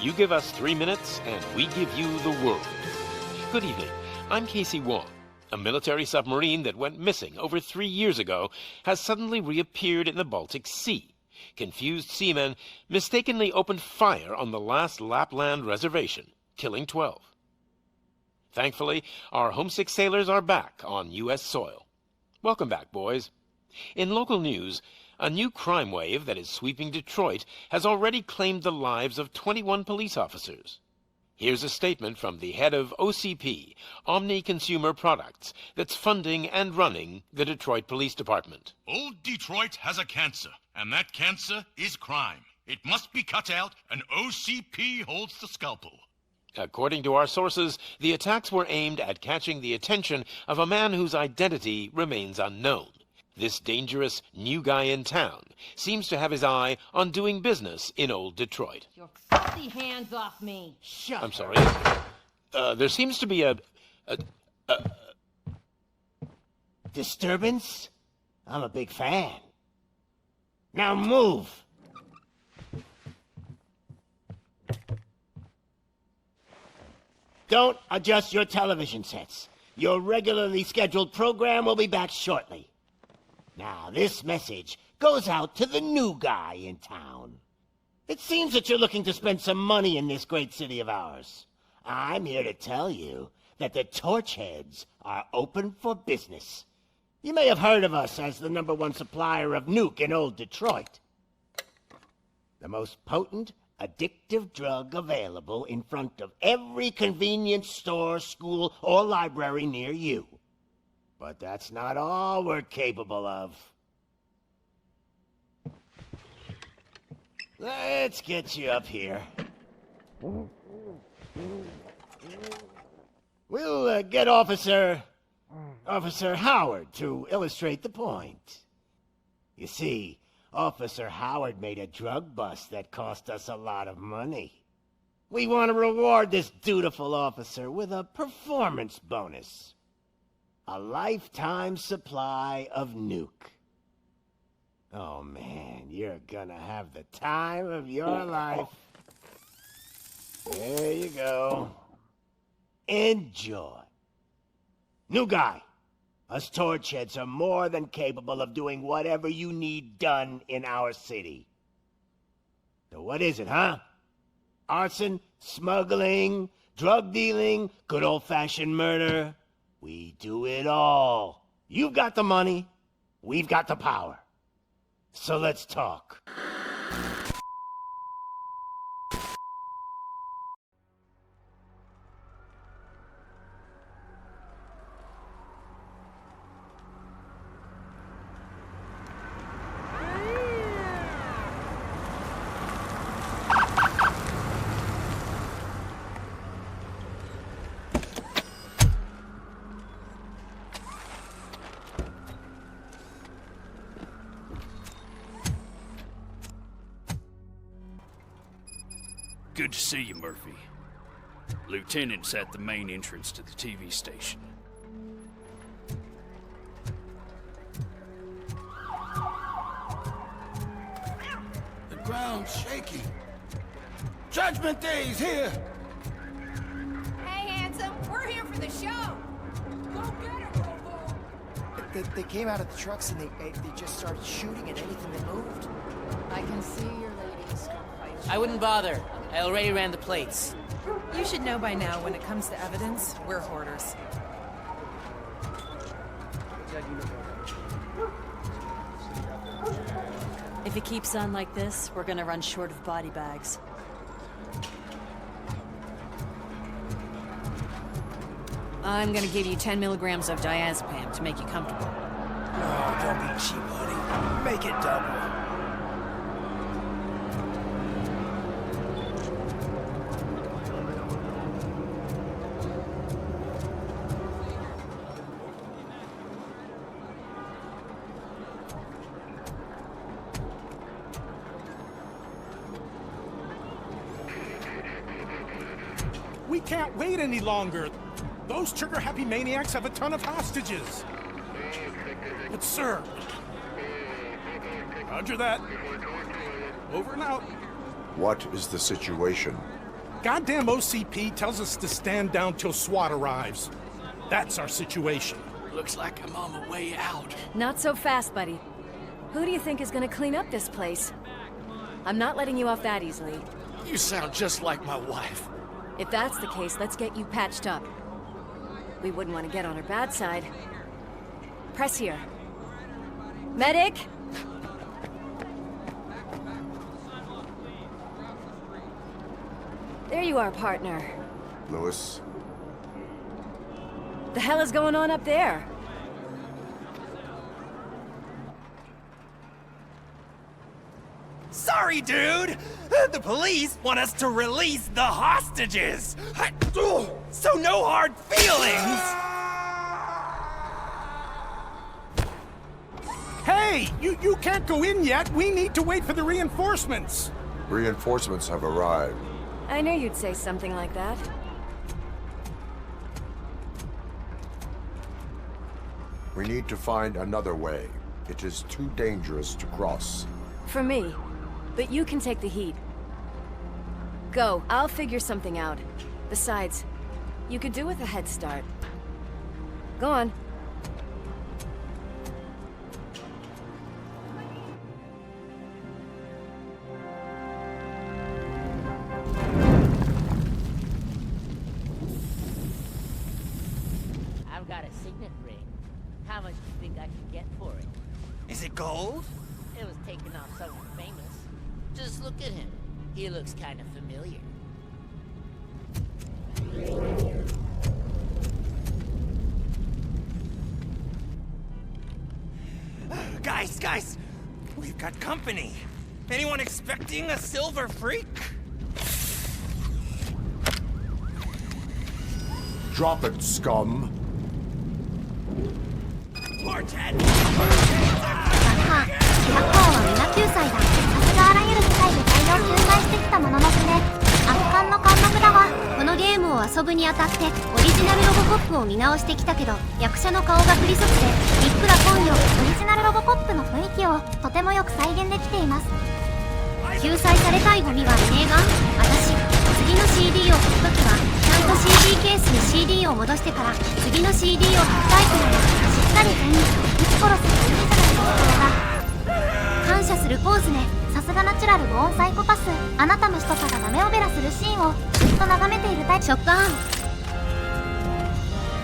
You give us 3 minutes, and we give you the world. Good evening. I'm Casey Wong. A military submarine that went missing over 3 years ago has suddenly reappeared in the Baltic Sea. Confused seamen mistakenly opened fire on the last Lapland reservation, killing 12. Thankfully, our homesick sailors are back on U.S. soil. Welcome back, boys. In local news, a new crime wave that is sweeping Detroit has already claimed the lives of 21 police officers. Here's a statement from the head of OCP, Omni Consumer Products, that's funding and running the Detroit Police Department. Old Detroit has a cancer, and that cancer is crime. It must be cut out, and OCP holds the scalpel. According to our sources, the attacks were aimed at catching the attention of a man whose identity remains unknown. This dangerous new guy in town seems to have his eye on doing business in old Detroit. Your filthy hands off me. Shut I'm sorry. There seems to be a disturbance? I'm a big fan. Now move! Don't adjust your television sets. Your regularly scheduled program will be back shortly. Now, this message goes out to the new guy in town. It seems that you're looking to spend some money in this great city of ours. I'm here to tell you that the Torchheads are open for business. You may have heard of us as the #1 supplier of nuke in old Detroit. The most potent, addictive drug available in front of every convenience store, school, or library near you. But that's not all we're capable of. Let's get you up here. We'll get Officer Howard to illustrate the point. You see, Officer Howard made a drug bust that cost us a lot of money. We want to reward this dutiful officer with a performance bonus. A lifetime supply of nuke. Oh man, you're gonna have the time of your life. There you go. Enjoy. New guy, us Torchheads are more than capable of doing whatever you need done in our city. So what is it, huh? Arson, smuggling, drug dealing, good old-fashioned murder? We do it all. You've got the money, we've got the power. So let's talk. Good to see you, Murphy. Lieutenant's at the main entrance to the TV station. The ground's shaking. Judgment Day's here! Hey, handsome, we're here for the show. Go get it, Robo. They came out of the trucks and they just started shooting at anything that moved. I can see your ladies. I wouldn't bother. I already ran the plates. You should know by now, when it comes to evidence, we're hoarders. If it keeps on like this, we're gonna run short of body bags. I'm gonna give you 10 milligrams of diazepam to make you comfortable. Oh, don't be cheap, honey. Make it double. We can't wait any longer. Those trigger-happy maniacs have a ton of hostages. But sir... Roger that. Over and out. What is the situation? goddamn OCP tells us to stand down till SWAT arrives. That's our situation. Looks like I'm on my way out. Not so fast, buddy. Who do you think is gonna clean up this place? I'm not letting you off that easily. You sound just like my wife. If that's the case, let's get you patched up. We wouldn't want to get on her bad side. Press here. Medic! There you are, partner. Lewis. The hell is going on up there? Sorry, dude! The police want us to release the hostages! So no hard feelings! Hey! You can't go in yet! We need to wait for the reinforcements! Reinforcements have arrived. I knew you'd say something like that. We need to find another way. It is too dangerous to cross. For me. But you can take the heat. Go. I'll figure something out. Besides, you could do with a head start. Go on. I've got a signet ring. How much do you think I can get for it? Is it gold? It was taken off someone famous. Just look at him. He looks kind of familiar. Guys! We've got company. Anyone expecting a silver freak? Drop it, scum. Portent! たもののくね圧巻の貫禄だわ。このゲームを遊ぶにあたってオリジナルロボコップを見直してきたけど、役者の顔がクリソツでびっくらこんよ。オリジナルロボコップの雰囲気をとてもよく再現できています。救済されたいゴミはねえが、私次の CD を書くときはちゃんと CD ケースに CD を戻してから次の CD を書くタイプなの。しっかり点に撃ち殺すいいじゃないですか。感謝するポーズね。さすがナチュラルボーンサイコパス。あなたの人からダメオベラするシーンをずっと眺めているタイプ。ショックアーム。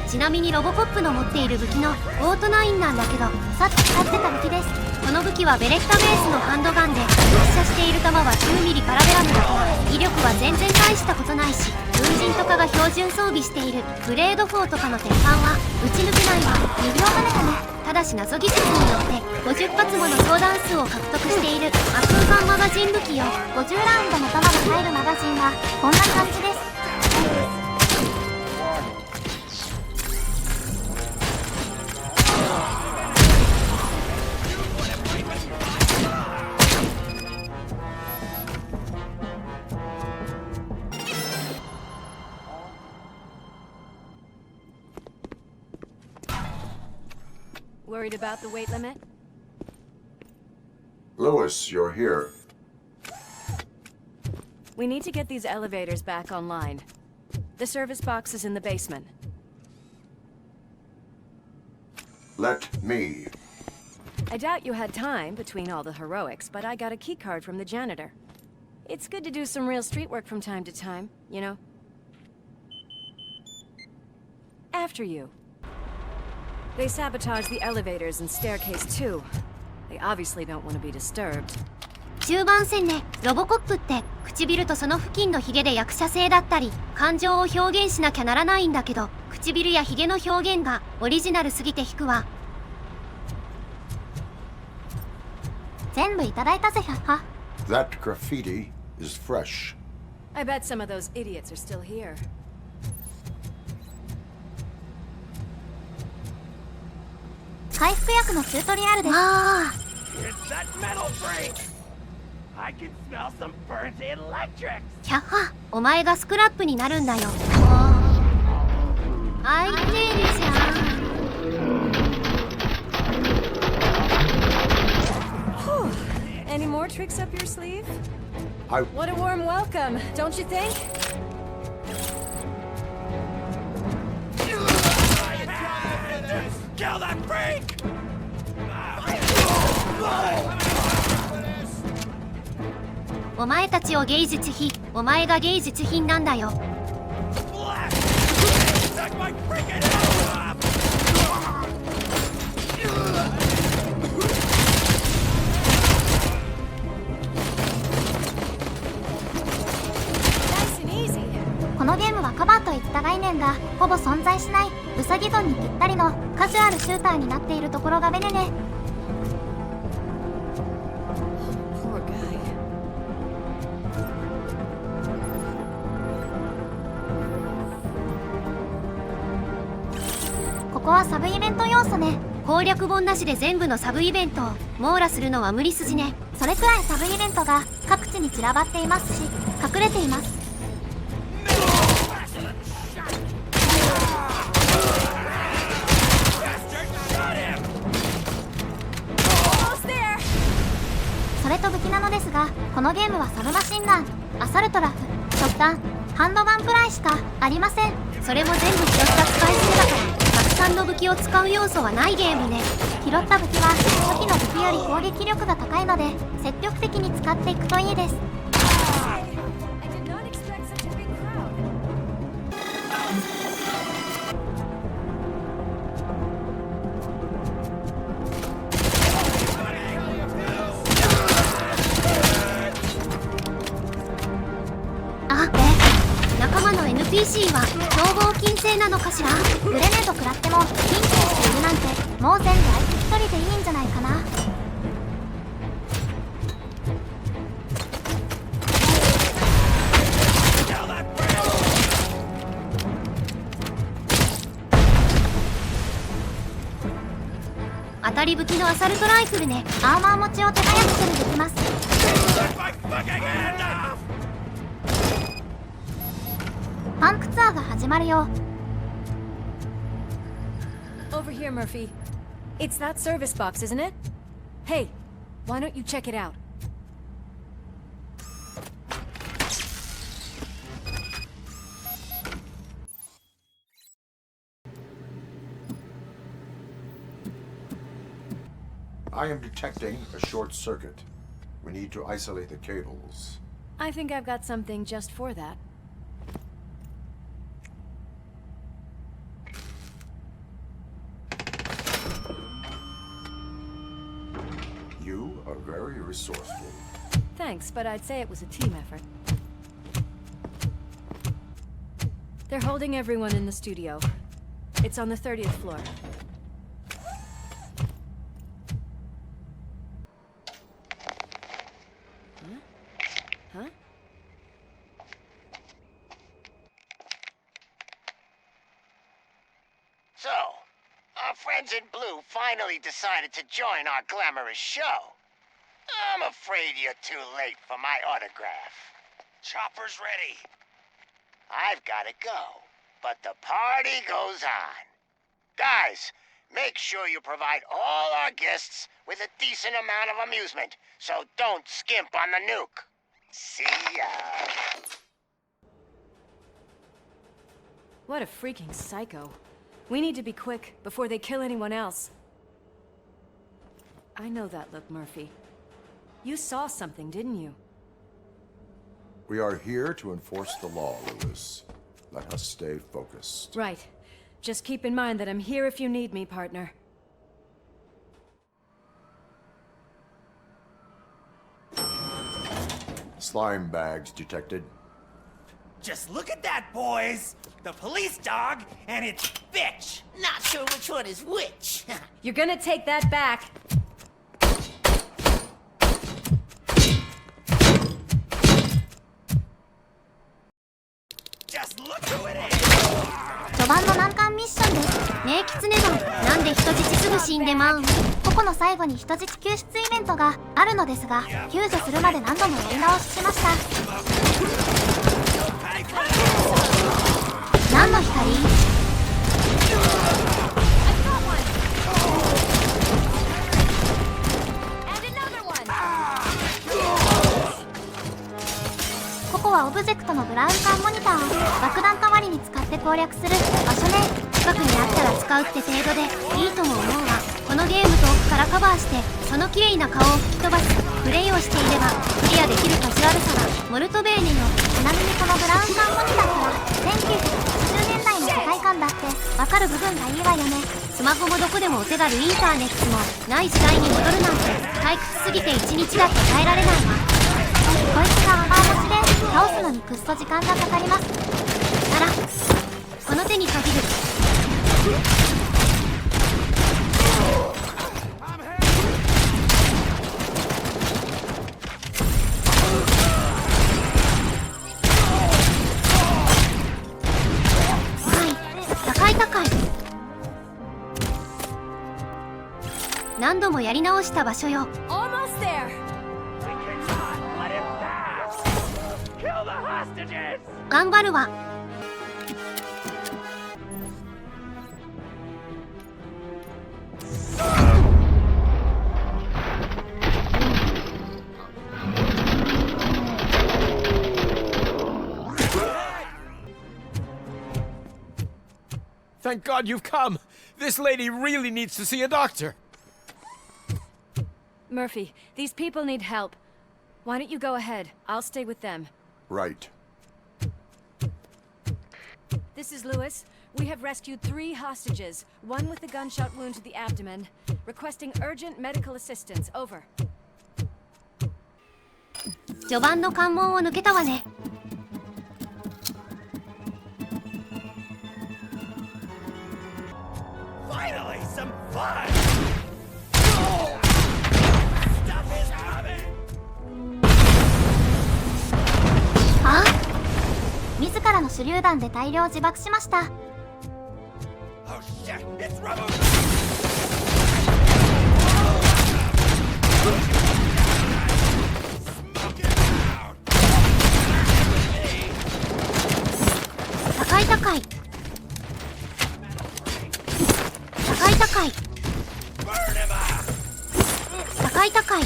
ちなみにロボコップの持っている武器のオート9なんだけど、さっき使ってた武器です。この武器はベレッタベースのハンドガンで、発射している弾は 9mm パラベラムだから威力は全然大したことないし、軍人とかが標準装備しているグレード4とかの鉄板は撃ち抜けないわ。無料金だね。ただし謎技術によって50発もの相談数を獲得しているア空間マガジン武器よ。50ラウンドの弾が入るマガジンはこんな感じです。Worried about the weight limit? Lewis, you're here. We need to get these elevators back online. The service box is in the basement. Let me. I doubt you had time between all the heroics, but I got a keycard from the janitor. It's good to do some real street work from time to time, you know? After you. They sabotage the elevators and staircase too. They obviously don't want to be disturbed. 中盤戦ね。ロボコップって唇とその付近のヒゲで役者性だったり感情を表現しなきゃならないんだけど、唇やヒゲの表現がオリジナルすぎて引くわ。全部いただいたぜ。は。 That graffiti is fresh. I bet some of those idiots are still here. 回復薬のチュートリアルです。キャッハ、お前がスクラップになるんだよ。相手にじゃん。Any more tricks up your sleeve? What a warm welcome, don't you think? Kill that freak! お前たちを芸術品、お前が芸術品なんだよ。このゲームはカバーといった概念がほぼ存在しないウサギゾンにぴったりのカジュアルシューターになっているところがベネね。ここはサブイベント要素ね。攻略本なしで全部のサブイベントを網羅するのは無理筋ね。それくらいサブイベントが各地に散らばっていますし隠れています。それと武器なのですが、このゲームはサブマシンガン、アサルトラフ、ショットガン、ハンドガンくらいしかありません。それも全部拾った使い捨てだからたくさんの武器を使う要素はないゲームね。拾った武器は初期の武器より攻撃力が高いので積極的に使っていくといいです。NPC は凶暴金星なのかしら。グレネード食らってもピンチしているなんてもう全部あいつ一人でいいんじゃないかな。当たり武器のアサルトライフルね。アーマー持ちを手早く処理できます。パンクツアーが始まるよ。 Over here, Murphy. It's that service box, isn't it? Hey, why don't you check it out? I am detecting a short circuit. We need to isolate the cables. I think I've got something just for that. You are very resourceful. Thanks, but I'd say it was a team effort. They're holding everyone in the studio. It's on the 30th floor. Huh? So, our friends in blue finally decided to join our glamorous show. I'm afraid you're too late for my autograph. Chopper's ready. I've gotta go, but the party goes on. Guys, make sure you provide all our guests with a decent amount of amusement, so don't skimp on the nuke. See ya. What a freaking psycho. We need to be quick before they kill anyone else. I know that look, Murphy. You saw something, didn't you? We are here to enforce the law, Lewis. Let us stay focused. Right. Just keep in mind that I'm here if you need me, partner. Slime bags detected. Just look at that, boys! The police dog and its bitch! Not sure which one is which. You're gonna take that back. Just look who it is! 序盤の難関ミッションです。ねえキツネ団、なんで人質すぐ死んでまうん。ここの最後に人質救出イベントがあるのですが、救助するまで何度もやり直ししました。何の光？ここはオブジェクトのブラウン管モニターを爆弾代わりに使って攻略する場所ね。近くにあったら使うって程度でいいとも思うわ。このゲーム遠くからカバーしてその綺麗な顔を吹き飛ばすプレイをしていればクリアできるカジュアルさがモルトベーネよ。ちなみにこのブラウン管モニターから1980年代の世界観だってわかる部分がいいわよね。スマホもどこでもお手軽インターネットもない時代に戻るなんて退屈すぎて1日だと耐えられないわ。こいつがアー持ちで倒すのにくっそ時間がかかります。ならこの手に限る。高い何度もやり直した場所よ。Almost there. Kill the hostages! 頑張るわ。Thank God you've come. This lady really needs to see a doctor. Murphy, these people need help. Why don't you go ahead? I'll stay with them. Right. This is Lewis. We have rescued 3 hostages, one with a gunshot wound to the abdomen. Requesting urgent medical assistance. Over. 序盤の関門を抜けたわね。Finally, some fun! Stuff is coming! あ？自らの手榴弾で大量自爆しました。Oh shit! It's RoboCop! 高い高い。高い高い。高い高い。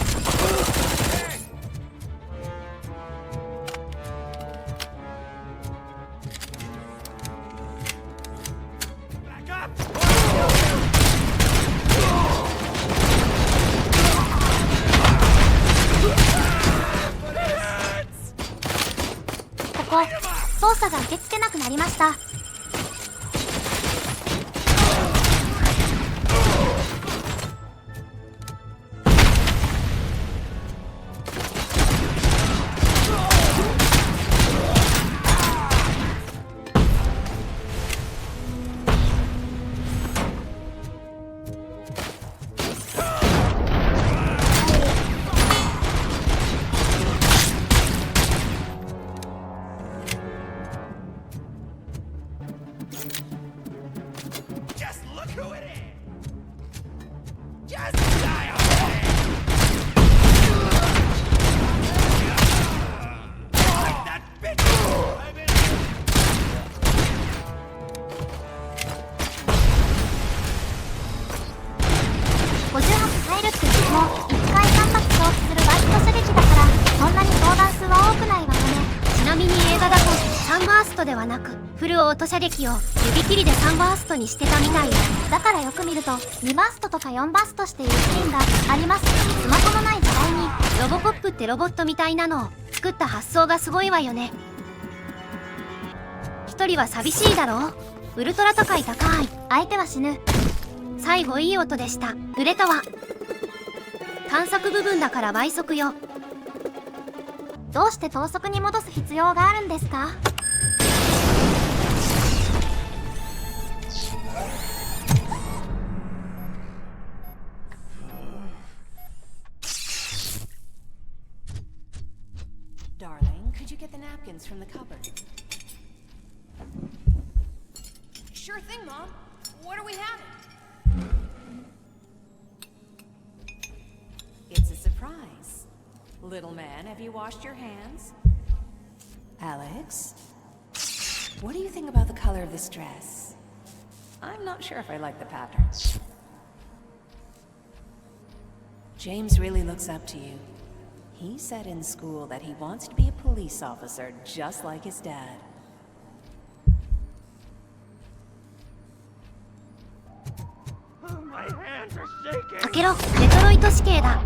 ここ操作が受け付けなくなりました。ではなくフルオート射撃を指切りで3バーストにしてたみたい。だからよく見ると2バーストとか4バーストしているシーンがあります。スマホのない時代にロボコップってロボットみたいなのを作った発想がすごいわよね。一人は寂しいだろう。ウルトラ高い高い。相手は死ぬ。最後いい音でした。売れたわ。探索部分だから倍速よ。どうして等速に戻す必要があるんですか？Darling, could you get the napkins from the cupboard? Sure thing, Mom. What are we having? It's a surprise. Little man, have you washed your hands? Alex? What do you think about the color of this dress? I'm not sure if I like the pattern. James really looks up to you. He said in school that he wants to be a police officer just like his dad. 開けろ、デトロイト市警だ。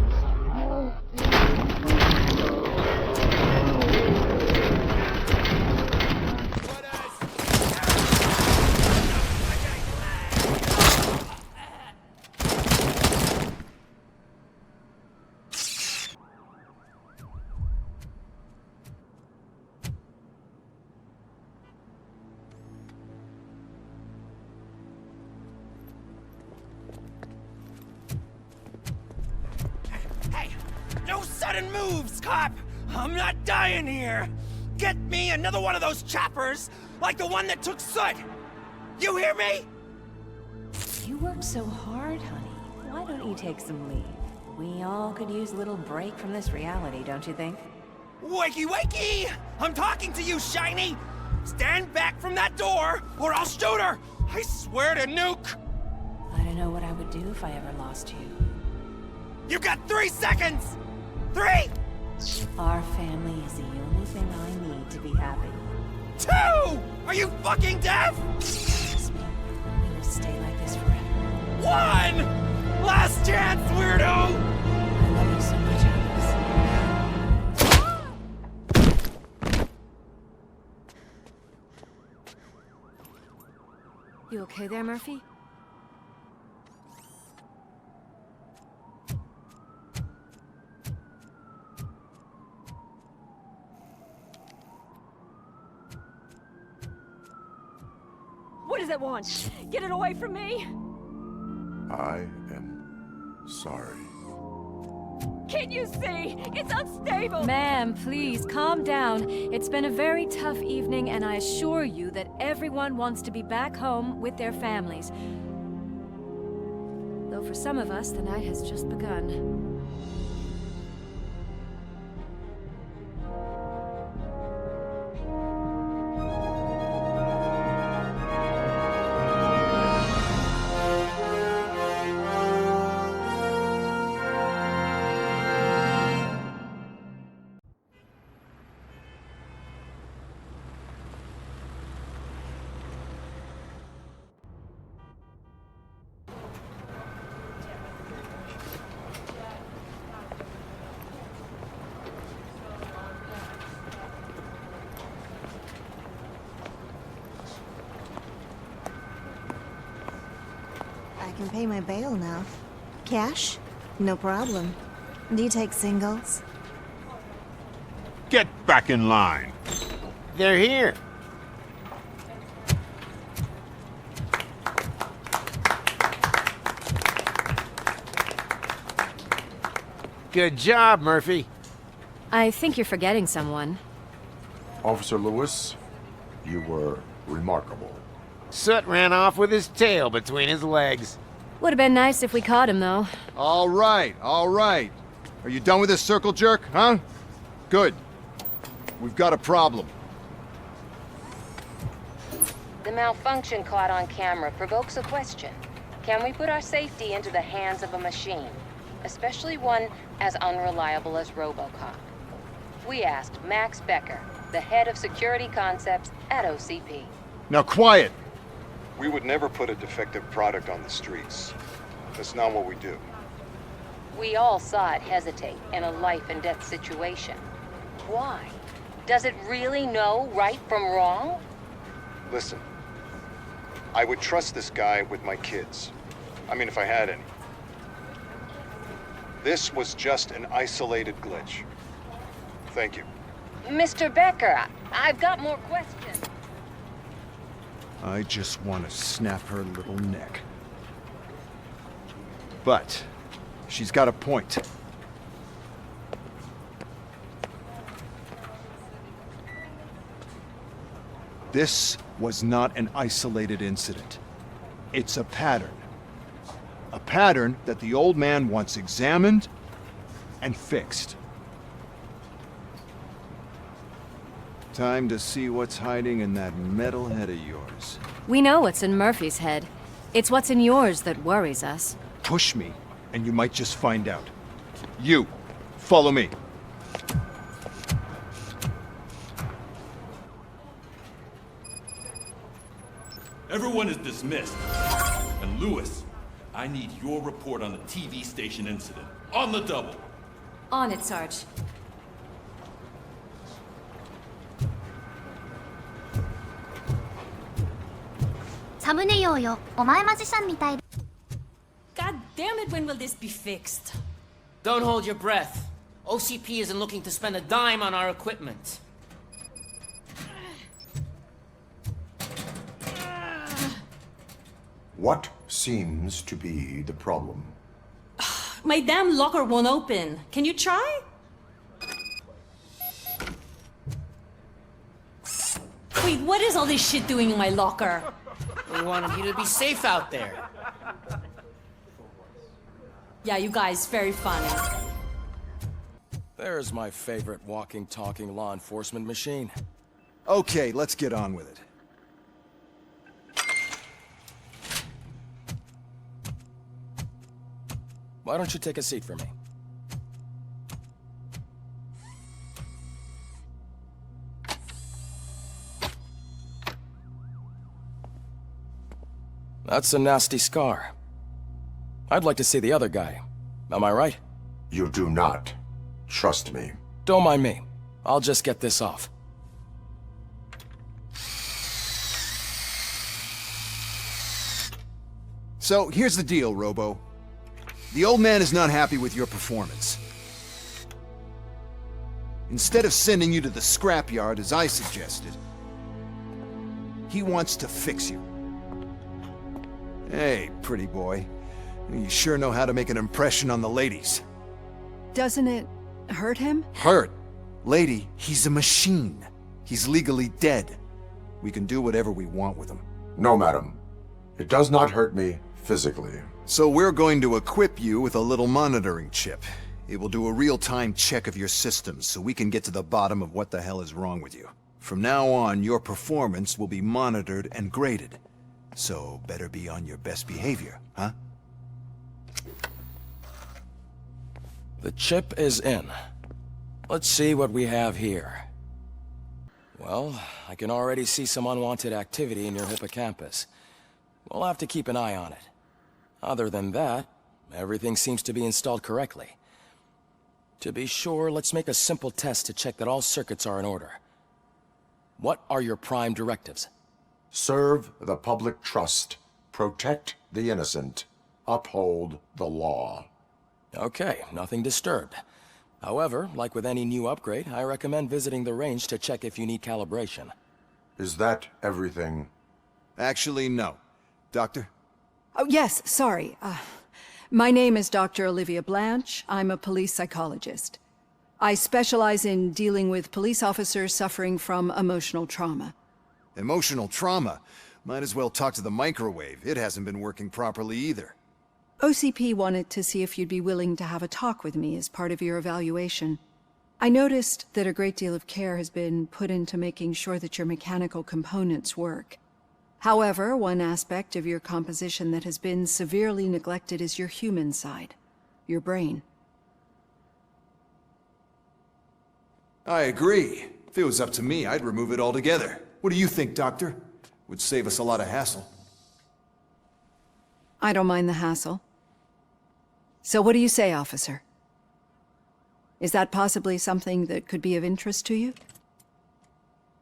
No sudden moves, cop! I'm not dying here! Get me another one of those choppers, like the one that took Soot! You hear me? You work so hard, honey. Why don't you take some leave? We all could use a little break from this reality, don't you think? Wakey, wakey! I'm talking to you, Shiny! Stand back from that door, or I'll shoot her! I swear to nuke! I don't know what I would do if I ever lost you. You got 3 seconds! 3! Our family is the only thing I need to be happy. 2! Are you fucking deaf? Trust me, we will stay like this forever. 1! Last chance, weirdo! I love you so much, Alex. You okay there, Murphy? What does it want? Get it away from me! I am sorry. Can't you see? It's unstable! Ma'am, please, calm down. It's been a very tough evening, and I assure you that everyone wants to be back home with their families. Though for some of us, the night has just begun. I can pay my bail now. Cash? No problem. Do you take singles? Get back in line. They're here. Good job, Murphy. I think you're forgetting someone. Officer Lewis, you were remarkable. Soot ran off with his tail between his legs. Would have been nice if we caught him, though. All right, all right. Are you done with this circle jerk, huh? Good. We've got a problem. The malfunction caught on camera provokes a question. Can we put our safety into the hands of a machine? Especially one as unreliable as RoboCop. We asked Max Becker, the head of security concepts at OCP. Now quiet! We would never put a defective product on the streets. That's not what we do. We all saw it hesitate in a life and death situation. Why? Does it really know right from wrong? Listen, I would trust this guy with my kids. I mean, if I had any. This was just an isolated glitch. Thank you. Mr. Becker, I've got more questions. I just want to snap her little neck. But she's got a point. This was not an isolated incident. It's a pattern. A pattern that the old man wants examined and fixed. Time to see what's hiding in that metal head of yours. We know what's in Murphy's head. It's what's in yours that worries us. Push me, and you might just find out. You, follow me. Everyone is dismissed. And Lewis, I need your report on the TV station incident. On the double. On it, Sarge. God damn it, when will this be fixed? Don't hold your breath. OCP isn't looking to spend a dime on our equipment. What seems to be the problem? My damn locker won't open. Can you try? Wait, what is all this shit doing in my locker? We wanted you to be safe out there. Yeah, you guys, very funny. There's my favorite walking, talking law enforcement machine. Okay, let's get on with it. Why don't you take a seat for me? That's a nasty scar. I'd like to see the other guy. Am I right? You do not. Trust me. Don't mind me. I'll just get this off. So, here's the deal, Robo. The old man is not happy with your performance. Instead of sending you to the scrapyard as I suggested, he wants to fix you. Hey, pretty boy. You sure know how to make an impression on the ladies. Doesn't it hurt him? Hurt? Lady, he's a machine. He's legally dead. We can do whatever we want with him. No, madam. It does not hurt me physically. So we're going to equip you with a little monitoring chip. It will do a real-time check of your systems so we can get to the bottom of what the hell is wrong with you. From now on, your performance will be monitored and graded. So better be on your best behavior, huh? The chip is in. Let's see what we have here. Well, I can already see some unwanted activity in your hippocampus. We'll have to keep an eye on it. Other than that, everything seems to be installed correctly. To be sure, let's make a simple test to check that all circuits are in order. What are your prime directives? Serve the public trust, protect the innocent, uphold the law. Okay, nothing disturbed. However, like with any new upgrade, I recommend visiting the range to check if you need calibration. Is that everything? Actually, no. Doctor? Oh, yes, sorry. My name is Dr. Olivia Blanche. I'm a police psychologist. I specialize in dealing with police officers suffering from emotional trauma. Emotional trauma? Might as well talk to the microwave. It hasn't been working properly either. OCP wanted to see if you'd be willing to have a talk with me as part of your evaluation. I noticed that a great deal of care has been put into making sure that your mechanical components work. However, one aspect of your composition that has been severely neglected is your human side, your brain. I agree. If it was up to me, I'd remove it altogether. What do you think, Doctor? Would save us a lot of hassle. I don't mind the hassle. So what do you say, officer? Is that possibly something that could be of interest to you?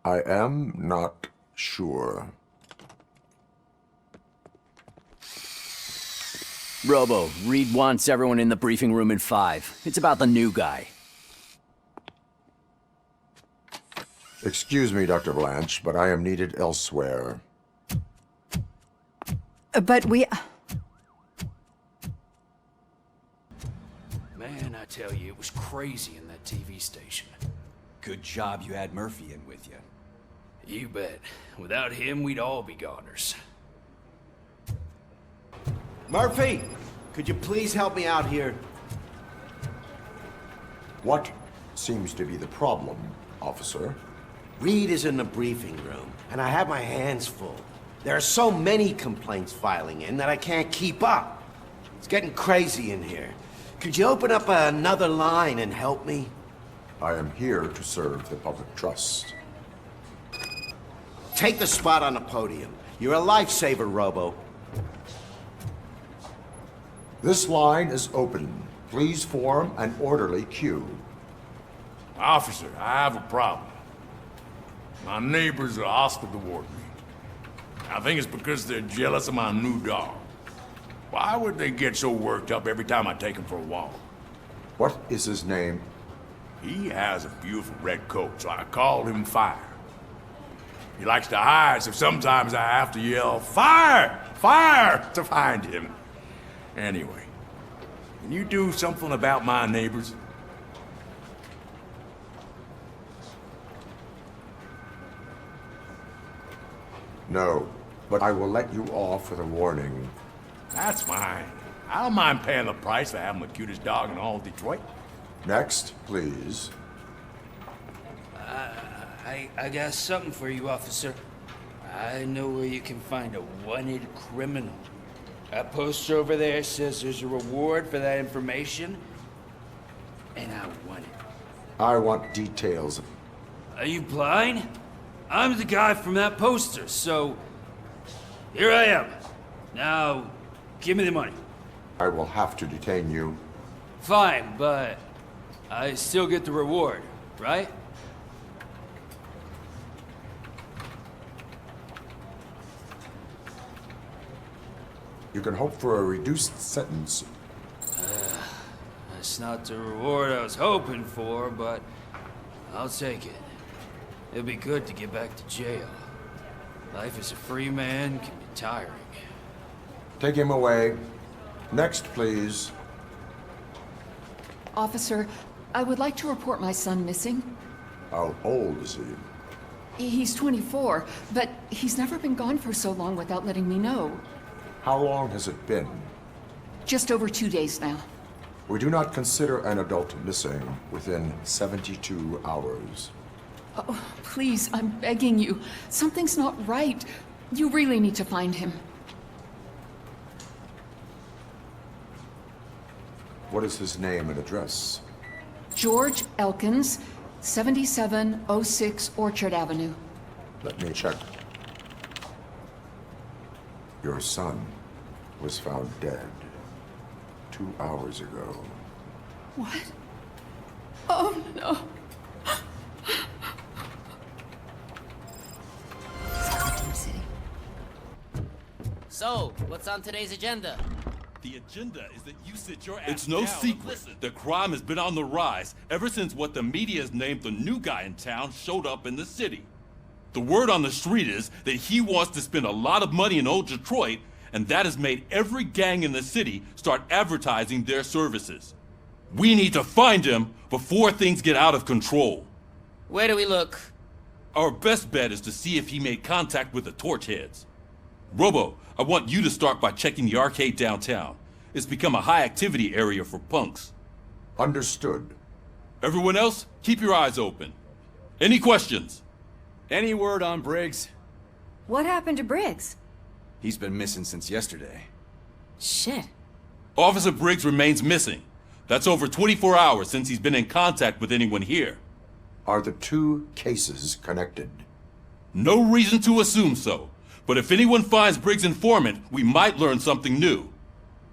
I am not sure. Robo, Reed wants everyone in the briefing room in 5. It's about the new guy. Excuse me, Dr. Blanche, but I am needed elsewhere. But we... Man, I tell you, it was crazy in that TV station. Good job you had Murphy in with you. You bet. Without him, we'd all be goners. Murphy, could you please help me out here? What seems to be the problem, officer? Reed is in the briefing room, and I have my hands full. There are so many complaints filing in that I can't keep up. It's getting crazy in here. Could you open up another line and help me? I am here to serve the public trust. Take the spot on the podium. You're a lifesaver, Robo. This line is open. Please form an orderly queue. Officer, I have a problem. My neighbors are hostile toward me. I think it's because they're jealous of my new dog. Why would they get so worked up every time I take him for a walk? What is his name? He has a beautiful red coat, so I call him Fire. He likes to hide, so sometimes I have to yell, "Fire! Fire!" to find him. Anyway, can you do something about my neighbors? No, but I will let you off with a warning. That's fine. I don't mind paying the price for having the cutest dog in all of Detroit. Next, please. I got something for you, officer. I know where you can find a wanted criminal. That poster over there says there's a reward for that information, and I want it. I want details. Are you blind? I'm the guy from that poster, so here I am. Now, give me the money. I will have to detain you. Fine, but I still get the reward, right? You can hope for a reduced sentence. That's not the reward I was hoping for, but I'll take it. It'd be good to get back to jail. Life as a free man can be tiring. Take him away. Next, please. Officer, I would like to report my son missing. How old is he? He's 24, but he's never been gone for so long without letting me know. How long has it been? Just over 2 days now. We do not consider an adult missing within 72 hours. Oh, please, I'm begging you. Something's not right. You really need to find him. What is his name and address? George Elkins, 7706 Orchard Avenue. Let me check. Your son was found dead 2 hours ago. What? Oh, no. So, what's on today's agenda? The agenda is that you sit your ass It's no secret that crime has been on the rise ever since what the media has named the new guy in town showed up in the city. The word on the street is that he wants to spend a lot of money in old Detroit, and that has made every gang in the city start advertising their services. We need to find him before things get out of control. Where do we look? Our best bet is to see if he made contact with the Torchheads. Robo, I want you to start by checking the arcade downtown. It's become a high-activity area for punks. Understood. Everyone else, keep your eyes open. Any questions? Any word on Briggs? What happened to Briggs? He's been missing since yesterday. Shit. Officer Briggs remains missing. That's over 24 hours since he's been in contact with anyone here. Are the two cases connected? No reason to assume so. But if anyone finds Briggs' informant, we might learn something new.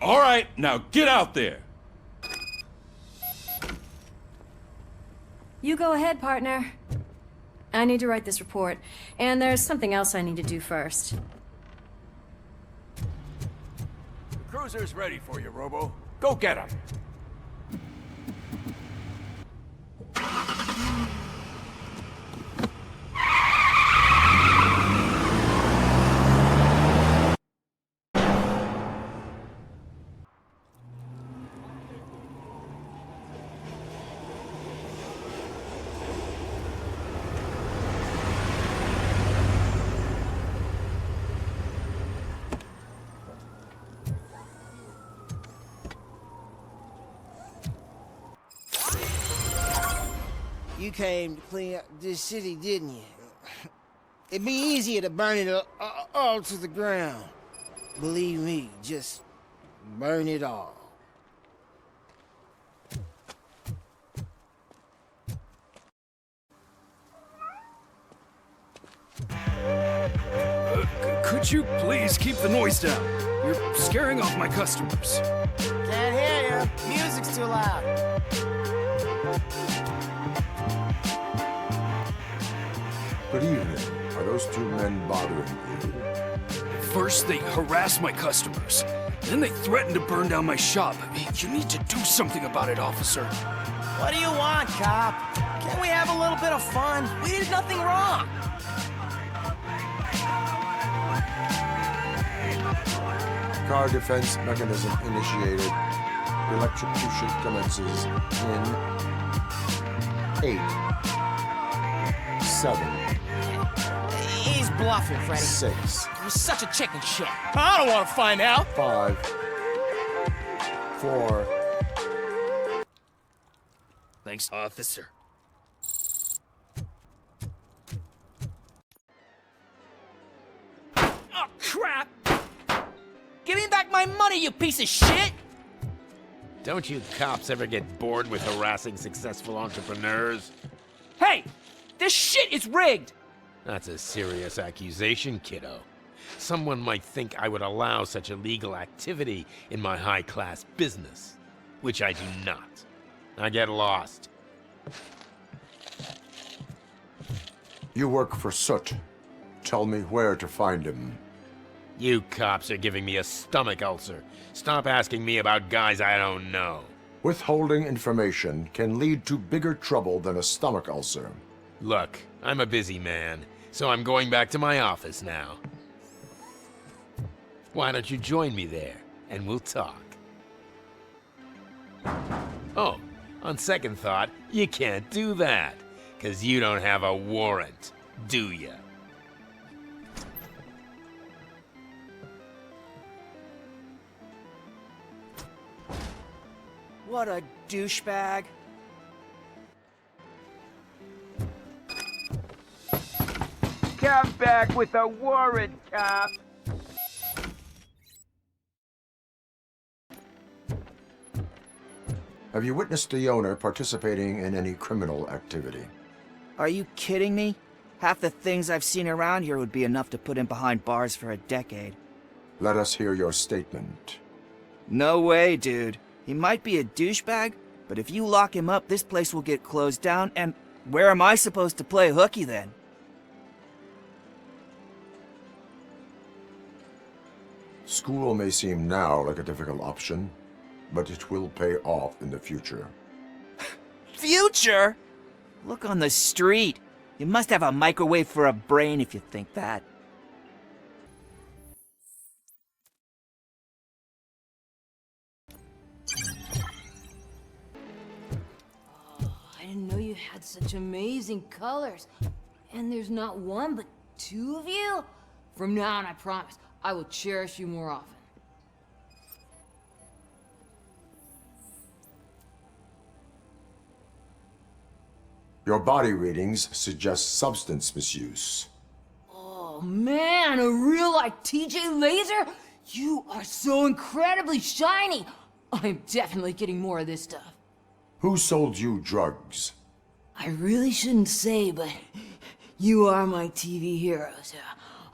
All right, now get out there. You go ahead, partner. I need to write this report, and there's something else I need to do first. The cruiser's ready for you, Robo. Go get him. You came to clean up this city, didn't you? It'd be easier to burn it all to the ground. Believe me, just burn it all. Could you please keep the noise down? You're scaring off my customers. Can't hear you. Music's too loud. Good evening. Are those two men bothering you? First, they harass my customers. Then they threaten to burn down my shop. You need to do something about it, officer. What do you want, cop? Can't we have a little bit of fun? We did nothing wrong. Car defense mechanism initiated. Electrocution commences in 8, 7. He's bluffing, Freddy. 6. You're such a chicken shit. I don't want to find out. 5, 4. Thanks, officer. Oh, crap! Give me back my money, you piece of shit! Don't you cops ever get bored with harassing successful entrepreneurs? Hey! This shit is rigged! That's a serious accusation, kiddo. Someone might think I would allow such illegal activity in my high-class business, which I do not. I get lost. You work for Soot. Tell me where to find him. You cops are giving me a stomach ulcer. Stop asking me about guys I don't know. Withholding information can lead to bigger trouble than a stomach ulcer. Look, I'm a busy man, so I'm going back to my office now. Why don't you join me there, and we'll talk. Oh, on second thought, you can't do that, 'cause you don't have a warrant, do ya? What a douchebag. Come back with a warrant, cop. Have you witnessed the owner participating in any criminal activity? Are you kidding me? Half the things I've seen around here would be enough to put him behind bars for a decade. Let us hear your statement. No way, dude. He might be a douchebag, but if you lock him up, this place will get closed down, and where am I supposed to play hooky then? School may seem now like a difficult option, but it will pay off in the future. Future? Look on the street. You must have a microwave for a brain if you think that. I didn't know you had such amazing colors. And there's not one, but two of you? From now on, I promise, I will cherish you more often. Your body readings suggest substance misuse. Oh man, a real like TJ Laser? You are so incredibly shiny! I'm definitely getting more of this stuff. Who sold you drugs? I really shouldn't say, but you are my TV heroes.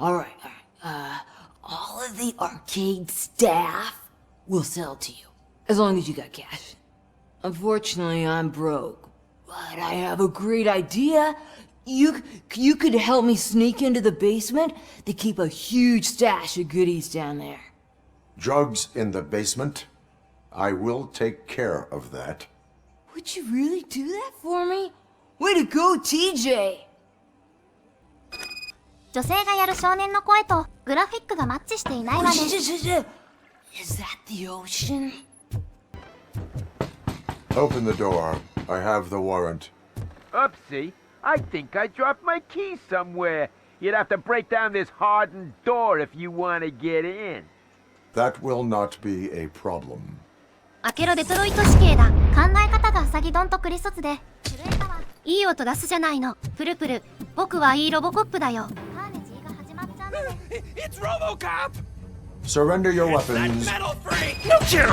Alright. All of the arcade staff will sell to you, as long as you got cash. Unfortunately, I'm broke, but I have a great idea. You could help me sneak into the basement. They keep a huge stash of goodies down there. Drugs in the basement? I will take care of that. Would you really do that for me? Way to go, TJ! 女性がやる少年の声とグラフィックがマッチしていないわね。Is that the ocean? Open the door. I have the warrant. Oopsie. I think I dropped my keys somewhere. You'd have to break down this hardened door if you want to get in. That will not be a problem. 開けろデトロイト死刑だ。考え方がウサギドンとクリソツで。いい音出すじゃないの。プルプル。僕はいいロボコップだよ。カーネジーが始まっちゃうので。It's RoboCop! Surrender your weapons. Metal freak! No kidding!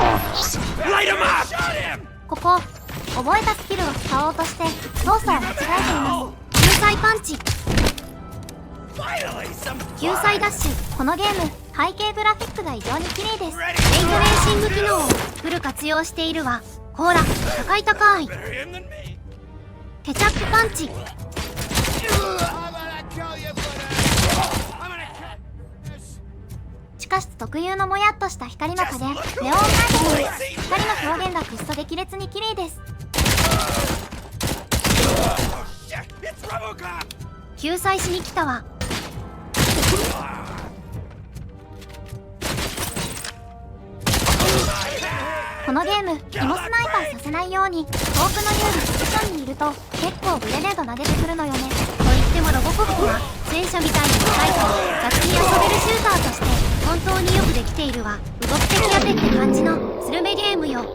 Light him up! Shot him! ここ、覚えたスキルを使おうとして、操作を間違えています。天才パンチ。救済ダッシュ。このゲーム背景グラフィックが異様に綺麗です。レイトレーシング機能をフル活用しているわ。ほら、高い高い。ケチャップパンチ。地下室特有のもやっとした光の加減、ネオンライト。光の表現がくっそ激烈に綺麗です。救済しに来たわ。このゲーム気もスナイパーさせないように遠くの有利ポジションにいると結構グレネード投げてくるのよね。と言ってもロボコップは戦車みたいに高いから雑に遊べるシューターとして本当によくできているわ。動き的当てって感じのスルメゲームよ。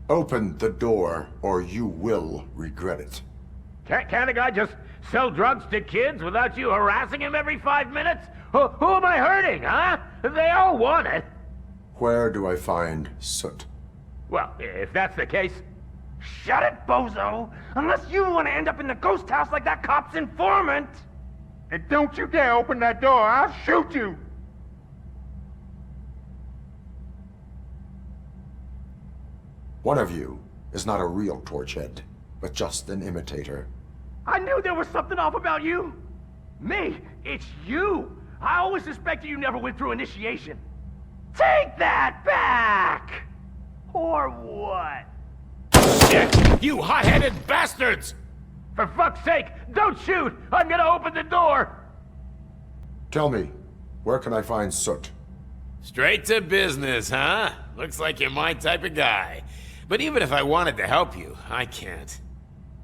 Open the door, or you will regret it. Can't a guy just sell drugs to kids without you harassing him every 5 minutes? Who am I hurting, huh? They all want it. Where do I find Soot? Well, if that's the case... Shut it, bozo! Unless you want to end up in the ghost house like that cop's informant! And don't you dare open that door, I'll shoot you! One of you is not a real Torchhead, but just an imitator. I knew there was something off about you! Me? It's you! I always suspected you never went through initiation. Take that back! Or what? Shit! You hot-headed bastards! For fuck's sake, don't shoot! I'm gonna open the door! Tell me, where can I find Soot? Straight to business, huh? Looks like you're my type of guy. But even if I wanted to help you, I can't.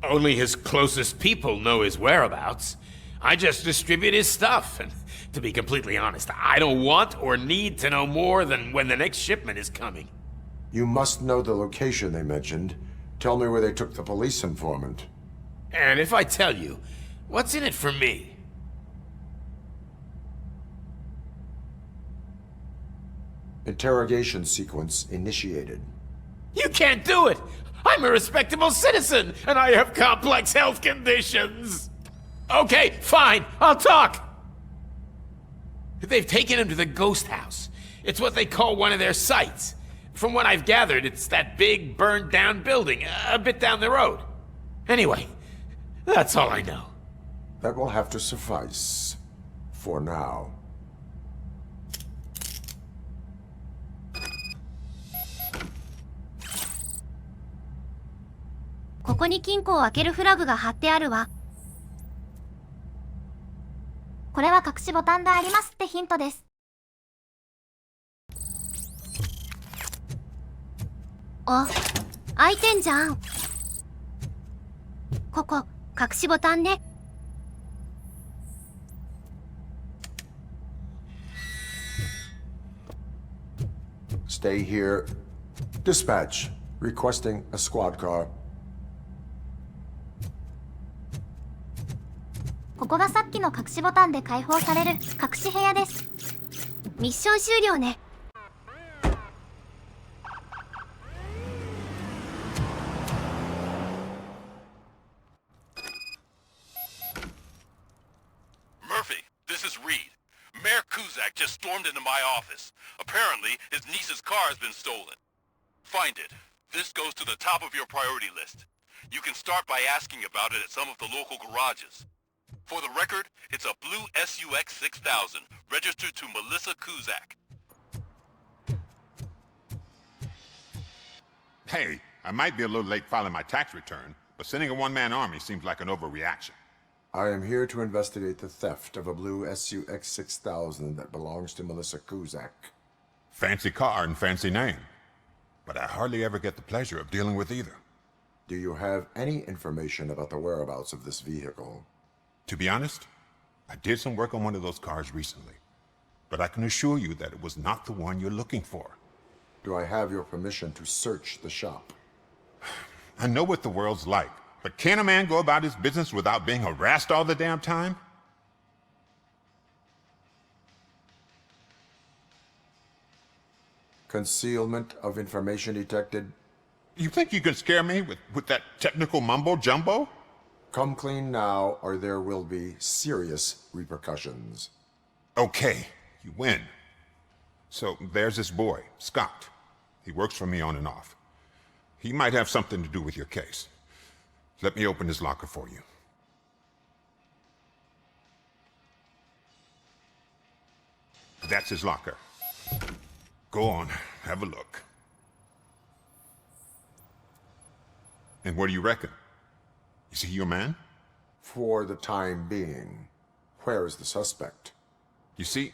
Only his closest people know his whereabouts. I just distribute his stuff, and to be completely honest, I don't want or need to know more than when the next shipment is coming. You must know the location they mentioned. Tell me where they took the police informant. And if I tell you, what's in it for me? Interrogation sequence initiated. You can't do it! I'm a respectable citizen, and I have complex health conditions! Okay, fine, I'll talk! They've taken him to the ghost house. It's what they call one of their sites. From what I've gathered, it's that big, burned-down building, a bit down the road. Anyway, that's all I know. That will have to suffice. For now.ここに金庫を開けるフラグが貼ってあるわ。これは隠しボタンでありますってヒントです。あ、開いてんじゃん。ここ、隠しボタンね。Stay here. Dispatch. Requesting a squad car. ここがさっきの隠しボタンで解放される隠し部屋です。ミッション終了ね。Murphy, this is Reed. Mayor Kuzak just stormed into my office. Apparently, his niece's car has been stolen. Find it. This goes to the top of your priority list. You can start by asking about it at some of the local garages. For the record, it's a blue SUX 6000, registered to Melissa Kuzak. Hey, I might be a little late filing my tax return, but sending a one-man army seems like an overreaction. I am here to investigate the theft of a blue SUX 6000 that belongs to Melissa Kuzak. Fancy car and fancy name. But I hardly ever get the pleasure of dealing with either. Do you have any information about the whereabouts of this vehicle? To be honest, I did some work on one of those cars recently. But I can assure you that it was not the one you're looking for. Do I have your permission to search the shop? I know what the world's like, but can a man go about his business without being harassed all the damn time? Concealment of information detected. You think you can scare me with that technical mumbo-jumbo? Come clean now, or there will be serious repercussions. Okay, you win. So there's this boy, Scott. He works for me on and off. He might have something to do with your case. Let me open his locker for you. That's his locker. Go on, have a look. And what do you reckon? Is he your man? For the time being. Where is the suspect? You see,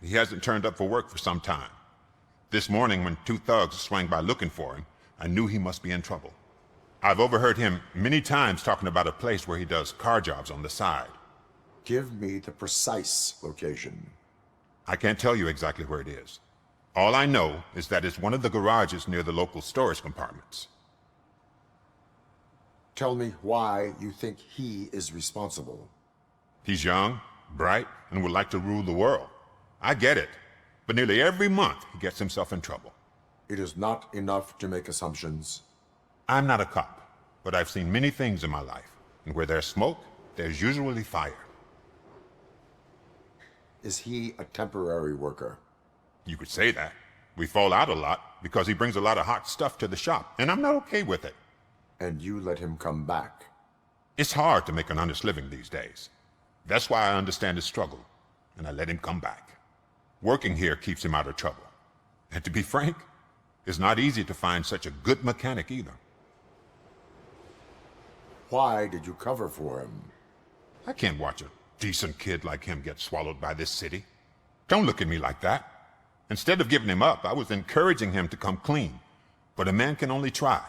he hasn't turned up for work for some time. This morning, when two thugs swang by looking for him, I knew he must be in trouble. I've overheard him many times talking about a place where he does car jobs on the side. Give me the precise location. I can't tell you exactly where it is. All I know is that it's one of the garages near the local storage compartments. Tell me why you think he is responsible. He's young, bright, and would like to rule the world. I get it. But nearly every month, he gets himself in trouble. It is not enough to make assumptions. I'm not a cop, but I've seen many things in my life. And where there's smoke, there's usually fire. Is he a temporary worker? You could say that. We fall out a lot because he brings a lot of hot stuff to the shop, and I'm not okay with it. And you let him come back? It's hard to make an honest living these days. That's why I understand his struggle, and I let him come back. Working here keeps him out of trouble. And to be frank, it's not easy to find such a good mechanic either. Why did you cover for him? I can't watch a decent kid like him get swallowed by this city. Don't look at me like that. Instead of giving him up, I was encouraging him to come clean. But a man can only try.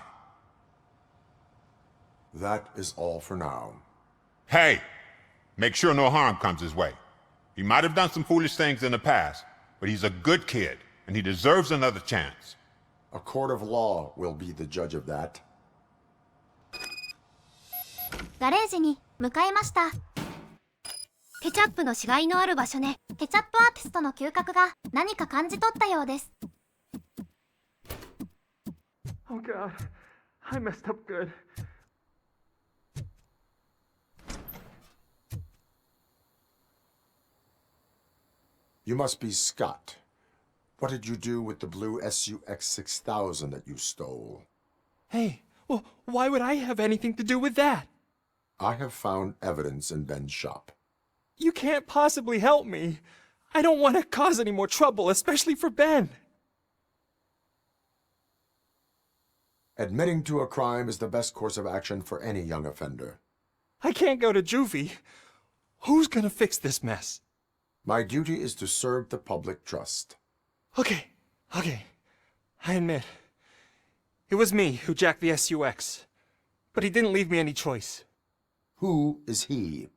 That is all for now. Hey! Make sure no harm comes his way. He might have done some foolish things in the past, but he's a good kid, and he deserves another chance. A court of law will be the judge of that. ガレージに向かいました。ケチャップの死骸のある場所ね。ケチャップアーティストの嗅覚が何か感じ取ったようです。Oh God, I messed up good. You must be Scott. What did you do with the blue SUX-6000 that you stole? Hey, well, why would I have anything to do with that? I have found evidence in Ben's shop. You can't possibly help me. I don't want to cause any more trouble, especially for Ben. Admitting to a crime is the best course of action for any young offender. I can't go to juvie. Who's gonna fix this mess? My duty is to serve the public trust. Okay. I admit. It was me who jacked the SUX. But he didn't leave me any choice. Who is he?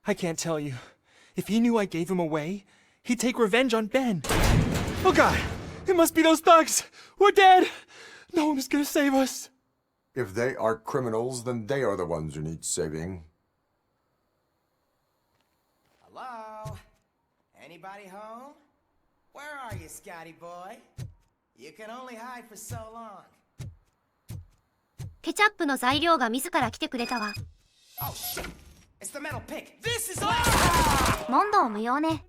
I can't tell you. If he knew I gave him away, he'd take revenge on Ben. Oh God! It must be those thugs! We're dead! No one is gonna save us. If they are criminals, then they are the ones who need saving. Hello? Anybody home? Where are you, Scotty boy? You can only hide for so long. ケチャップの材料が自ら来てくれたわ。Oh shit! It's the metal pick. This is 問答無用ね。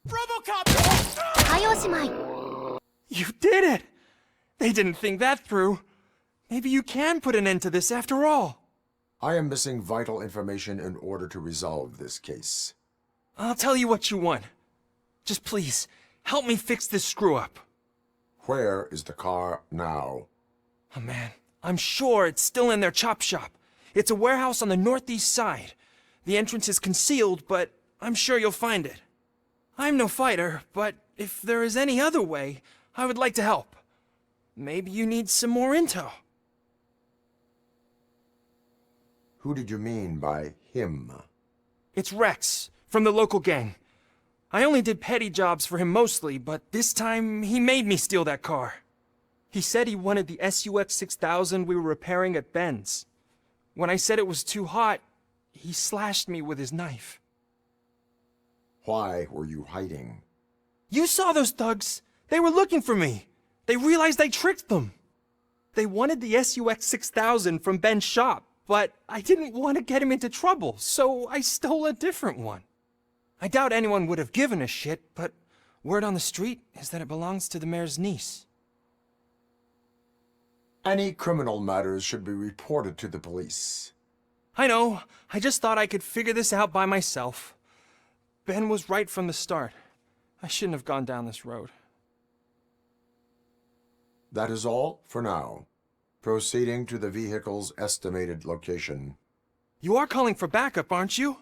RoboCop! はい、おしまい。You did it! They didn't think that through. Maybe you can put an end to this after all. I am missing vital information in order to resolve this case. I'll tell you what you want. Just please, help me fix this screw-up. Where is the car now? Oh man, I'm sure it's still in their chop shop. It's a warehouse on the northeast side. The entrance is concealed, but I'm sure you'll find it. I'm no fighter, but if there is any other way, I would like to help. Maybe you need some more intel. Who did you mean by him? It's Rex, from the local gang. I only did petty jobs for him mostly, but this time he made me steal that car. He said he wanted the SUX-6000 we were repairing at Ben's. When I said it was too hot, he slashed me with his knife. Why were you hiding? You saw those thugs! They were looking for me! They realized I tricked them! They wanted the SUX 6000 from Ben's shop, but I didn't want to get him into trouble, so I stole a different one. I doubt anyone would have given a shit, but word on the street is that it belongs to the mayor's niece. Any criminal matters should be reported to the police. I know. I just thought I could figure this out by myself. Ben was right from the start. I shouldn't have gone down this road. That is all for now. Proceeding to the vehicle's estimated location. You are calling for backup, aren't you?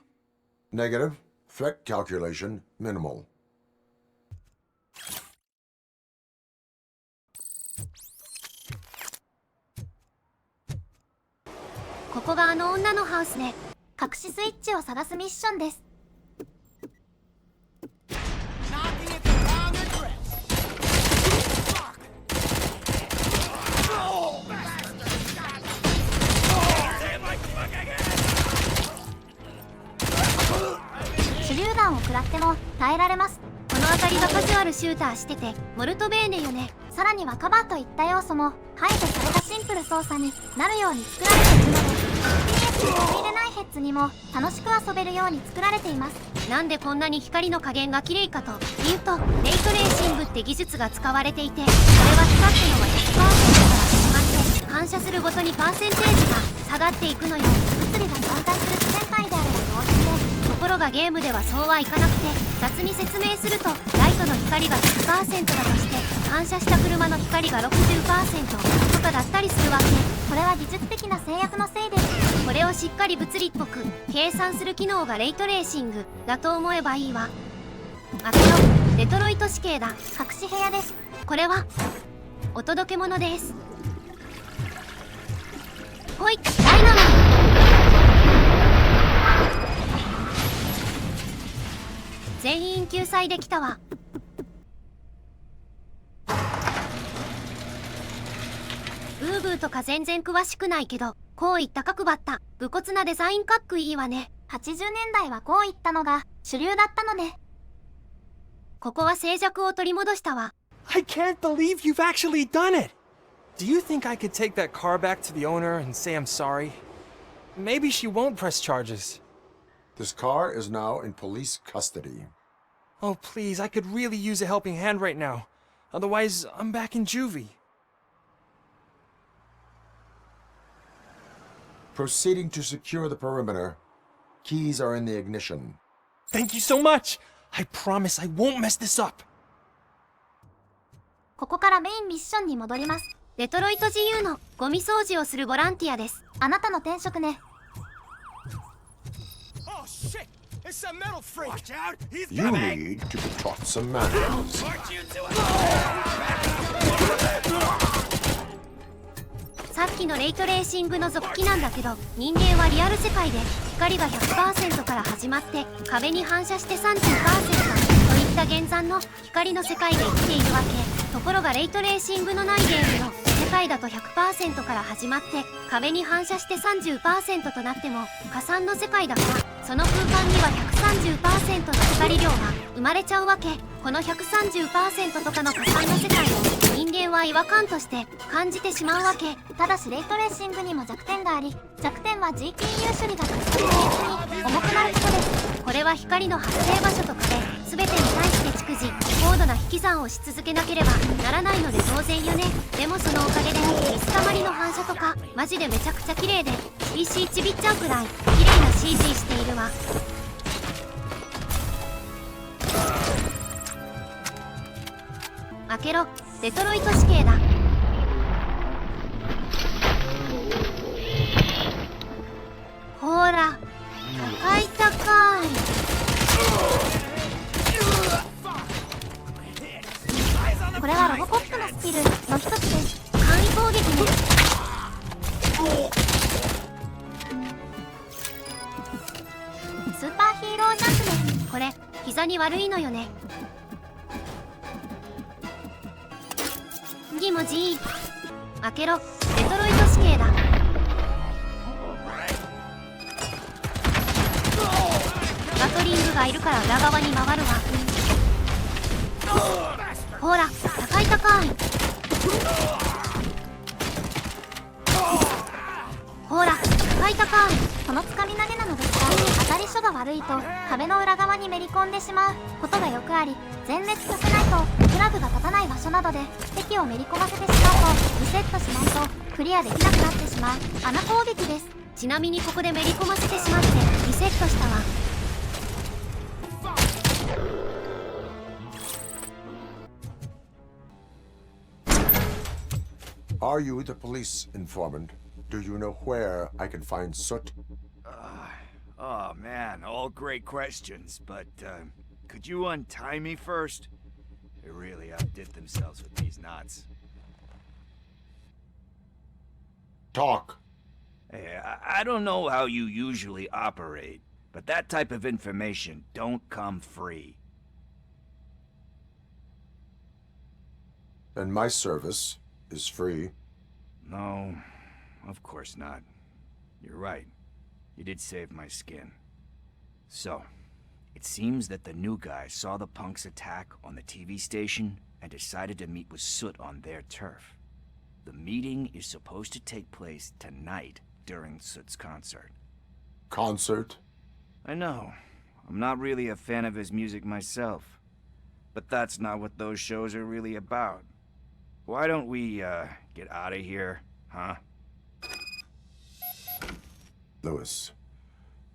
Negative. Threat calculation minimal.ここがあの女のハウスで隠しスイッチを探すミッションです。手榴弾を食らっても耐えられます。この辺りがカジュアルシューターしててモルトベーネよね。さらにはカバーといった要素も排除されたシンプル操作になるように作られているので FPS に取り入れないヘッズにも楽しく遊べるように作られています。なんでこんなに光の加減が綺麗かというとレイトレーシングって技術が使われていて、これは光ってのが 100% から始まって反射するごとにパーセンテージが下がっていくのよ。物理が存在する自然界であれば同時で、ところがゲームではそうはいかなくて、雑に説明するとライトの光が 100% だとして反射した車の光が 60% とかだったりするわけ。これは技術的な制約のせいです。これをしっかり物理っぽく計算する機能がレイトレーシングだと思えばいいわ。あとデトロイト市警だ。隠し部屋です。これはお届け物です。ほい、ダイナマイ全員救済できたわ。ブーブーとか全然詳しくないけど、こういった角張った武骨なデザインかっこいいわね。80年代はこういったのが主流だったのね。ここは静寂を取り戻したわ。I can't believe you've actually done it! Do you think I could take that car back to the owner and say I'm sorry? Maybe she won't press charges. This car is now in police custody. Oh, please, I could really use a helping hand right now. Otherwise, I'm back in juvie. Proceeding to secure the perimeter. Keys are in the ignition. Thank you so much! I promise I won't mess this up. ここからメインミッションに戻ります。デトロイト自由のゴミ掃除をするボランティアです。あなたの転職ね。You need to be taught some manners. さっきのレイトレーシングの続きなんだけど、人間はリアル世界で光が 100% から始まって壁に反射して 30% といった現在の光の世界で生きているわけ。ところがレイトレーシングのないゲームの世界だと 100% から始まって壁に反射して 30% となっても加算の世界だから、その空間には 130% の光量が生まれちゃうわけ。この 130% とかの加算の世界を人間は違和感として感じてしまうわけ。ただしレイトレーシングにも弱点があり、弱点は GPU 処理がカスタムに重くなることです。これは光の発生場所と壁全てに対して逐次高度な引き算をし続けなければならないので当然よね。でもそのおかげで水たまりの反射とかマジでめちゃくちゃ綺麗で PC ちびっちゃうくらい綺麗な CG しているわ。開けろ、デトロイト市警だ。ほら、高い高い。これはロボコップのスキルの一つです。簡易攻撃ね。スーパーヒーロージャンプです。これ膝に悪いのよね。ギモジー開けろ、デトロイト市警だ。リングがいるから裏側に回るわ。ほら、高い高い。ほら、高い高い。このつかみ投げなのですが、当たり所が悪いと壁の裏側にめり込んでしまうことがよくあり、全滅させないとフラグが立たない場所などで敵をめり込ませてしまうとリセットしないとクリアできなくなってしまう穴攻撃です。ちなみにここでめり込ませてしまってリセットしたわ。Are you the police informant? Do you know where I can find Soot? Oh man, all great questions, but could you untie me first? They really outdid themselves with these knots. Talk. Hey, I don't know how you usually operate, but that type of information don't come free. And my service is free. No, of course not. You're right. You did save my skin. So, it seems that the new guy saw the punks attack on the TV station and decided to meet with Soot on their turf. The meeting is supposed to take place tonight during Soot's concert. Concert? I know. I'm not really a fan of his music myself. But that's not what those shows are really about. Why don't we, get out of here, huh? Lewis,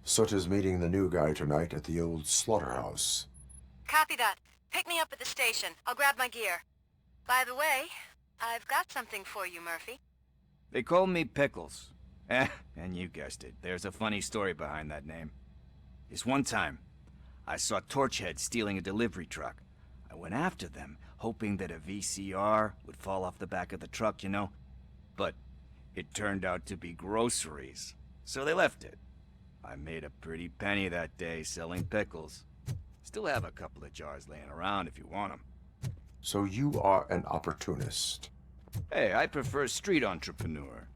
Soot is meeting the new guy tonight at the old slaughterhouse. Copy that. Pick me up at the station. I'll grab my gear. By the way, I've got something for you, Murphy. They call me Pickles. And you guessed it. There's a funny story behind that name. This one time, I saw Torchhead stealing a delivery truck. I went after them, hoping that a VCR would fall off the back of the truck, you know? But it turned out to be groceries. So they left it. I made a pretty penny that day selling pickles. Still have a couple of jars laying around if you want them. So you are an opportunist. Hey, I prefer street entrepreneur.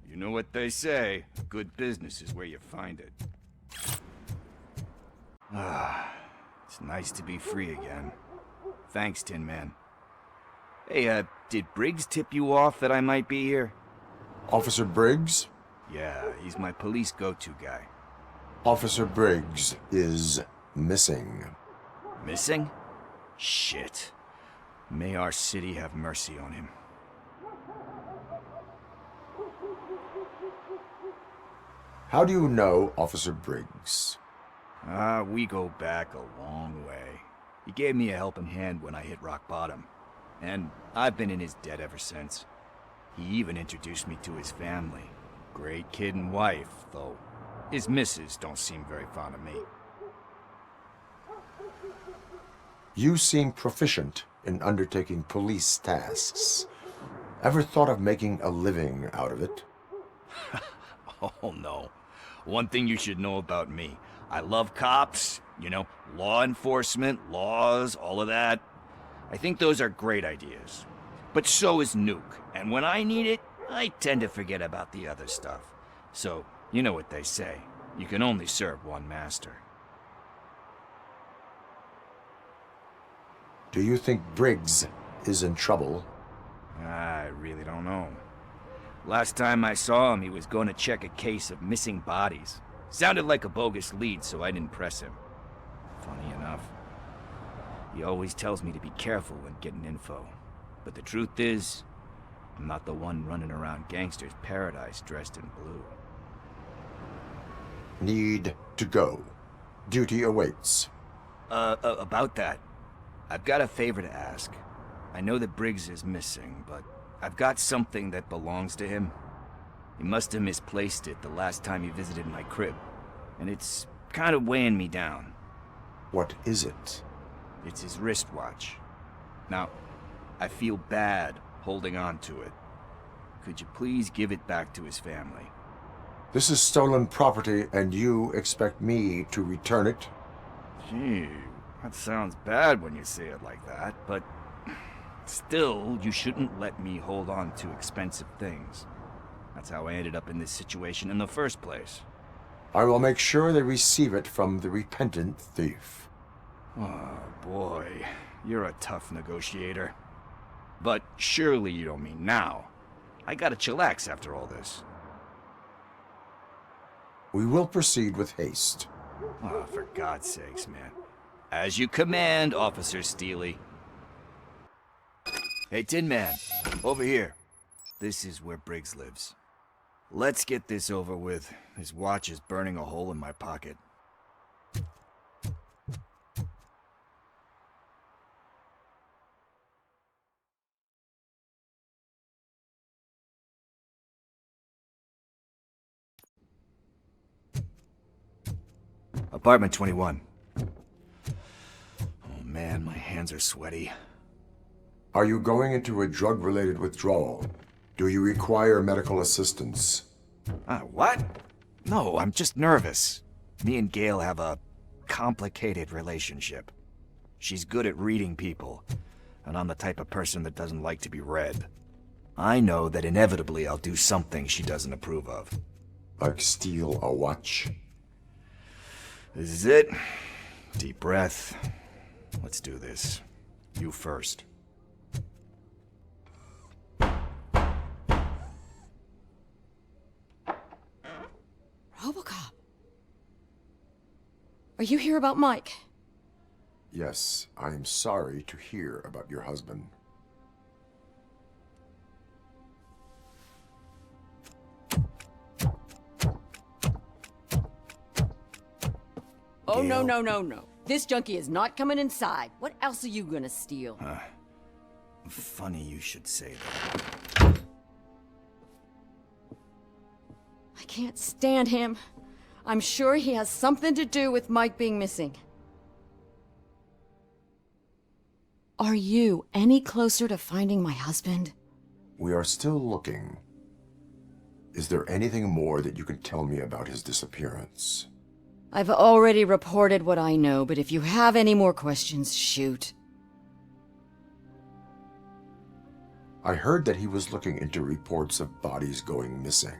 You know what they say, good business is where you find it. It's nice to be free again. Thanks, Tin Man. Hey, did Briggs tip you off that I might be here? Officer Briggs? Yeah, he's my police go-to guy. Officer Briggs is missing. Missing? Shit. May our city have mercy on him. How do you know Officer Briggs? We go back a long way. He gave me a helping hand when I hit rock bottom. And I've been in his debt ever since. He even introduced me to his family. Great kid and wife, though his missus don't seem very fond of me. You seem proficient in undertaking police tasks. Ever thought of making a living out of it? Oh no. One thing you should know about me. I love cops, you know, law enforcement, laws, all of that. I think those are great ideas. But so is Nuke, and when I need it, I tend to forget about the other stuff. So, you know what they say. You can only serve one master. Do you think Briggs is in trouble? I really don't know. Last time I saw him, he was going to check a case of missing bodies. Sounded like a bogus lead, so I didn't press him. Funny enough. He always tells me to be careful when getting info. But the truth is, I'm not the one running around gangster's paradise dressed in blue. Need to go. Duty awaits. About that, I've got a favor to ask. I know that Briggs is missing, but I've got something that belongs to him. He must have misplaced it the last time he visited my crib, and it's kind of weighing me down. What is it? It's his wristwatch. Now, I feel bad holding on to it. Could you please give it back to his family? This is stolen property, and you expect me to return it? Gee, that sounds bad when you say it like that, but still, you shouldn't let me hold on to expensive things. That's how I ended up in this situation in the first place. I will make sure they receive it from the repentant thief. Oh, boy. You're a tough negotiator. But surely you don't mean now. I gotta chillax after all this. We will proceed with haste. Oh, for God's sakes, man. As you command, Officer Steely. Hey, Tin Man, over here. This is where Briggs lives. Let's get this over with. His watch is burning a hole in my pocket. Apartment 21. Oh man, my hands are sweaty. Are you going into a drug-related withdrawal? Do you require medical assistance? What? No, I'm just nervous. Me and Gail have a complicated relationship. She's good at reading people, and I'm the type of person that doesn't like to be read. I know that inevitably I'll do something she doesn't approve of. Like steal a watch? This is it. Deep breath. Let's do this. You first. RoboCop. Are you here about Mike? Yes, I am sorry to hear about your husband. Oh, no, no, no, no. This junkie is not coming inside. What else are you gonna steal? Funny you should say that. I can't stand him. I'm sure he has something to do with Mike being missing. Are you any closer to finding my husband? We are still looking. Is there anything more that you can tell me about his disappearance? I've already reported what I know, but if you have any more questions, shoot. I heard that he was looking into reports of bodies going missing.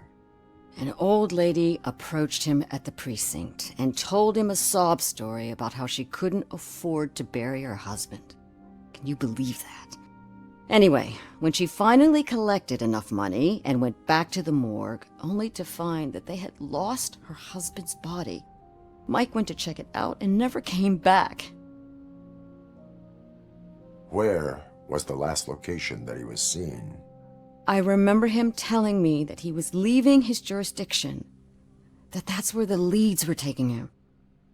An old lady approached him at the precinct and told him a sob story about how she couldn't afford to bury her husband. Can you believe that? Anyway, when she finally collected enough money and went back to the morgue, only to find that they had lost her husband's body, Mike went to check it out and never came back. Where was the last location that he was seen? I remember him telling me that he was leaving his jurisdiction, that's where the leads were taking him.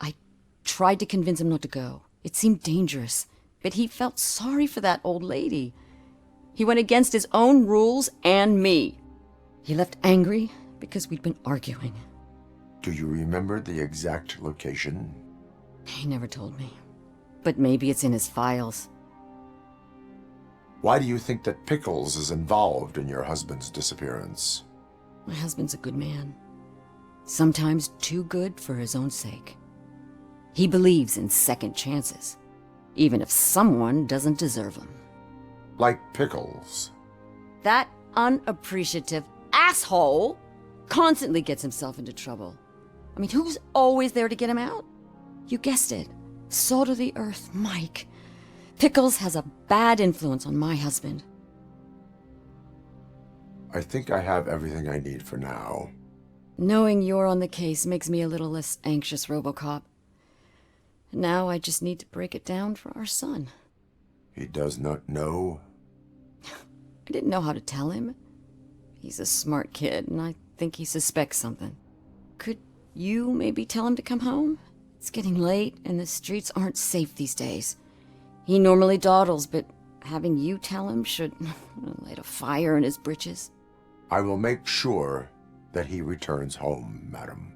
I tried to convince him not to go. It seemed dangerous, but he felt sorry for that old lady. He went against his own rules and me. He left angry because we'd been arguing. Do you remember the exact location? He never told me, but maybe it's in his files. Why do you think that Pickles is involved in your husband's disappearance? My husband's a good man. Sometimes too good for his own sake. He believes in second chances, even if someone doesn't deserve them. Like Pickles. That unappreciative asshole constantly gets himself into trouble. I mean, who's always there to get him out? You guessed it. Salt of the earth, Mike. Pickles has a bad influence on my husband. I think I have everything I need for now. Knowing you're on the case makes me a little less anxious, RoboCop. Now I just need to break it down for our son. He does not know? I didn't know how to tell him. He's a smart kid, and I think he suspects something. Could you maybe tell him to come home? It's getting late, and the streets aren't safe these days. He normally dawdles, but having you tell him should light a fire in his britches. I will make sure that he returns home, madam.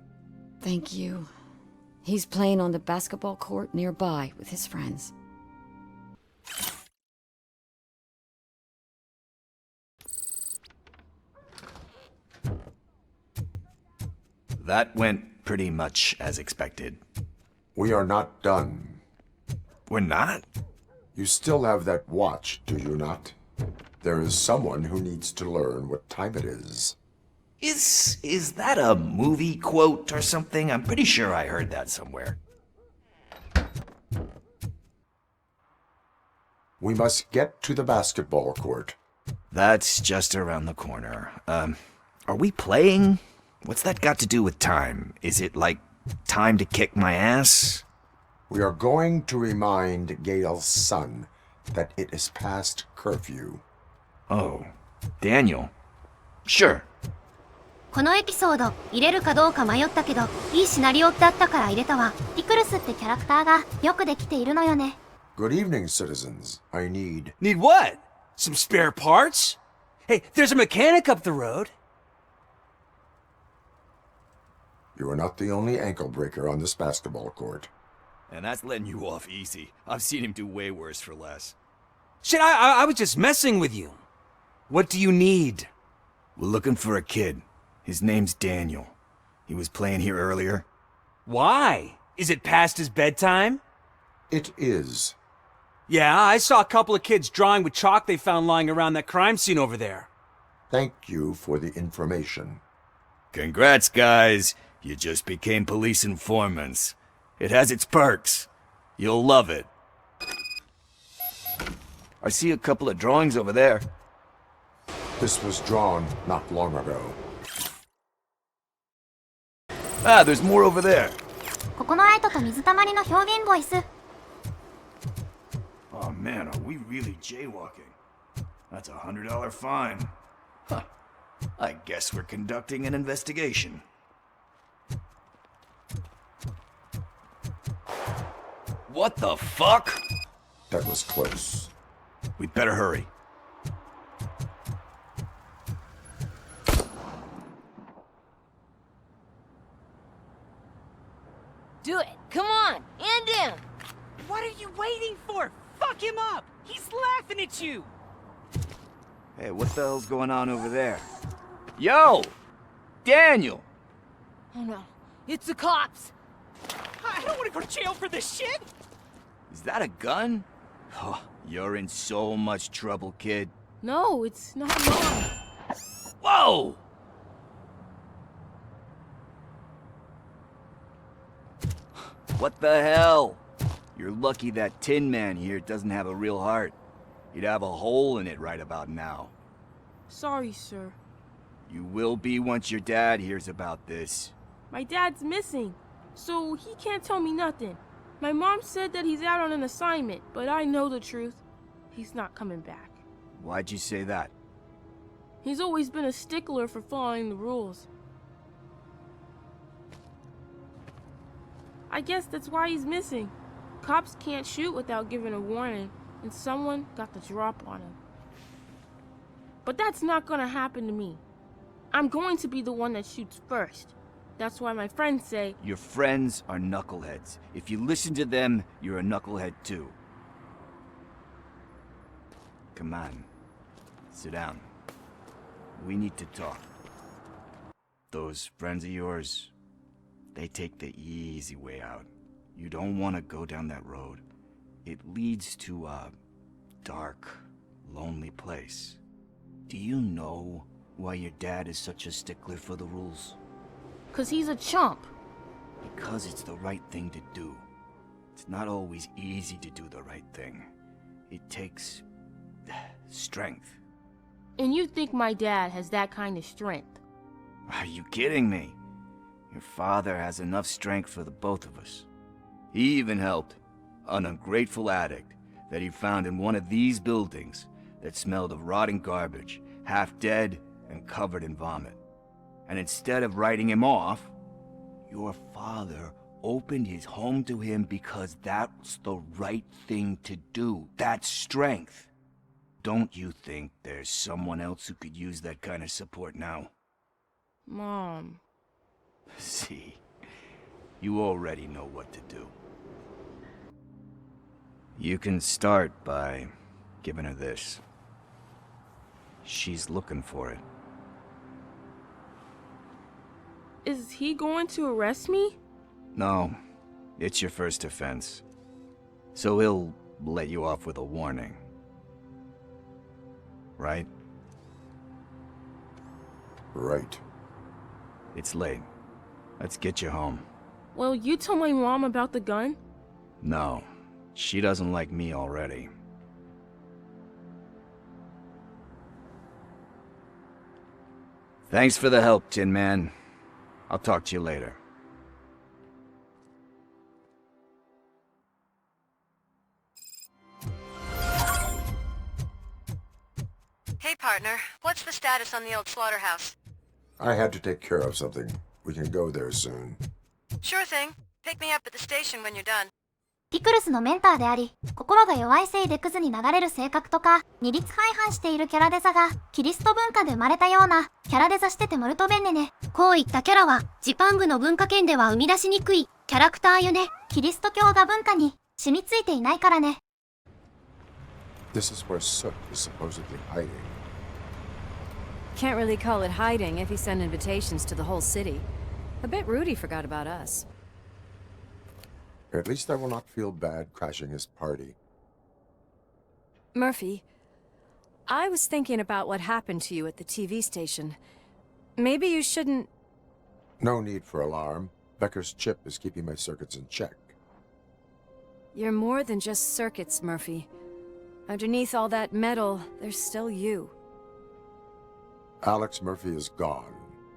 Thank you. He's playing on the basketball court nearby with his friends. That went pretty much as expected. We are not done. We're not? You still have that watch, do you not? There is someone who needs to learn what time it is. Is that a movie quote or something? I'm pretty sure I heard that somewhere. We must get to the basketball court. That's just around the corner. Are we playing? What's that got to do with time? Is it like time to kick my ass? We are going to remind Gail's son that it is past curfew. Oh, Daniel. Sure. このエピソード入れるかどうか迷ったけど、いいシナリオってあったから入れたわ。ピクルスってキャラクターがよくできているのよね。Good evening, citizens. I need... Need what? Some spare parts? Hey, there's a mechanic up the road. You are not the only ankle breaker on this basketball court. And that's letting you off easy. I've seen him do way worse for less. Shit, I was just messing with you. What do you need? We're looking for a kid. His name's Daniel. He was playing here earlier. Why? Is it past his bedtime? It is. Yeah, I saw a couple of kids drawing with chalk they found lying around that crime scene over there. Thank you for the information. Congrats, guys. You just became police informants. It has its perks. You'll love it. I see a couple of drawings over there. This was drawn not long ago. Ah, there's more over there. ここのアイトと水たまりの表現ボイス。Oh man, are we really jaywalking? That's a $100 fine. Huh. I guess we're conducting an investigation. What the fuck? That was close. We'd better hurry. Do it. Come on. End him. What are you waiting for? Fuck him up! He's laughing at you! Hey, what the hell's going on over there? Yo! Daniel! Oh no. It's the cops. I don't want to go to jail for this shit! Is that a gun? Oh, you're in so much trouble, kid. No, it's not mine. Whoa! What the hell? You're lucky that Tin Man here doesn't have a real heart. He'd have a hole in it right about now. Sorry, sir. You will be once your dad hears about this. My dad's missing, so he can't tell me nothing. My mom said that he's out on an assignment, but I know the truth. He's not coming back. Why'd you say that? He's always been a stickler for following the rules. I guess that's why he's missing. Cops can't shoot without giving a warning, and someone got the drop on him. But that's not gonna happen to me. I'm going to be the one that shoots first. That's why my friends say... Your friends are knuckleheads. If you listen to them, you're a knucklehead too. Come on. Sit down. We need to talk. Those friends of yours, they take the easy way out. You don't want to go down that road. It leads to a dark, lonely place. Do you know why your dad is such a stickler for the rules? 'Cause he's a chump. Because it's the right thing to do. It's not always easy to do the right thing. It takes strength. And you think my dad has that kind of strength? Are you kidding me? Your father has enough strength for the both of us. He even helped an ungrateful addict that he found in one of these buildings that smelled of rotting garbage, half dead and covered in vomit. And instead of writing him off, your father opened his home to him because that's the right thing to do. That's strength. Don't you think there's someone else who could use that kind of support now? Mom. See, you already know what to do. You can start by giving her this. She's looking for it. Is he going to arrest me? No, it's your first offense. So he'll let you off with a warning. Right? Right. It's late. Let's get you home. Well, you told my mom about the gun? No. She doesn't like me already. Thanks for the help, Tin Man. I'll talk to you later. Hey, partner. What's the status on the old slaughterhouse? I had to take care of something. We can go there soon. Sure thing. Pick me up at the station when you're done. ピクルスのメンターであり、心が弱いせいでクズに流れる性格とか、二律背反しているキャラデザが、キリスト文化で生まれたような、キャラデザしててモルトベンネね。こういったキャラは、ジパングの文化圏では生み出しにくい、キャラクターよね。キリスト教が文化に、染みついていないからね。This is where Soot is supposedly hiding. Can't really call it hiding if he sent invitations to the whole city. A bit rude he forgot about us. At least I will not feel bad crashing his party. Murphy, I was thinking about what happened to you at the TV station. Maybe you shouldn't... No need for alarm. Becker's chip is keeping my circuits in check. You're more than just circuits, Murphy. Underneath all that metal, there's still you. Alex Murphy is gone.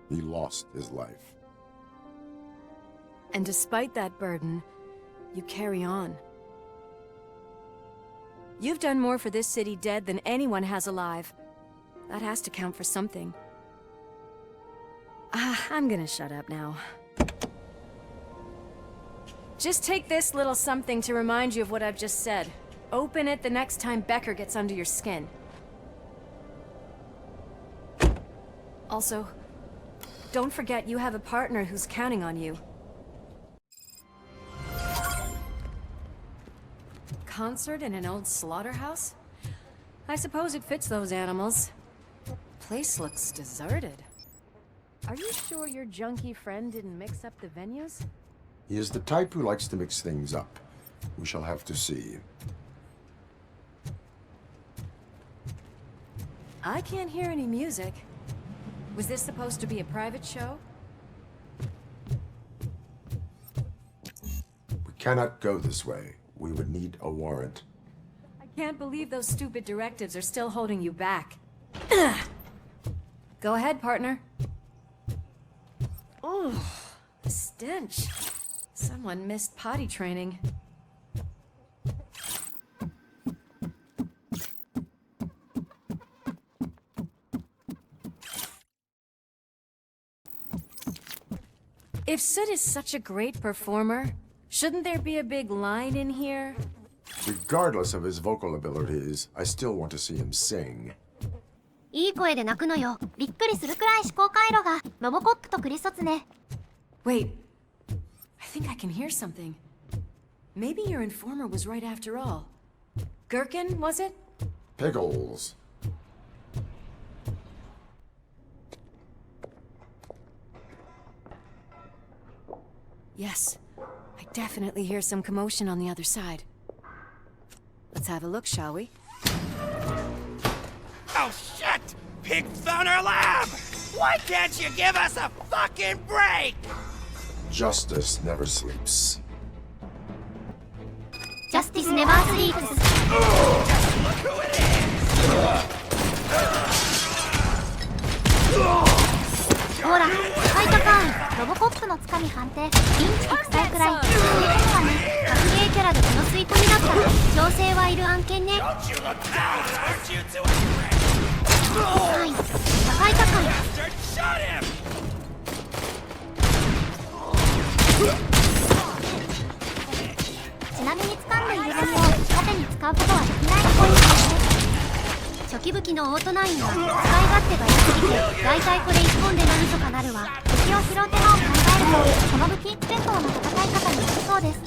He lost his life. And despite that burden, you carry on. You've done more for this city dead than anyone has alive. That has to count for something. I'm gonna shut up now. Just take this little something to remind you of what I've just said. Open it the next time Becker gets under your skin. Also, don't forget you have a partner who's counting on you. Concert in an old slaughterhouse? I suppose it fits those animals. Place looks deserted. Are you sure your junkie friend didn't mix up the venues? He is the type who likes to mix things up. We shall have to see. I can't hear any music. Was this supposed to be a private show? We cannot go this way. We would need a warrant. I can't believe those stupid directives are still holding you back. Go ahead, partner. Oh, the stench. Someone missed potty training. If Soot is such a great performer, shouldn't there be a big line in here? Regardless of his vocal abilities, I still want to see him sing. いい声で泣くのよ。びっくりするくらい思考回路が、ロボコップとクリソツね。Wait, I think I can hear something. Maybe your informer was right after all. Gherkin, was it? Pickles. Yes, I definitely hear some commotion on the other side. Let's have a look, shall we? Oh, shit! Pig found our lab! Why can't you give us a fucking break? Justice never sleeps. Justice never sleeps. Look who it is! ほら、高い高い。ロボコップのつかみ判定。インチキ臭いくらい。そういうことはね、格ゲーキャラでこの吸い込みだったら、調整はいる案件ね。はい、高い高い。ちなみに掴んでいるゴミを縦に使うことはできないっぽいですね。初期武器のオートナインは使い勝手が良すぎて、だいたいこれ1本でなんとかなるわ。敵を拾う手間を考えると、この武器戦闘の戦い方になりそうです。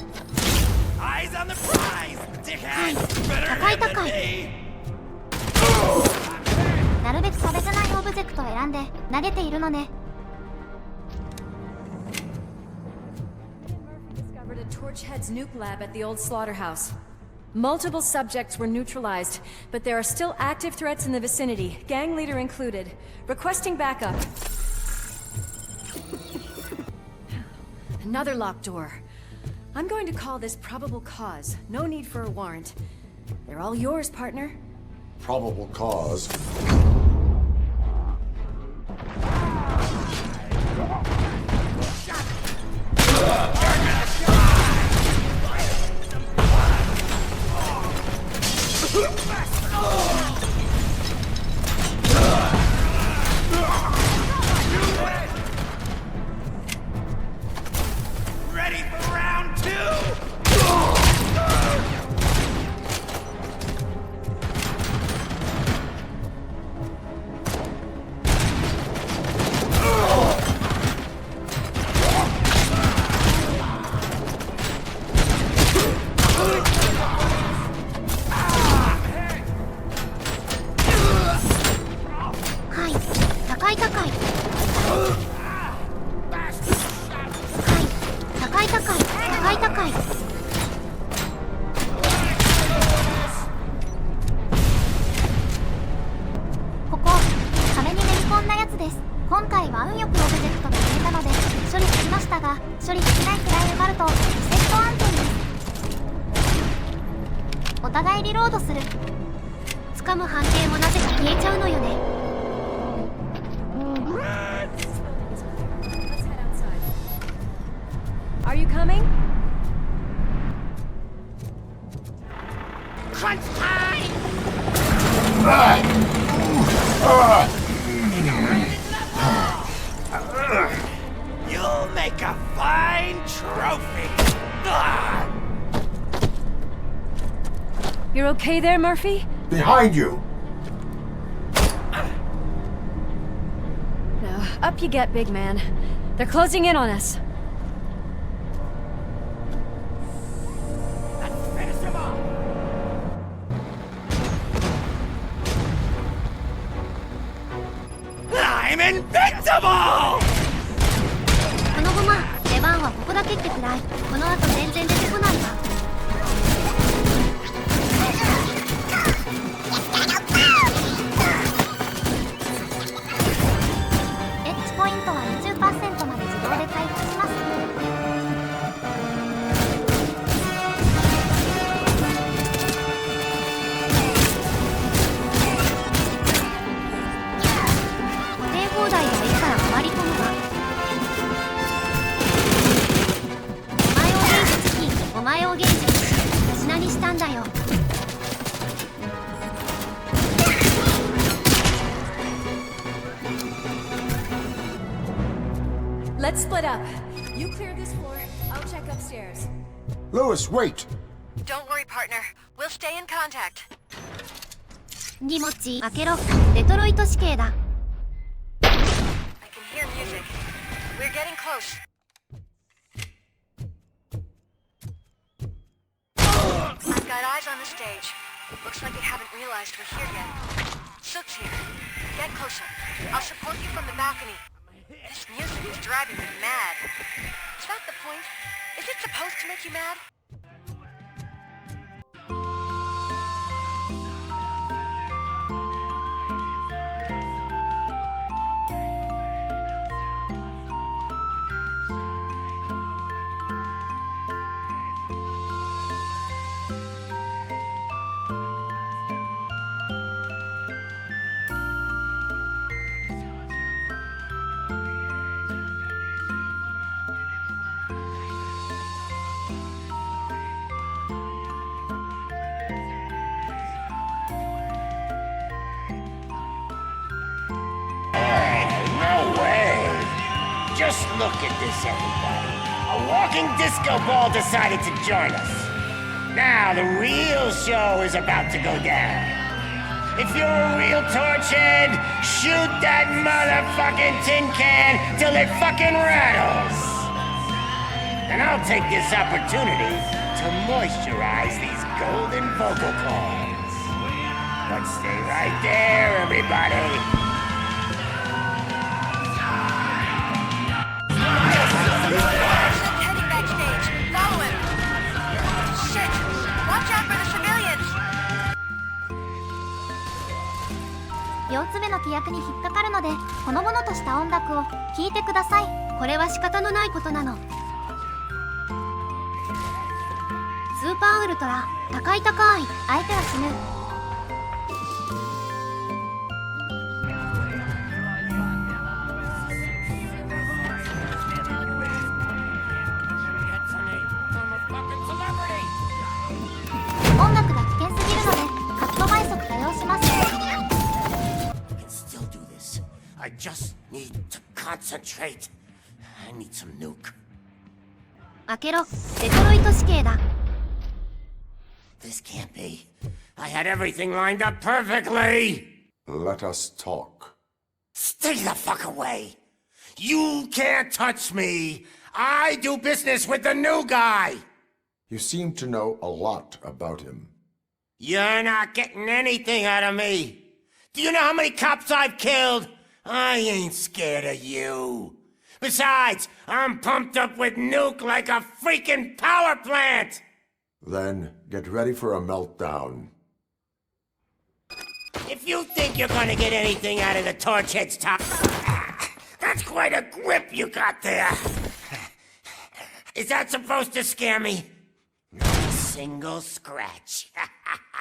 はい、高い高い。なるべく差別ないオブジェクトを選んで投げているのね。Discovered a Torchhead's nuke lab at the old slaughterhouse. Multiple subjects were neutralized, but there are still active threats in the vicinity, gang leader included. Requesting backup. Another locked door. I'm going to call this probable cause. No need for a warrant. They're all yours, partner. Probable cause. Ready for round two? Are you coming? Crunch time! You'll make a fine trophy! You're okay there, Murphy? Behind you! Now, up you get, big man. They're closing in on us. I'm invincible! このゴマ、出番はここだけってくらい。この後全然出てこないわ。エッジポイントは 20% まで自動で回復します。放題がいいから回り込むわ。お前を現実し、私何したんだよ。Let's split up. You clear this floor. I'll check upstairs. Lewis, wait! Don't worry, partner. We'll stay in contact. 荷物開けろ。デトロイト市警だ。Hear music. We're getting close. I've got eyes on the stage. Looks like they haven't realized we're here yet. Sook's here. Get closer. I'll support you from the balcony. This music is driving me mad. Is that the point? Is it supposed to make you mad? Just look at this, everybody. A walking disco ball decided to join us. Now the real show is about to go down. If you're a real torchhead, shoot that motherfucking tin can till it fucking rattles. And I'll take this opportunity to moisturize these golden vocal cords. But stay right there, everybody. Heading backstage. Follow him. Shit. Watch out for the civilians. 4つ目の規約に引っかかるので、ほのぼのとした音楽を聴いてください。これは仕方のないことなの。パーウルトラ、高い高い、相手は死ぬ。音楽が危険すぎるのでカット倍速多用します。 I can still do this. I just need to concentrate. I need some nuke. 開けろ、デトロイト死刑だ。 This can't be. I had everything lined up perfectly. Let us talk. Stay the fuck away. You can't touch me. I do business with the new guy. You seem to know a lot about him. You're not getting anything out of me. Do you know how many cops I've killed? I ain't scared of you. Besides, I'm pumped up with nuke like a freaking power plant. Then get ready for a meltdown. If you think you're gonna get anything out of the Torchhead's top, that's quite a grip you got there. Is that supposed to scare me? Not a single scratch.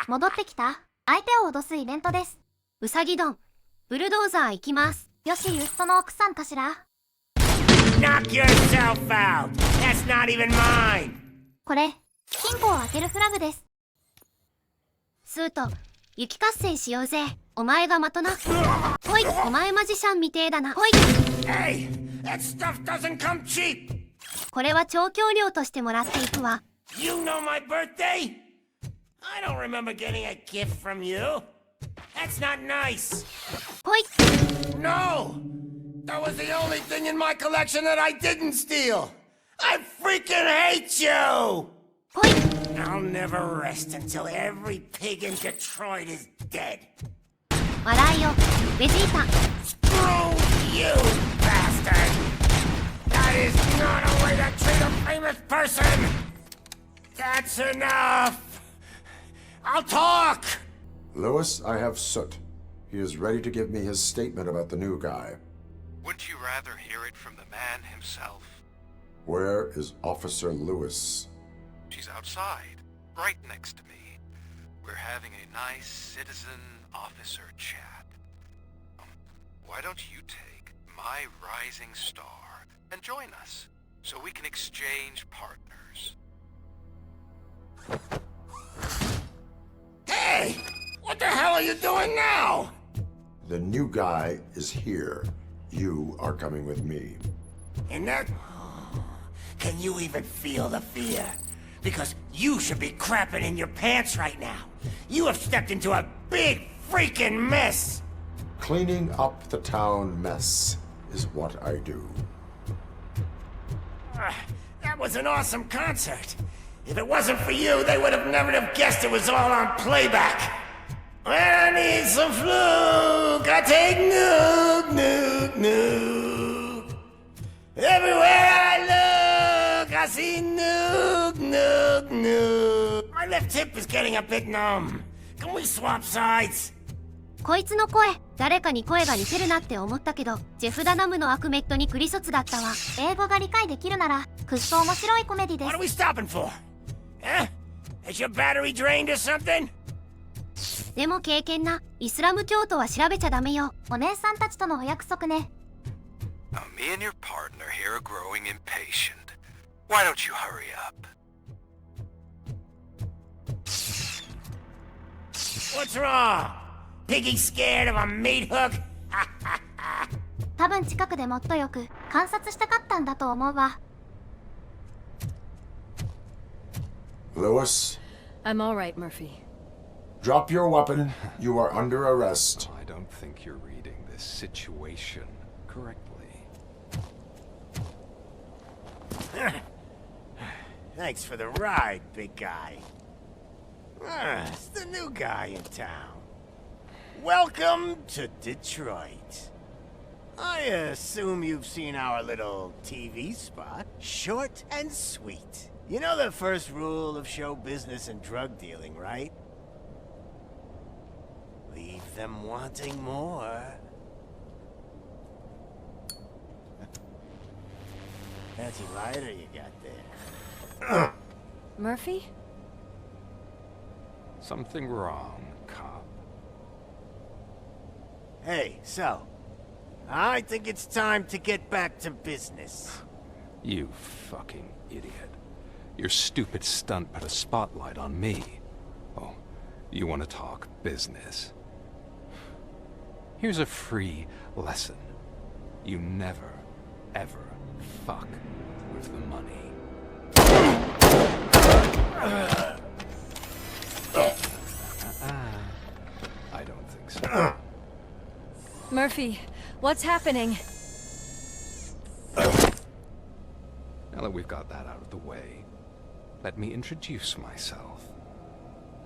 戻ってきた？相手を脅すイベントです。ウサギドン、ブルドーザー行きます。よし、ユッソの奥さんかしら？ Knock yourself out. That's not even mine. これ、金庫を開けるフラグです。スート、雪合戦しようぜ。お前が的な。ほい、お前マジシャンみてえだな。ほい。Hey, that stuff doesn't come cheap. これは調教料としてもらっていくわ。You know my birthday? I don't remember getting a gift from you. That's not nice. ほい。 No! That was the only thing in my collection that I didn't steal. I freaking hate you! ほい。 I'll never rest until every pig in Detroit is dead. 笑いよ、ベジータ。 Screw you, bastard! That is not a way to treat a famous person! That's enough! I'll talk! Lewis, I have Soot. He is ready to give me his statement about the new guy. Wouldn't you rather hear it from the man himself? Where is Officer Lewis? She's outside, right next to me. We're having a nice citizen-officer chat. Why don't you take my rising star and join us, so we can exchange partners? Hey! What the hell are you doing now? The new guy is here. You are coming with me. And that... Can you even feel the fear? Because you should be crapping in your pants right now. You have stepped into a big freaking mess. Cleaning up the town mess is what I do. That was an awesome concert. If it wasn't for you, they would have never have guessed it was all on playback. When I need some fluke, I take nuke, nuke, nuke. Everywhere I look, I see nuke, nuke, nuke. My left hip is getting a bit numb. Can we swap sides? こいつの声、誰かに声が似てるなって思ったけど、ジェフ・ダナムのアクメットにクリソツだったわ。英語が理解できるなら、くっそ面白いコメディです。 What are we stopping for? Huh? Is your battery drained or something? でも敬虔なイスラム教徒は調べちゃダメよ。お姉さんたちとのお約束ね。Now, me and your partner here are growing impatient. Why don't you hurry up? What's wrong? Piggy scared of a meat hook? 多分近くでもっとよく観察したかったんだと思うわ。Lewis? I'm all right, Murphy. Drop your weapon. You are under arrest. I don't think you're reading this situation correctly. Thanks for the ride, big guy. It's the new guy in town. Welcome to Detroit. I assume you've seen our little TV spot. Short and sweet. You know the first rule of show business and drug dealing, right? Leave them wanting more. Fancy lighter you got there. Murphy? Something wrong, cop. Hey, so, I think it's time to get back to business. You fucking idiot. Your stupid stunt put a spotlight on me. Oh, you want to talk business? Here's a free lesson. You never, ever fuck with the money. I don't think so. Murphy, what's happening? Now that we've got that out of the way, let me introduce myself.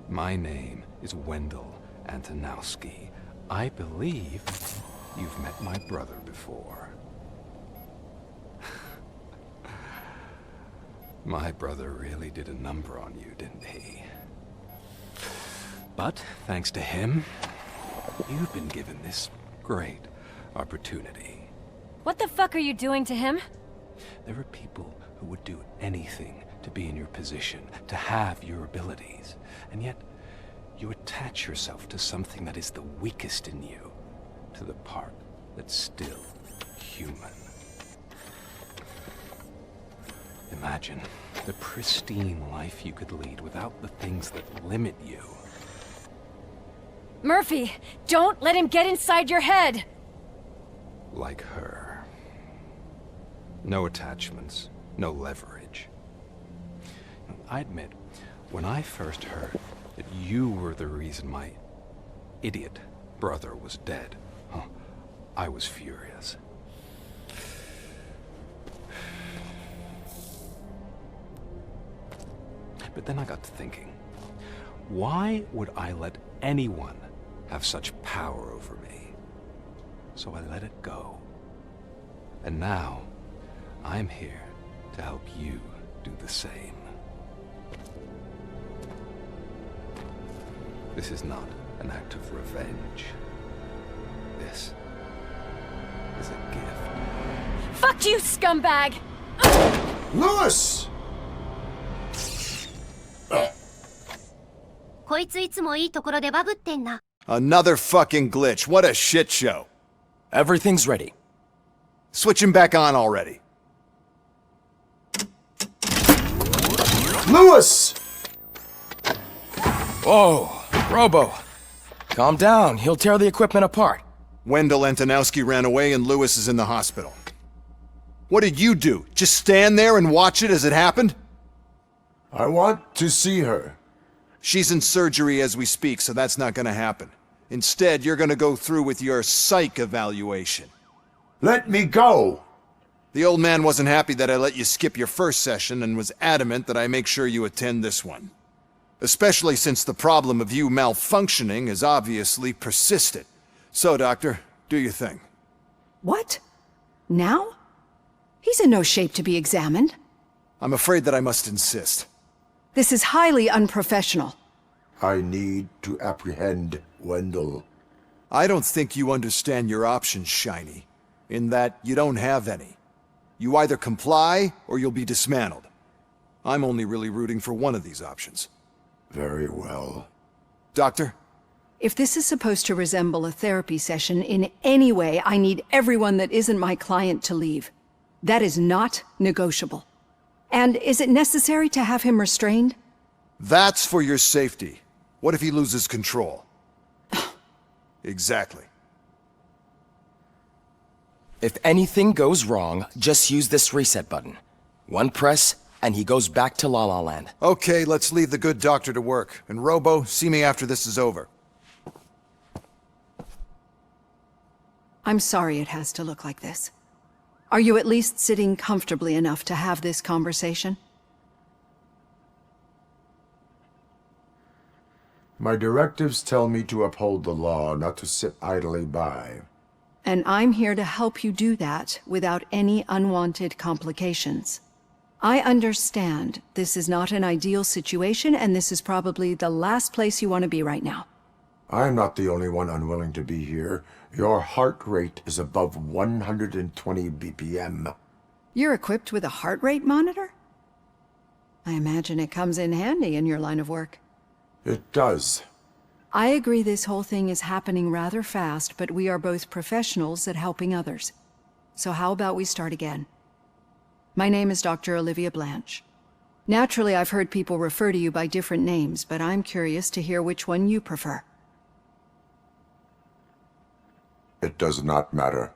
My name is Wendell Antonowski. I believe you've met my brother before. My brother really did a number on you, didn't he? But thanks to him, you've been given this great opportunity. What the fuck are you doing to him? There are people who would do anything to be in your position, to have your abilities, and yet you attach yourself to something that is the weakest in you, to the part that's still human. Imagine the pristine life you could lead without the things that limit you. Murphy, don't let him get inside your head! Like her. No attachments, no leverage. I admit, when I first heard that you were the reason my idiot brother was dead, I was furious. But then I got to thinking, why would I let anyone have such power over me? So I let it go. And now, I'm here to help you do the same. This is not an act of revenge. This is a gift. Fuck you, scumbag! Lewis! こいついつもいいところでバグってんな。 Another fucking glitch. What a shit show. Everything's ready. Switch him back on already. Lewis! Whoa, Robo. Calm down. He'll tear the equipment apart. Wendell Antonowski ran away and Lewis is in the hospital. What did you do? Just stand there and watch it as it happened? I want to see her. She's in surgery as we speak, so that's not gonna happen. Instead, you're gonna go through with your psych evaluation. Let me go! The old man wasn't happy that I let you skip your first session and was adamant that I make sure you attend this one. Especially since the problem of you malfunctioning is obviously persistent. So, Doctor, do your thing. What? Now? He's in no shape to be examined. I'm afraid that I must insist. This is highly unprofessional. I need to apprehend Wendell. I don't think you understand your options, Shiny. In that you don't have any. You either comply, or you'll be dismantled. I'm only really rooting for one of these options. Very well. Doctor? If this is supposed to resemble a therapy session in any way, I need everyone that isn't my client to leave. That is not negotiable. And is it necessary to have him restrained? That's for your safety. What if he loses control? Exactly. If anything goes wrong, just use this reset button. One press, and he goes back to La La Land. Okay, let's leave the good doctor to work. And Robo, see me after this is over. I'm sorry it has to look like this. Are you at least sitting comfortably enough to have this conversation? My directives tell me to uphold the law, not to sit idly by. And I'm here to help you do that without any unwanted complications. I understand this is not an ideal situation, and this is probably the last place you want to be right now. I'm not the only one unwilling to be here. Your heart rate is above 120 BPM. You're equipped with a heart rate monitor? I imagine it comes in handy in your line of work. It does. I agree this whole thing is happening rather fast, but we are both professionals at helping others. So how about we start again? My name is Dr. Olivia Blanche. Naturally, I've heard people refer to you by different names, but I'm curious to hear which one you prefer. It does not matter.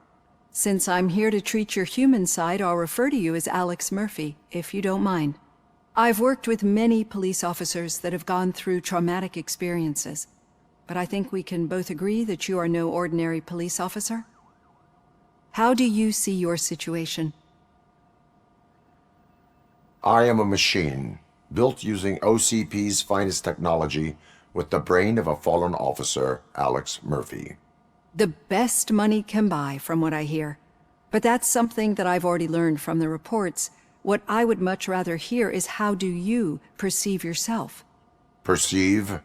Since I'm here to treat your human side, I'll refer to you as Alex Murphy, if you don't mind. I've worked with many police officers that have gone through traumatic experiences, but I think we can both agree that you are no ordinary police officer. How do you see your situation? I am a machine, built using OCP's finest technology with the brain of a fallen officer, Alex Murphy. The best money can buy, from what I hear. But that's something that I've already learned from the reports. What I would much rather hear is how do you perceive yourself? Perceive?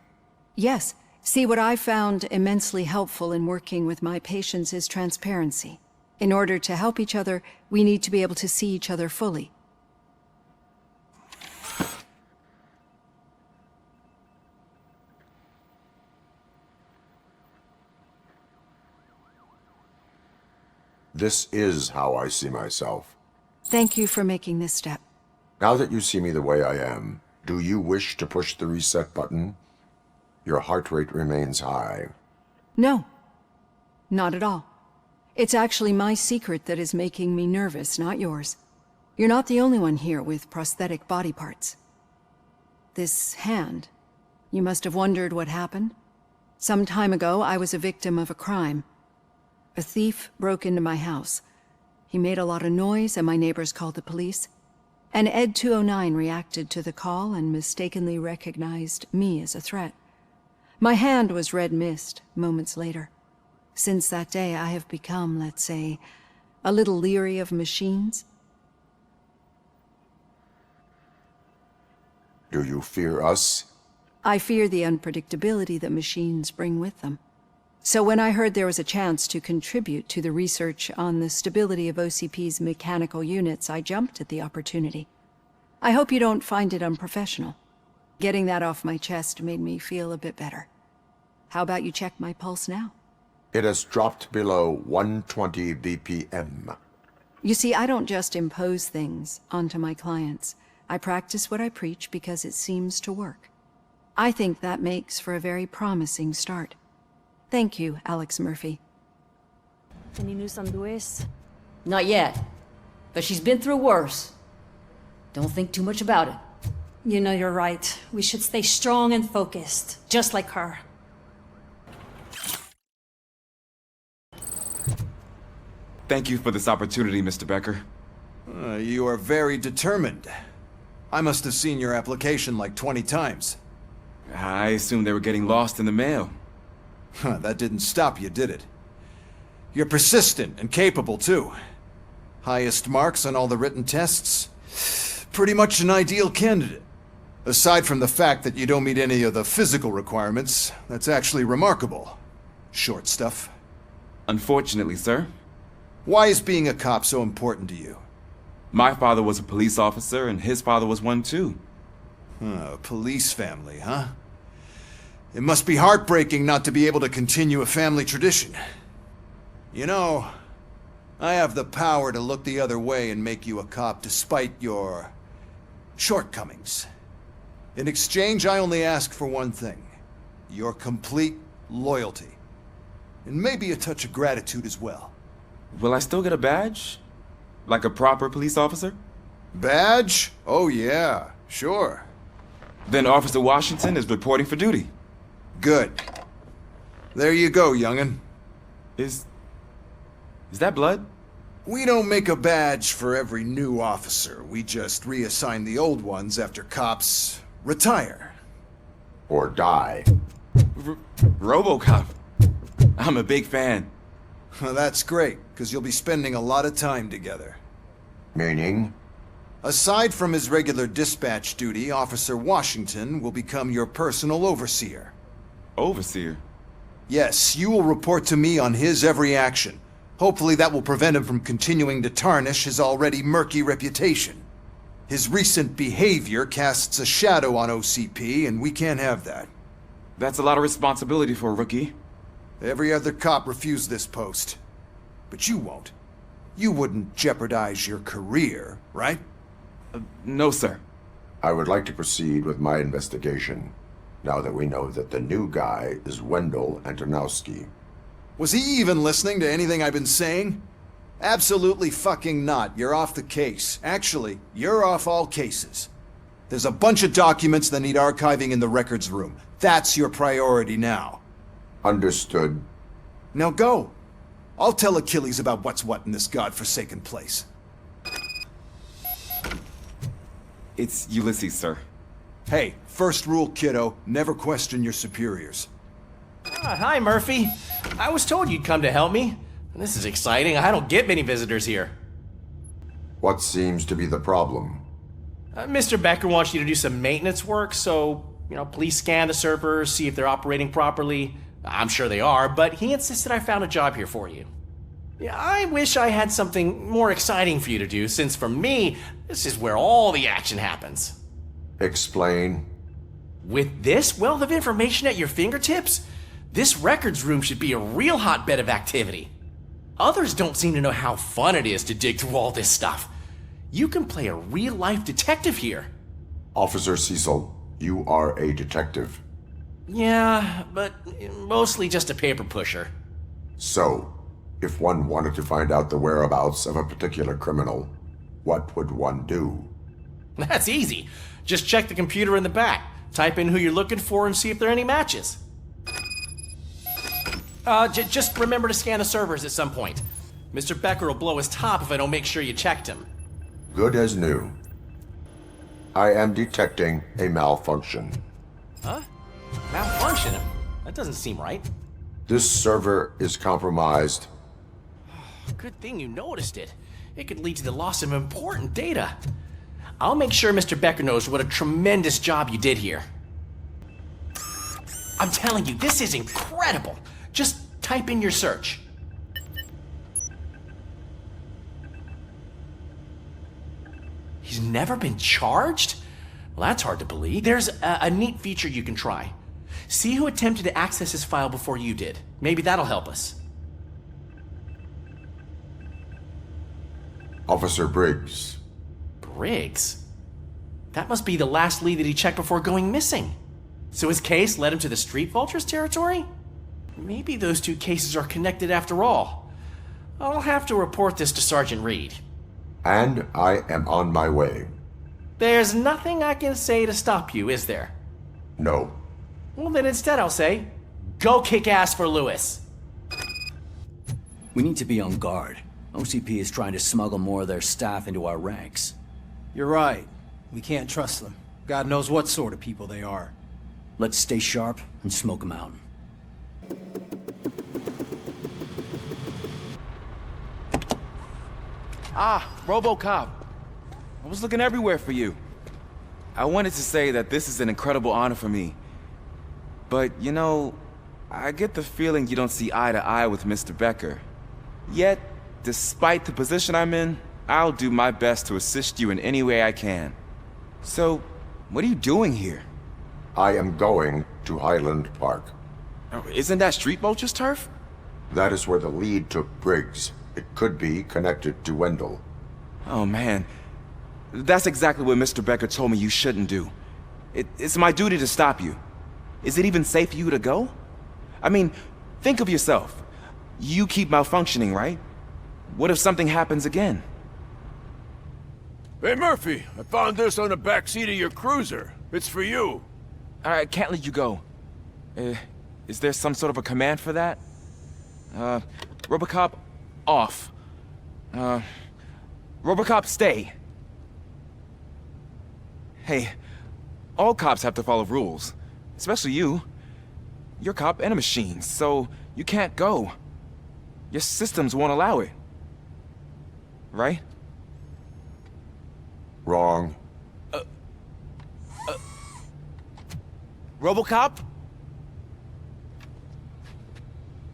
Yes. See, what I found immensely helpful in working with my patients is transparency. In order to help each other, we need to be able to see each other fully. This is how I see myself. Thank you for making this step. Now that you see me the way I am, do you wish to push the reset button? Your heart rate remains high. No. Not at all. It's actually my secret that is making me nervous, not yours. You're not the only one here with prosthetic body parts. This hand, you must have wondered what happened. Some time ago, I was a victim of a crime. A thief broke into my house. He made a lot of noise and my neighbors called the police. And Ed 209 reacted to the call and mistakenly recognized me as a threat. My hand was red mist moments later. Since that day, I have become, let's say, a little leery of machines. Do you fear us? I fear the unpredictability that machines bring with them. So when I heard there was a chance to contribute to the research on the stability of OCP's mechanical units, I jumped at the opportunity. I hope you don't find it unprofessional. Getting that off my chest made me feel a bit better. How about you check my pulse now? It has dropped below 120 BPM. You see, I don't just impose things onto my clients. I practice what I preach because it seems to work. I think that makes for a very promising start. Thank you, Alex Murphy. Any news on Luis? Not yet. But she's been through worse. Don't think too much about it. You know you're right. We should stay strong and focused, just like her. Thank you for this opportunity, Mr. Becker. You are very determined. I must have seen your application like 20 times. I assumed they were getting lost in the mail. That didn't stop you, did it? You're persistent and capable, too. Highest marks on all the written tests. Pretty much an ideal candidate. Aside from the fact that you don't meet any of the physical requirements, that's actually remarkable. Short stuff. Unfortunately, sir. Why is being a cop so important to you? My father was a police officer, and his father was one, too. A police family, huh? It must be heartbreaking not to be able to continue a family tradition. You know, I have the power to look the other way and make you a cop despite your shortcomings. In exchange, I only ask for one thing. Your complete loyalty. And maybe a touch of gratitude as well. Will I still get a badge? Like a proper police officer? Badge? Oh yeah, sure. Then Officer Washington is reporting for duty. Good. There you go, young'un. Is that blood? We don't make a badge for every new officer. We just reassign the old ones after cops retire. Or die. RoboCop. I'm a big fan. That's great, because you'll be spending a lot of time together. Meaning? Aside from his regular dispatch duty, Officer Washington will become your personal overseer. Overseer? Yes, you will report to me on his every action. Hopefully that will prevent him from continuing to tarnish his already murky reputation. His recent behavior casts a shadow on OCP, and we can't have that. That's a lot of responsibility for a rookie. Every other cop refused this post. But you won't. You wouldn't jeopardize your career, right? No, sir. I would like to proceed with my investigation, now that we know that the new guy is Wendell Antonowski. Was he even listening to anything I've been saying? Absolutely fucking not. You're off the case. Actually, you're off all cases. There's a bunch of documents that need archiving in the records room. That's your priority now. Understood. Now go. I'll tell Achilles about what's what in this godforsaken place. It's Ulysses, sir. Hey, first rule, kiddo, never question your superiors. Hi, Murphy. I was told you'd come to help me. This is exciting. I don't get many visitors here. What seems to be the problem? Mr. Becker wants you to do some maintenance work, so, please scan the servers, see if they're operating properly. I'm sure they are, but he insisted I found a job here for you. Yeah, I wish I had something more exciting for you to do, since for me, this is where all the action happens. Explain. With this wealth of information at your fingertips, this records room should be a real hotbed of activity. Others don't seem to know how fun it is to dig through all this stuff. You can play a real-life detective here. Officer Cecil, you are a detective. Yeah, but mostly just a paper pusher. So, if one wanted to find out the whereabouts of a particular criminal, what would one do? That's easy. Just check the computer in the back, type in who you're looking for, and see if there are any matches. Just remember to scan the servers at some point. Mr. Becker will blow his top if I don't make sure you checked him. Good as new. I am detecting a malfunction. Huh? Malfunction? That doesn't seem right. This server is compromised. Good thing you noticed it. It could lead to the loss of important data. I'll make sure Mr. Becker knows what a tremendous job you did here. I'm telling you, this is incredible. Just type in your search. He's never been charged? Well, that's hard to believe. There's a neat feature you can try. See who attempted to access his file before you did. Maybe that'll help us. Officer Briggs. Briggs? That must be the last lead that he checked before going missing. So his case led him to the Street Vultures territory? Maybe those two cases are connected after all. I'll have to report this to Sergeant Reed. And I am on my way. There's nothing I can say to stop you, is there? No. Well, then instead I'll say, go kick ass for Lewis. We need to be on guard. OCP is trying to smuggle more of their staff into our ranks. You're right. We can't trust them. God knows what sort of people they are. Let's stay sharp and smoke them out. Ah, RoboCop. I was looking everywhere for you. I wanted to say that this is an incredible honor for me. But, I get the feeling you don't see eye to eye with Mr. Becker. Yet, despite the position I'm in, I'll do my best to assist you in any way I can. So, what are you doing here? I am going to Highland Park. Isn't that Street Vulture's turf? That is where the lead took Briggs. It could be connected to Wendell. Oh, man. That's exactly what Mr. Becker told me you shouldn't do. It's my duty to stop you. Is it even safe for you to go? I mean, think of yourself. You keep malfunctioning, right? What if something happens again? Hey, Murphy, I found this on the back seat of your cruiser. It's for you. I can't let you go. Is there some sort of a command for that? RoboCop, off. RoboCop, stay. Hey, all cops have to follow rules. Especially you. You're a cop and a machine, so you can't go. Your systems won't allow it. Right? Wrong. RoboCop?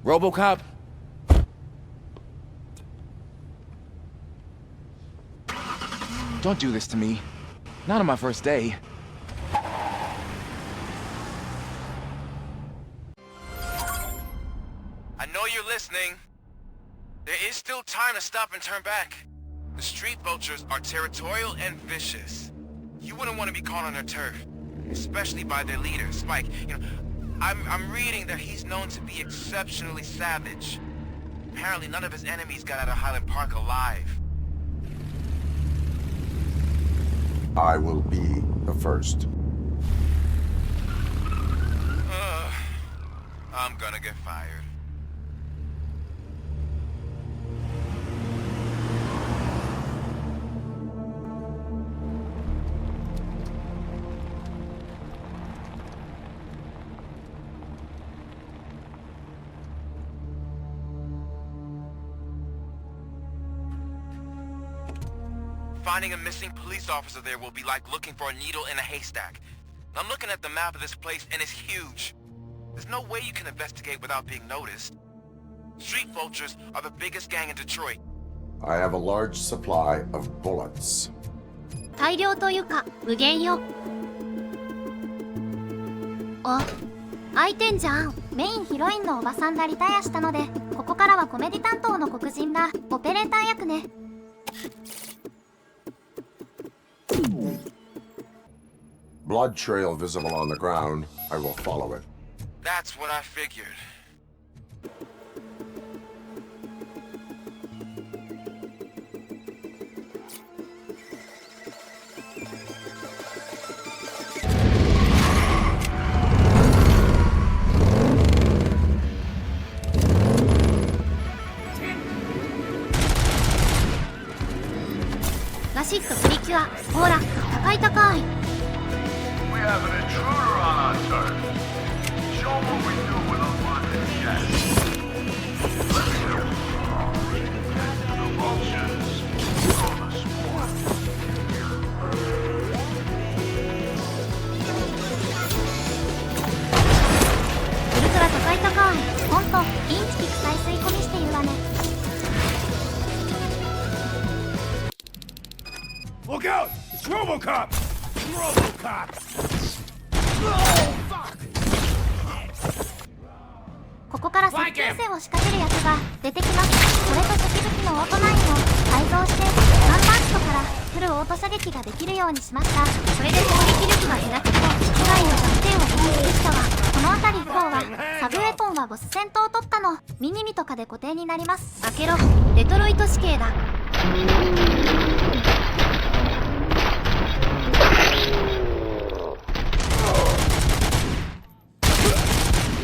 RoboCop? Don't do this to me. Not on my first day. know you're listening. There is still time to stop and turn back. The street vultures are territorial and vicious. You wouldn't want to be caught on their turf, especially by their leader, Spike. You know, I'm reading that he's known to be exceptionally savage. Apparently none of his enemies got out of Highland Park alive. I will be the first. I'm gonna get fired. Finding a missing police officer there will be like looking for a needle in a haystack. I'm looking at the map of this place and it's huge. There's no way you can investigate without being noticed. Street vultures are the biggest gang in Detroit. I have a large supply of bullets. 大量というか無限よ。あ、空いてんじゃん。メインヒロインのおばさんがリタイアしたので、ここからはコメディ担当の黒人がオペレーター役ね。Blood trail visible on the ground. I will follow it. That's what I figured. We have an intruder on our turf. Show what we do with unwanted guests. The vultures on the sport. ウルトラ高い高い。ほんとインチキ臭い吸い込みしているわね。Look out! It's RoboCop! RoboCop! Oh, fuck! ここから接近戦を仕掛けるやつが出てきます。それと敵武器のオートナインを改造してワンバーストからフルオート射撃ができるようにしました。それで攻撃力が減らって被害の弱点を攻撃できたわ。この辺り4はサブウェポンはボス戦闘を取ったの。ミニミとかで固定になります。開けろ。デトロイト死刑だ。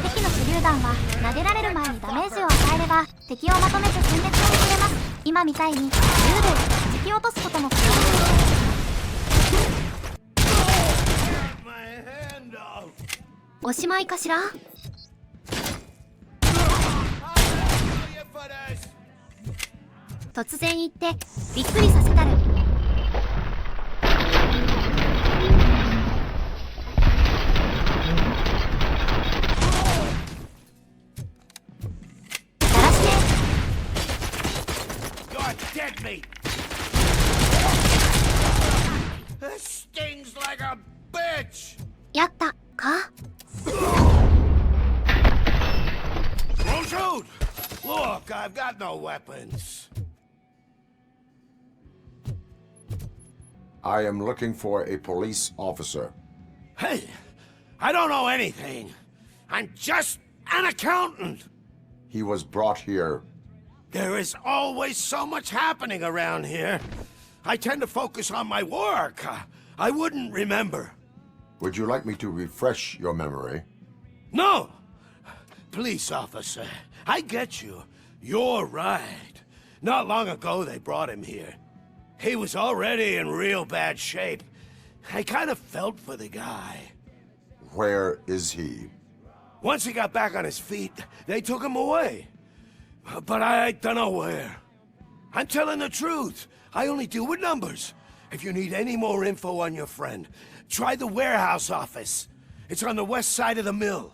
敵の手榴弾は投げられる前にダメージを与えれば敵をまとめて殲滅してくれます。今みたいに銃で弾き落とすことも可能です。おしまいかしら。突然言ってびっくりさせたる。鳴らして。Dead meat! This stings like a bitch! やったか。Don't shoot! Look, I've got no weapons. I am looking for a police officer. Hey, I don't know anything. I'm just an accountant. He was brought here. There is always so much happening around here. I tend to focus on my work. I wouldn't remember. Would you like me to refresh your memory? No! Police officer, I get you. You're right. Not long ago they brought him here. He was already in real bad shape. I kind of felt for the guy. Where is he? Once he got back on his feet, they took him away. But I don't know where. I'm telling the truth. I only deal with numbers. If you need any more info on your friend, try the warehouse office. It's on the west side of the mill.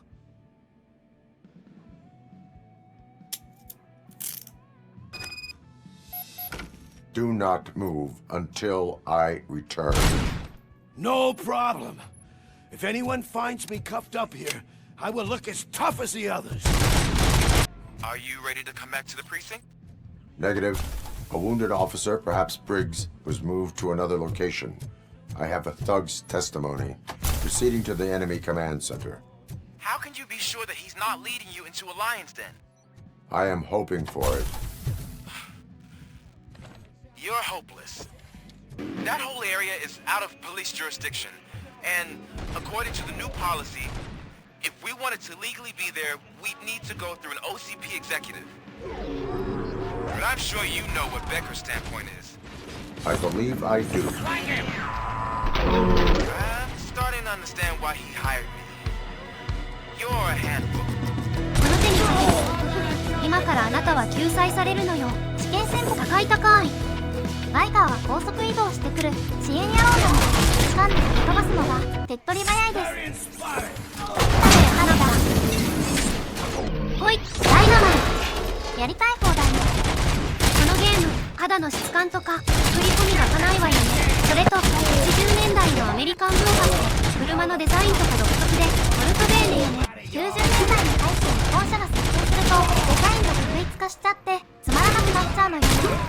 Do not move until I return. No problem. If anyone finds me cuffed up here, I will look as tough as the others. Are you ready to come back to the precinct? Negative. A wounded officer, perhaps Briggs, was moved to another location. I have a thug's testimony. Proceeding to the enemy command center. How can you be sure that he's not leading you into a lion's den? I am hoping for it. You're hopeless. That whole area is out of police jurisdiction, and according to the new policy, if we wanted to legally be there, we'd need to go through an OCP executive. But I'm sure you know what Becker's standpoint is. I believe I do. I'm starting to understand why he hired me. You're a handbook. この手に限る。今からあなたは救済されるのよ。危険性も高い高い。バイカーは高速移動してくる支援野郎なの。掴んで吹き飛ばすのが手っ取り早いです。さて花田。ほい、ダイナマイ。やりたい放題ね。このゲーム、肌の質感とか作り込みがかないわよね。それと80年代のアメリカン文化って車のデザインとか独特でモルトベーネよね。90年代に対して日本車が設計するとデザインが確一化しちゃってつまらなくなっちゃうのよね。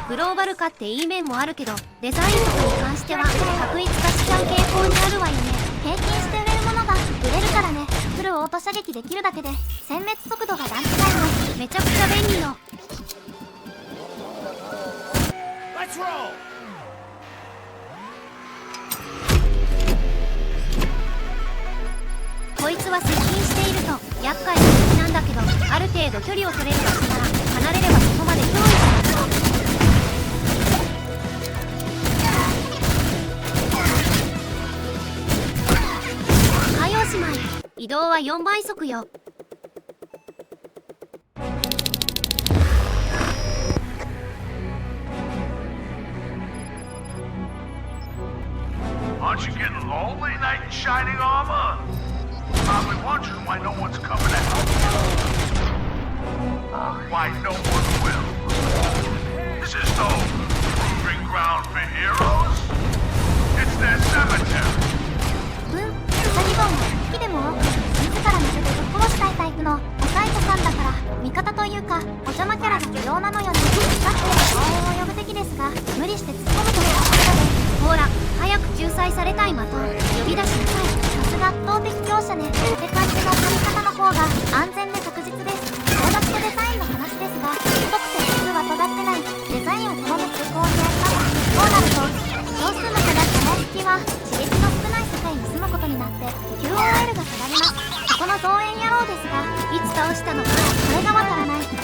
グローバル化っていい面もあるけどデザインとかに関しては確一化しちゃう傾向にあるわよね。平均して売れるものが売れるからね。フルオート射撃できるだけで殲滅速度が段違いのめちゃくちゃ便利よ。Let's roll! こいつは接近していると厄介な敵なんだけど、ある程度距離を取れる場所なら離れればそこまで脅威じゃない。はいおしまい。移動は4倍速よ。Aren't you getting lonely, knight in shining armor? Probably wondering why no one's coming to help you. Why no one will. This is no proving ground for heroes. It's their cemetery. ウサギボンは敵でも多く自ら乗せてぶっ殺したいタイプのおサイコさんだから味方というかお邪魔キャラが重要なのよね。さっきは応援を呼ぶ敵ですが無理して突っ込むということで、ほら早く救済されたい的を呼び出しなさい。さすが圧倒的強者ね。って感じの組み方の方が安全で確実です。プロダクトデザインの話ですが太くて普通は尖ってないデザインを好む傾向にあります。こうなると少数の子だった脳式は刺激の少ない世界に住むことになって QOL が下がります。この増援野郎ですがいつ倒したのかそれがわからない。的が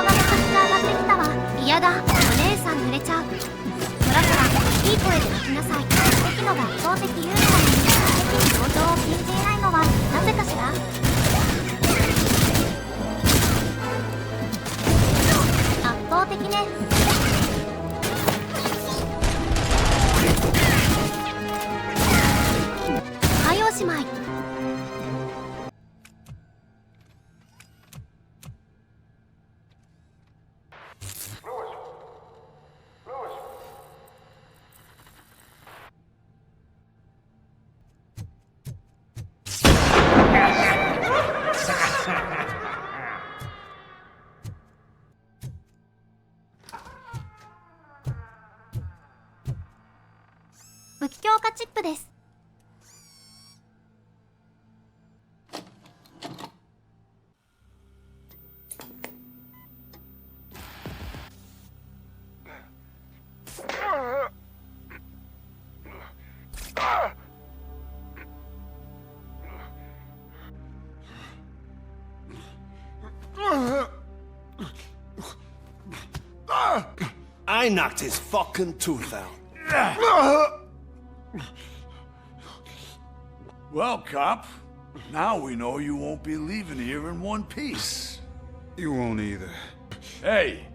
めちゃくちゃ上がってきたわ。嫌だ、お姉さん濡れちゃう。そらそらいい声で書きなさい。敵のが圧倒的有利なのに敵に同情を信じないのはなぜかしら。圧倒的ね。はいおしまい。武器強化チップです。I knocked his fucking tooth out. Well, cop, now we know you won't be leaving here in one piece. You won't either. Hey,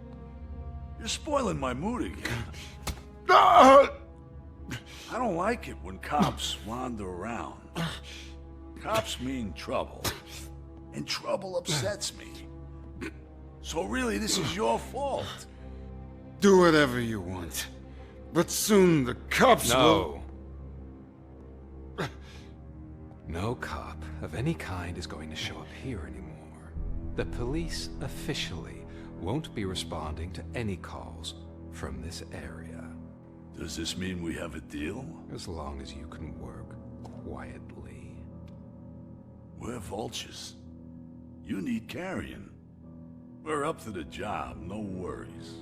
you're spoiling my mood again. I don't like it when cops wander around. Cops mean trouble, and trouble upsets me. So really, this is your fault. Do whatever you want. But soon the cops will... No cop of any kind is going to show up here anymore. The police officially won't be responding to any calls from this area. Does this mean we have a deal? As long as you can work quietly. We're vultures. You need carrion. We're up to the job, no worries.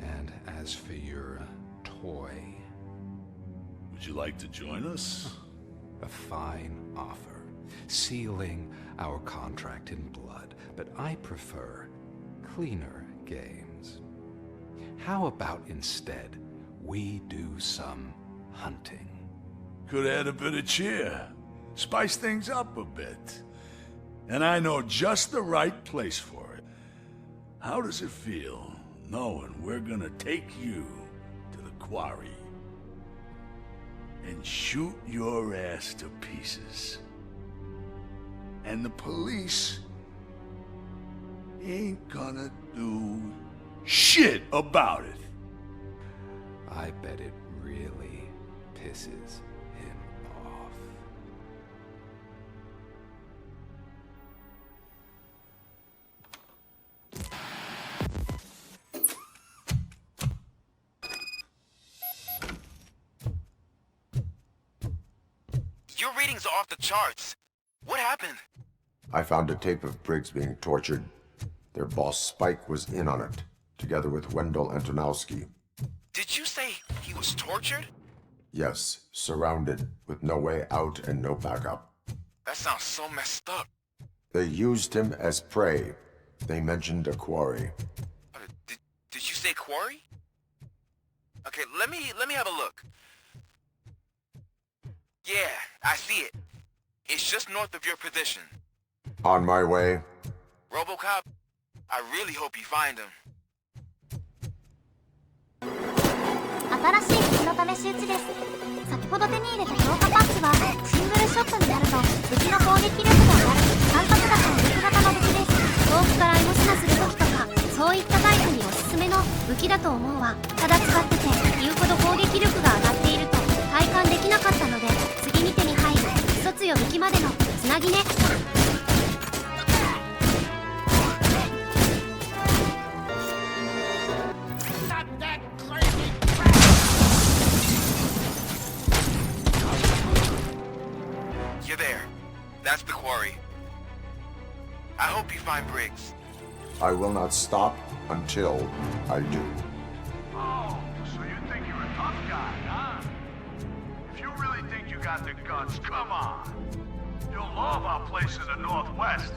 And as for your toy... Would you like to join us? A fine offer, sealing our contract in blood, but I prefer cleaner games. How about instead we do some hunting? Could add a bit of cheer, spice things up a bit. And I know just the right place for it. How does it feel, knowing we're gonna take you to the quarry and shoot your ass to pieces? And the police ain't gonna do shit about it. I bet it really pisses him off. Your readings are off the charts. What happened? I found a tape of Briggs being tortured. Their boss Spike was in on it, together with Wendell Antonowski. Did you say he was tortured? Yes, surrounded, with no way out and no backup. That sounds so messed up. They used him as prey. They mentioned a quarry. Did you say quarry? Okay, let me have a look. Yeah, I see it. It's just north of your position. On my way. RoboCop, I really hope you find him. 新しい武器の試し撃ちです。先ほど手に入れた強化パッチはシングルショットになると武器の攻撃力が上がる単発型の別型の武器です。遠くからイノシナする時とかそういったタイプにおすすめの武器だと思うわ。ただ使ってて言うほど攻撃力が上がっていると体感できなかったので次に手に入る一つよ武器までのつなぎね。You're there. That's the quarry. I hope you find Briggs. I will not stop until I do. Oh, so you think you're a tough guy, huh? If you really think you got the guts, come on. You'll love our place in the Northwest.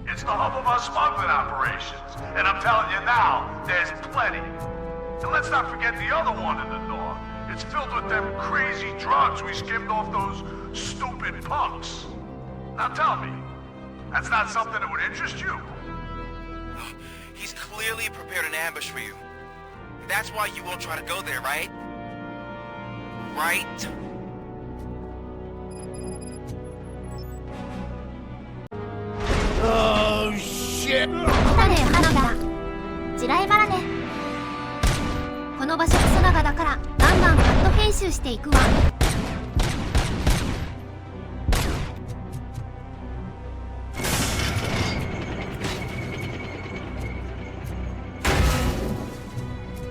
It's the hub of our smuggling operations. And I'm telling you now, there's plenty. And let's not forget the other one in the north. It's filled with them crazy drugs we skimmed off those stupid punks. Now tell me, that's not something that would interest you? He's clearly prepared an ambush for you. That's why you won't try to go there, right? Right? Oh, shit! 来たね、花が。地雷バラね。この場所クソ長だからガンガンカット編集していくわ。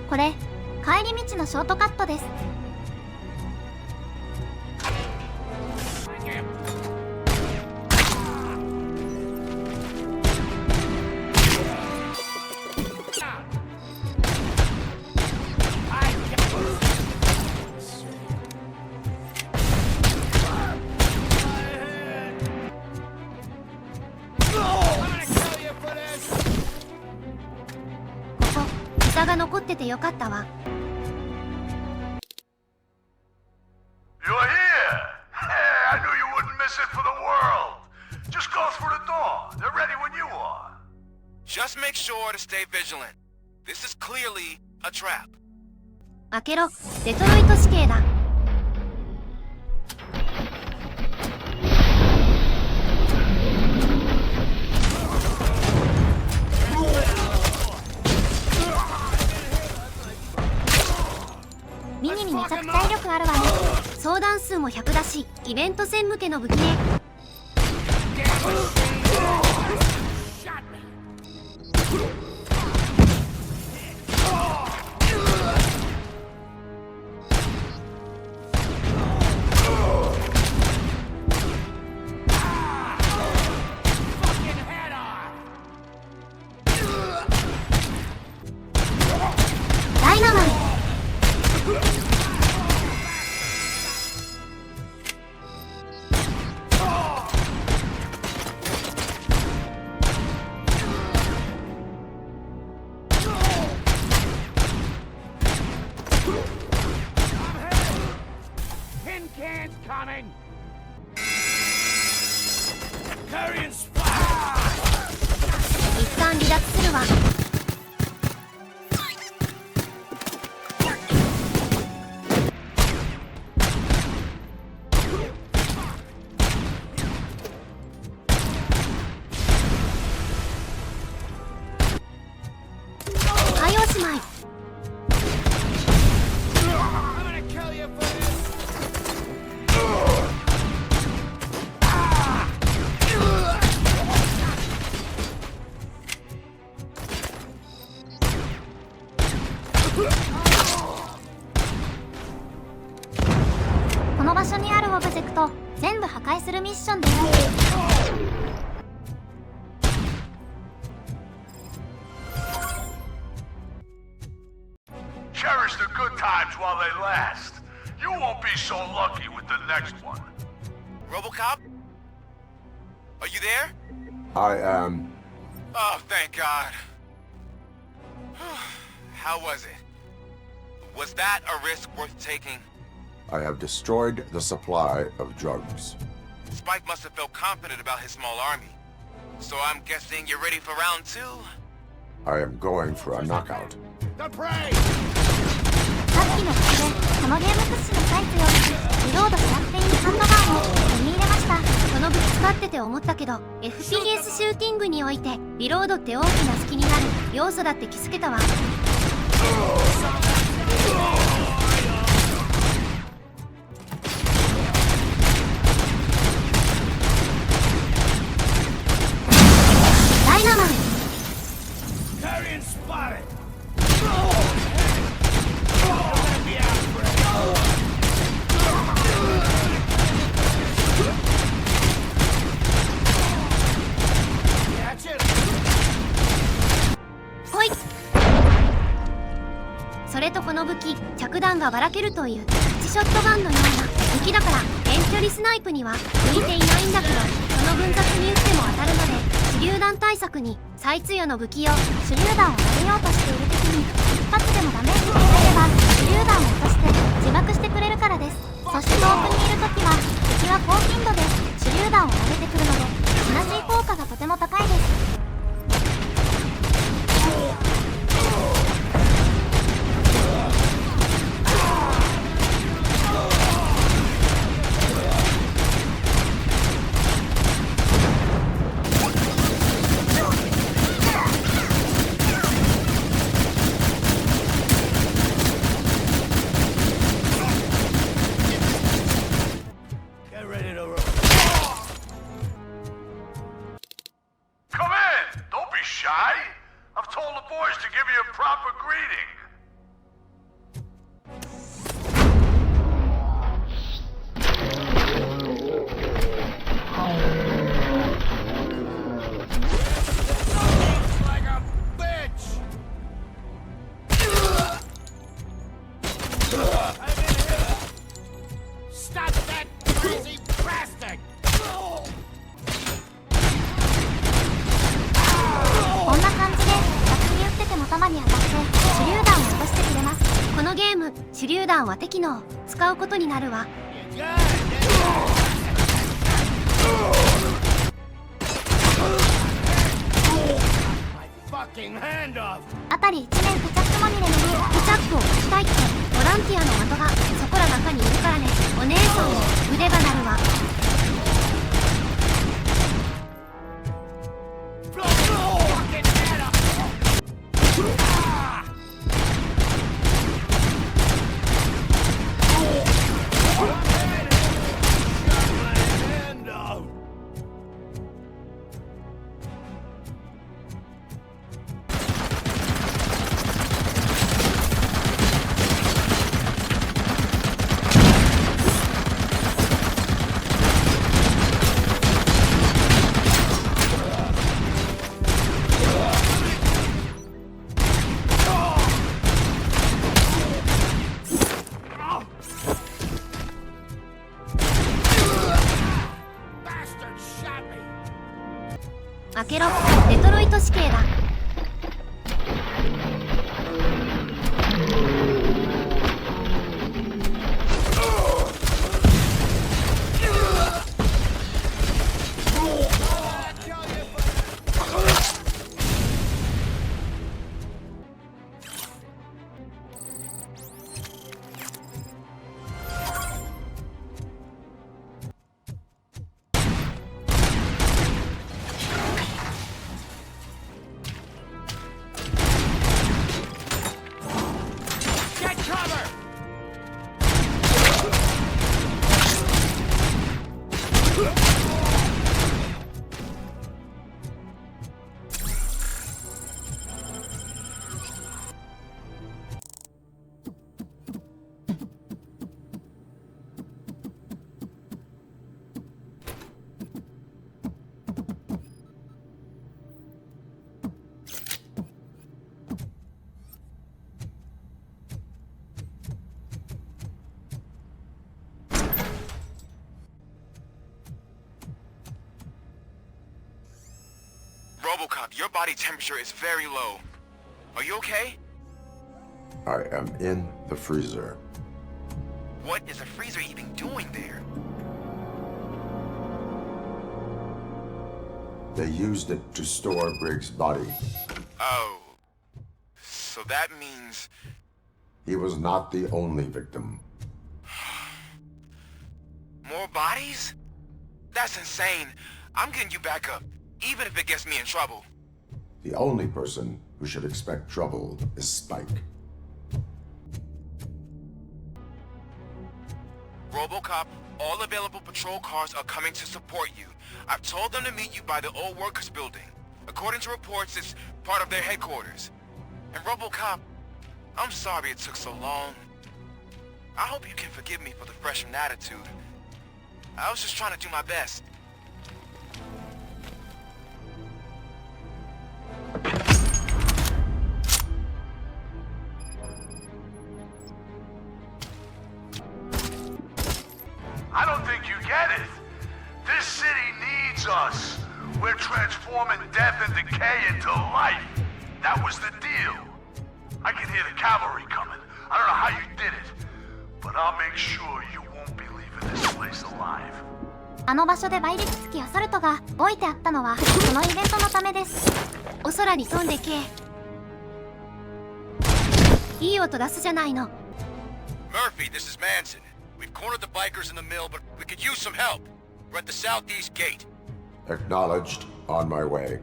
これ帰り道のショートカットです。膝が残っててよかったわ。You're here! Hey, I knew you wouldn't miss it for the world. Just go through the door. They're ready when you are. Just make sure to stay vigilant. This is clearly a trap. 開けろ、デトロイト市警だ。ミニにめちゃくちゃ威力あるわね。相談数も100だし、イベント戦向けの武器ね。incoming! Carrying splash! 一旦離脱するわ。はいおしまい。この場所にあるオブジェクト全部破壊するミッションです。Cherish the good times while they last. You won't be so lucky with the next one. RoboCop? Are you there? I am. Oh, thank God. How was it? Was that a risk worth taking? I have destroyed the supply of drugs. Spike must have felt confident about his small army. So I'm guessing you're ready for round 2? I am going for a knockout. The prey! さっきの口でこのゲーム屈指のサイズよリロードしなくていいハンドガンを手に入れました。この武器使ってて思ったけど FPS シューティングにおいてリロードって大きな隙になる要素だって気づけたわ。ダイナマイト Carrying spotted! ほい。それとこの武器着弾がばらけるというプチショットガンのような武器だから遠距離スナイプには向いていないんだけど、その分雑に撃っても当たるので手榴弾対策に最強の武器用手榴弾を投げようとしている敵に一発でもダメージを与えれば手榴弾を落として自爆してくれるからです。そして遠くにいる時は敵は高頻度で手榴弾を投げてくるのでシナジー効果がとても高いです。I've told the boys to give you a proper greeting. Like a bitch! Stop that crazy bastard! こんな感じで雑に撃ってても弾に当たって手榴弾を落としてくれます。このゲーム手榴弾は適能使うことになるわ。辺り一面ケチャップまみれのにケチャップを貸したいってボランティアの的がそこら中にいるからね。お姉さんも腕が鳴るわ。RoboCop, your body temperature is very low. Are you okay? I am in the freezer. What is a freezer even doing there? They used it to store Briggs' body. Oh. So that means... He was not the only victim. More bodies? That's insane. I'm getting you back up, even if it gets me in trouble. The only person who should expect trouble is Spike. RoboCop, all available patrol cars are coming to support you. I've told them to meet you by the old workers building. According to reports, it's part of their headquarters. And RoboCop, I'm sorry it took so long. I hope you can forgive me for the freshman attitude. I was just trying to do my best. I don't think you get it. This city needs us. We're transforming death and decay into life. That was the deal. I can hear the cavalry coming. I don't know how you did it, but I'll make sure you won't be leaving this place alive. あの場所で倍率付きアサルトが置いてあったのはそのイベントのためです。お空に飛んでけ。いい音出すじゃないの。Murphy, this is Manson. We've cornered the bikers in the mill, but we could use some help. We're at the southeast gate. Acknowledged. On my way.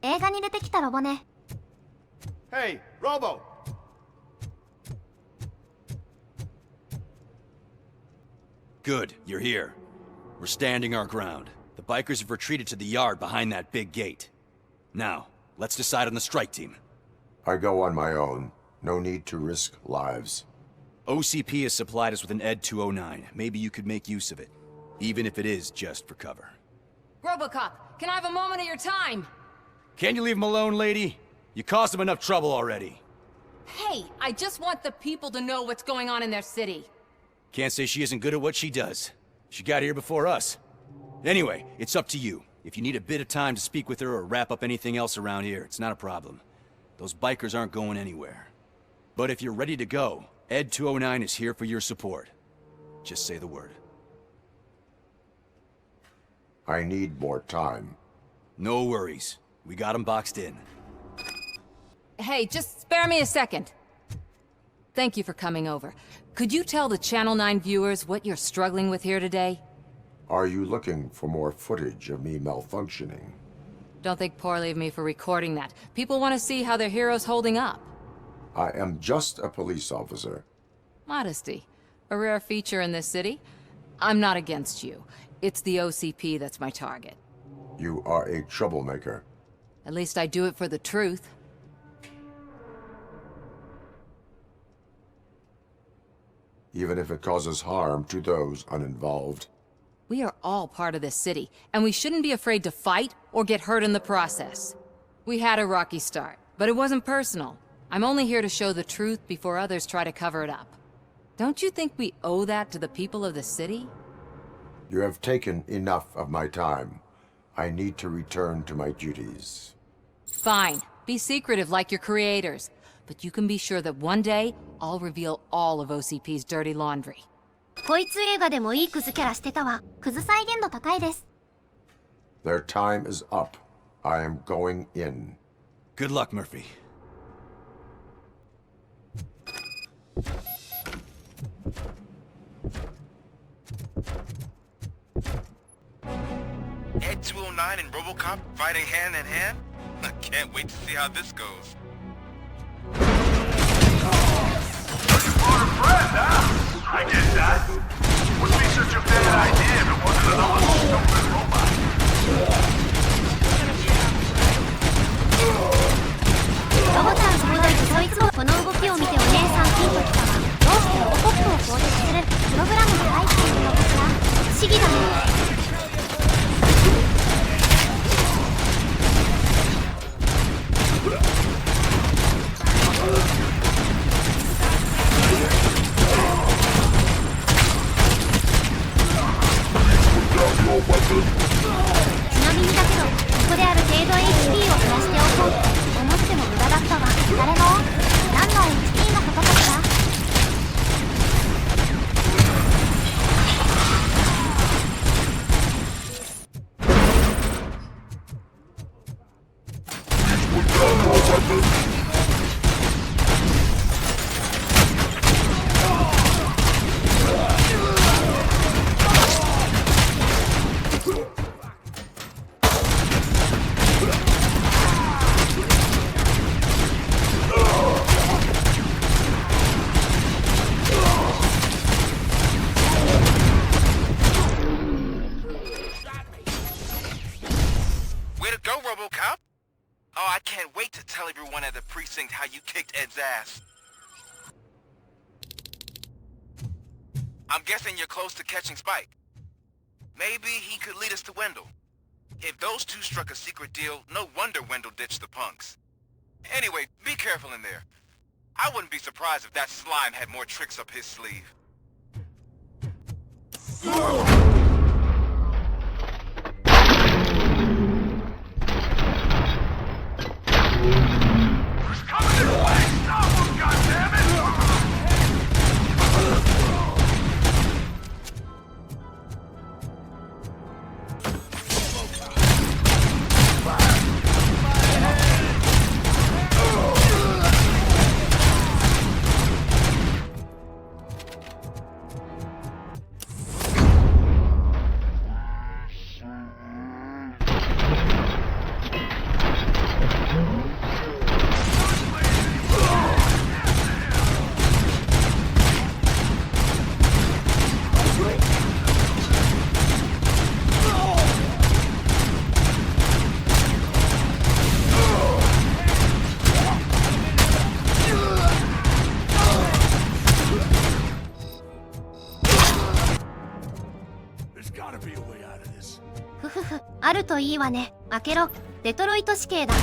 映画に出てきたロボね。Hey, Robo! Good, you're here. We're standing our ground. The bikers have retreated to the yard behind that big gate. Now, let's decide on the strike team. I go on my own. No need to risk lives. OCP has supplied us with an Ed 209. Maybe you could make use of it, even if it is just for cover. RoboCop, can I have a moment of your time? Can you leave him alone, lady? You caused him enough trouble already. Hey, I just want the people to know what's going on in their city. Can't say she isn't good at what she does. She got here before us. Anyway, it's up to you. If you need a bit of time to speak with her or wrap up anything else around here, it's not a problem. Those bikers aren't going anywhere. But if you're ready to go, Ed 209 is here for your support. Just say the word. I need more time. No worries. We got him boxed in. Hey, just spare me a second. Thank you for coming over. Could you tell the Channel 9 viewers what you're struggling with here today? Are you looking for more footage of me malfunctioning? Don't think poorly of me for recording that. People want to see how their hero's holding up. I am just a police officer. Modesty. A rare feature in this city. I'm not against you. It's the OCP that's my target. You are a troublemaker. At least I do it for the truth. Even if it causes harm to those uninvolved. We are all part of this city, and we shouldn't be afraid to fight or get hurt in the process. We had a rocky start, but it wasn't personal. I'm only here to show the truth before others try to cover it up. Don't you think we owe that to the people of the city? You have taken enough of my time. I need to return to my duties. Fine. Be secretive like your creators. But you can be sure that one day, I'll reveal all of OCP's dirty laundry. こいつ映画でもいいクズキャラしてたわ。クズ再現度高いです。Their time is up. I am going in. Good luck, Murphy. Ed 209 and RoboCop fighting hand in hand? I can't wait to see how this goes. I get that. Wouldn't be such a bad idea if it wasn't another stupid robot. ロボタン総大とそいつもこの動きを見てお姉さんピンときたわ。どうしてロボコップを攻撃するプログラムが入っているのかしら。不思議だね。こである程度 HP を減らしておこうと思っても無駄だったわ。誰の何の HP のことかしら。Way to go, RoboCop! Oh, I can't wait to tell everyone at the precinct how you kicked Ed's ass. I'm guessing you're close to catching Spike. Maybe he could lead us to Wendell. If those two struck a secret deal, no wonder Wendell ditched the punks. Anyway, be careful in there. I wouldn't be surprised if that slime had more tricks up his sleeve. There's gotta be a way out of this. ふふふ、あるといいわね。開けろ。デトロイト市警だ。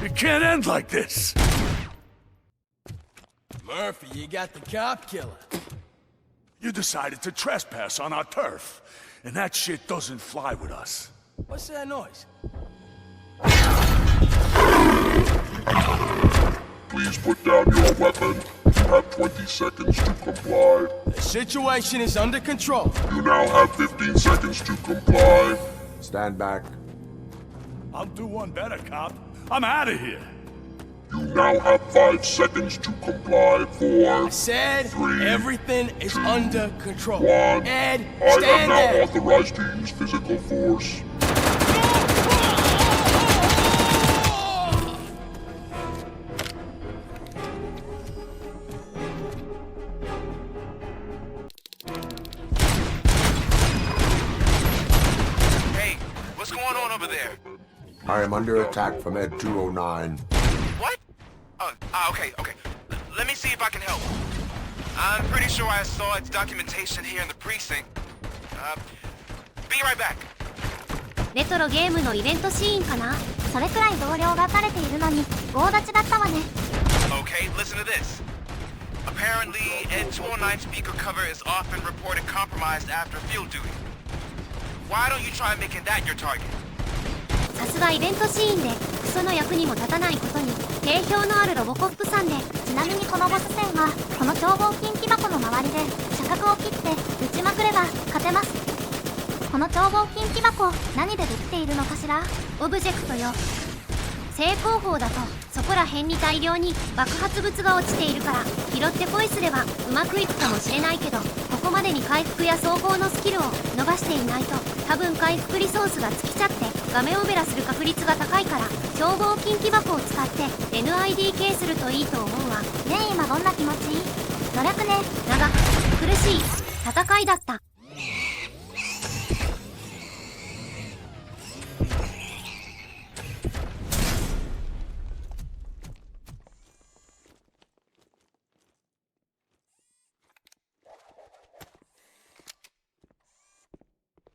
It can't end like this. Murphy, you got the cop killer. You decided to trespass on our turf, and that shit doesn't fly with us. What's that noise? Please put down your weapon. You have 20 seconds to comply. The situation is under control. You now have 15 seconds to comply. Stand back. I'll do one better, cop. I'm out of here. You now have 5 seconds to comply. 4. I said 3, everything is 2, under control. 1. Ed, I am stand now there. authorized to use physical force. Hey, what's going on over there? I am under attack from Ed 209. What? Okay. Let me see if I can help. I'm pretty sure I saw its documentation here in the precinct. Be right back. レトロゲームのイベントシーンかな。それくらい同僚が撃たれているのに強立ちだったわね。Okay, listen to this. Apparently, Ed 209 speaker cover is often reported compromised after field duty. Why don't you try making that your target? さすがイベントシーンでクソの役にも立たないことに定評のあるロボコップさんで、ちなみにこのボス戦はこの超合金木箱の周りで車角を切って撃ちまくれば勝てます。この超合金木箱何でできているのかしら。オブジェクトよ。正攻法だとそこら辺に大量に爆発物が落ちているから拾ってポイすればうまくいくかもしれないけど、ここまでに回復や総合のスキルを伸ばしていないと多分回復リソースが尽きちゃって画面オペラする確率が高いから、超合金木箱を使って NID 系するといいと思うわ。ねえ今どんな気持ち？努力ね。長く苦しい戦いだった。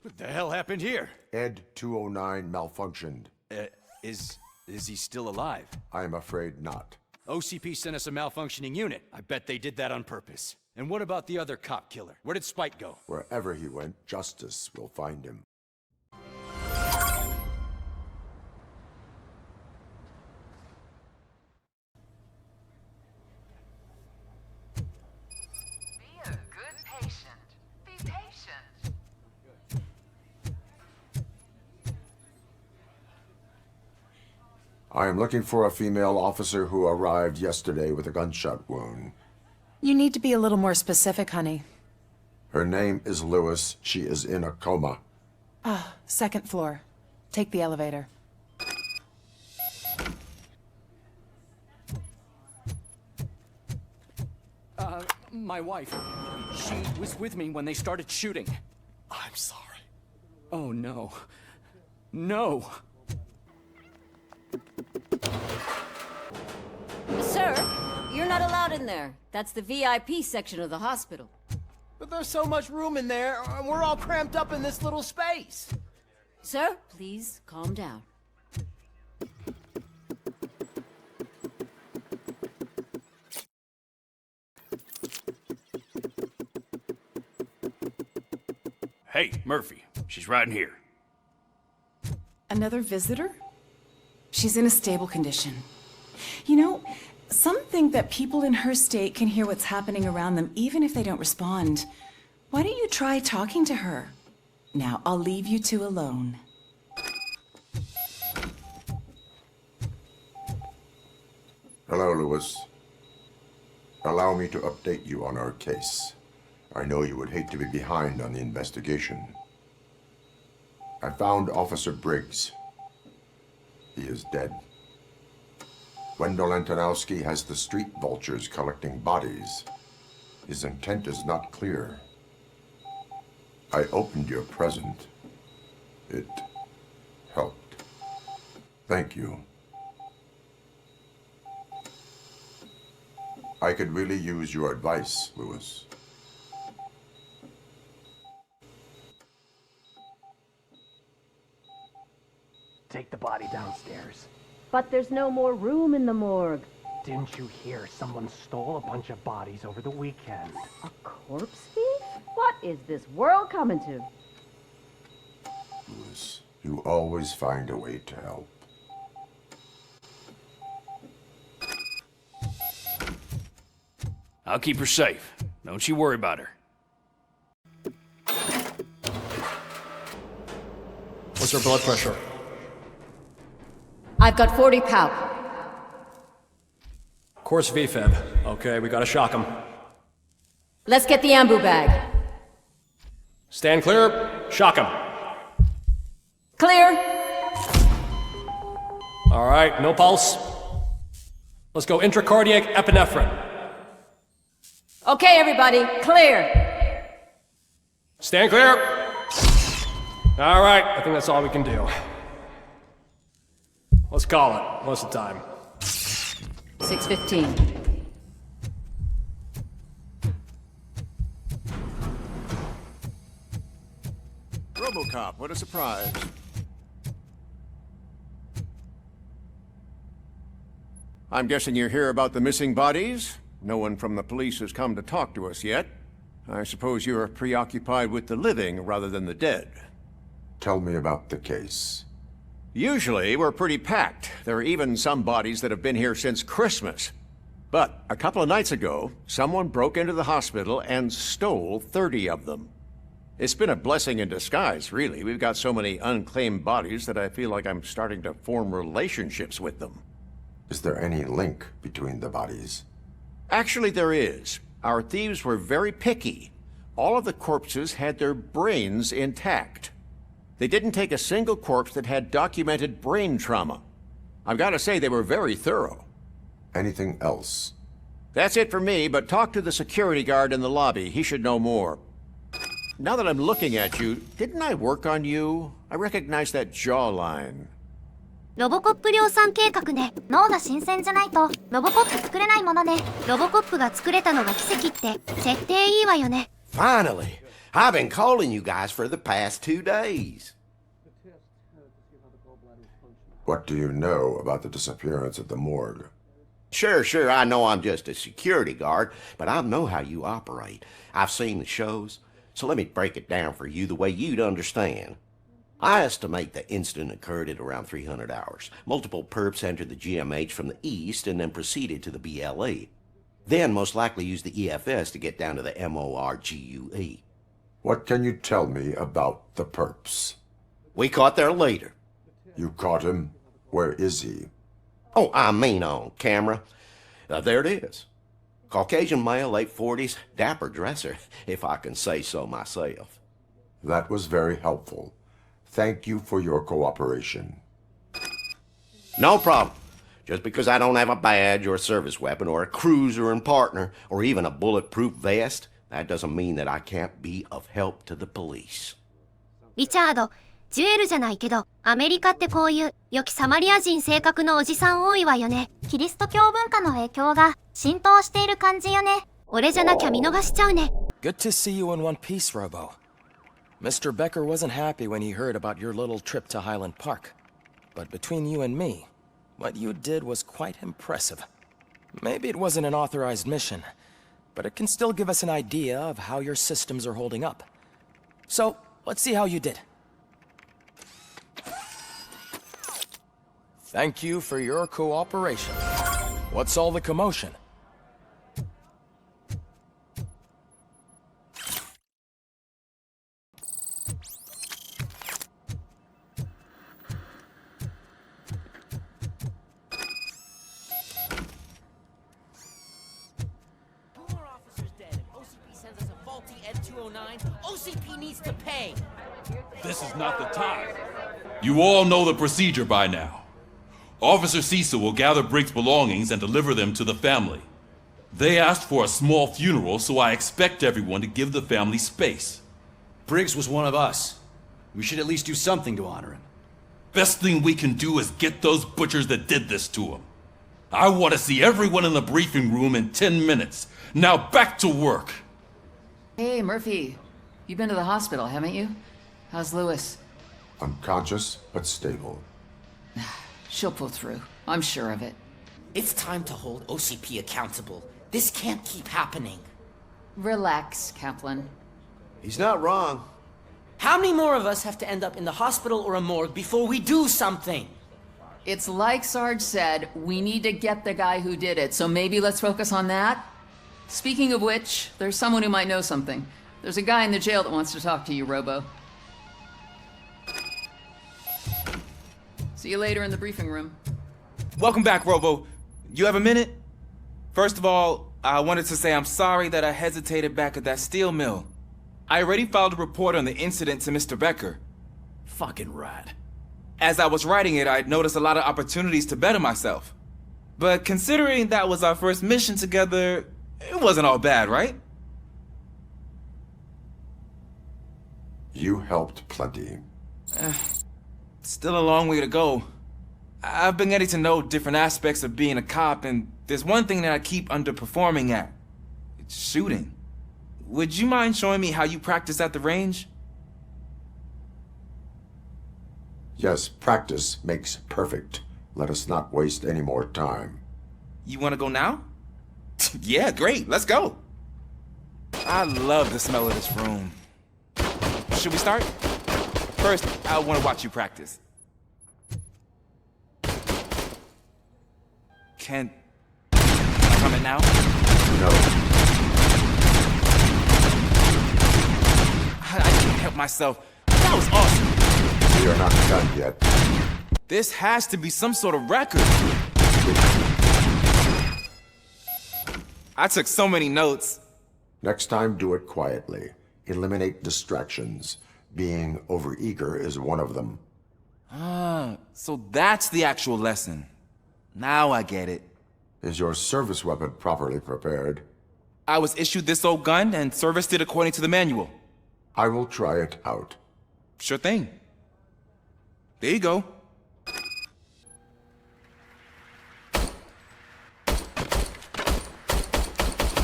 What the hell happened here? Ed 209 malfunctioned. Is he still alive? I am afraid not. OCP sent us a malfunctioning unit. I bet they did that on purpose. And what about the other cop killer? Where did Spike go? Wherever he went, justice will find him. I am looking for a female officer who arrived yesterday with a gunshot wound. You need to be a little more specific, honey. Her name is Lewis. She is in a coma. Ah, second floor. Take the elevator. My wife. She was with me when they started shooting. I'm sorry. Oh, no. No! Sir, you're not allowed in there. That's the VIP section of the hospital. But there's so much room in there, and we're all cramped up in this little space. Sir, please calm down. Hey, Murphy. She's right in here. Another visitor? She's in a stable condition. You know, some think that people in her state can hear what's happening around them even if they don't respond. Why don't you try talking to her? Now, I'll leave you two alone. Hello, Lewis. Allow me to update you on our case. I know you would hate to be behind on the investigation. I found Officer Briggs. He is dead. Wendell Antonowski has the street vultures collecting bodies. His intent is not clear. I opened your present. It helped. Thank you. I could really use your advice, Lewis. Take the body downstairs. But there's no more room in the morgue. Didn't you hear someone stole a bunch of bodies over the weekend? A corpse thief? What is this world coming to? Lewis, you always find a way to help. I'll keep her safe. Don't you worry about her. What's her blood pressure? I've got 40 pow. Course VFib. Okay, we gotta shock him. Let's get the ambu bag. Stand clear. Shock him. Clear. All right, no pulse. Let's go intracardiac epinephrine. Okay, everybody, clear. Stand clear. All right, I think that's all we can do. Let's call it. What's the time? 6:15. RoboCop, what a surprise. I'm guessing you're here about the missing bodies? No one from the police has come to talk to us yet. I suppose you're preoccupied with the living rather than the dead. Tell me about the case. Usually, we're pretty packed. There are even some bodies that have been here since Christmas. But a couple of nights ago, someone broke into the hospital and stole 30 of them. It's been a blessing in disguise, really. We've got so many unclaimed bodies that I feel like I'm starting to form relationships with them. Is there any link between the bodies? Actually, there is. Our thieves were very picky. All of the corpses had their brains intact. They didn't take a single corpse that had documented brain trauma. I've got to say, they were very thorough. Anything else? That's it for me, but talk to the security guard in the lobby. He should know more. Now that I'm looking at you, didn't I work on you? I recognize that jawline. ロボコップ量産計画で脳が新鮮じゃないとロボコップ作れないものでロボコップが作れたのが奇跡って設定いいわよね。 Finally! I've been calling you guys for the past 2 days. What do you know about the disappearance at the morgue? Sure, I know I'm just a security guard, but I know how you operate. I've seen the shows, so let me break it down for you the way you'd understand. I estimate the incident occurred at around 300 hours. Multiple perps entered the GMH from the east and then proceeded to the BLE. Then most likely used the EFS to get down to the MORGUE. What can you tell me about the perps? We caught their leader. You caught him? Where is he? Oh, I mean on camera. There it is. Caucasian male, late 40s, dapper dresser, if I can say so myself. That was very helpful. Thank you for your cooperation. No problem. Just because I don't have a badge or a service weapon or a cruiser and partner or even a bulletproof vest, that doesn't mean that I can't be of help to the police. リチャード、ジュエルじゃないけど、アメリカってこういう良きサマリア人性格のおじさん多いわよね。キリスト教文化の影響が浸透している感じよね。俺じゃなきゃ見逃しちゃうね。Good to see you in one piece, Robo. Mr. Becker wasn't happy when he heard about your little trip to Highland Park. But between you and me, what you did was quite impressive. Maybe it wasn't an authorized mission, but it can still give us an idea of how your systems are holding up. So, let's see how you did. Thank you for your cooperation. What's all the commotion? OCP needs to pay. This is not the time. You all know the procedure by now. Officer Cecil will gather Briggs' belongings and deliver them to the family. They asked for a small funeral, so I expect everyone to give the family space. Briggs was one of us. We should at least do something to honor him. Best thing we can do is get those butchers that did this to him. I want to see everyone in the briefing room in 10 minutes. Now back to work. Hey, Murphy. You've been to the hospital, haven't you? How's Lewis? Unconscious, but stable. She'll pull through. I'm sure of it. It's time to hold OCP accountable. This can't keep happening. Relax, Kaplan. He's not wrong. How many more of us have to end up in the hospital or a morgue before we do something? It's like Sarge said, we need to get the guy who did it, so maybe let's focus on that? Speaking of which, there's someone who might know something. There's a guy in the jail that wants to talk to you, Robo. See you later in the briefing room. Welcome back, Robo. You have a minute? First of all, I wanted to say I'm sorry that I hesitated back at that steel mill. I already filed a report on the incident to Mr. Becker. Fucking right. As I was writing it, I'd noticed a lot of opportunities to better myself. But considering that was our first mission together, it wasn't all bad, right? You helped plenty. Still a long way to go. I've been getting to know different aspects of being a cop, and there's one thing that I keep underperforming at. It's shooting. Would you mind showing me how you practice at the range? Yes, practice makes perfect. Let us not waste any more time. You want to go now? Yeah, great. Let's go. I love the smell of this room. Should we start? First, I want to watch you practice. Can I come in now? No. I can't help myself. That was awesome. We are not done yet. This has to be some sort of record. I took so many notes. Next time, do it quietly. Eliminate distractions. Being overeager is one of them. Ah, so that's the actual lesson. Now I get it. Is your service weapon properly prepared? I was issued this old gun and serviced it according to the manual. I will try it out. Sure thing. There you go.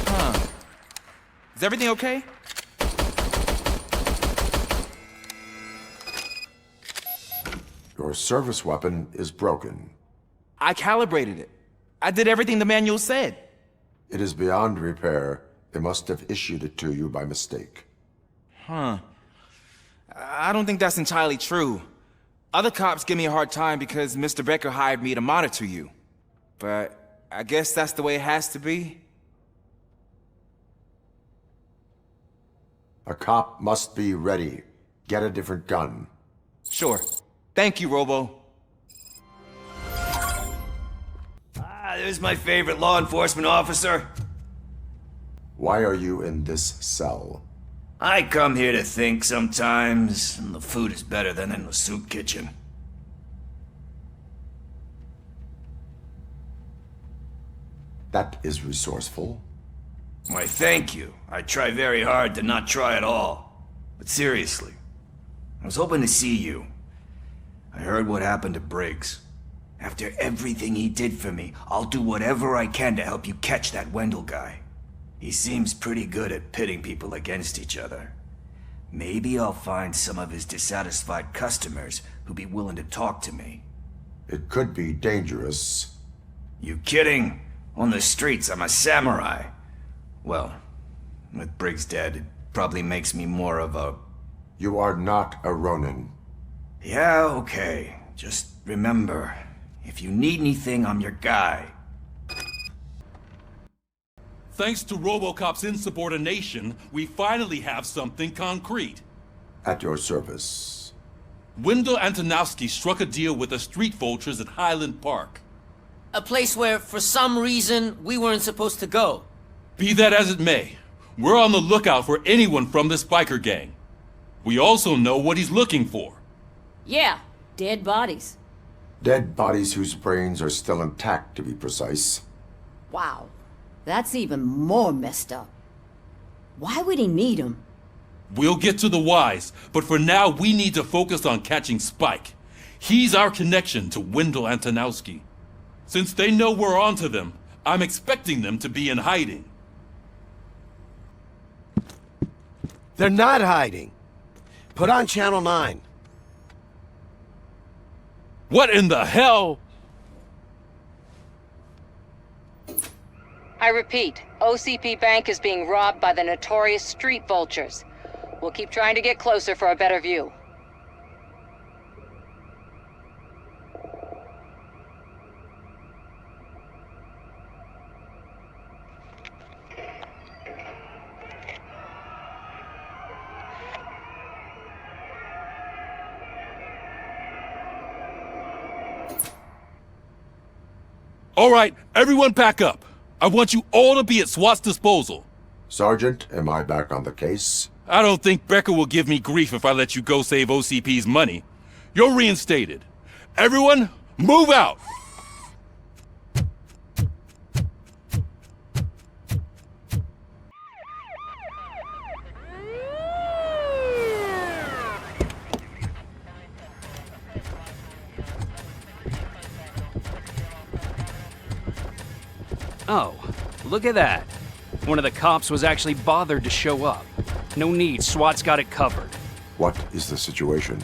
Huh. Is everything okay? Your service weapon is broken. I calibrated it. I did everything the manual said. It is beyond repair. They must have issued it to you by mistake. Huh. I don't think that's entirely true. Other cops give me a hard time because Mr. Becker hired me to monitor you. But I guess that's the way it has to be. A cop must be ready. Get a different gun. Sure. Thank you, Robo. There's my favorite law enforcement officer. Why are you in this cell? I come here to think sometimes, and the food is better than in the soup kitchen. That is resourceful. Why, thank you. I try very hard to not try at all. But seriously, I was hoping to see you. I heard what happened to Briggs. After everything he did for me, I'll do whatever I can to help you catch that Wendell guy. He seems pretty good at pitting people against each other. Maybe I'll find some of his dissatisfied customers who'd be willing to talk to me. It could be dangerous. You kidding? On the streets, I'm a samurai. Well, with Briggs dead, it probably makes me more of a... You are not a Ronin. Yeah, okay. Just remember, if you need anything, I'm your guy. Thanks to RoboCop's insubordination, we finally have something concrete. At your service. Wendell Antonowski struck a deal with the street vultures at Highland Park. A place where, for some reason, we weren't supposed to go. Be that as it may, we're on the lookout for anyone from this biker gang. We also know what he's looking for. Yeah, dead bodies. Dead bodies whose brains are still intact, to be precise. Wow, that's even more messed up. Why would he need him? We'll get to the whys, but for now we need to focus on catching Spike. He's our connection to Wendell Antonowski. Since they know we're onto them, I'm expecting them to be in hiding. They're not hiding. Put on Channel 9. What in the hell? I repeat, OCP Bank is being robbed by the notorious street vultures. We'll keep trying to get closer for a better view. All right, everyone pack up. I want you all to be at SWAT's disposal. Sergeant, am I back on the case? I don't think Becker will give me grief if I let you go save OCP's money. You're reinstated. Everyone, move out! Oh, look at that. One of the cops was actually bothered to show up. No need, SWAT's got it covered. What is the situation?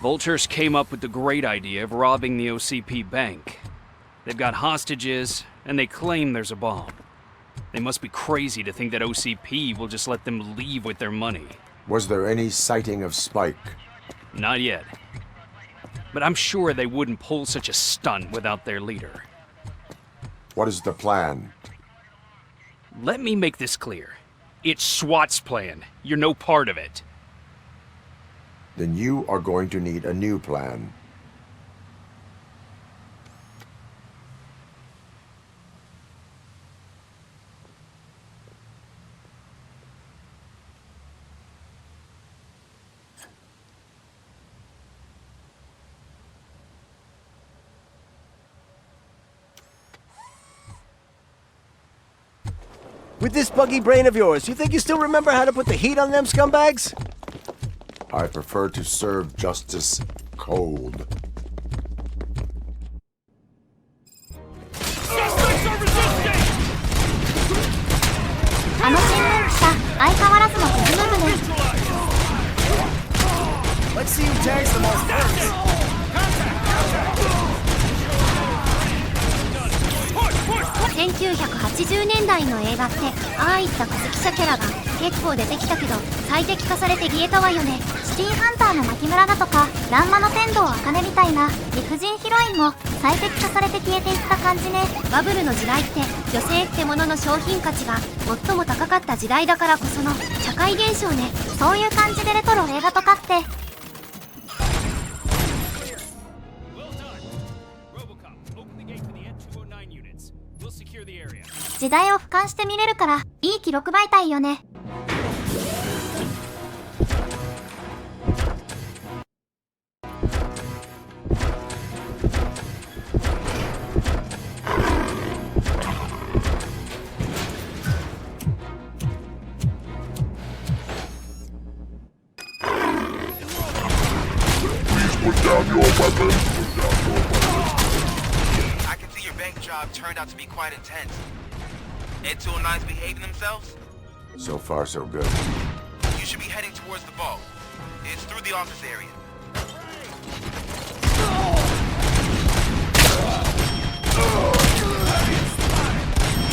Vultures came up with the great idea of robbing the OCP bank. They've got hostages, and they claim there's a bomb. They must be crazy to think that OCP will just let them leave with their money. Was there any sighting of Spike? Not yet. But I'm sure they wouldn't pull such a stunt without their leader. What is the plan? Let me make this clear. It's SWAT's plan. You're no part of it. Then you are going to need a new plan. With this buggy brain of yours, you think you still remember how to put the heat on them scumbags? I prefer to serve justice cold. Let's see who tags the most first. 1980年代の映画ってああいった過激者キャラが結構出てきたけど最適化されて消えたわよね。シティーハンターの牧村だとかランマの天童茜みたいな理不尽ヒロインも最適化されて消えていった感じね。バブルの時代って女性ってものの商品価値が最も高かった時代だからこその社会現象ね。そういう感じでレトロ映画とかって時代を俯瞰して見れるから、いい記録媒体よね。I can see your bank job turned out to be quite intense. Ed 209's behaving themselves? So far, so good. You should be heading towards the vault. It's through the office area.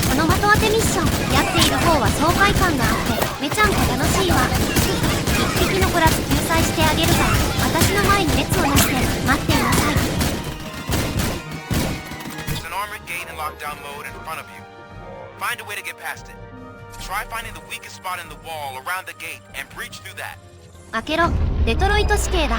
この的当てミッション、やっている方は爽快感があってめちゃんこ楽しいわ。一匹残らず救済してあげるから私の前に列をなして待っていなさい。 There's an armored gate in lockdown mode in front of you. Find a way to get past it. Try finding the weakest spot in the wall around the gate and breach through that. 開けろ。デトロイト市警だ。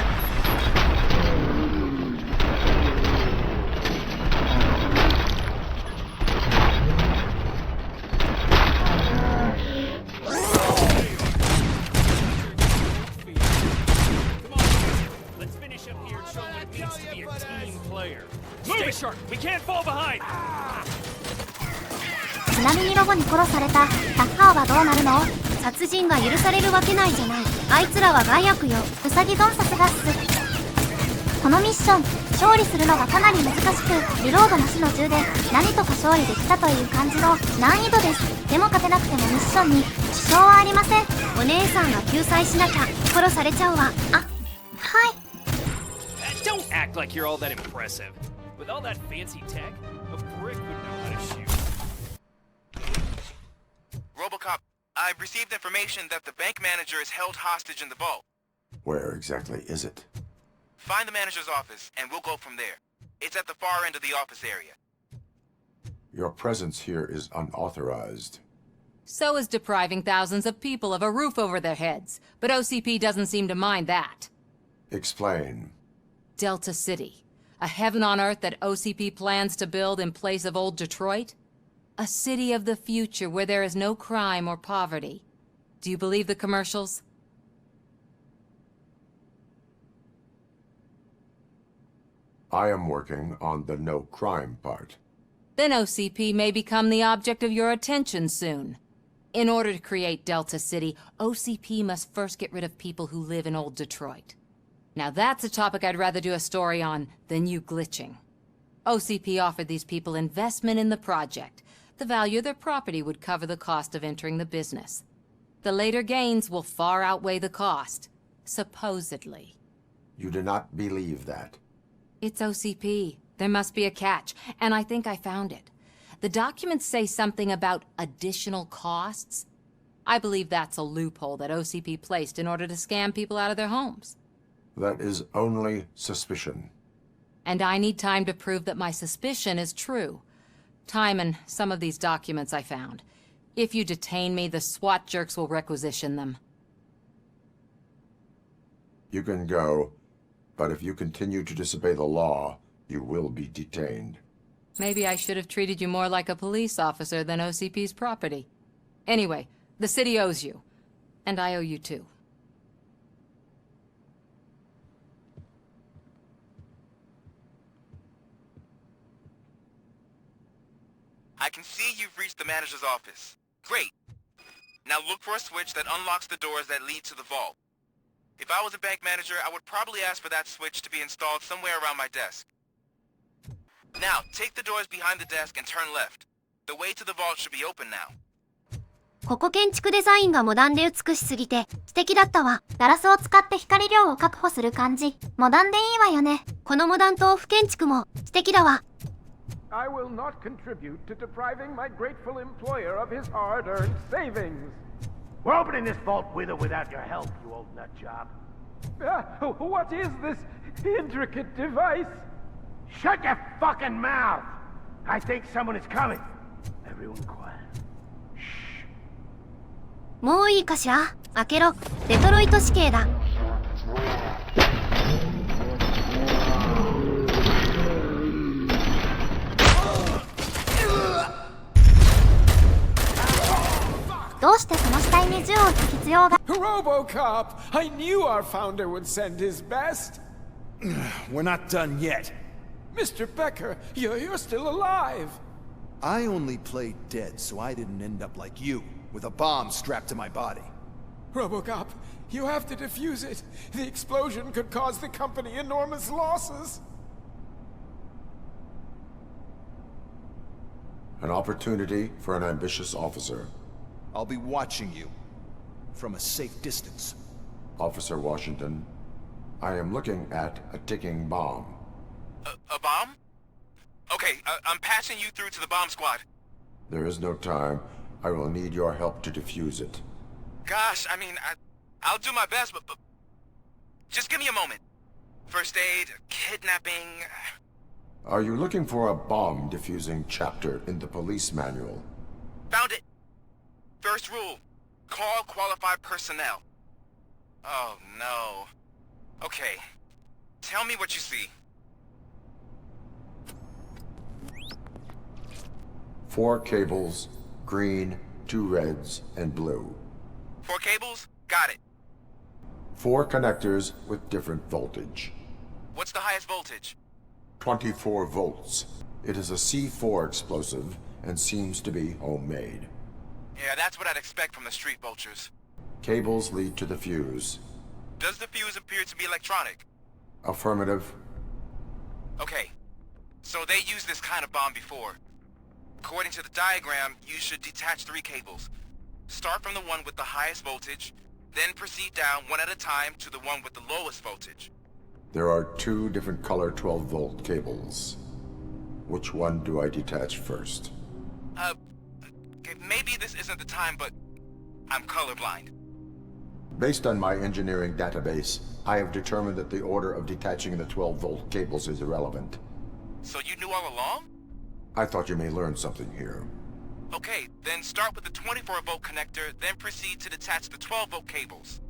ちなみにロボに殺されたタッハーはどうなるの？殺人が許されるわけないじゃない。あいつらは害悪よ。ウサギドンさすがっす。このミッション勝利するのがかなり難しく、リロードなしの銃で何とか勝利できたという感じの難易度です。でも勝てなくてもミッションに支障はありません。お姉さんが救済しなきゃ殺されちゃうわ。あ、はい。 Don't act like you're all that impressive. With all that fancy tech, a brick would know how to shoot. RoboCop, I've received information that the bank manager is held hostage in the vault. Where exactly is it? Find the manager's office, and we'll go from there. It's at the far end of the office area. Your presence here is unauthorized. So is depriving thousands of people of a roof over their heads. But OCP doesn't seem to mind that. Explain. Delta City. A heaven on earth that OCP plans to build in place of old Detroit? A city of the future where there is no crime or poverty. Do you believe the commercials? I am working on the no crime part. Then OCP may become the object of your attention soon. In order to create Delta City, OCP must first get rid of people who live in old Detroit. Now that's a topic I'd rather do a story on than you glitching. OCP offered these people investment in the project. The value of their property would cover the cost of entering the business. The later gains will far outweigh the cost. Supposedly. You do not believe that. It's OCP. There must be a catch, and I think I found it. The documents say something about additional costs. I believe that's a loophole that OCP placed in order to scam people out of their homes. That is only suspicion. And I need time to prove that my suspicion is true. Time and some of these documents I found. If you detain me, the SWAT jerks will requisition them. You can go, but if you continue to disobey the law, you will be detained. Maybe I should have treated you more like a police officer than OCP's property. Anyway, the city owes you. And I owe you too. I can see you've reached the manager's office. Great. Now look for a switch that unlocks the doors that lead to the vault. If I was a bank manager, I would probably ask for that switch to be installed somewhere around my desk. Now, take the doors behind the desk and turn left. The way to the vault should be open now. ここ建築デザインがモダンで美しすぎて素敵だったわ。ガラスを使って光量を確保する感じ。モダンでいいわよね。このモダン豆腐建築も素敵だわ。I will not contribute to depriving my grateful employer of his hard-earned savings. We're opening this vault with or without your help, you old nutjob. What is this intricate device? Shut your fucking mouth! I think someone is coming. Everyone quiet. もういいかしら？開けろ。デトロイト市警だ。に銃を引く必要が。 RoboCop! I knew our founder would send his best. We're not done yet. Mr. Becker, you're still alive. I only played dead so I didn't end up like you, with a bomb strapped to my body. RoboCop, you have to defuse it. The explosion could cause the company enormous losses. An opportunity for an ambitious officer. I'll be watching you from a safe distance. Officer Washington, I am looking at a ticking bomb. A bomb? Okay, I'm passing you through to the bomb squad. There is no time. I will need your help to defuse it. Gosh, I mean, I'll do my best, but just give me a moment. First aid, kidnapping... Are you looking for a bomb defusing chapter in the police manual? Found it! First rule, call qualified personnel. Oh, no. Okay, tell me what you see. 4 cables, green, 2 reds, and blue. 4 cables? Got it. 4 connectors with different voltage. What's the highest voltage? 24 volts. It is a C4 explosive and seems to be homemade. Yeah, that's what I'd expect from the street vultures. Cables lead to the fuse. Does the fuse appear to be electronic? Affirmative. Okay, so they used this kind of bomb before. According to the diagram, you should detach 3 cables. Start from the one with the highest voltage, then proceed down one at a time to the one with the lowest voltage. There are 2 different color 12-volt cables. Which one do I detach first? Okay, maybe this isn't the time, but I'm colorblind. Based on my engineering database, I have determined that the order of detaching the 12-volt cables is irrelevant. So you knew all along? I thought you may learn something here. Okay, then start with the 24-volt connector, then proceed to detach the 12-volt cables.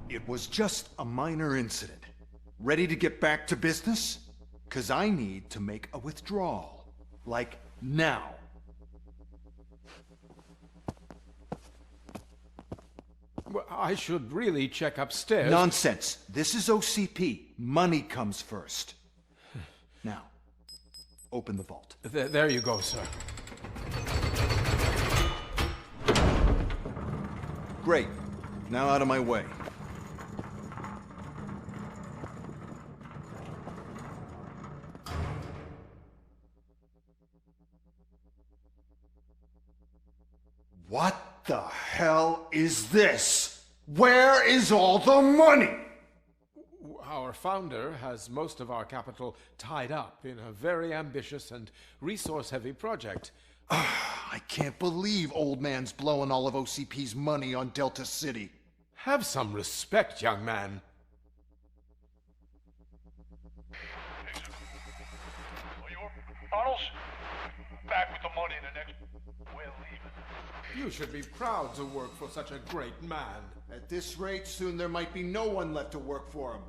It was just a minor incident. Ready to get back to business? 'Cause I need to make a withdrawal. Like, now. Well, I should really check upstairs. Nonsense. This is OCP. Money comes first. Now, open the vault. There you go, sir. Great. Now out of my way. What the hell is this? Where is all the money? Our founder has most of our capital tied up in a very ambitious and resource-heavy project. I can't believe old man's blowing all of OCP's money on Delta City. Have some respect, young man. Arnold, back with the money in the next... We're leaving. You should be proud to work for such a great man. At this rate, soon there might be no one left to work for him.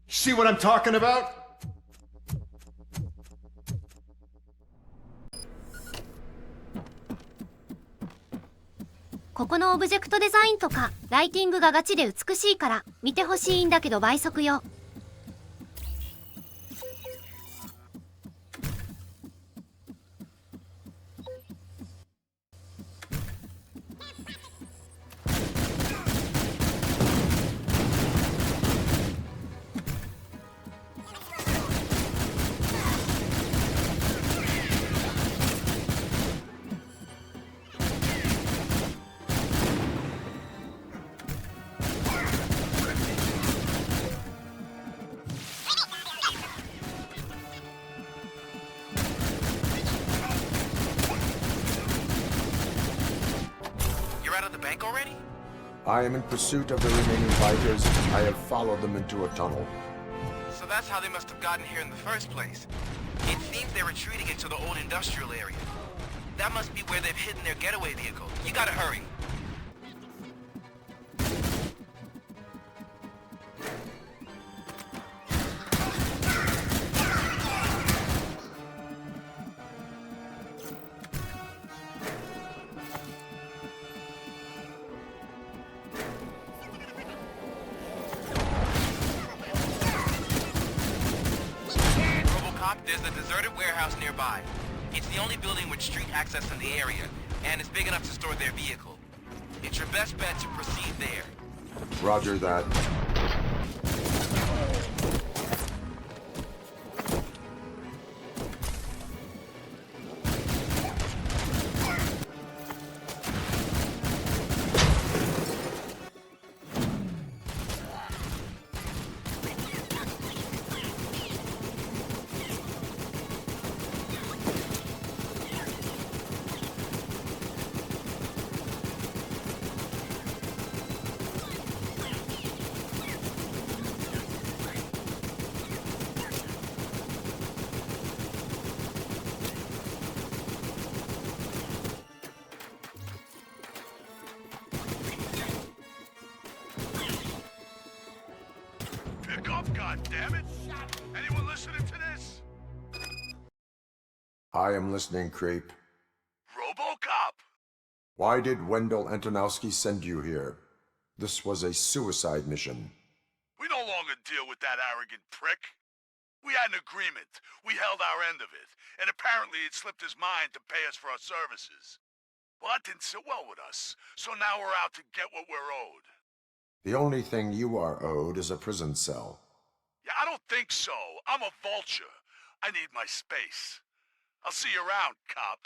See what I'm talking about? ここのオブジェクトデザインとかライティングがガチで美しいから見てほしいんだけど倍速よ。I am in pursuit of the remaining bikers. I have followed them into a tunnel. So that's how they must have gotten here in the first place. It seems they're retreating into the old industrial area. That must be where they've hidden their getaway vehicle. You gotta hurry. There's a deserted warehouse nearby. It's the only building with street access in the area, and it's big enough to store their vehicle. It's your best bet to proceed there. Roger that. Pick up, goddammit! Anyone listening to this? I am listening, creep. RoboCop! Why did Wendell Antonowski send you here? This was a suicide mission. We no longer deal with that arrogant prick. We had an agreement. We held our end of it. And apparently it slipped his mind to pay us for our services. Well, that didn't sit well with us. So now we're out to get what we're owed. The only thing you are owed is a prison cell. Yeah, I don't think so. I'm a vulture. I need my space. I'll see you around, cop.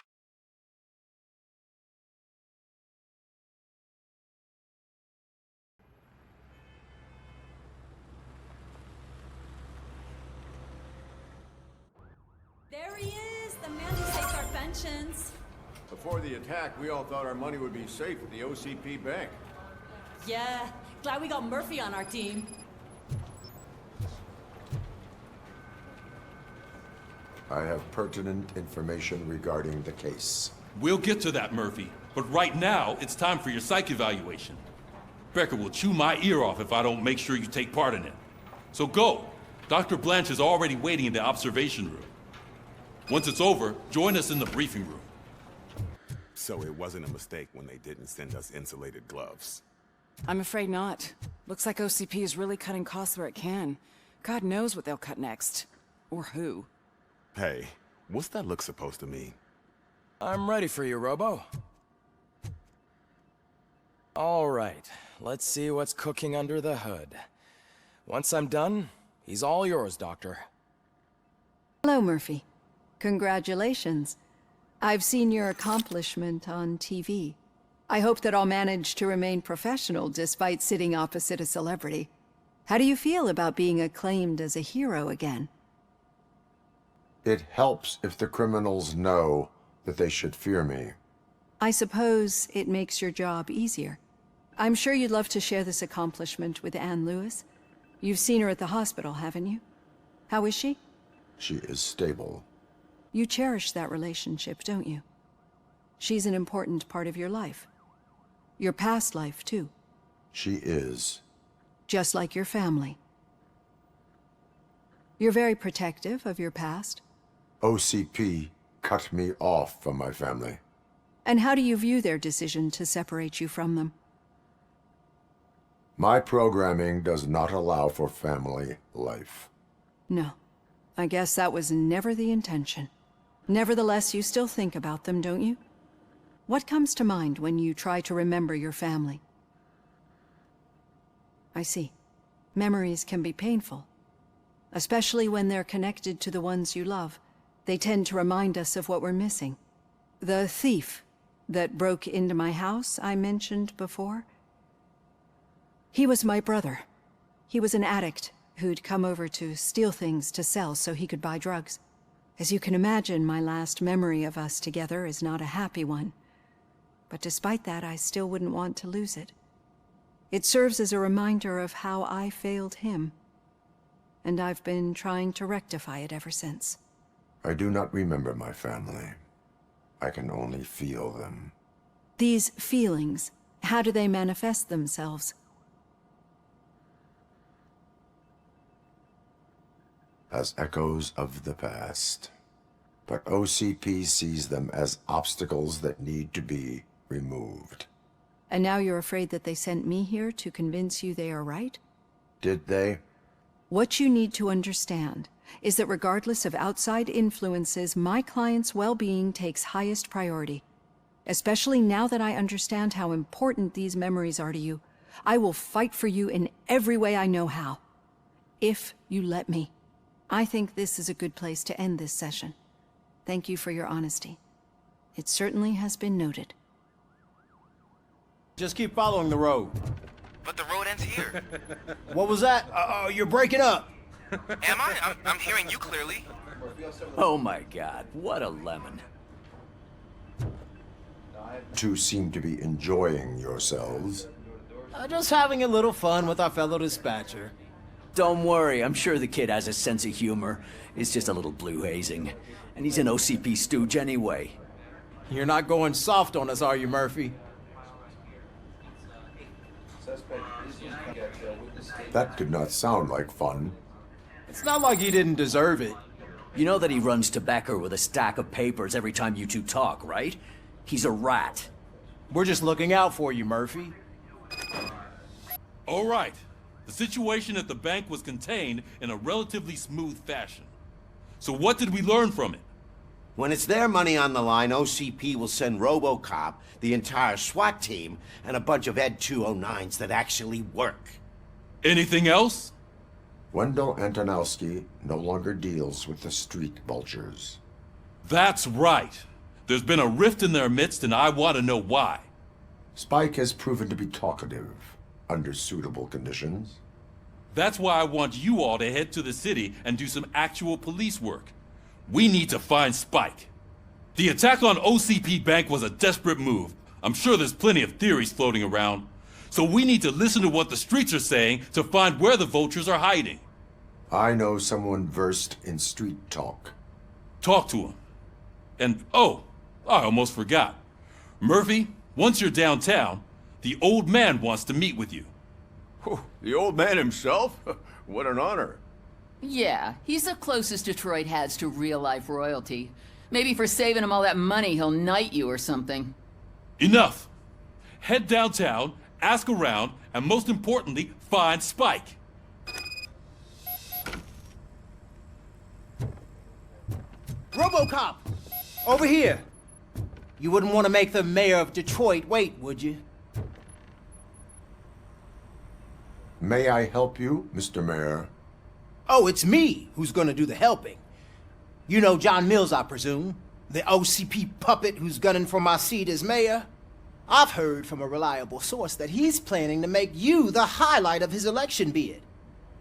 There he is, the man who saves our pensions. Before the attack, we all thought our money would be safe at the OCP bank. Yeah, glad we got Murphy on our team. I have pertinent information regarding the case. We'll get to that, Murphy. But right now, it's time for your psych evaluation. Becker will chew my ear off if I don't make sure you take part in it. So go. Dr. Blanche is already waiting in the observation room. Once it's over, join us in the briefing room. So it wasn't a mistake when they didn't send us insulated gloves. I'm afraid not. Looks like OCP is really cutting costs where it can. God knows what they'll cut next. Or who. Hey, what's that look supposed to mean? I'm ready for you, Robo. All right, let's see what's cooking under the hood. Once I'm done, he's all yours, Doctor. Hello, Murphy. Congratulations. I've seen your accomplishment on TV. I hope that I'll manage to remain professional despite sitting opposite a celebrity. How do you feel about being acclaimed as a hero again? It helps if the criminals know that they should fear me. I suppose it makes your job easier. I'm sure you'd love to share this accomplishment with Anne Lewis. You've seen her at the hospital, haven't you? How is she? She is stable. You cherish that relationship, don't you? She's an important part of your life. Your past life, too. She is. Just like your family. You're very protective of your past. OCP cut me off from my family. And how do you view their decision to separate you from them? My programming does not allow for family life. No. I guess that was never the intention. Nevertheless, you still think about them, don't you? What comes to mind when you try to remember your family? I see. Memories can be painful. Especially when they're connected to the ones you love. They tend to remind us of what we're missing. The thief that broke into my house I mentioned before? He was my brother. He was an addict who'd come over to steal things to sell so he could buy drugs. As you can imagine, my last memory of us together is not a happy one. But despite that, I still wouldn't want to lose it. It serves as a reminder of how I failed him. And I've been trying to rectify it ever since. I do not remember my family. I can only feel them. These feelings, how do they manifest themselves? As echoes of the past. But OCP sees them as obstacles that need to be removed. And now you're afraid that they sent me here to convince you they are right? Did they? What you need to understand is that regardless of outside influences, my client's well-being takes highest priority. Especially now that I understand how important these memories are to you, I will fight for you in every way I know how. If you let me. I think this is a good place to end this session. Thank you for your honesty. It certainly has been noted. Just keep following the road. But the road ends here. What was that? You're breaking up. Am I? I'm hearing you clearly. Oh my god, what a lemon. Two seem to be enjoying yourselves. Just having a little fun with our fellow dispatcher. Don't worry, I'm sure the kid has a sense of humor. It's just a little blue hazing. And he's an OCP stooge anyway. You're not going soft on us, are you, Murphy? That did not sound like fun. It's not like he didn't deserve it. You know that he runs tobacco with a stack of papers every time you two talk, right? He's a rat. We're just looking out for you, Murphy. All right. The situation at the bank was contained in a relatively smooth fashion. So what did we learn from it? When it's their money on the line, OCP will send RoboCop, the entire SWAT team, and a bunch of Ed 209s that actually work. Anything else? Wendell Antonowski no longer deals with the street vultures. That's right. There's been a rift in their midst, and I want to know why. Spike has proven to be talkative, under suitable conditions. That's why I want you all to head to the city and do some actual police work. We need to find Spike. The attack on OCP Bank was a desperate move. I'm sure there's plenty of theories floating around. So we need to listen to what the streets are saying to find where the vultures are hiding. I know someone versed in street talk. Talk to him. And, oh, I almost forgot. Murphy, once you're downtown, the old man wants to meet with you. Oh, the old man himself? What an honor. Yeah, he's the closest Detroit has to real-life royalty. Maybe for saving him all that money, he'll knight you or something. Enough! Head downtown, ask around, and most importantly, find Spike. RoboCop! Over here! You wouldn't want to make the mayor of Detroit wait, would you? May I help you, Mr. Mayor? Oh, it's me who's gonna do the helping. You know John Mills, I presume? The OCP puppet who's gunning for my seat as mayor? I've heard from a reliable source that he's planning to make you the highlight of his election bid.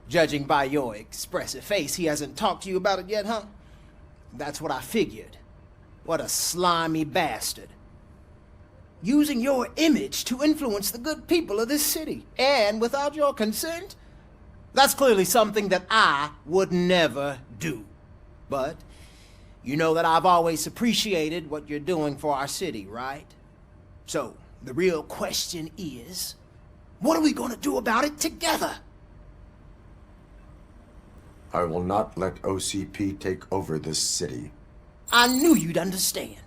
Judging by your expressive face, he hasn't talked to you about it yet, huh? That's what I figured. What a slimy bastard. Using your image to influence the good people of this city, and without your consent? That's clearly something that I would never do. But you know that I've always appreciated what you're doing for our city, right? So, the real question is, what are we gonna do about it together? I will not let OCP take over this city. I knew you'd understand.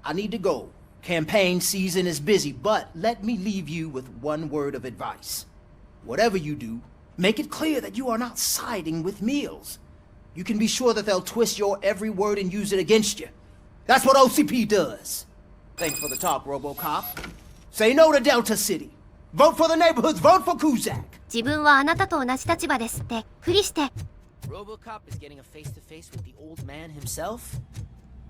I need to go. Campaign season is busy, but let me leave you with one word of advice. Whatever you do, make it clear that you are not siding with Mills. You can be sure that they'll twist your every word and use it against you. That's what OCP does. Thanks for the talk, RoboCop. Say no to Delta City. Vote for the neighborhoods. Vote for Kuzak. 自分はあなたと同じ立場ですってふりして。 RoboCop is getting a face-to-face with the old man himself?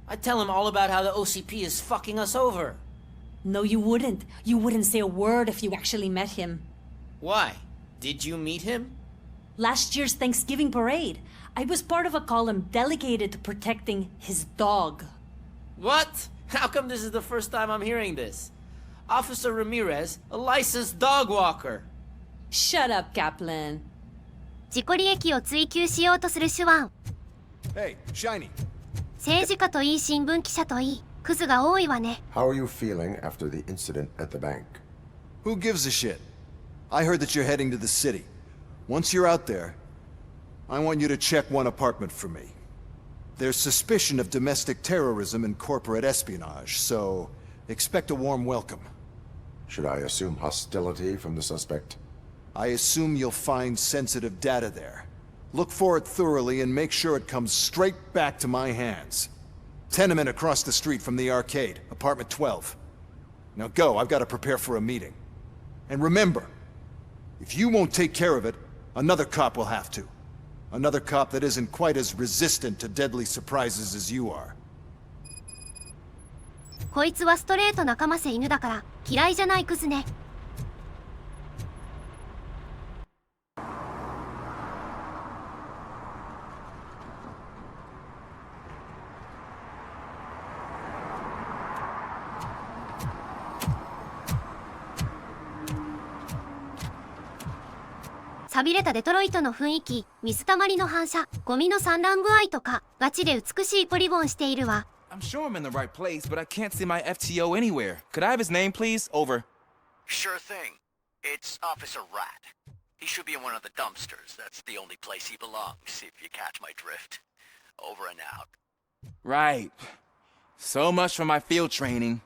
I'd tell him all about how the OCP is fucking us over. No, you wouldn't. You wouldn't say a word if you actually met him. Why? Did you meet him? Last year's Thanksgiving parade, I was part of a column delegated to protecting his dog. What? How come this is the first time I'm hearing this? Officer Ramirez, a licensed dog walker. Shut up, Kaplan. 自己利益を追求しようとする手腕。 Hey, Shiny. 政治家といい新聞記者といいクズが多いわね。 How are you feeling after the incident at the bank? Who gives a shit? I heard that you're heading to the city. Once you're out there, I want you to check one apartment for me. There's suspicion of domestic terrorism and corporate espionage, so expect a warm welcome. Should I assume hostility from the suspect? I assume you'll find sensitive data there. Look for it thoroughly and make sure it comes straight back to my hands. Tenement across the street from the arcade, apartment 12. Now go, I've got to prepare for a meeting. And remember, if you won't take care of it, another cop will have to. Another cop that isn't quite as resistant to deadly surprises as you are. こいつはストレート仲間せ犬だから嫌いじゃないクズね。寂れたデトロイトの雰囲気、水たまりの反射、ゴミの散乱具合とか、ガチで美しいポリゴンしているわ。I'm sure I'm in the right place, but I can't see my FTO anywhere. Could I have his name, please? Over. Sure thing. It's Officer Rat. He should be in one of the dumpsters. That's the only place he belongs, if you catch my drift. Over and out. Right. So much for my field training.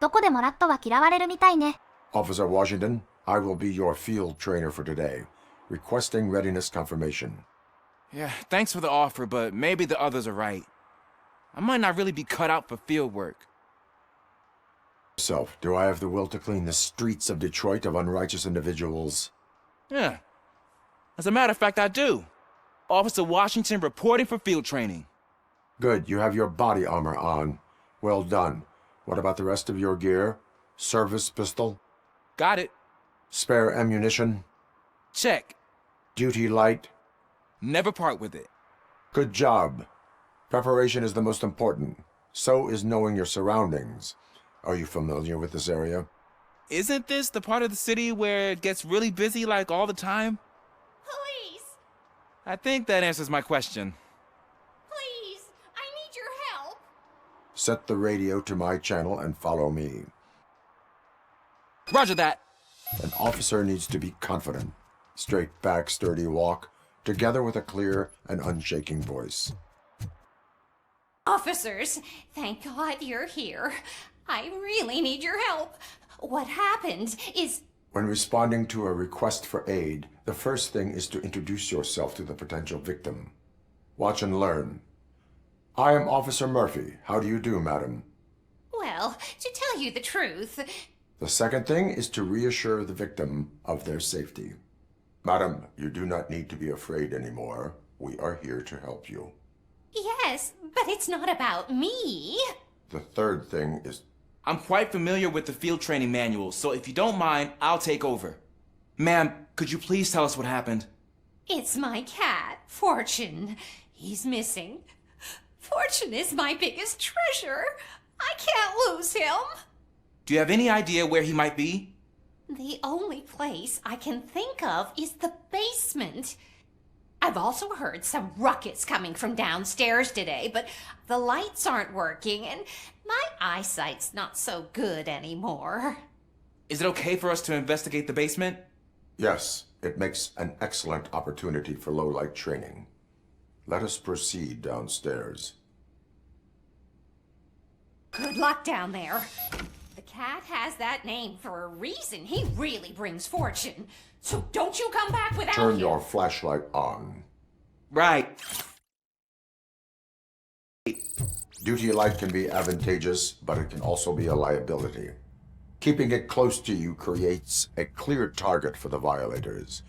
どこでもラットは嫌われるみたいね。Officer Washington, I will be your field trainer for today. Requesting readiness confirmation. Yeah, thanks for the offer, but maybe the others are right. I might not really be cut out for field work. Self, do I have the will to clean the streets of Detroit of unrighteous individuals? Yeah. As a matter of fact, I do. Officer Washington reporting for field training. Good, you have your body armor on. Well done. What about the rest of your gear? Service pistol? Got it. Spare ammunition? Check. Duty light? Never part with it. Good job. Preparation is the most important. So is knowing your surroundings. Are you familiar with this area? Isn't this the part of the city where it gets really busy like all the time? Police! I think that answers my question. Please! I need your help! Set the radio to my channel and follow me. Roger that. An officer needs to be confident. Straight back, sturdy walk, together with a clear and unshaking voice. Officers, thank God you're here. I really need your help. What happened is... When responding to a request for aid, the first thing is to introduce yourself to the potential victim. Watch and learn. I am Officer Murphy. How do you do, madam? Well, to tell you the truth... The second thing is to reassure the victim of their safety. Madam, you do not need to be afraid anymore. We are here to help you. Yes, but it's not about me. The third thing is... I'm quite familiar with the field training manual, so if you don't mind, I'll take over. Ma'am, could you please tell us what happened? It's my cat, Fortune. He's missing. Fortune is my biggest treasure. I can't lose him. Do you have any idea where he might be? The only place I can think of is the basement. I've also heard some ruckus coming from downstairs today, but the lights aren't working and my eyesight's not so good anymore. Is it okay for us to investigate the basement? Yes, it makes an excellent opportunity for low-light training. Let us proceed downstairs. Good luck down there. The cat has that name for a reason. He really brings fortune. So don't you come back without him. Turn your flashlight on. Right. Duty light can be advantageous, but it can also be a liability. Keeping it close to you creates a clear target for the violators.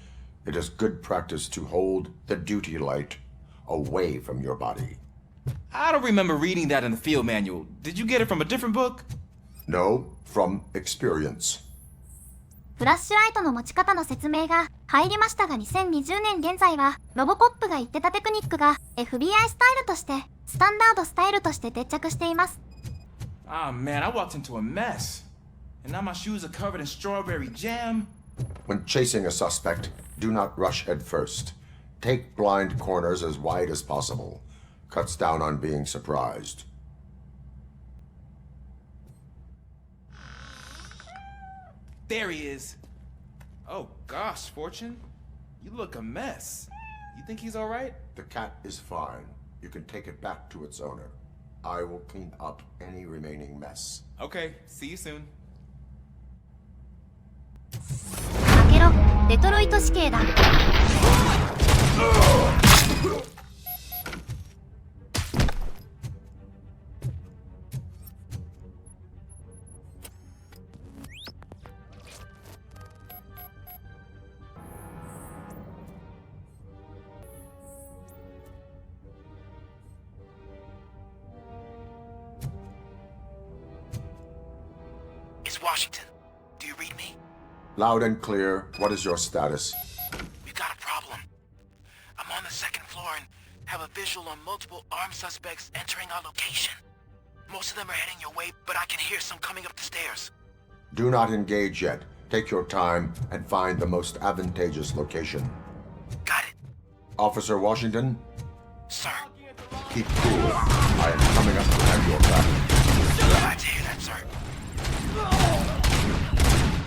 It is good practice to hold the duty light away from your body. I don't remember reading that in the field manual. Did you get it from a different book? No, from experience. フラッシュライトの持ち方の説明が入りましたが、2020年現在はロボコップが言ってたテクニックが FBI スタイルとしてスタンダードスタイルとして定着しています。Ah, man, I walked into a mess. And now my shoes are covered in strawberry jam. When chasing a suspect, do not rush head first. Take blind corners as wide as possible. Cuts down on being surprised. There he is. Oh gosh, Fortune. You look a mess. You think he's all right? The cat is fine. You can take it back to its owner. I will clean up any remaining mess. Okay, see you soon. 開けろ。デトロイト市警だ。Washington, do you read me? Loud and clear. What is your status? We've got a problem. I'm on the second floor and have a visual on multiple armed suspects entering our location. Most of them are heading your way, but I can hear some coming up the stairs. Do not engage yet. Take your time and find the most advantageous location. Got it. Officer Washington? Sir. Keep cool. I am coming up to have your back. Glad to hear that, sir.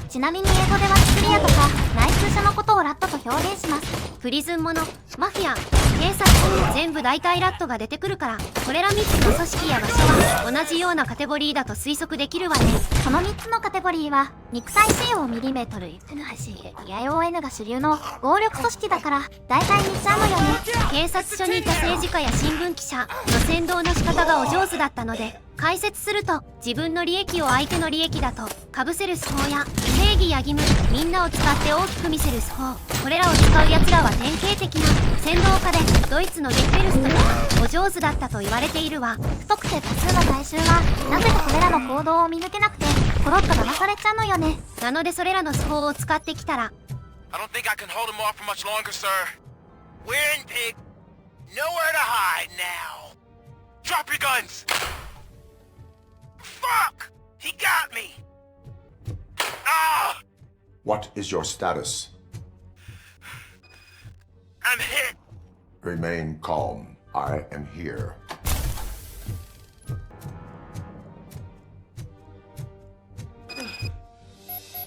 ちなみに英語ではスクリアとか内通者のことをラットと表現します。プリズンもの、マフィア、警察、全部大体ラットが出てくるから、これら3つの組織や場所は同じようなカテゴリーだと推測できるわね。この3つのカテゴリーは肉体使用ミリメートル FNION が主流の暴力組織だから大体似ちゃうのよね。警察署にいた政治家や新聞記者の先導の仕方がお上手だったので、解説すると自分の利益を相手の利益だと被せる手法や正義や義務、みんなを使って大きく見せる手法、これらを使う奴らは典型的な先導家でドイツのゲッペルスとかお上手だったと言われているわ。太くて多数の大衆はなぜかこれらの行動を見抜けなくてコロッと騙されちゃうのよね。なのでそれらの手法を使ってきたら I don't think I can hold him off for much longer, sir. We're in, pig. Nowhere to hide now. Drop your guns. Fuck! He got me! Ah! What is your status? I'm hit. Remain calm. I am here.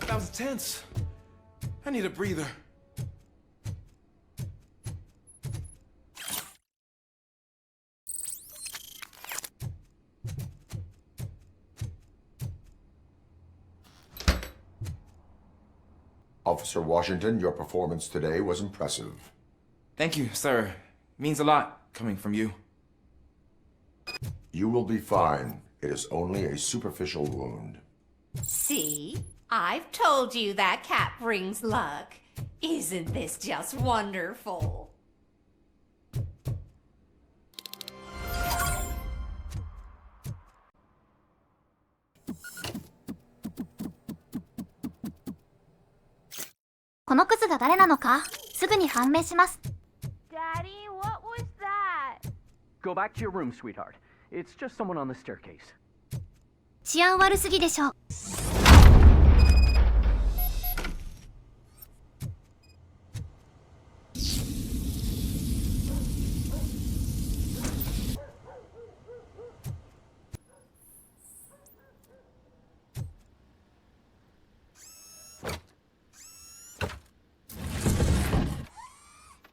That was tense. I need a breather. Officer Washington, your performance today was impressive. Thank you, sir. Means a lot coming from you. You will be fine. It is only a superficial wound. See? I've told you that cat brings luck. Isn't this just wonderful? Daddy, what was that? Go back to your room, sweetheart. It's just someone on the staircase. 治安悪すぎでしょ。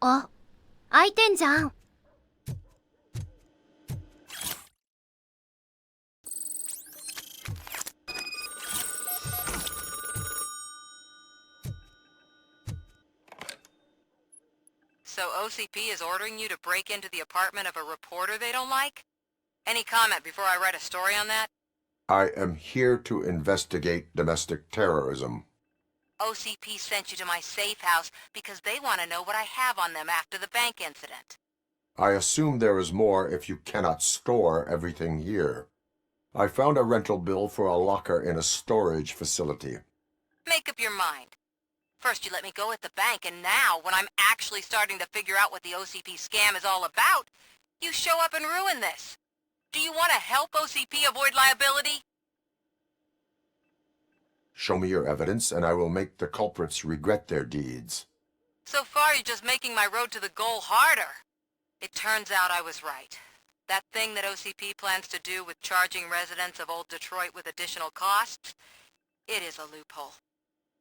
あ、開いてんじゃん。So OCP is ordering you to break into the apartment of a reporter they don't like? Any comment before I write a story on that? I am here to investigate domestic terrorism. OCP sent you to my safe house because they want to know what I have on them after the bank incident. I assume there is more if you cannot store everything here. I found a rental bill for a locker in a storage facility. Make up your mind. First you let me go at the bank, and now, when I'm actually starting to figure out what the OCP scam is all about, you show up and ruin this. Do you want to help OCP avoid liability? Show me your evidence, and I will make the culprits regret their deeds. So far, you're just making my road to the goal harder. It turns out I was right. That thing that OCP plans to do with charging residents of Old Detroit with additional costs, it is a loophole.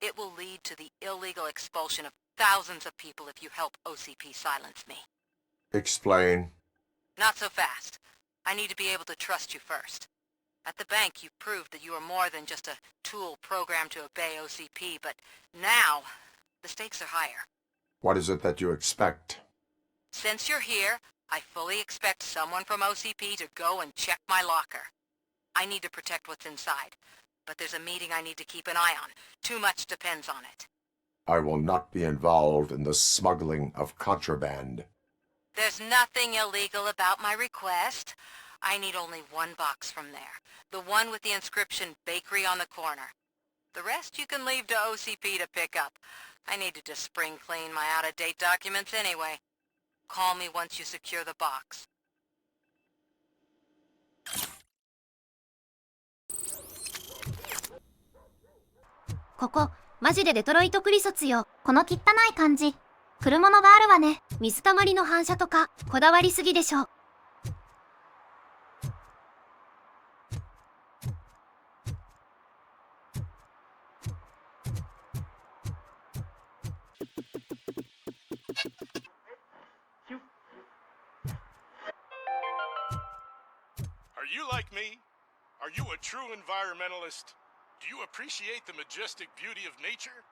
It will lead to the illegal expulsion of thousands of people if you help OCP silence me. Explain. Not so fast. I need to be able to trust you first. At the bank, you proved that you are more than just a tool programmed to obey OCP, but now, the stakes are higher. What is it that you expect? Since you're here, I fully expect someone from OCP to go and check my locker. I need to protect what's inside, but there's a meeting I need to keep an eye on. Too much depends on it. I will not be involved in the smuggling of contraband. There's nothing illegal about my request. I need only one box from there. The one with the inscription Bakery on the corner. The rest you can leave to OCP to pick up. I need to just spring clean my out-of-date documents anyway. Call me once you secure the box. ここ、マジでデトロイトクリソツよ。この汚い感じ。来るものがあるわね。水たまりの反射とか、こだわりすぎでしょ。Are you like me? Are you a true environmentalist? Do you appreciate the majestic beauty of nature?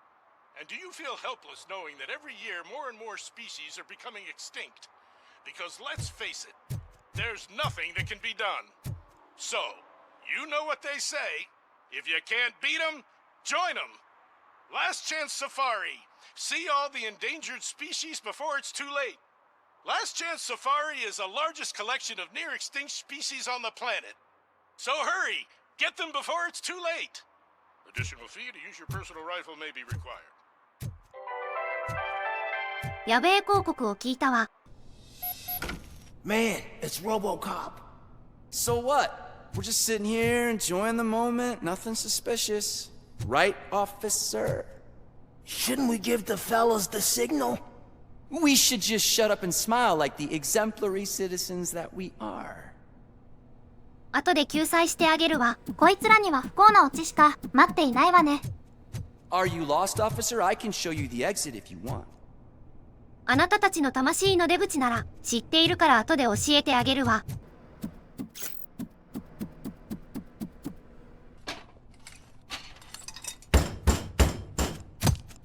And do you feel helpless knowing that every year more and more species are becoming extinct? Because let's face it, there's nothing that can be done. So, you know what they say. If you can't beat 'em, join 'em. Last Chance Safari. See all the endangered species before it's too late. Last Chance Safari is the largest collection of near-extinct species on the planet. So hurry! Get them before it's too late! Additional fee to use your personal rifle may be required. やべえ広告を聞いたわ。Man, it's RoboCop. So what? We're just sitting here enjoying the moment, nothing suspicious. Right, officer? Shouldn't we give the fellas the signal? We should just shut up and smile like the exemplary citizens that we are. 後で救済してあげるわ。こいつらには不幸なオチしか待っていないわね。Are you lost, officer? I can show you the exit if you want. あなたたちの魂の出口なら知っているから後で教えてあげるわ。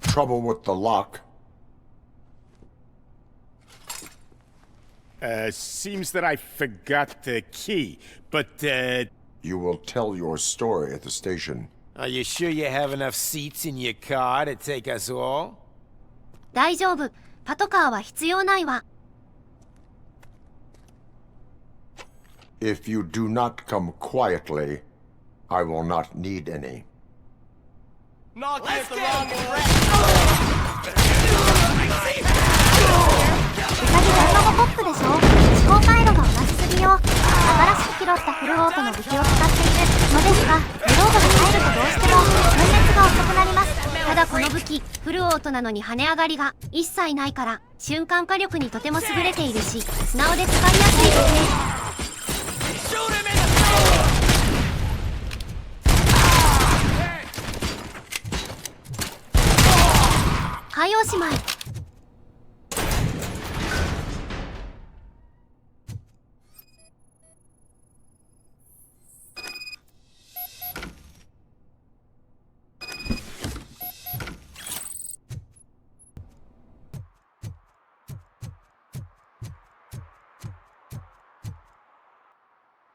Trouble with the lock? Seems that I forgot the key, but, You will tell your story at the station. Are you sure you have enough seats in your car to take us all? 大丈夫。パトカーは必要ないわ。If you do not come quietly, I will not need any. Knock at the wrong ウサギはロボコップでしょ。思考回路が同じすぎよ。新しく拾ったフルオートの武器を使っているのですが、リロードが入るとどうしても分裂が遅くなります。ただこの武器、フルオートなのに跳ね上がりが一切ないから、瞬間火力にとても優れているし、素直で使いやすいですね。海王姉妹。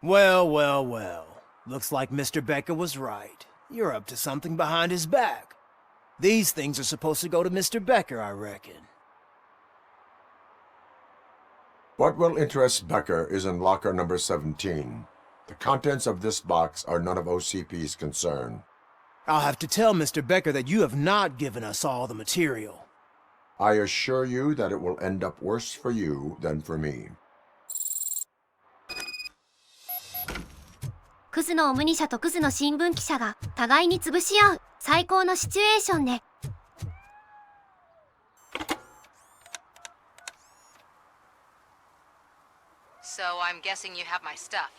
Well, well, well. Looks like Mr. Becker was right. You're up to something behind his back. These things are supposed to go to Mr. Becker, I reckon. What will interest Becker is in locker number 17. The contents of this box are none of OCP's concern. I'll have to tell Mr. Becker that you have not given us all the material. I assure you that it will end up worse for you than for me. クズのオムニ社とクズの新聞記者が互いに潰し合う最高のシチュエーションね。So I'm guessing you have my stuff.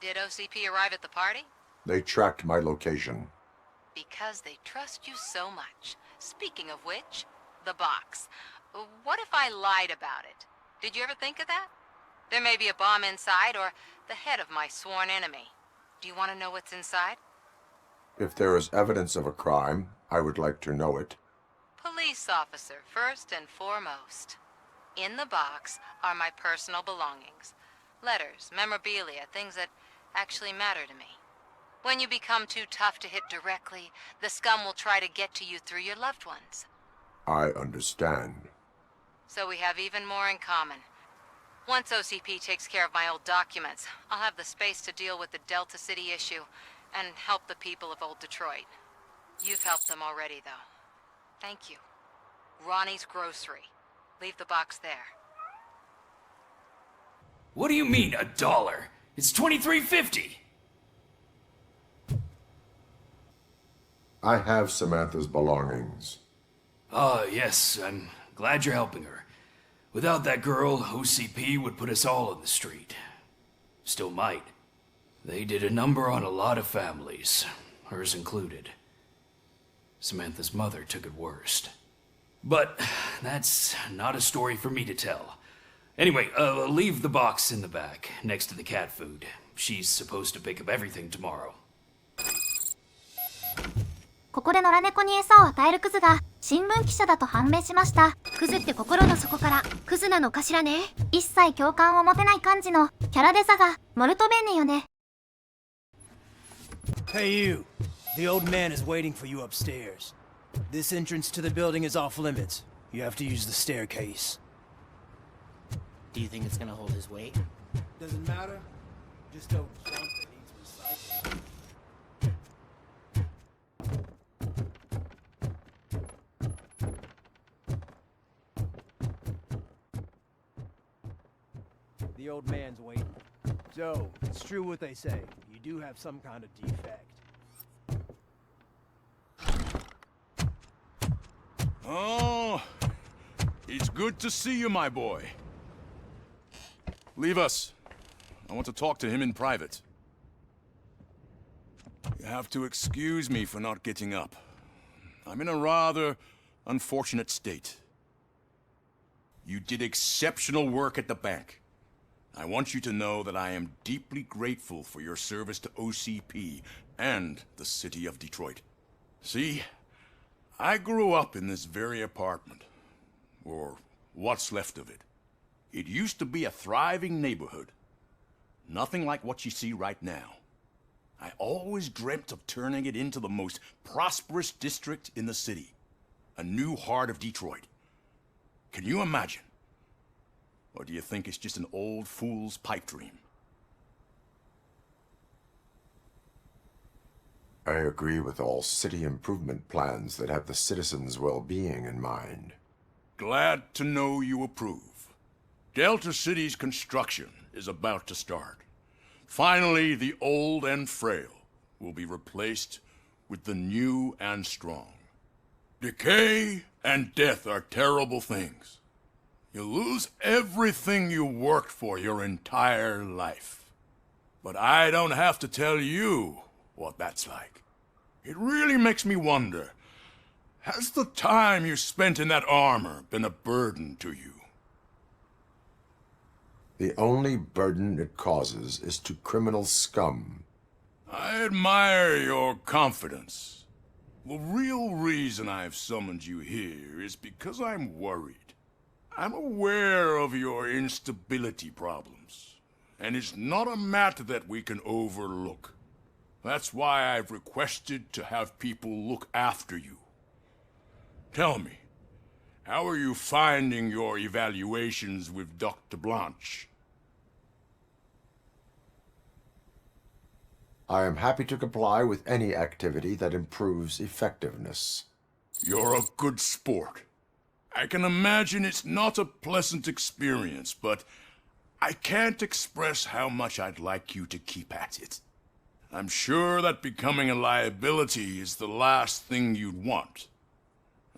Did OCP arrive at the party? They tracked my location. Because they trust you so much. Speaking of which, the box. What if I lied about it? Did you ever think of that? There may be a bomb inside or the head of my sworn enemy. Do you want to know what's inside? If there is evidence of a crime, I would like to know it. Police officer, first and foremost. In the box are my personal belongings. Letters, memorabilia, things that actually matter to me. When you become too tough to hit directly, the scum will try to get to you through your loved ones. I understand. So we have even more in common. Once OCP takes care of my old documents, I'll have the space to deal with the Delta City issue and help the people of Old Detroit. You've helped them already, though. Thank you. Ronnie's Grocery. Leave the box there. What do you mean, $1? It's $23.50. I have Samantha's belongings. Yes, I'm glad you're helping her. Without that girl, OCP would put us all in the street. Still might. They did a number on a lot of families, hers included. Samantha's mother took it worst. But that's not a story for me to tell. Anyway, leave the box in the back, next to the cat food. She's supposed to pick up everything tomorrow. ここで野良猫に餌を与えるクズが新聞記者だと判明しました。クズって心の底からクズなのかしらね。一切共感を持てない感じのキャラデザがモルトベーネよね。Hey you, the old man is waiting for you upstairs. This entrance to the building is off limits. You have to use the staircase. Do you think it's gonna hold his weight? Doesn't matter. Just don't jump that needs recycling. The old man's waiting. So, it's true what they say. You do have some kind of defect. Oh, it's good to see you, my boy. Leave us. I want to talk to him in private. You have to excuse me for not getting up. I'm in a rather unfortunate state. You did exceptional work at the bank. I want you to know that I am deeply grateful for your service to OCP and the city of Detroit. See, I grew up in this very apartment, or what's left of it. It used to be a thriving neighborhood. Nothing like what you see right now. I always dreamt of turning it into the most prosperous district in the city. A new heart of Detroit. Can you imagine? Or do you think it's just an old fool's pipe dream? I agree with all city improvement plans that have the citizens' well-being in mind. Glad to know you approve. Delta City's construction is about to start. Finally, the old and frail will be replaced with the new and strong. Decay and death are terrible things. You lose everything you worked for your entire life. But I don't have to tell you what that's like. It really makes me wonder, has the time you spent in that armor been a burden to you? The only burden it causes is to criminal scum. I admire your confidence. The real reason I've summoned you here is because I'm worried. I'm aware of your instability problems, and it's not a matter that we can overlook. That's why I've requested to have people look after you. Tell me, how are you finding your evaluations with Dr. Blanche? I am happy to comply with any activity that improves effectiveness. You're a good sport. I can imagine it's not a pleasant experience, but I can't express how much I'd like you to keep at it. I'm sure that becoming a liability is the last thing you'd want.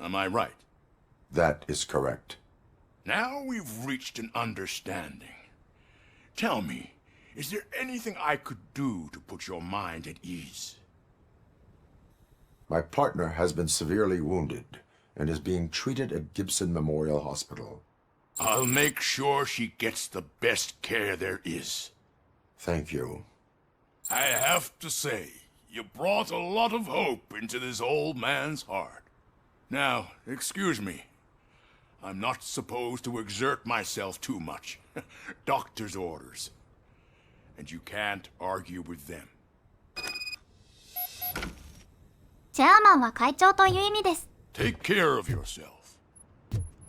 Am I right? That is correct. Now we've reached an understanding. Tell me, is there anything I could do to put your mind at ease? My partner has been severely wounded and is being treated at Gibson Memorial Hospital. I'll make sure she gets the best care there is. Thank you. I have to say, you brought a lot of hope into this old man's heart. Now, excuse me. I'm not supposed to exert myself too much. Doctor's orders. And you can't argue with them. チェアマンは会長という意味です。Take care of yourself.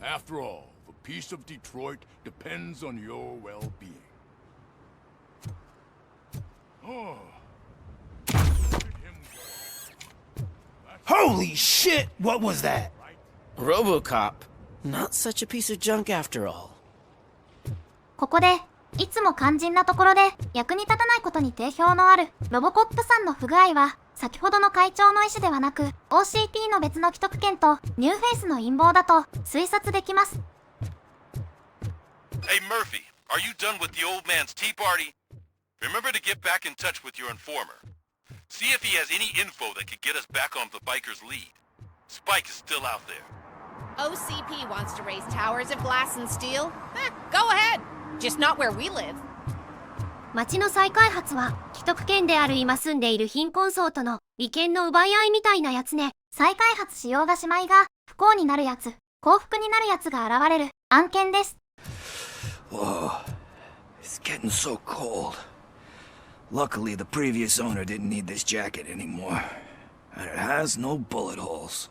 After all, the peace of Detroit depends on your well-being. Oh. Holy shit! What was that? RoboCop. Not such a piece of junk after all. ここで、いつも肝心なところで役に立たないことに定評のあるロボコップさんの不具合は、先ほどの会長の意思ではなく OCP の別の既得権とニューフェイスの陰謀だと推察できます。Hey Murphy, are you done with the old man's tea party? Remember to get back in touch with your informer. See if he has any info that could get us back on the biker's lead. Spike is still out there. OCP wants to raise towers of glass and steel? Go ahead! Just not where we live. 町の再開発は既得権である今住んでいる貧困層との利権の奪い合いみたいなやつね。再開発しようがしまいが不幸になるやつ、幸福になるやつが現れる案件です。Whoa, it's getting so cold. Luckily, the previous owner didn't need this jacket anymore. And it has no bullet holes.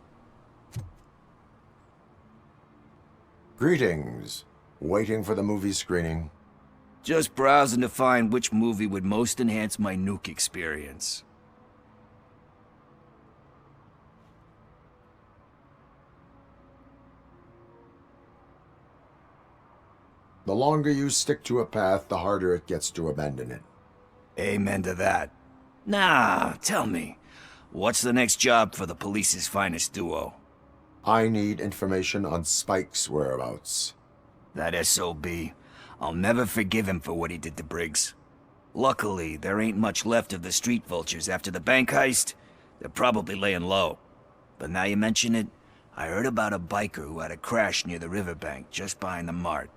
Greetings. Waiting for the movie screening? Just browsing to find which movie would most enhance my nuke experience. The longer you stick to a path, the harder it gets to abandon it. Amen to that. Nah, tell me, what's the next job for the police's finest duo? I need information on Spike's whereabouts. That SOB. I'll never forgive him for what he did to Briggs. Luckily, there ain't much left of the street vultures after the bank heist. They're probably laying low. But now you mention it, I heard about a biker who had a crash near the riverbank just behind the mart.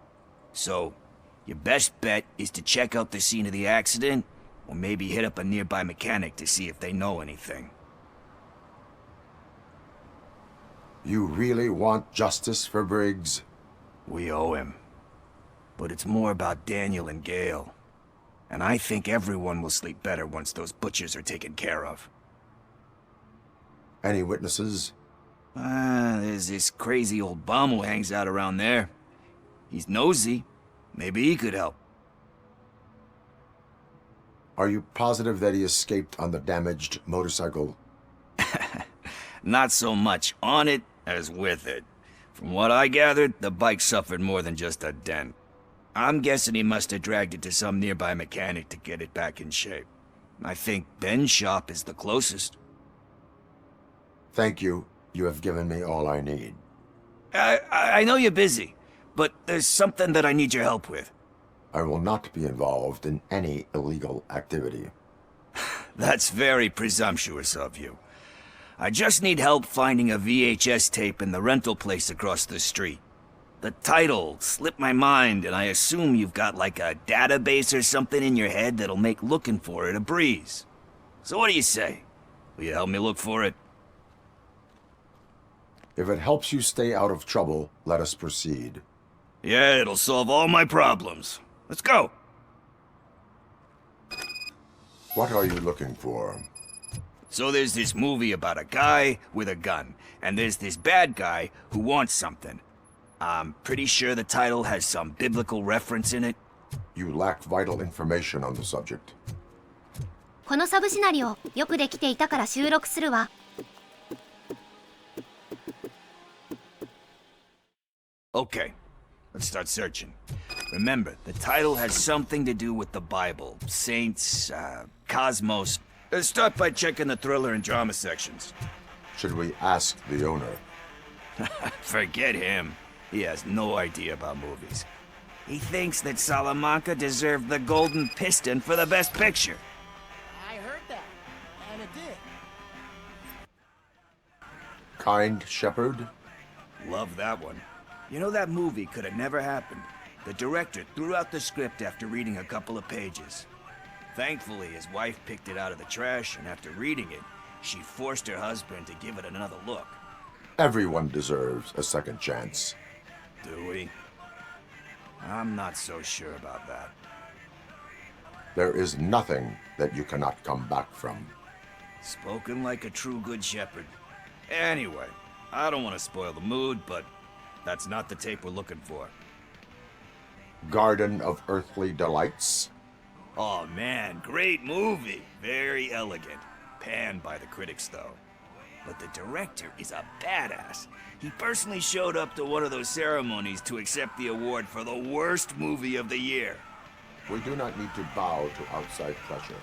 So, your best bet is to check out the scene of the accident, or maybe hit up a nearby mechanic to see if they know anything. You really want justice for Briggs? We owe him. But it's more about Daniel and Gale. And I think everyone will sleep better once those butchers are taken care of. Any witnesses? There's this crazy old bum who hangs out around there. He's nosy. Maybe he could help. Are you positive that he escaped on the damaged motorcycle? Not so much on it as with it. From what I gathered, the bike suffered more than just a dent. I'm guessing he must have dragged it to some nearby mechanic to get it back in shape. I think Ben's shop is the closest. Thank you. You have given me all I need. I know you're busy, but there's something that I need your help with. I will not be involved in any illegal activity. That's very presumptuous of you. I just need help finding a VHS tape in the rental place across the street. The title slipped my mind, and I assume you've got like a database or something in your head that'll make looking for it a breeze. So what do you say? Will you help me look for it? If it helps you stay out of trouble, let us proceed. Yeah, it'll solve all my problems. Let's go. What are you looking for? So there's this movie about a guy with a gun, and there's this bad guy who wants something. I'm pretty sure the title has some biblical reference in it. You lack vital information on the subject. このサブシナリオよくできていたから収録するわ。Okay, let's start searching. Remember, the title has something to do with the Bible, saints, cosmos. Let's start by checking the thriller and drama sections. Should we ask the owner? Forget him. He has no idea about movies. He thinks that Salamanca deserved the Golden Piston for the Best Picture. I heard that, and it did. Kind Shepherd? Love that one. You know, that movie could have never happened. The director threw out the script after reading a couple of pages. Thankfully, his wife picked it out of the trash, and after reading it, she forced her husband to give it another look. Everyone deserves a second chance. Do we? I'm not so sure about that. There is nothing that you cannot come back from. Spoken like a true good shepherd. Anyway, I don't want to spoil the mood, but that's not the tape we're looking for. Garden of Earthly Delights? Oh man, great movie. Very elegant. Panned by the critics, though. But the director is a badass. He personally showed up to one of those ceremonies to accept the award for the worst movie of the year. We do not need to bow to outside pressure.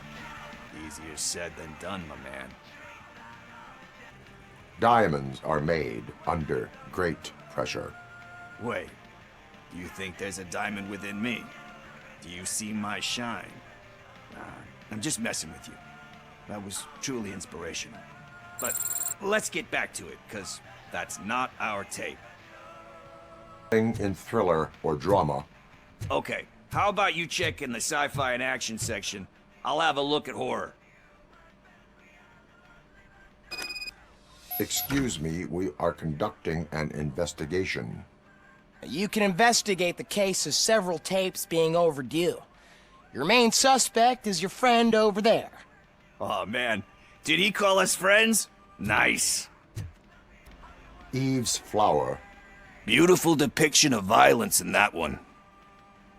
Easier said than done, my man. Diamonds are made under great pressure. Wait, do you think there's a diamond within me? Do you see my shine? I'm just messing with you. That was truly inspirational. But let's get back to it, because that's not our tape. In thriller or drama. Okay, how about you check in the sci-fi and action section? I'll have a look at horror. Excuse me, we are conducting an investigation. You can investigate the case of several tapes being overdue. Your main suspect is your friend over there. Oh man, did he call us friends? Nice. Eve's Flower. Beautiful depiction of violence in that one.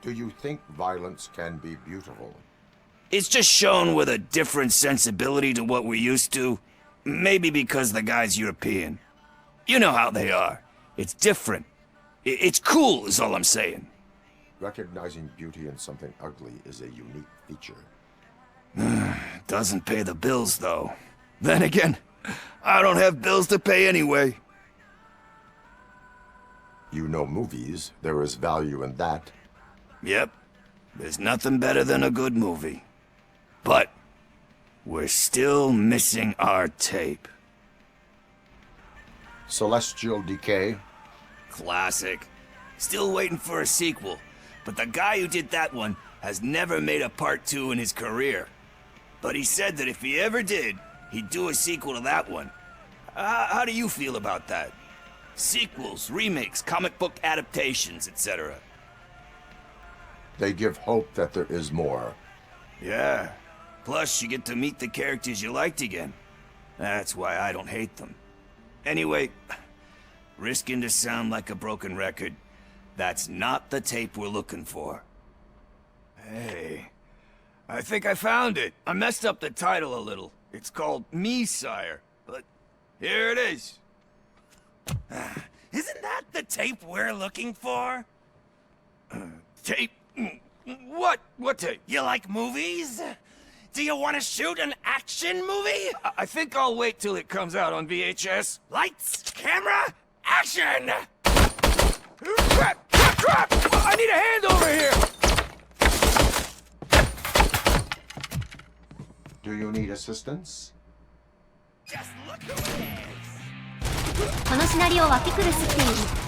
Do you think violence can be beautiful? It's just shown with a different sensibility to what we're used to. Maybe because the guy's European. You know how they are. It's different. It's cool is all I'm saying. Recognizing beauty in something ugly is a unique feature. Doesn't pay the bills, though. Then again, I don't have bills to pay anyway. You know movies. There is value in that. Yep. There's nothing better than a good movie. But we're still missing our tape. Celestial Decay. Classic. Still waiting for a sequel. But the guy who did that one has never made a part 2 in his career. But he said that if he ever did, he'd do a sequel to that one. How do you feel about that? Sequels, remakes, comic book adaptations, etc. They give hope that there is more. Yeah. Plus, you get to meet the characters you liked again. That's why I don't hate them. Anyway, risking to sound like a broken record, that's not the tape we're looking for. Hey, I think I found it. I messed up the title a little. It's called Me, Sire, but here it is. Isn't that the tape we're looking for? Tape? What? What tape? You like movies? Do you want to shoot an action movie? I think I'll wait till it comes out on VHS. Lights, camera, action! Crap! Crap! I need a hand over here! Do you need assistance? Just look who it is! このシナリオはピクルスってい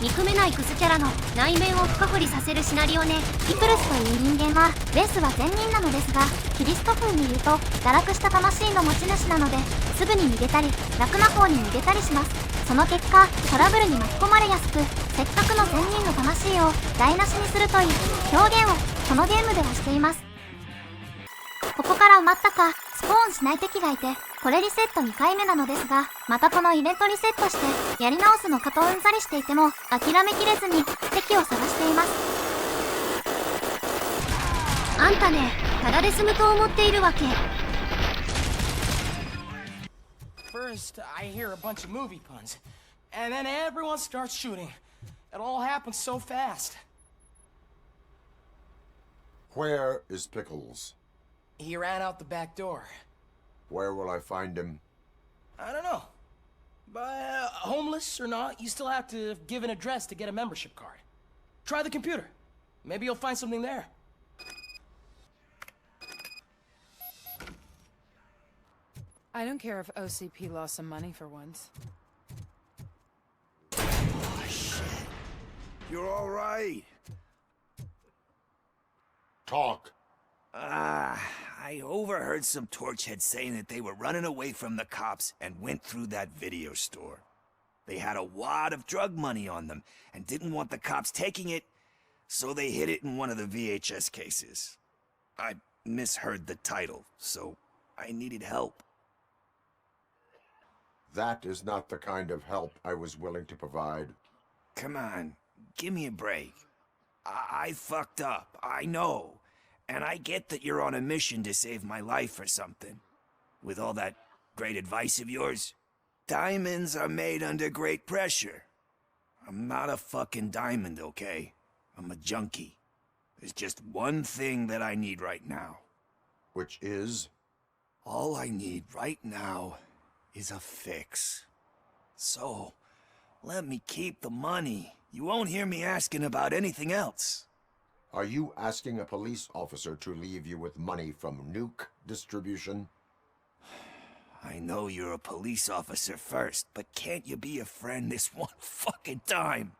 う憎めないクズキャラの内面を深掘りさせるシナリオね。ピクルスという人間はベースは善人なのですが、キリスト風に言うと堕落した魂の持ち主なので、すぐに逃げたり楽な方に逃げたりします。その結果トラブルに巻き込まれやすく、せっかくの善人の魂を台無しにするという表現をこのゲームではしています。ここから埋まったかスポーンしない敵がいて、これリセット2回目なのですが、またこのイベントリセットしてやり直すのかとうんざりしていても諦めきれずに敵を探しています。あんたね、ただで済むと思っているわけ。First, I hear a bunch of movie puns, and then everyone starts shooting. It all happens so fast. Where is Pickles? He ran out the back door. Where will I find him? I don't know. But homeless or not, you still have to give an address to get a membership card. Try the computer. Maybe you'll find something there. I don't care if OCP lost some money for once. Oh, shit. You're all right. Talk. I I overheard some torchheads saying that they were running away from the cops and went through that video store. They had a wad of drug money on them and didn't want the cops taking it, so they hid it in one of the VHS cases. I misheard the title, so I needed help. That is not the kind of help I was willing to provide. Come on, give me a break. I fucked up, I know. And I get that you're on a mission to save my life or something. With all that great advice of yours, diamonds are made under great pressure. I'm not a fucking diamond, okay? I'm a junkie. There's just one thing that I need right now. Which is? All I need right now is a fix. So, let me keep the money. You won't hear me asking about anything else. Are you asking a police officer to leave you with money from nuke distribution? I know you're a police officer first, but can't you be a friend this one fucking time?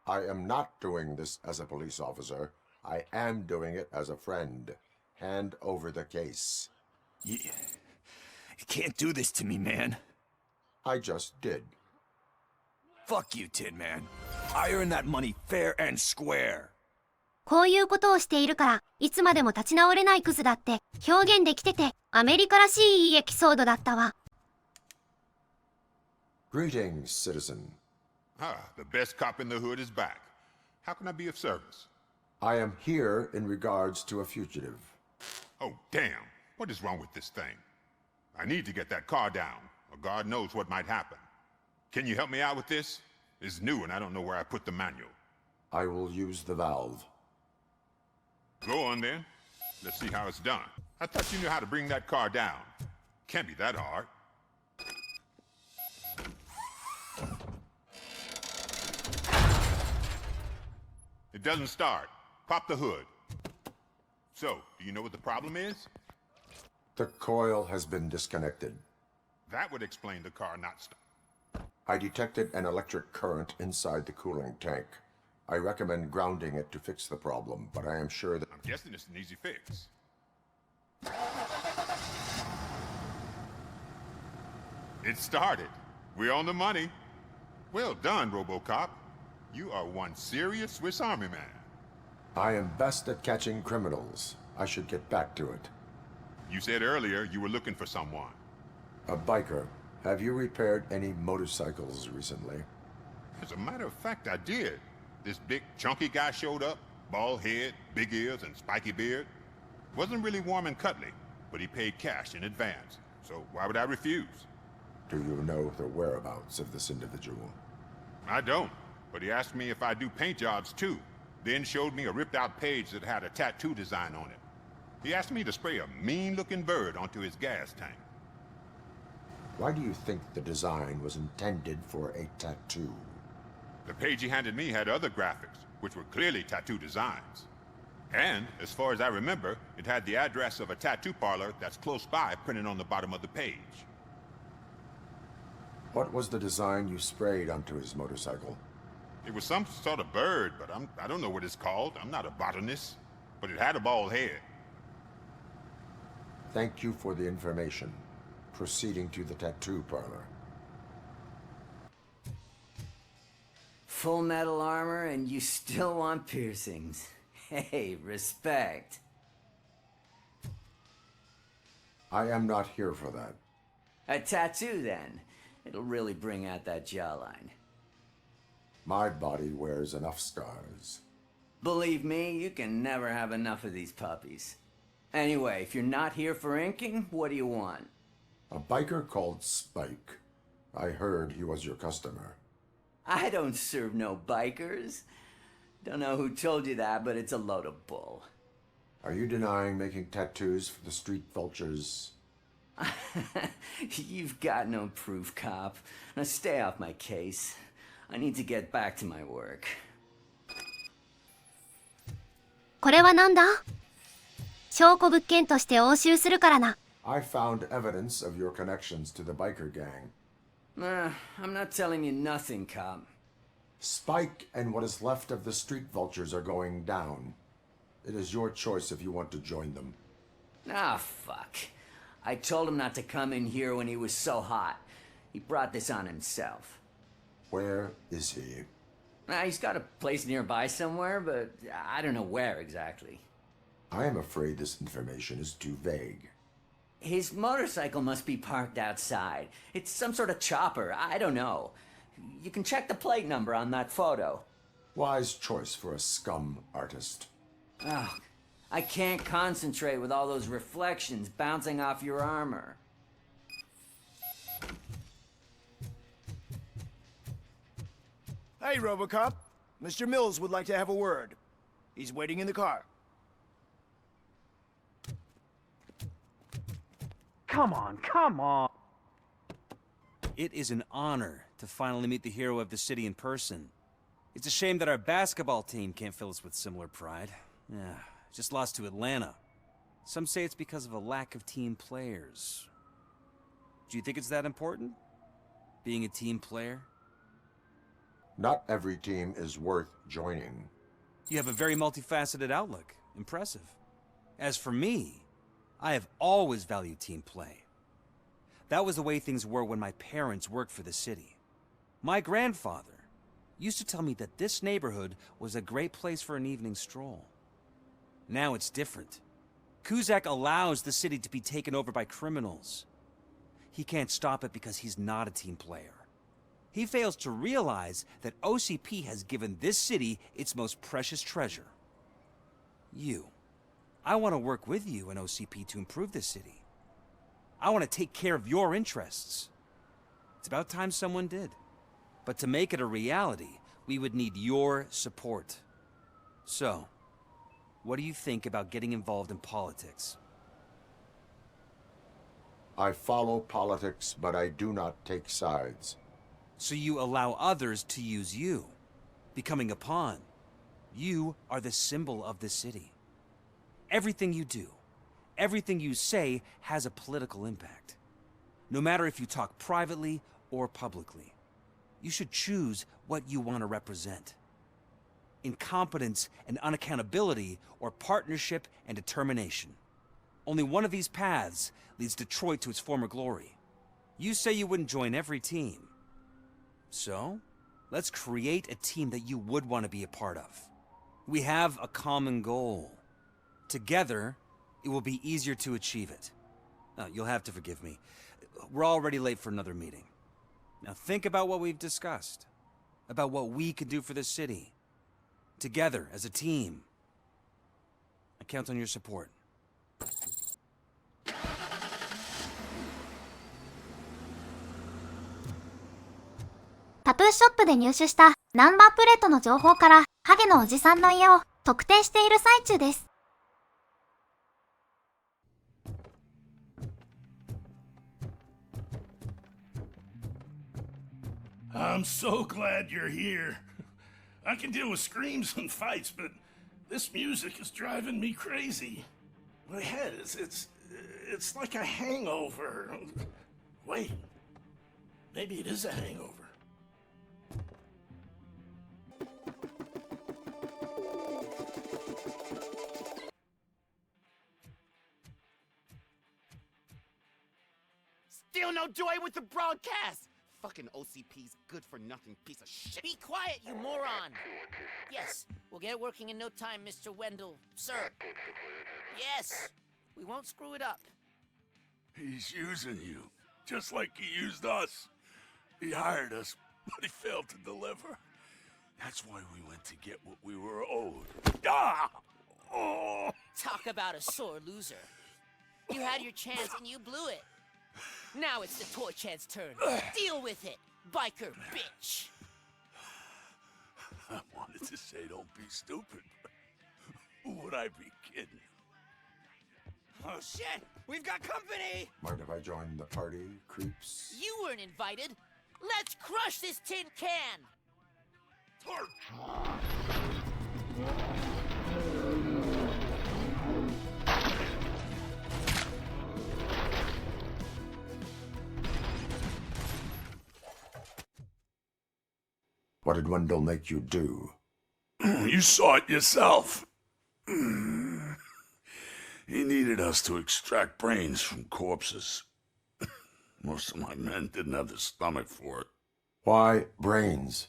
I am not doing this as a police officer. I am doing it as a friend. Hand over the case. You can't do this to me, man. I just did. Fuck you, Tin Man. I earn that money fair and square. こういうことをしているから、いつまでも立ち直れないクズだって表現できてて、アメリカらしいいいエピソードだったわ。Greetings, citizen. Ah, the best cop in the hood is back. How can I be of service? I am here in regards to a fugitive. Oh, damn. What is wrong with this thing? I need to get that car down, or God knows what might happen. Can you help me out with this? It's new and I don't know where I put the manual. I will use the valve. Go on then. Let's see how it's done. I thought you knew how to bring that car down. Can't be that hard. It doesn't start. Pop the hood. So, do you know what the problem is? The coil has been disconnected. That would explain the car not starting. I detected an electric current inside the cooling tank. I recommend grounding it to fix the problem, but I am sure that... I'm guessing it's an easy fix. It started. We're on the money. Well done, RoboCop. You are one serious Swiss Army man. I am best at catching criminals. I should get back to it. You said earlier you were looking for someone. A biker. Have you repaired any motorcycles recently? As a matter of fact, I did. This big, chunky guy showed up. Bald head, big ears, and spiky beard. Wasn't really warm and cuddly, but he paid cash in advance. So why would I refuse? Do you know the whereabouts of this individual? I don't, but he asked me if I do paint jobs too. Then showed me a ripped-out page that had a tattoo design on it. He asked me to spray a mean-looking bird onto his gas tank. Why do you think the design was intended for a tattoo? The page he handed me had other graphics, which were clearly tattoo designs. And, as far as I remember, it had the address of a tattoo parlor that's close by printed on the bottom of the page. What was the design you sprayed onto his motorcycle? It was some sort of bird, but I don't know what it's called. I'm not a botanist. But it had a bald head. Thank you for the information. Proceeding to the tattoo parlor. Full metal armor and you still want piercings. Hey, respect. I am not here for that. A tattoo, then. It'll really bring out that jawline. My body wears enough scars. Believe me, you can never have enough of these puppies. Anyway, if you're not here for inking, what do you want? A biker called Spike. I heard he was your customer. I don't serve no bikers. Don't know who told you that, but it's a load of bull. Are you denying making tattoos for the street vultures? You've got no proof, cop. Now stay off my case. I need to get back to my work. これはなんだ？証拠物件として押収するからな。I found evidence of your connections to the biker gang. I'm not telling you nothing, cop. Spike and what is left of the street vultures are going down. It is your choice if you want to join them. Ah, fuck. I told him not to come in here when he was so hot. He brought this on himself. Where is he? He's got a place nearby somewhere, but I don't know where exactly. I am afraid this information is too vague. His motorcycle must be parked outside. It's some sort of chopper. I don't know. You can check the plate number on that photo. Wise choice for a scum artist. Oh, I can't concentrate with all those reflections bouncing off your armor. Hey, RoboCop. Mr. Mills would like to have a word. He's waiting in the car. Come on, come on. It is an honor to finally meet the hero of the city in person. It's a shame that our basketball team can't fill us with similar pride. Yeah, just lost to Atlanta. Some say it's because of a lack of team players. Do you think it's that important? Being a team player? Not every team is worth joining. You have a very multifaceted outlook. Impressive. As for me, I have always valued team play. That was the way things were when my parents worked for the city. My grandfather used to tell me that this neighborhood was a great place for an evening stroll. Now it's different. Cusack allows the city to be taken over by criminals. He can't stop it because he's not a team player. He fails to realize that OCP has given this city its most precious treasure. You. I want to work with you and OCP to improve this city. I want to take care of your interests. It's about time someone did. But to make it a reality, we would need your support. So, what do you think about getting involved in politics? I follow politics, but I do not take sides. So you allow others to use you, becoming a pawn. You are the symbol of the city. Everything you do, everything you say has a political impact. No matter if you talk privately or publicly. You should choose what you want to represent. Incompetence and unaccountability, or partnership and determination. Only one of these paths leads Detroit to its former glory. You say you wouldn't join every team. So, let's create a team that you would want to be a part of. We have a common goal. Together, it will be easier to achieve it. Now, you'll have to forgive me. We're already late for another meeting. Now think about what we've discussed. About what we can do for this city. Together, as a team. I count on your support.タトゥーショップで入手したナンバープレートの情報からハゲのおじさんの家を特定している最中です。I'm so glad you're here. I can deal with screams and fights, but this music is driving me crazy. My head it's like a hangover. Wait, maybe it is a hangover. Still no joy with the broadcast! Fucking OCP's good-for-nothing piece of shit. Be quiet, you moron! Yes, we'll get it working in no time, Mr. Wendell. Sir. Yes, we won't screw it up. He's using you, just like he used us. He hired us, but he failed to deliver. That's why we went to get what we were owed. Ah! Oh! Talk about a sore loser. You had your chance and you blew it. Now it's the toy chance turn. Deal with it, biker bitch. I wanted to say don't be stupid. Who would I be kidding? Oh shit! We've got company! Mind if I join the party, creeps? You weren't invited. Let's crush this tin can! What did Wendell make you do? You saw it yourself. He needed us to extract brains from corpses. Most of my men didn't have the stomach for it. Why brains?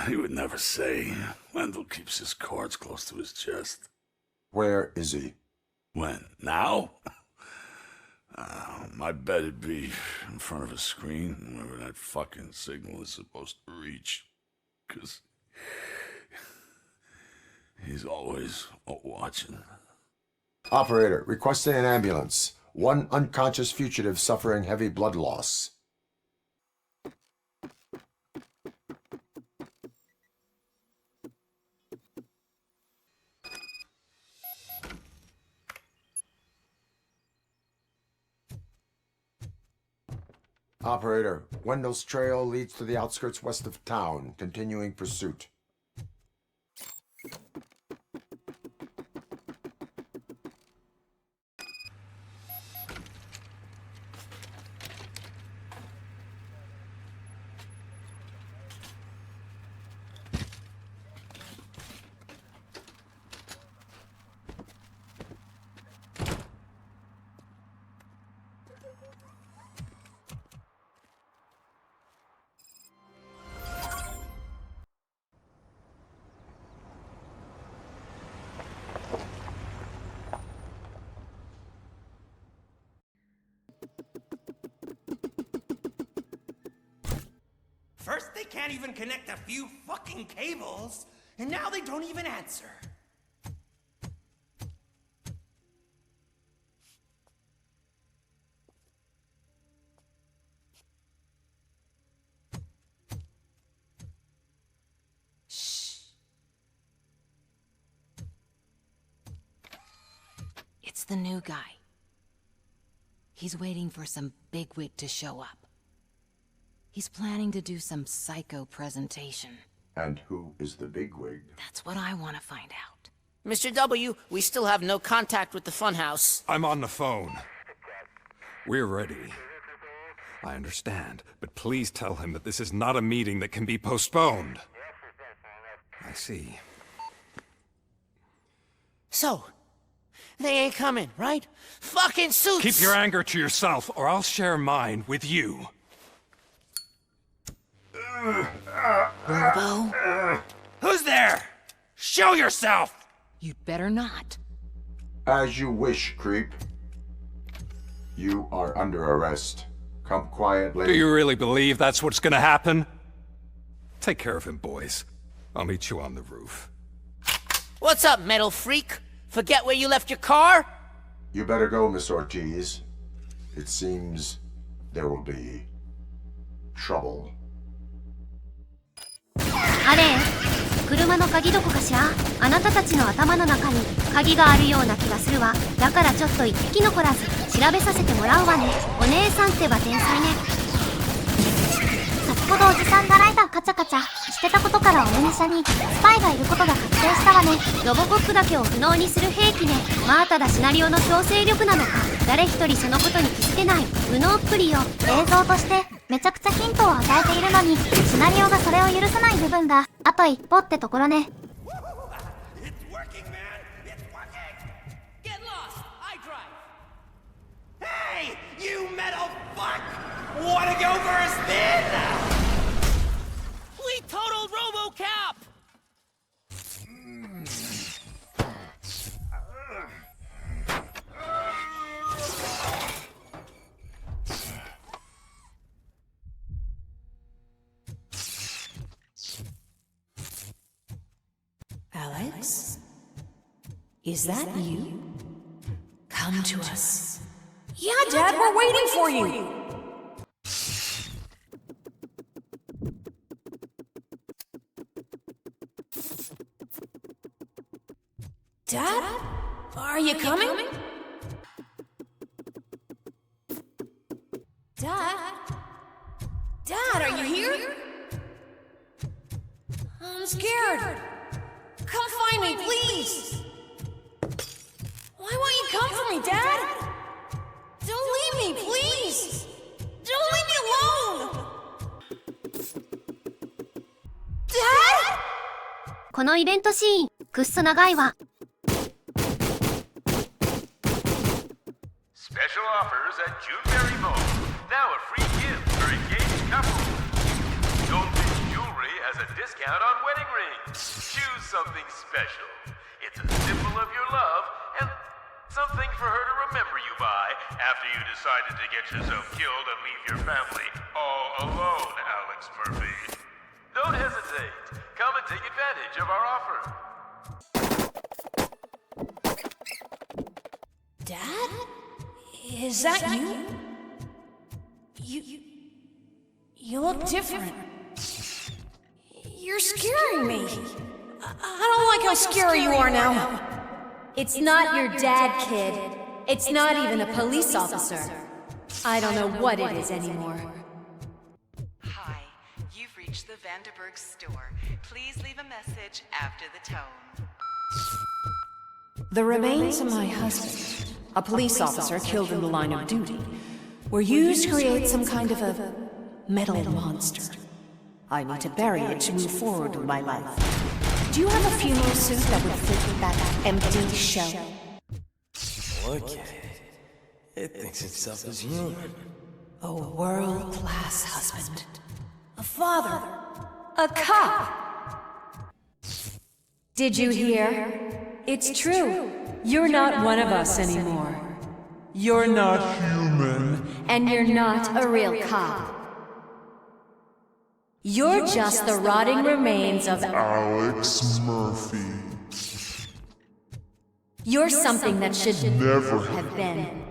He would never say. Wendell keeps his cards close to his chest. Where is he? When? Now? My bet it'd be in front of a screen wherever that fucking signal is supposed to reach. 'Cause he's always watching. Operator, requesting an ambulance. One unconscious fugitive suffering heavy blood loss. Operator, Wendell's trail leads to the outskirts west of town, continuing pursuit. First, they can't even connect a few fucking cables, and now they don't even answer. Shh. It's the new guy. He's waiting for some bigwig to show up. He's planning to do some psycho presentation. And who is the bigwig? That's what I want to find out. Mr. W, we still have no contact with the funhouse. I'm on the phone. We're ready. I understand, but please tell him that this is not a meeting that can be postponed. I see. So, they ain't coming, right? Fucking suits! Keep your anger to yourself, or I'll share mine with you. Robo? Who's there? Show yourself! You'd better not. As you wish, creep. You are under arrest. Come quietly. Do you really believe that's what's gonna happen? Take care of him, boys. I'll meet you on the roof. What's up, metal freak? Forget where you left your car? You better go, Miss Ortiz. It seems there will be trouble. あれ、車の鍵どこかしら？あなたたちの頭の中に鍵があるような気がするわ。だからちょっと一匹残らず調べさせてもらうわね。お姉さんってば天才ね。先ほどおじさんがライダーカチャカチャしてたことからお目にしゃにスパイがいることが確定したわね。ロボコップだけを不能にする兵器ね。まあただシナリオの強制力なのか誰一人そのことに気づけない無能っぷりよ。映像としてめちゃくちゃヒントを与えているのにシナリオがそれを許さない部分があと一歩ってところね。Hey, you metal fuck! Wanna go for a spin? We totaled RoboCop! Alex? Is that you? Come to us. Yeah, Dad, we're waiting for you! Dad? Are you coming? Dad? Dad, are you here? I'm scared. Come find me, please! Why won't you come for me, Dad? Don't leave me, please! Don't leave me alone! Dad? このイベントシーンくっそ長いわ。Special offers at Juneberry Mall. Now a free gift for engaged couples. Goldfish Jewelry has a discount on wedding rings. Choose something special. It's a symbol of your love and something for her to remember you by after you decided to get yourself killed and leave your family all alone, Alex Murphy. Don't hesitate. Come and take advantage of our offer. Dad? Is that you? You look different. You're scaring me. I don't like how scary you are now. It's not your dad, kid. It's not even a police officer. I don't know what it is anymore. Hi, you've reached the Vanderburg store. Please leave a message after the tone. The remains of my husband, a police officer killed in the line of duty, were used to create some kind of a metal monster. I need to bury it to move forward with my life. Do you have a funeral suit that would fit with that empty shell? Look at it. It thinks itself as human. A world-class husband. A father. A cop. Did you hear? It's true. You're not one of us anymore. You're not human. And you're not a real cop. You're just the rotting remains of Alex Murphy. You're something that should never have been.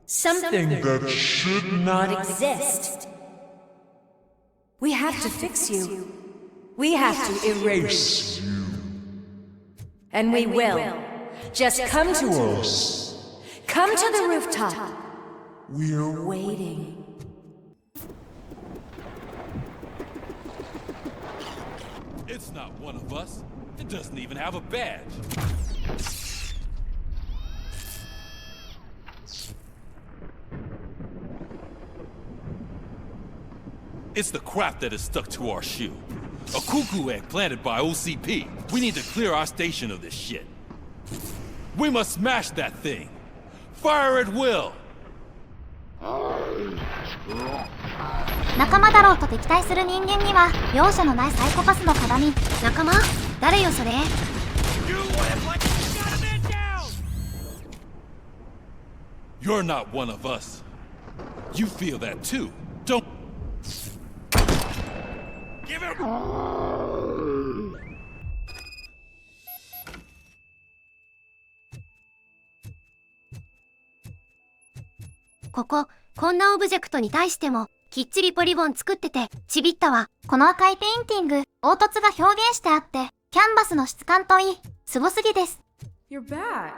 Something that should not exist. We have to fix you. We have to erase you. And we will. Just come to us. Come to the rooftop. We're waiting. It's not one of us. It doesn't even have a badge. It's the crap that is stuck to our shoe. A cuckoo egg planted by OCP. We need to clear our station of this shit. We must smash that thing. Fire at will. 仲間だろうと敵対する人間には容赦のないサイコパスの鏡。仲間？誰よそれ？ You're not one of us. You feel that too, don't? Give him.こんなオブジェクトに対してもきっちりポリゴン作っててちびったわ。この赤いペインティング、凹凸が表現してあってキャンバスの質感といい、すごすぎです。 You're back.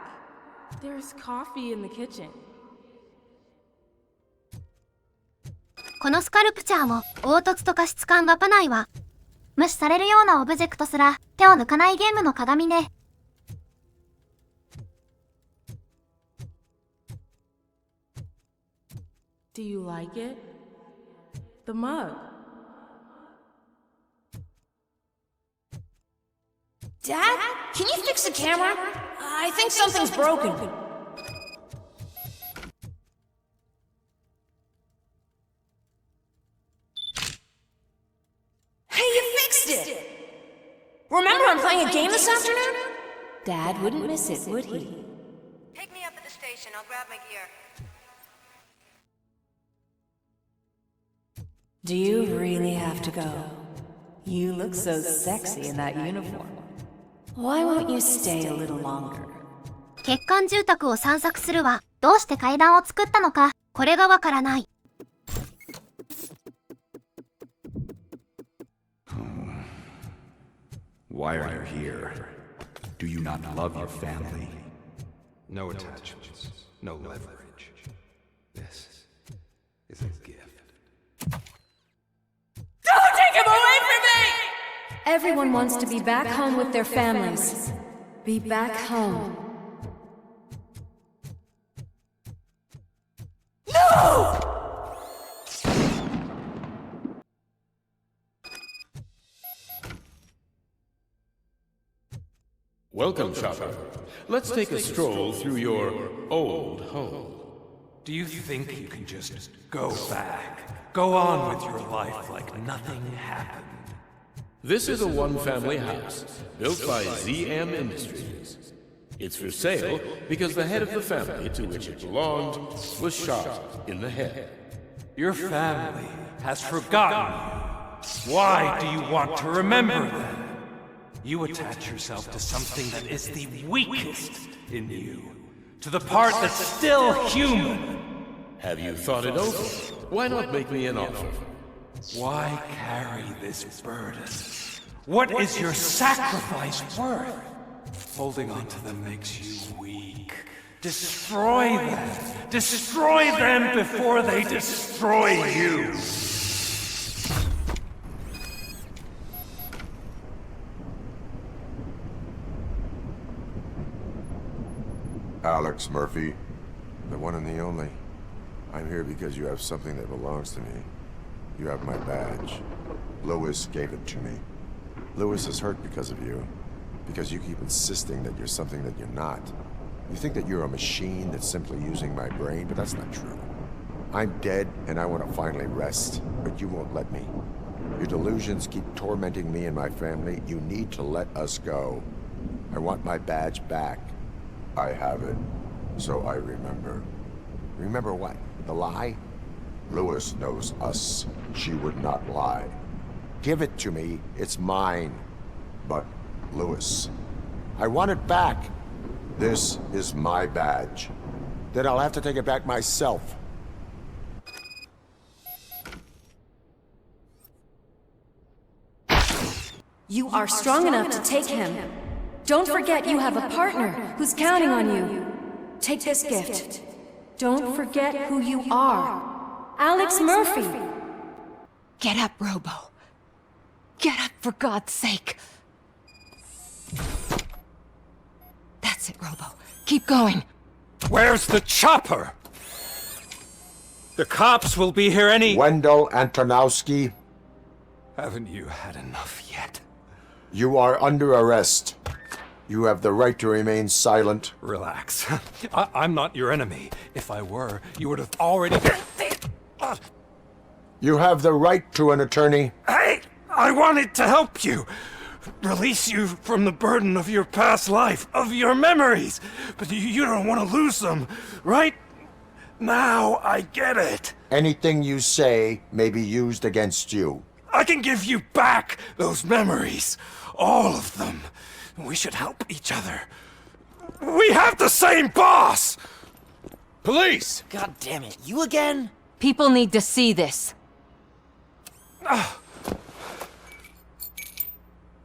There's coffee in the kitchen. このスカルプチャーも凹凸とか質感がパないわ。無視されるようなオブジェクトすら手を抜かないゲームの鏡ね。Do you like it? The mug. Dad? Can you fix the camera? I think something's broken. Hey, you fixed it! Remember I'm playing a game this afternoon? Dad wouldn't miss it, would he? Pick me up at the station. I'll grab my gear. Do you really have to go? You look so sexy in that uniform. Why won't you stay a little longer? 欠陥住宅を散策するわ。どうして階段を作ったのか、これがわからない。Why are you here? Do you not love your family? No attachments, no leverage. This is a gift. Don't take him away from me! Everyone wants to be back home with their families. Be back home. No! Welcome, shopper. Let's take a stroll through your old home. Do you think you can just go back? Go on with your life like nothing happened? This is a one-family house, built by ZM Industries. It's for sale because the head of the family to which it belonged was shot in the head. Your family has forgotten you. Why do you want to remember them? You attach yourself to something that is the weakest in you. To the part that's still human. Have you thought it over? Why not make me an offer? Why carry this burden? What is your sacrifice worth? Holding on to them makes you weak. Destroy them! Destroy them before they destroy you! Alex Murphy, the one and the only. I'm here because you have something that belongs to me. You have my badge. Lewis gave it to me. Lewis is hurt because of you. Because you keep insisting that you're something that you're not. You think that you're a machine that's simply using my brain, but that's not true. I'm dead, and I want to finally rest, but you won't let me. Your delusions keep tormenting me and my family. You need to let us go. I want my badge back. I have it, so I remember. Remember what? The lie? Lewis knows us. She would not lie. Give it to me. It's mine. But, Lewis, I want it back. This is my badge. Then I'll have to take it back myself. You are strong enough to take him. Don't forget you have a partner who's counting on you. Take this gift. Don't forget who you are. Alex Murphy. Get up, Robo. Get up, for God's sake. That's it, Robo. Keep going. Where's the chopper? The cops will be here any— Wendell Antonowski. Haven't you had enough yet? You are under arrest. You have the right to remain silent. Relax. I'm not your enemy. If I were, you would have already— You have the right to an attorney. Hey! I wanted to help you! Release you from the burden of your past life, of your memories! But you don't want to lose them, right? Now I get it. Anything you say may be used against you. I can give you back those memories. All of them. We should help each other. We have the same boss! Police! God damn it, you again? People need to see this.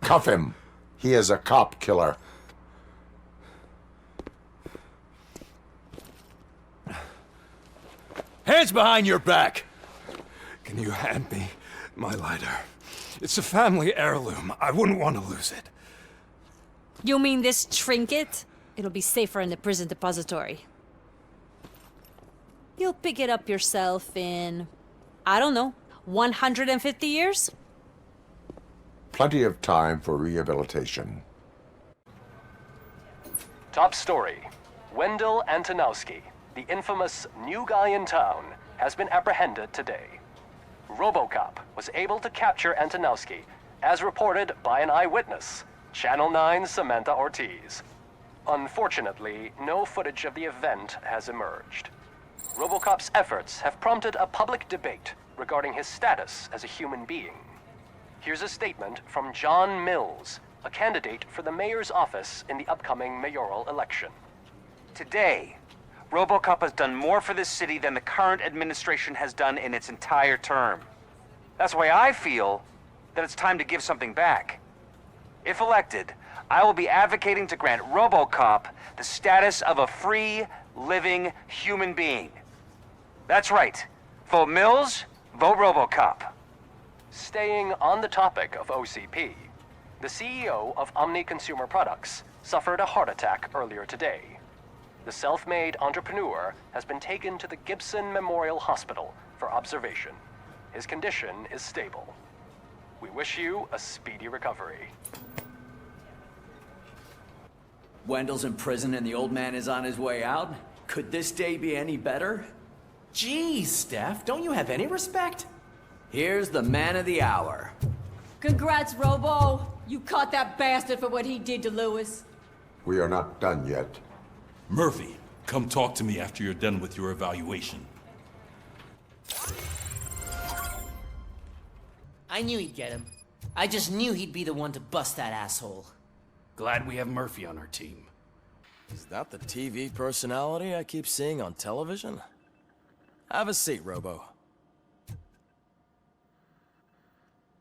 Cuff him. He is a cop killer. Hands behind your back! Can you hand me my lighter? It's a family heirloom. I wouldn't want to lose it. You mean this trinket? It'll be safer in the prison depository. You'll pick it up yourself in, I don't know, 150 years? Plenty of time for rehabilitation. Top story. Wendell Antonowski, the infamous new guy in town, has been apprehended today. RoboCop was able to capture Antonowski, as reported by an eyewitness, Channel 9's Samantha Ortiz. Unfortunately, no footage of the event has emerged. RoboCop's efforts have prompted a public debate regarding his status as a human being. Here's a statement from John Mills, a candidate for the mayor's office in the upcoming mayoral election. Today, RoboCop has done more for this city than the current administration has done in its entire term. That's why I feel that it's time to give something back. If elected, I will be advocating to grant RoboCop the status of a free, living human being. That's right. Vote Mills, vote RoboCop. Staying on the topic of OCP, the CEO of Omni Consumer Products suffered a heart attack earlier today. The self-made entrepreneur has been taken to the Gibson Memorial Hospital for observation. His condition is stable. We wish you a speedy recovery. Wendell's in prison and the old man is on his way out. Could this day be any better? Geez, Steph, don't you have any respect? Here's the man of the hour. Congrats, Robo. You caught that bastard for what he did to Lewis. We are not done yet. Murphy, come talk to me after you're done with your evaluation. I knew he'd get him. I just knew he'd be the one to bust that asshole. Glad we have Murphy on our team. Is that the TV personality I keep seeing on television? Have a seat, Robo.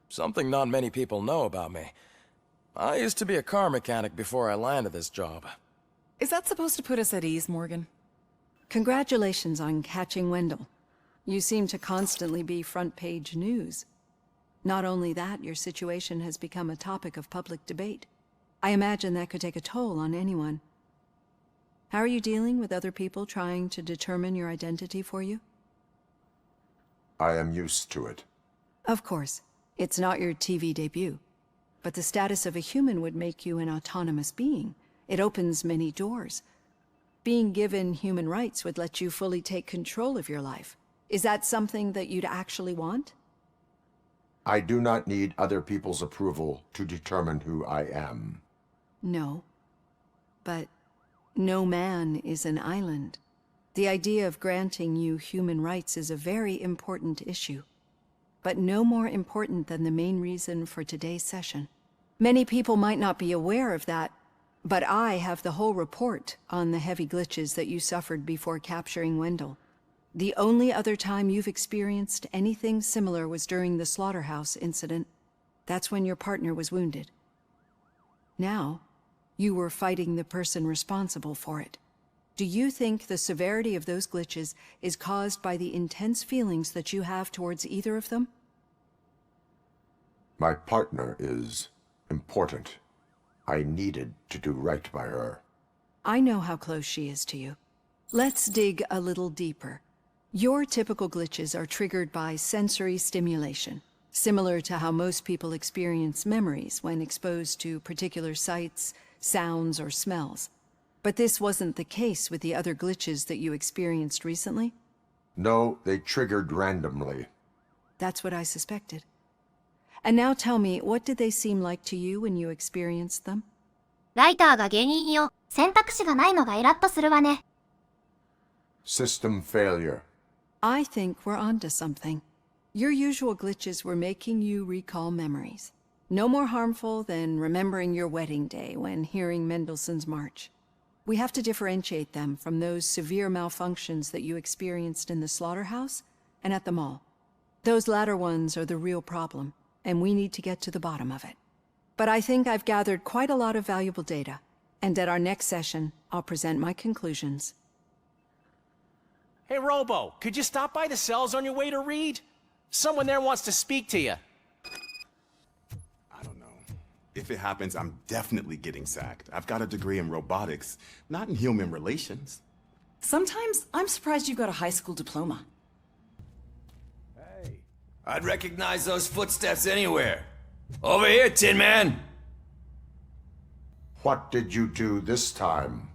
Something not many people know about me. I used to be a car mechanic before I landed this job. Is that supposed to put us at ease, Morgan? Congratulations on catching Wendell. You seem to constantly be front-page news. Not only that, your situation has become a topic of public debate. I imagine that could take a toll on anyone. How are you dealing with other people trying to determine your identity for you? I am used to it. Of course. It's not your TV debut. But the status of a human would make you an autonomous being. It opens many doors. Being given human rights would let you fully take control of your life. Is that something that you'd actually want? I do not need other people's approval to determine who I am. No. But no man is an island. The idea of granting you human rights is a very important issue. But no more important than the main reason for today's session. Many people might not be aware of that, but I have the whole report on the heavy glitches that you suffered before capturing Wendell. The only other time you've experienced anything similar was during the slaughterhouse incident. That's when your partner was wounded. Now, you were fighting the person responsible for it. Do you think the severity of those glitches is caused by the intense feelings that you have towards either of them? My partner is important. I needed to do right by her. I know how close she is to you. Let's dig a little deeper. Your typical glitches are triggered by sensory stimulation, similar to how most people experience memories when exposed to particular sights, sounds, or smells. But this wasn't the case with the other glitches that you experienced recently? No, they triggered randomly. That's what I suspected. And now tell me, what did they seem like to you when you experienced them? ライターが原因よ。選択肢がないのがイラッとするわね。System failure. I think we're onto something. Your usual glitches were making you recall memories. No more harmful than remembering your wedding day when hearing Mendelssohn's March. We have to differentiate them from those severe malfunctions that you experienced in the slaughterhouse and at the mall. Those latter ones are the real problem, and we need to get to the bottom of it. But I think I've gathered quite a lot of valuable data, and at our next session, I'll present my conclusions. Hey, Robo, could you stop by the cells on your way to read? Someone there wants to speak to you. I don't know. If it happens, I'm definitely getting sacked. I've got a degree in robotics, not in human relations. Sometimes I'm surprised you got a high school diploma. Hey, I'd recognize those footsteps anywhere. Over here, Tin Man! What did you do this time?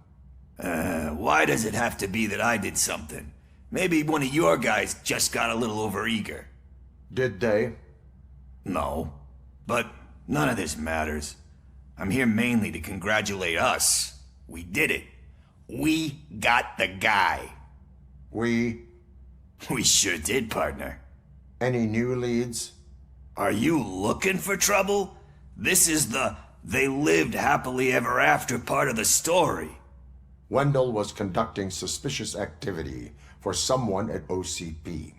Why does it have to be that I did something? Maybe one of your guys just got a little overeager. Did they? No. But none of this matters. I'm here mainly to congratulate us. We did it. We got the guy. We sure did, partner. Any new leads? Are you looking for trouble? This is the they lived happily ever after part of the story. Wendell was conducting suspicious activity for someone at OCP.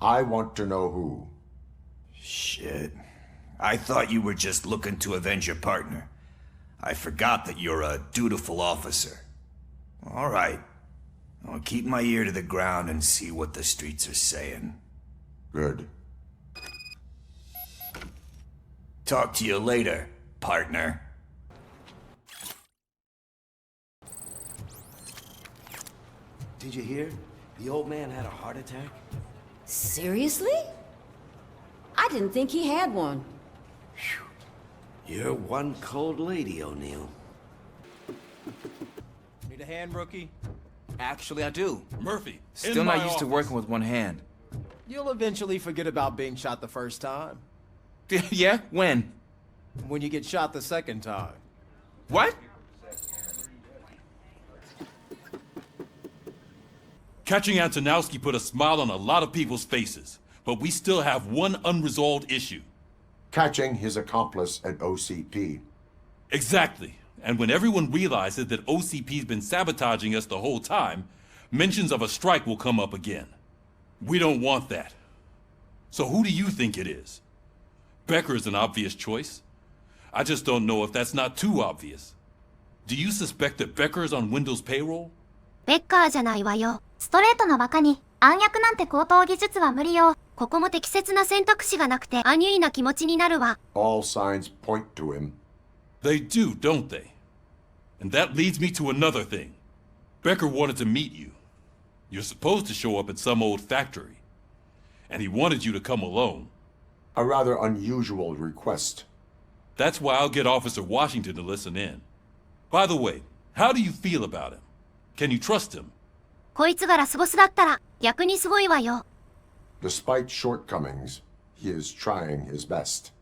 I want to know who. Shit. I thought you were just looking to avenge your partner. I forgot that you're a dutiful officer. All right. I'll keep my ear to the ground and see what the streets are saying. Good. Talk to you later, partner. Did you hear? The old man had a heart attack. Seriously? I didn't think he had one. You're one cold lady, O'Neill. Need a hand, rookie? Actually, I do. Murphy, Still not used to working with one hand. You'll eventually forget about being shot the first time. Yeah? When? When you get shot the second time. What? Catching Antonowski put a smile on a lot of people's faces, but we still have one unresolved issue. Catching his accomplice at OCP. Exactly. And when everyone realizes that OCP's been sabotaging us the whole time, mentions of a strike will come up again. We don't want that. So who do you think it is? Becker is an obvious choice. I just don't know if that's not too obvious. Do you suspect that Becker is on Wendell's payroll? ベッカーじゃないわよ。ストレートのバカに暗躍なんて高等技術は無理よ。ここも適切な選択肢がなくてアニュイな気持ちになるわ。All signs point to him. They do, don't they? And that leads me to another thing. Becker wanted to meet you. You're supposed to show up at some old factory. And he wanted you to come alone. A rather unusual request. That's why I'll get Officer Washington to listen in. By the way, how do you feel about him? Can you trust him? こいつがラスボスだったら逆にすごいわよ。Despite shortcomings, he is trying his best.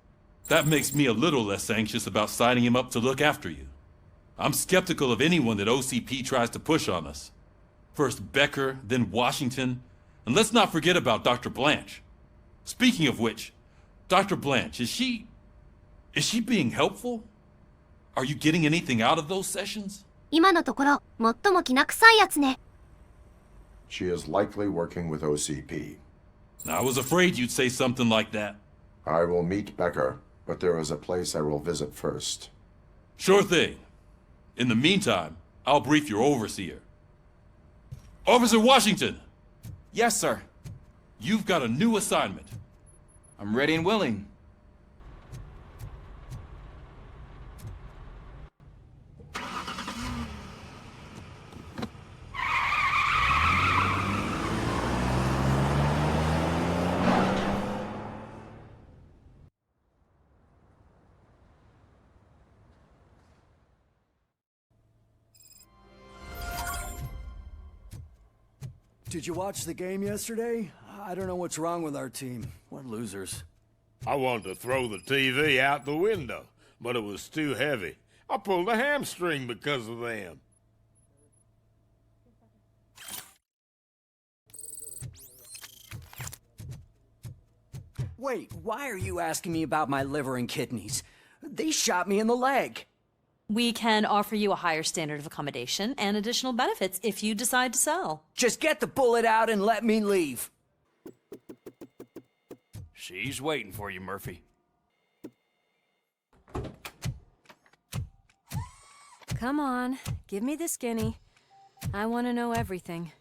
That makes me a little less anxious about signing him up to look after you. I'm skeptical of anyone that OCP tries to push on us. First Becker, then Washington, and let's not forget about Dr. Blanche. Speaking of which, Dr. Blanche, is she being helpful? Are you getting anything out of those sessions? 今のところ最もきな臭いやつね。She is likely working with OCP. I was afraid you'd say something like that. I will meet Becker, but there is a place I will visit first. Sure thing. In the meantime, I'll brief your overseer. Officer Washington! Yes, sir. You've got a new assignment. I'm ready and willing. Did you watch the game yesterday? I don't know what's wrong with our team. What losers. I wanted to throw the TV out the window, but it was too heavy. I pulled a hamstring because of them. Wait, why are you asking me about my liver and kidneys? They shot me in the leg. We can offer you a higher standard of accommodation and additional benefits if you decide to sell. Just get the bullet out and let me leave. She's waiting for you, Murphy. Come on, give me the skinny. I want to know everything.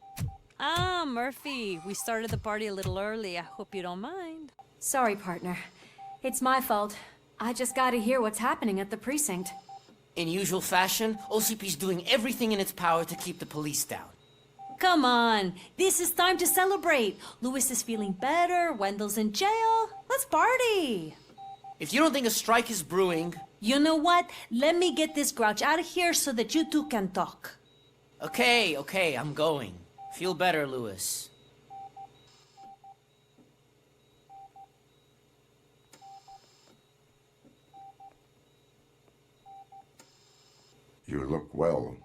Ah, Murphy, we started the party a little early. I hope you don't mind. Sorry, partner. It's my fault. I just gotta hear what's happening at the precinct. In usual fashion, OCP's doing everything in its power to keep the police down. Come on, this is time to celebrate. Lewis is feeling better, Wendell's in jail. Let's party. If you don't think a strike is brewing... You know what? Let me get this grouch out of here so that you two can talk. Okay, I'm going. Feel better, Lewis. You look well.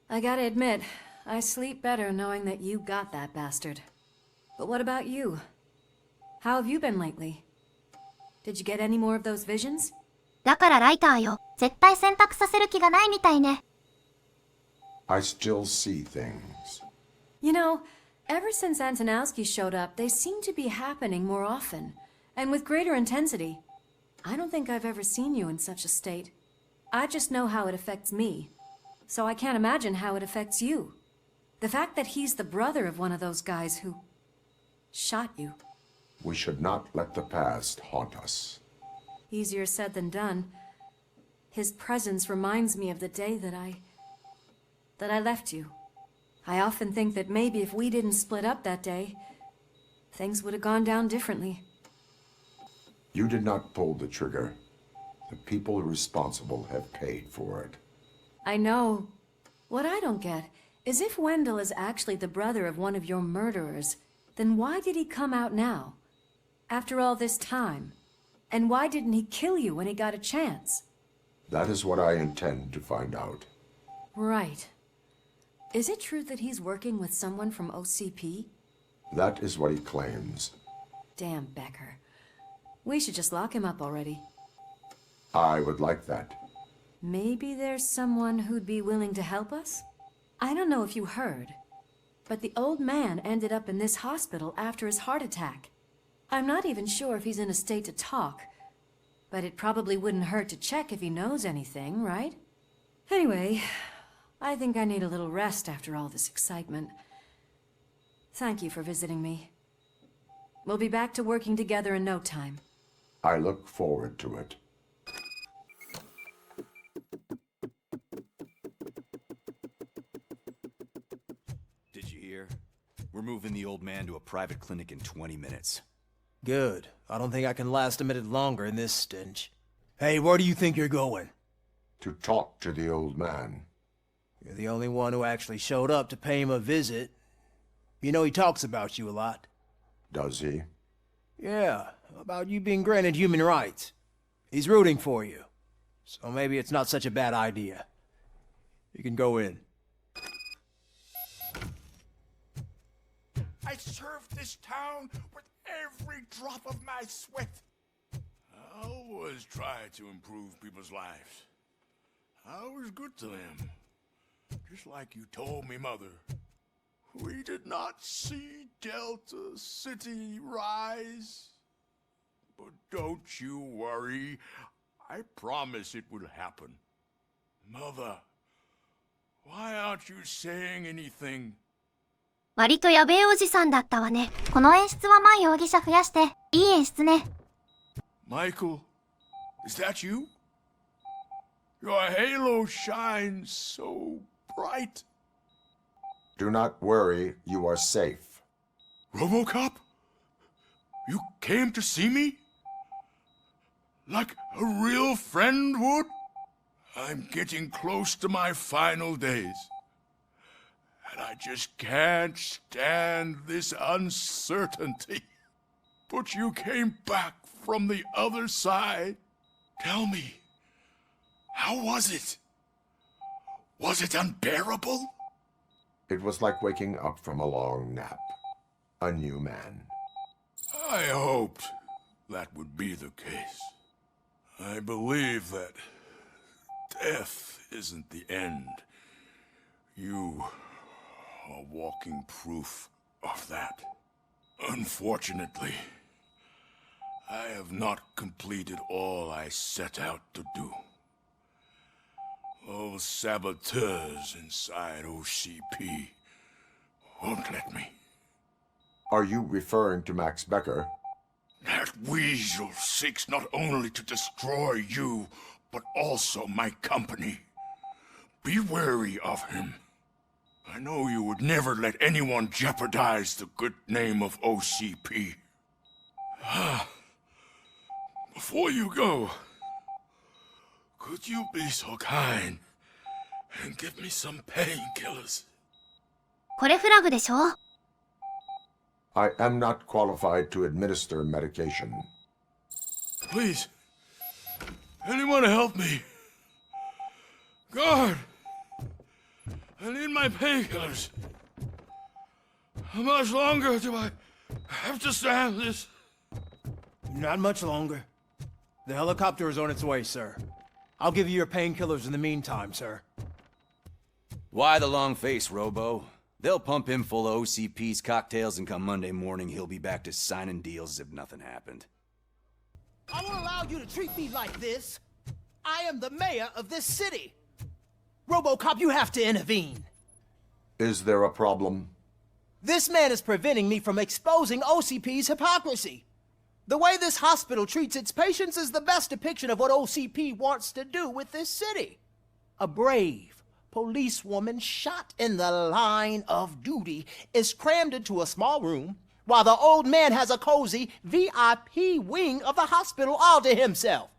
I gotta admit, I sleep better knowing that you got that bastard. But what about you? How have you been lately? Did you get any more of those visions? だからライターよ。絶対選択させる気がないみたいね。I still see things. You know, ever since Antonowski showed up, they seem to be happening more often, and with greater intensity. I don't think I've ever seen you in such a state. I just know how it affects me, so I can't imagine how it affects you. The fact that he's the brother of one of those guys who shot you. We should not let the past haunt us. Easier said than done. His presence reminds me of the day that I left you. I often think that maybe if we didn't split up that day, things would have gone down differently. You did not pull the trigger. The people responsible have paid for it. I know. What I don't get is if Wendell is actually the brother of one of your murderers, then why did he come out now? After all this time? And why didn't he kill you when he got a chance? That is what I intend to find out. Right. Is it true that he's working with someone from OCP? That is what he claims. Damn Becker. We should just lock him up already. I would like that. Maybe there's someone who'd be willing to help us? I don't know if you heard, but the old man ended up in this hospital after his heart attack. I'm not even sure if he's in a state to talk, but it probably wouldn't hurt to check if he knows anything, right? Anyway, I think I need a little rest after all this excitement. Thank you for visiting me. We'll be back to working together in no time. I look forward to it. Did you hear? We're moving the old man to a private clinic in 20 minutes. Good. I don't think I can last a minute longer in this stench. Hey, where do you think you're going? To talk to the old man. You're the only one who actually showed up to pay him a visit. You know he talks about you a lot. Does he? Yeah, about you being granted human rights. He's rooting for you. So maybe it's not such a bad idea. You can go in. I served this town with every drop of my sweat. I always try to improve people's lives. I was good to them. Just like you told me, Mother. We did not see Delta City rise. But don't you worry. I promise it will happen. Mother, why aren't you saying anything? 割とやべえおじさんだったわね。この演出はマイ容疑者増やして、いい演出ね。Michael, is that you? Your halo shines so bright. Do not worry, you are safe. RoboCop? You came to see me? Like a real friend would? I'm getting close to my final days. And I just can't stand this uncertainty. But you came back from the other side. Tell me, how was it? Was it unbearable? It was like waking up from a long nap. A new man. I hoped that would be the case. I believe that death isn't the end. You are walking proof of that. Unfortunately, I have not completed all I set out to do. Those saboteurs inside OCP won't let me. Are you referring to Max Becker? That weasel seeks not only to destroy you, but also my company. Be wary of him. I know you would never let anyone jeopardize the good name of OCP. Before you go, could you be so kind and give me some painkillers? これフラグでしょ? I am not qualified to administer medication. Please, anyone help me? Guard! I need my painkillers. How much longer do I have to stand this? Not much longer. The helicopter is on its way, sir. I'll give you your painkillers in the meantime, sir. Why the long face, Robo? They'll pump him full of OCP's cocktails, and come Monday morning, he'll be back to signing deals as if nothing happened. I won't allow you to treat me like this. I am the mayor of this city. RoboCop, you have to intervene. Is there a problem? This man is preventing me from exposing OCP's hypocrisy. The way this hospital treats its patients is the best depiction of what OCP wants to do with this city. A brave policewoman shot in the line of duty is crammed into a small room while the old man has a cozy VIP wing of the hospital all to himself.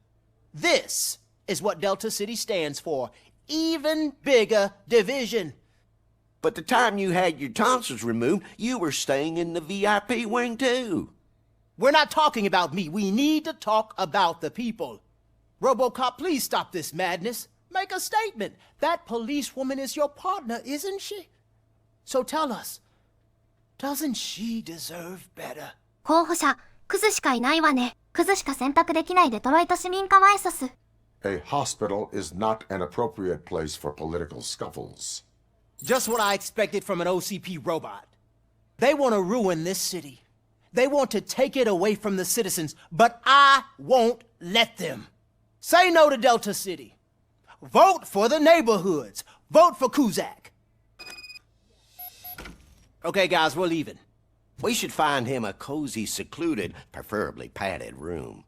This is what Delta City stands for. Even bigger division. But the time you had your tonsils removed, you were staying in the VIP wing too. We're not talking about me. We need to talk about the people. RoboCop, please stop this madness. Make a statement. That policewoman is your partner, isn't she? So tell us, doesn't she deserve better? 候補者、クズしかいないわね。クズしか選択できないデトロイト市民カワイソス。A hospital is not an appropriate place for political scuffles. Just what I expected from an OCP robot. They want to ruin this city. They want to take it away from the citizens, but I won't let them. Say no to Delta City. Vote for the neighborhoods. Vote for Kuzak. Okay, guys, we're leaving. We should find him a cozy, secluded, preferably padded room.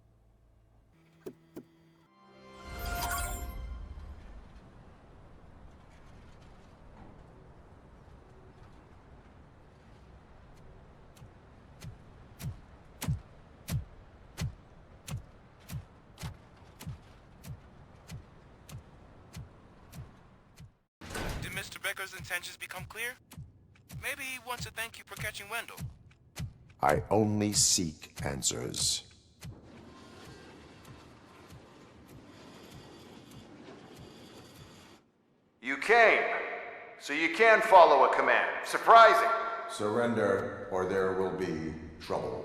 Did Mr. Becker's intentions become clear? Maybe he wants to thank you for catching Wendell. I only seek answers. You came, so you can follow a command. Surprising. Surrender, or there will be trouble.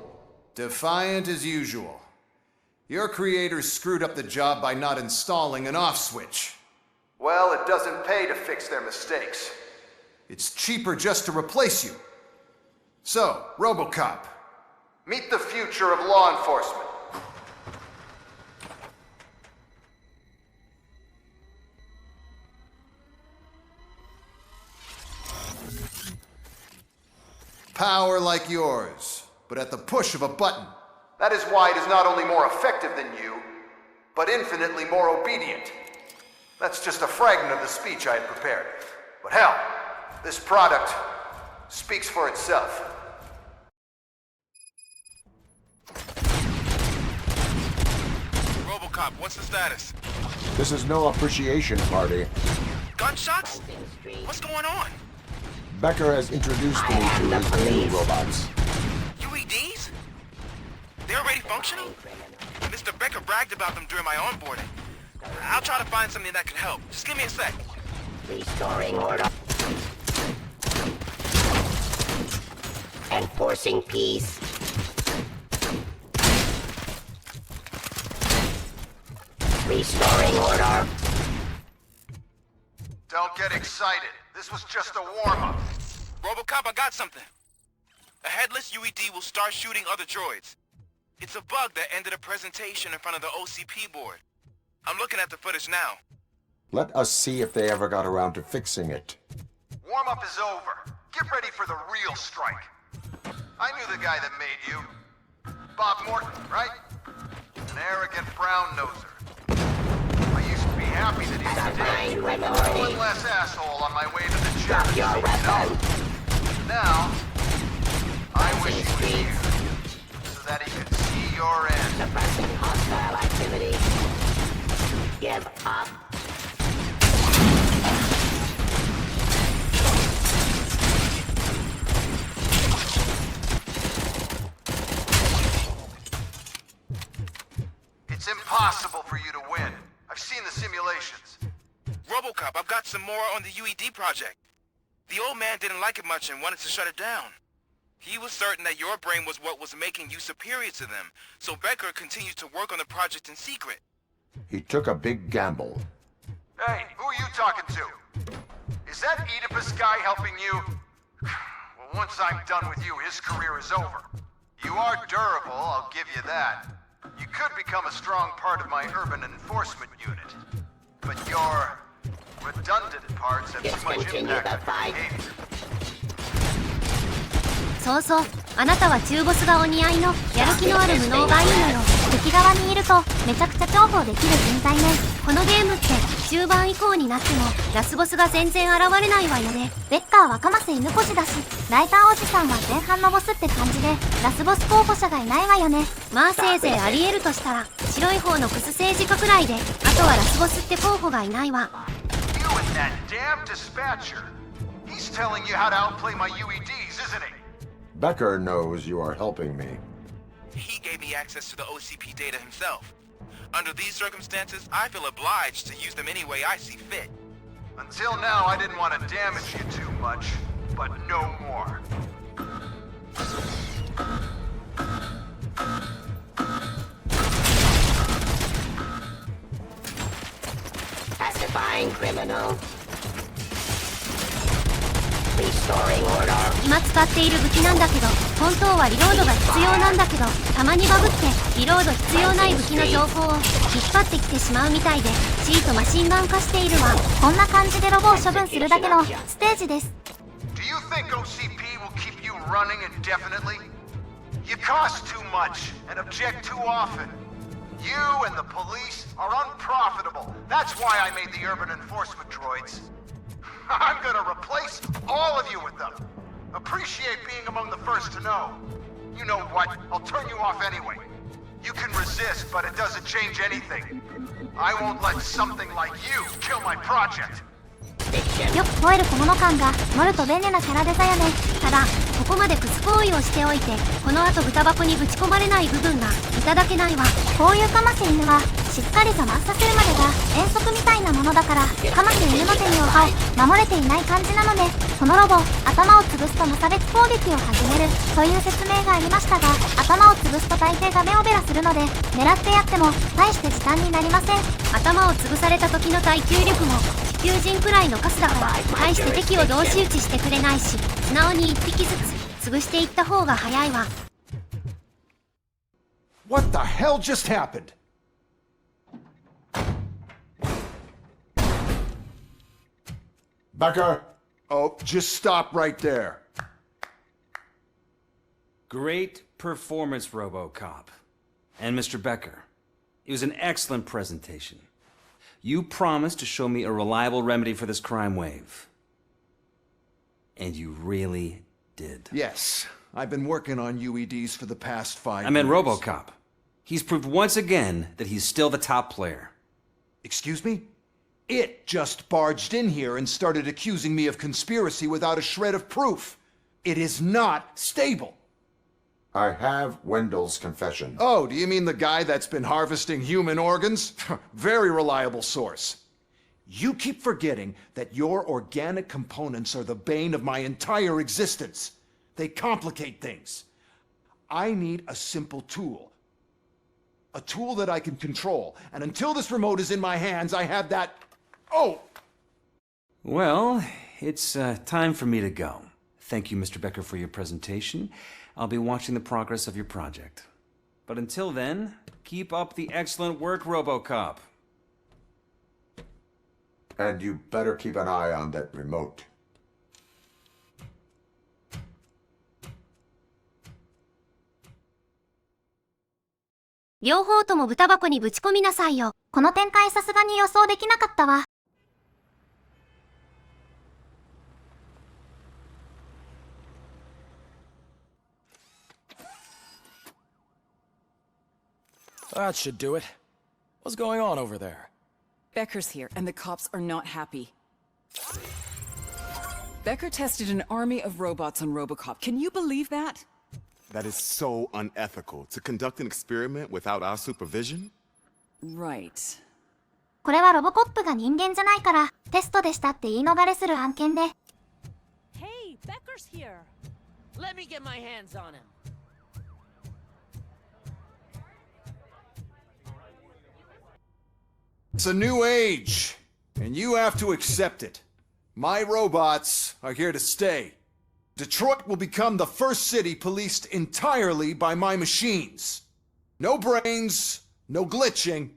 Defiant as usual. Your creators screwed up the job by not installing an off switch. Well, it doesn't pay to fix their mistakes. It's cheaper just to replace you. So, RoboCop, meet the future of law enforcement. Power like yours, but at the push of a button. That is why it is not only more effective than you, but infinitely more obedient. That's just a fragment of the speech I had prepared. But hell, this product speaks for itself. RoboCop, what's the status? This is no appreciation party. Gunshots? What's going on? Becker has introduced me to his new robots. UEDs? They're already functioning? Mr. Becker bragged about them during my onboarding. I'll try to find something that could help. Just give me a sec. Restoring order. Enforcing peace. Restoring order. Don't get excited. This was just a warm-up. RoboCop, I got something. A headless UED will start shooting other droids. It's a bug that ended a presentation in front of the OCP board. I'm looking at the footage now. Let us see if they ever got around to fixing it. Warm-up is over. Get ready for the real strike. I knew the guy that made you. Bob Morton, right? An arrogant brown-noser. I used to be happy that he's dead. One less asshole on my way to the church. You know? Now, I wish he was here, so that he could see your end. Suppressing hostile activity. Give up. It's impossible for you to win. I've seen the simulations. RoboCop, I've got some more on the UED project. The old man didn't like it much and wanted to shut it down. He was certain that your brain was what was making you superior to them, so Becker continued to work on the project in secret. He took a big gamble. Hey, who are you talking to? Is that Oedipus guy helping you? Well, once I'm done with you, his career is over. You are durable, I'll give you that. You could become a strong part of my urban enforcement unit. But your redundant parts have too much impact on your behavior. そうそう、あなたは中ボスがお似合いのやる気のある無能がいいのよ。敵側にいるとめちゃくちゃ重宝できる人材ね。このゲームって中盤以降になってもラスボスが全然現れないわよね。ベッカーはかませ犬こしだし、ライターおじさんは前半のボスって感じでラスボス候補者がいないわよね。まあせいぜいありえるとしたら白い方のクス政治家くらいで、あとはラスボスって候補がいないわ。You and that damn dispatcher. He's telling you how to outplay my UEDs, isn't he? Becker knows you are helping me. He gave me access to the OCP data himself. Under these circumstances, I feel obliged to use them any way I see fit. Until now, I didn't want to damage you too much, but no more. Pacifying criminal. Restoring order. 今使っている武器なんだけど、本当はリロードが必要なんだけど、たまにバグってリロード必要ない武器の情報を引っ張ってきてしまうみたいで、チートマシンガン化しているわ。こんな感じでロボを処分するだけのステージです。Do you think OCP will keep you running indefinitely? You cost too much and object too often. You and the police are unprofitable. That's why I made the urban enforcement droids. I'm gonna replace all of you with them. Appreciate being among the first to know. You know what? I'll turn you off anyway. You can resist, but it doesn't change anything. I won't let something like you kill my project. よく吠える小物感がモルと便利なキャラデザよね。ただここまでクス行為をしておいて、この後豚箱にぶち込まれない部分がいただけないわ。こういうかませ犬はしっかりとマスさせるまでが遠足みたいなものだから、かませ犬の手には守れていない感じなので、このロボ頭を潰すと無差別攻撃を始めるという説明がありましたが、頭を潰すと大抵が目をベラするので、狙ってやっても大して時短になりません。頭を潰された時の耐久力も地球人くらいのカスだから、大して敵を同士討ちしてくれないし、素直に1匹ずつ潰していった方が早いわ。What the hell just happened? Becker! Oh, just stop right there. Great performance, RoboCop. And Mr. Becker, it was an excellent presentation. You promised to show me a reliable remedy for this crime wave. And you really did. Yes, I've been working on UEDs for the past 5 years. I meant RoboCop. He's proved once again that he's still the top player. Excuse me? It just barged in here and started accusing me of conspiracy without a shred of proof. It is not stable. I have Wendell's confession. Oh, do you mean the guy that's been harvesting human organs? Very reliable source. You keep forgetting that your organic components are the bane of my entire existence. They complicate things. I need a simple tool. A tool that I can control. And until this remote is in my hands, I have that... Oh! Well, it's time for me to go. Thank you, Mr. Becker, for your presentation. I'll be watching the progress of your project. But until then, keep up the excellent work, RoboCop. And you better keep an eye on that remote. 両方とも豚箱にぶち込みなさいよ。この展開さすがに予想できなかったわ。That should do it. What's going on over there? Becker's here, and the cops are not happy. Becker tested an army of robots on RoboCop. Can you believe that? That is so unethical. To conduct an experiment without our supervision? Right. これはロボコップが人間じゃないからテストでしたって言い逃れする案件で。Hey, Becker's here. Let me get my hands on him. It's a new age, and you have to accept it. My robots are here to stay. Detroit will become the first city policed entirely by my machines. No brains, no glitching,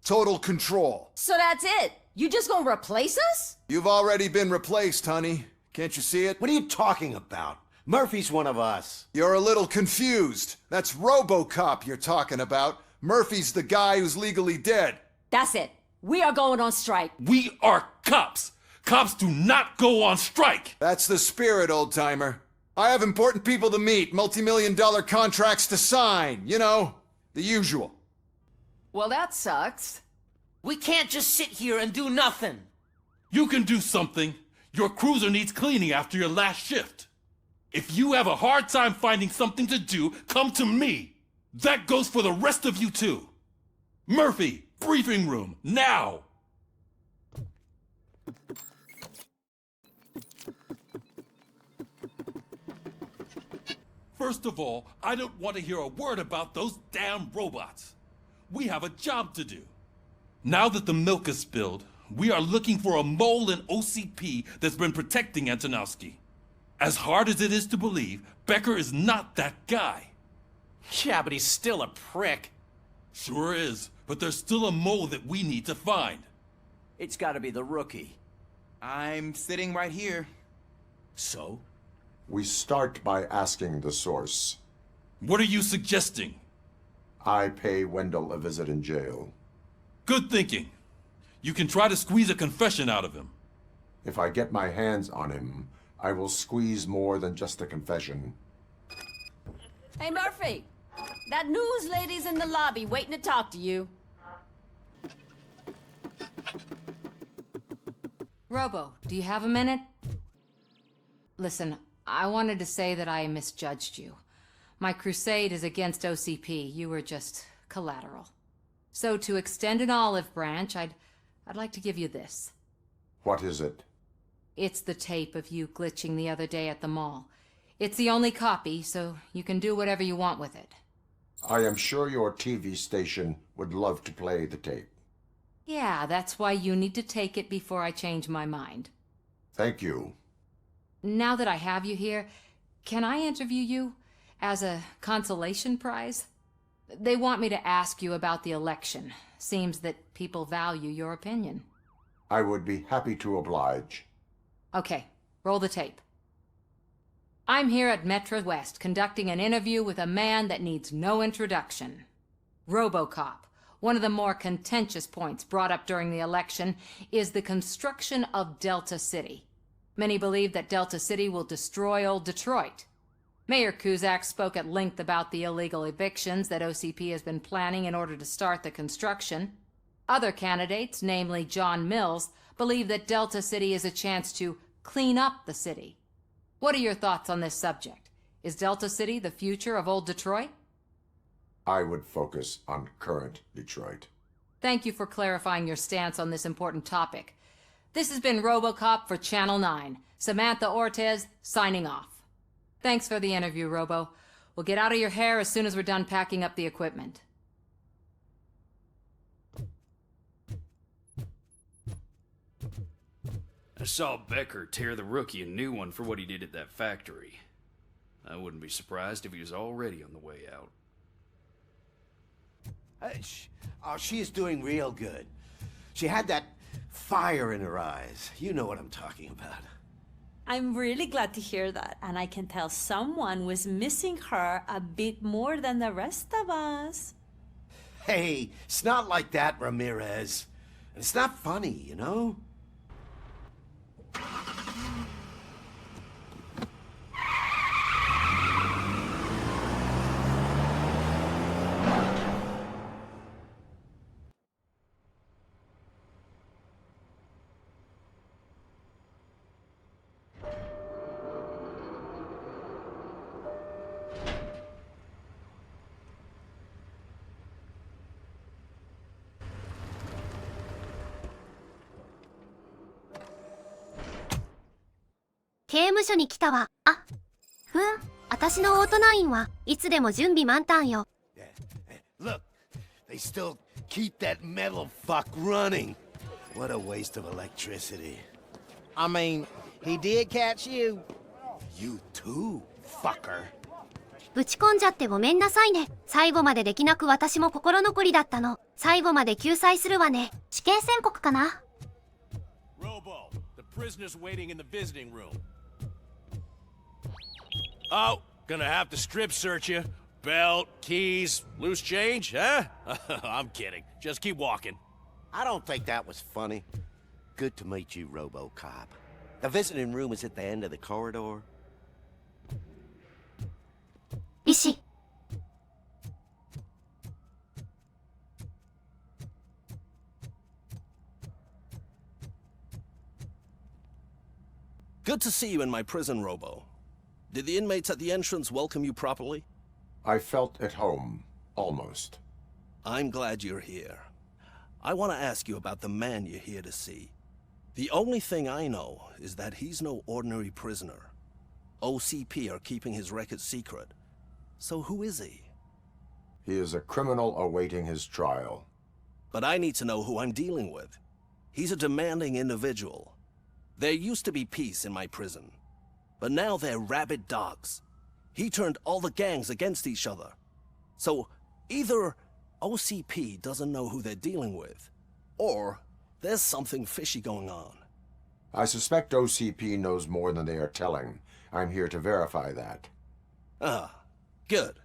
total control. So that's it? You just gonna replace us? You've already been replaced, honey. Can't you see it? What are you talking about? Murphy's one of us. You're a little confused. That's RoboCop you're talking about. Murphy's the guy who's legally dead. That's it. We are going on strike. We are cops. Cops do not go on strike. That's the spirit, old-timer. I have important people to meet, multi-million-dollar contracts to sign. You know, the usual. Well, that sucks. We can't just sit here and do nothing. You can do something. Your cruiser needs cleaning after your last shift. If you have a hard time finding something to do, come to me. That goes for the rest of you too. Murphy, briefing room, now! First of all, I don't want to hear a word about those damn robots. We have a job to do. Now that the milk is spilled, we are looking for a mole in OCP that's been protecting Antonowski. As hard as it is to believe, Becker is not that guy. Yeah, but he's still a prick. Sure is, but there's still a mole that we need to find. It's gotta be the rookie. I'm sitting right here. So? We start by asking the source. What are you suggesting? I pay Wendell a visit in jail. Good thinking. You can try to squeeze a confession out of him. If I get my hands on him, I will squeeze more than just a confession. Hey, Murphy. That news lady's in the lobby waiting to talk to you. Robo, do you have a minute? Listen, I wanted to say that I misjudged you. My crusade is against OCP. You were just collateral. So to extend an olive branch, I'd like to give you this. What is it? It's the tape of you glitching the other day at the mall. It's the only copy, so you can do whatever you want with it. I am sure your TV station would love to play the tape. Yeah, that's why you need to take it before I change my mind. Thank you. Now that I have you here, can I interview you as a consolation prize? They want me to ask you about the election. Seems that people value your opinion. I would be happy to oblige. Okay, roll the tape. I'm here at Metro West conducting an interview with a man that needs no introduction. RoboCop. One of the more contentious points brought up during the election is the construction of Delta City. Many believe that Delta City will destroy old Detroit. Mayor Cusack spoke at length about the illegal evictions that OCP has been planning in order to start the construction. Other candidates, namely John Mills, believe that Delta City is a chance to clean up the city. What are your thoughts on this subject? Is Delta City the future of old Detroit? I would focus on current Detroit. Thank you for clarifying your stance on this important topic. This has been RoboCop for Channel 9. Samantha Ortez, signing off. Thanks for the interview, Robo. We'll get out of your hair as soon as we're done packing up the equipment. I saw Becker tear the rookie a new one for what he did at that factory. I wouldn't be surprised if he was already on the way out. She is doing real good. She had that fire in her eyes. You know what I'm talking about. I'm really glad to hear that, and I can tell someone was missing her a bit more than the rest of us. Hey, it's not like that, Ramirez. It's not funny, you know?刑務所に来たわ。あ、私のオートナインはいつでも準備満タンよ。Look, they still keep that metal fuck running. What a waste of electricity. I mean, he did catch you. You too, fucker. ぶち込んじゃってごめんなさいね。最後までできなく私も心残りだったの。最後まで救済するわね。死刑宣告かな。Robo, the prisoner's waiting in the visiting room. Oh, gonna have to strip search you. Belt, keys, loose change, huh? I'm kidding. Just keep walking. I don't think that was funny. Good to meet you, RoboCop. The visiting room is at the end of the corridor. 医師。Good to see you in my prison, Robo. Did the inmates at the entrance welcome you properly? I felt at home, almost. I'm glad you're here. I want to ask you about the man you're here to see. The only thing I know is that he's no ordinary prisoner. OCP are keeping his record secret. So who is he? He is a criminal awaiting his trial. But I need to know who I'm dealing with. He's a demanding individual. There used to be peace in my prison, but now they're rabid dogs. He turned all the gangs against each other. So either OCP doesn't know who they're dealing with, or there's something fishy going on. I suspect OCP knows more than they are telling. I'm here to verify that. Ah, good.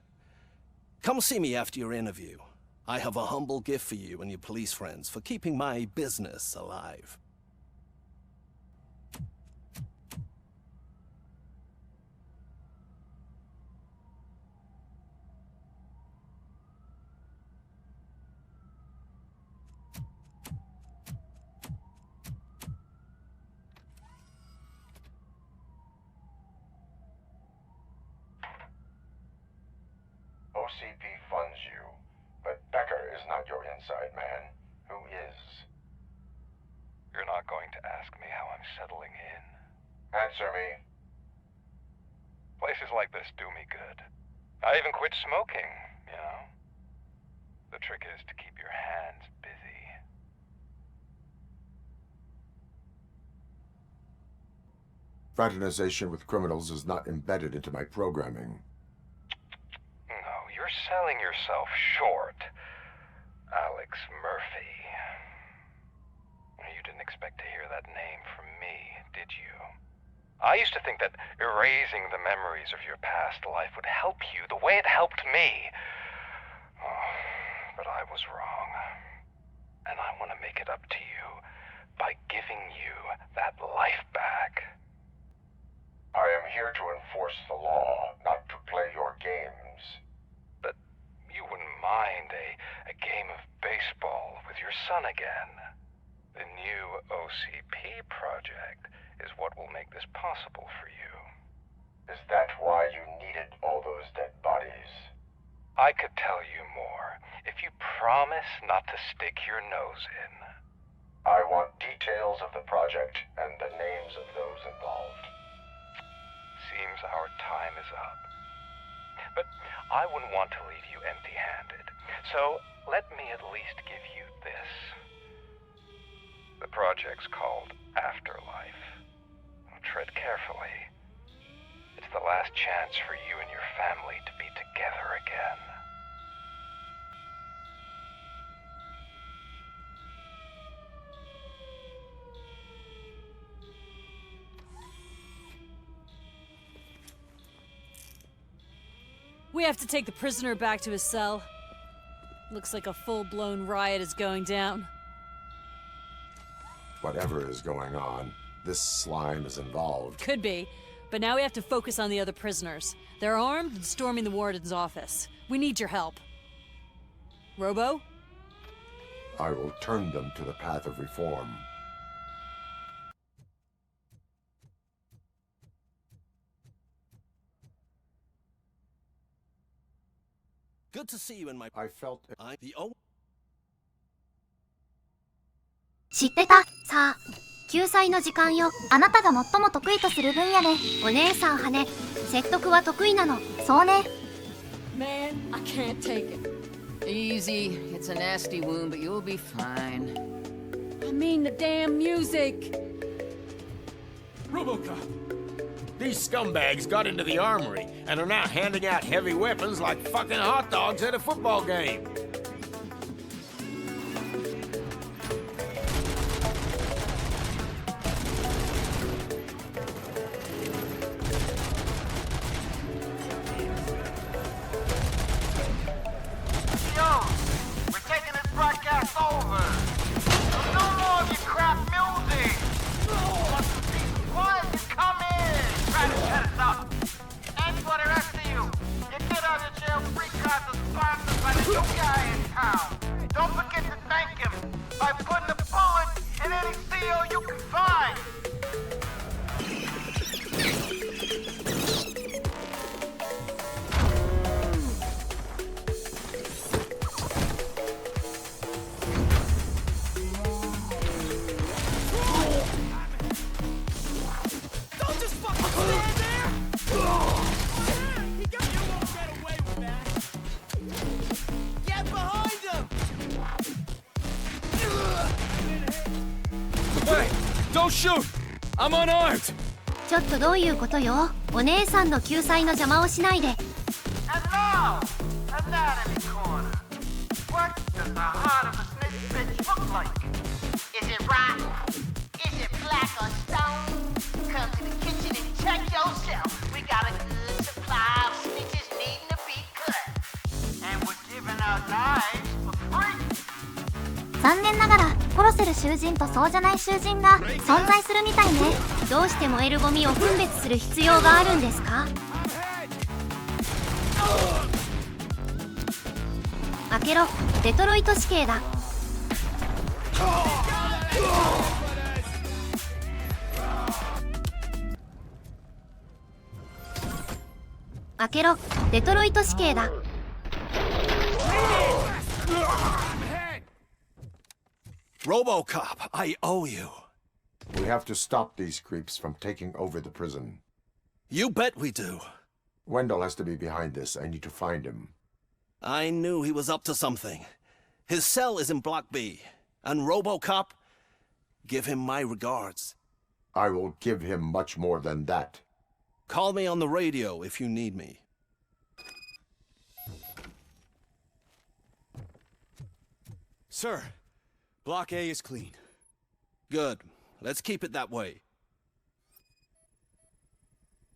Come see me after your interview. I have a humble gift for you and your police friends for keeping my business alive. OCP funds you, but Becker is not your inside man. Who is? You're not going to ask me how I'm settling in. Answer me. Places like this do me good. I even quit smoking, you know. The trick is to keep your hands busy. Fraternization with criminals is not embedded into my programming. No, you're selling yourself short, Alex Murphy. You didn't expect to hear that name from me, did you? I used to think that erasing the memories of your past life would help you the way it helped me. Oh, but I was wrong. And I want to make it up to you by giving you that life back. I am here to enforce the law, not to play your games. But you wouldn't mind a game of baseball with your son again. The new OCP project is what will make this possible for you. Is that why you needed all those dead bodies? I could tell you more if you promise not to stick your nose in. I want details of the project and the names of those involved. Seems our time is up. But I wouldn't want to leave you empty-handed, so let me at least give you this. The project's called Afterlife. Tread carefully. It's the last chance for you and your family to be together again. We have to take the prisoner back to his cell. Looks like a full-blown riot is going down. Whatever is going on, this slime is involved. Could be, but now we have to focus on the other prisoners. They're armed and storming the warden's office. We need your help. Robo? I will turn them to the path of reform. Good to see you in my... I felt... I'm the only... 知ってた？さあ、救済の時間よ。あなたが最も得意とする分野ね。お姉さんはね、説得は得意なの。そうね。Man, I can't take it. Easy. It's a nasty wound, but you'll be fine. I mean the damn music. RoboCop! These scumbags got into the armory and are now handing out heavy weapons like fucking hot dogs at a football game. You guys shoot! I'm unarmed! ちょっとどういうことよ。お姉さんの救済の邪魔をしないで。Hello! Anatomy corner. What does the heart of a snitch bitch look like? Is it rock? Is it black or stone? Come to the kitchen and check yourself. We got a good supply of snitches needing to be cut. And we're giving out knives for free. 残念ながら殺せる囚人とそうじゃない囚人が存在するみたいね。どうして燃えるゴミを分別する必要があるんですか？開けろ、デトロイト市警だ。開けろ、デトロイト市警だ。RoboCop, I owe you. We have to stop these creeps from taking over the prison. You bet we do. Wendell has to be behind this. I need to find him. I knew he was up to something. His cell is in Block B. And RoboCop, give him my regards. I will give him much more than that. Call me on the radio if you need me. Sir, Block A is clean. Good. Let's keep it that way.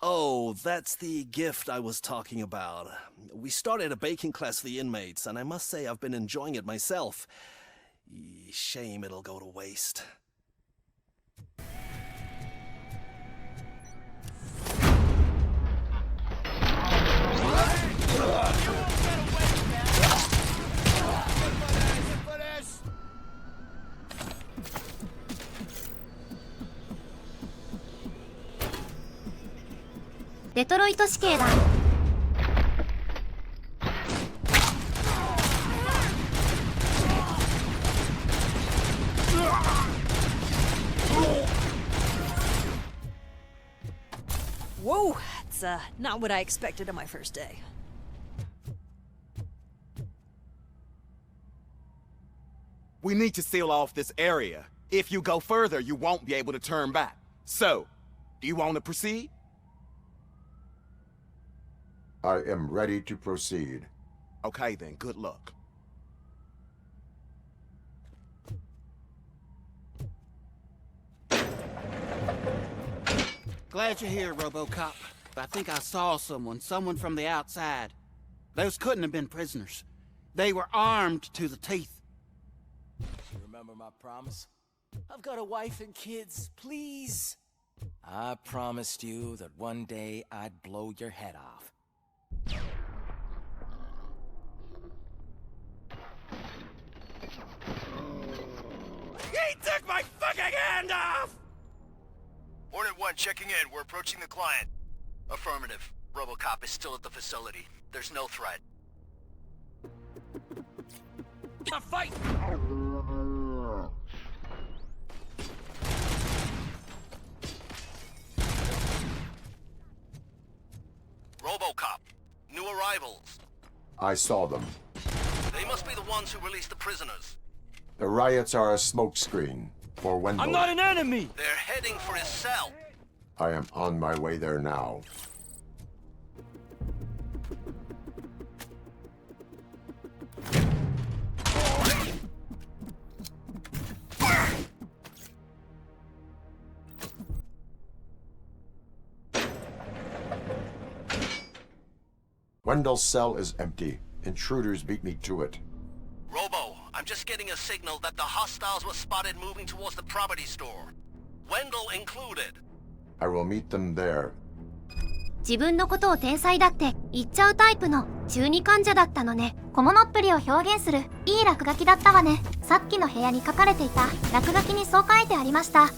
Oh, that's the gift I was talking about. We started a baking class for the inmates, and I must say I've been enjoying it myself. Shame it'll go to waste. デトロイト市警だ。Whoa, it's not what I expected on my first day. We need to seal off this area. If you go further, you won't be able to turn back. So, do you want to proceed? I am ready to proceed. Okay then, good luck. Glad you're here, RoboCop. I think I saw someone from the outside. Those couldn't have been prisoners. They were armed to the teeth. You remember my promise? I've got a wife and kids, please. I promised you that one day I'd blow your head off. He took my fucking hand off! Hornet 1 checking in. We're approaching the client. Affirmative. RoboCop is still at the facility. There's no threat. A fight! RoboCop. New arrivals. I saw them. They must be the ones who released the prisoners. The riots are a smokescreen for Wendell. I'm not an enemy! They're heading for his cell. I am on my way there now. Wendell's cell is empty. Intruders beat me to it. Robo, I'm just getting a signal that the hostiles were spotted moving towards the property store. Wendell included. I will meet them there. 自分のことを天才だって言っちゃうタイプの中二患者だったのね。小物っぷりを表現するいい落書きだったわね。さっきの部屋に書かれていた落書きにそう書いてありました。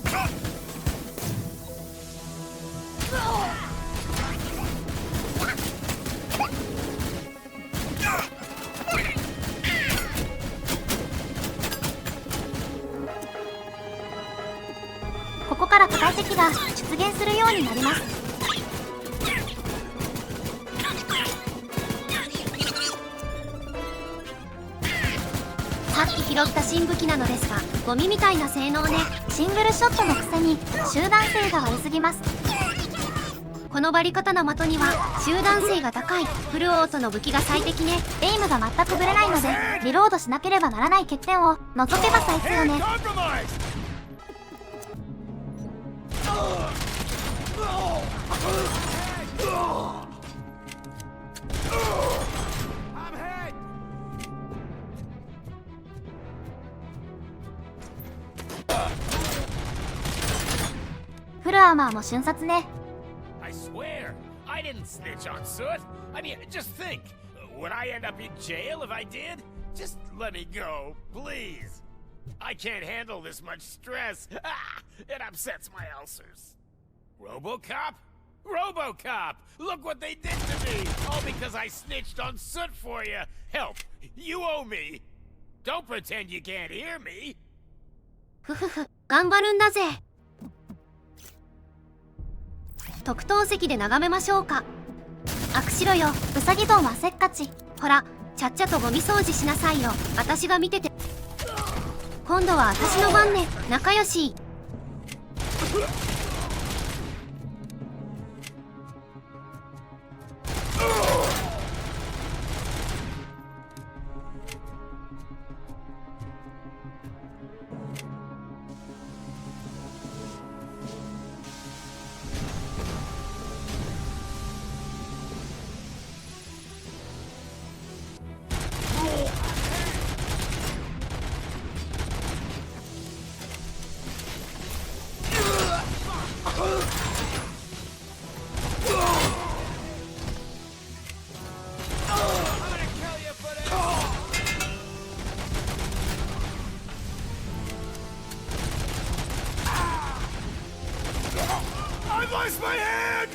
ここから破壊敵が出現するようになります。さっき拾った新武器なのですが、ゴミみたいな性能ね。シングルショットのくせに集団性が悪すぎます。このバリカタの的には集団性が高いフルオートの武器が最適ね。エイムが全くぶれないのでリロードしなければならない欠点を除けば最強ね。フルアーマーも瞬殺ね。I swear, I didn't snitch on Soot. I mean, just think. Would I end up in jail if I did? Just let me go, please. I can't handle this much stress. Ah, it upsets my ulcers. RoboCop? RoboCop! Look what they did to me! All because I snitched on Soot for you. Help, you owe me. Don't pretend you can't hear me. ふふふ、頑張るんだぜ。特等席で眺めましょうか。悪しろよ、ウサギドンはせっかち。ほら、ちゃっちゃとゴミ掃除しなさいよ。私が見てて。今度は私の番ね、仲良し。I've lost my hand!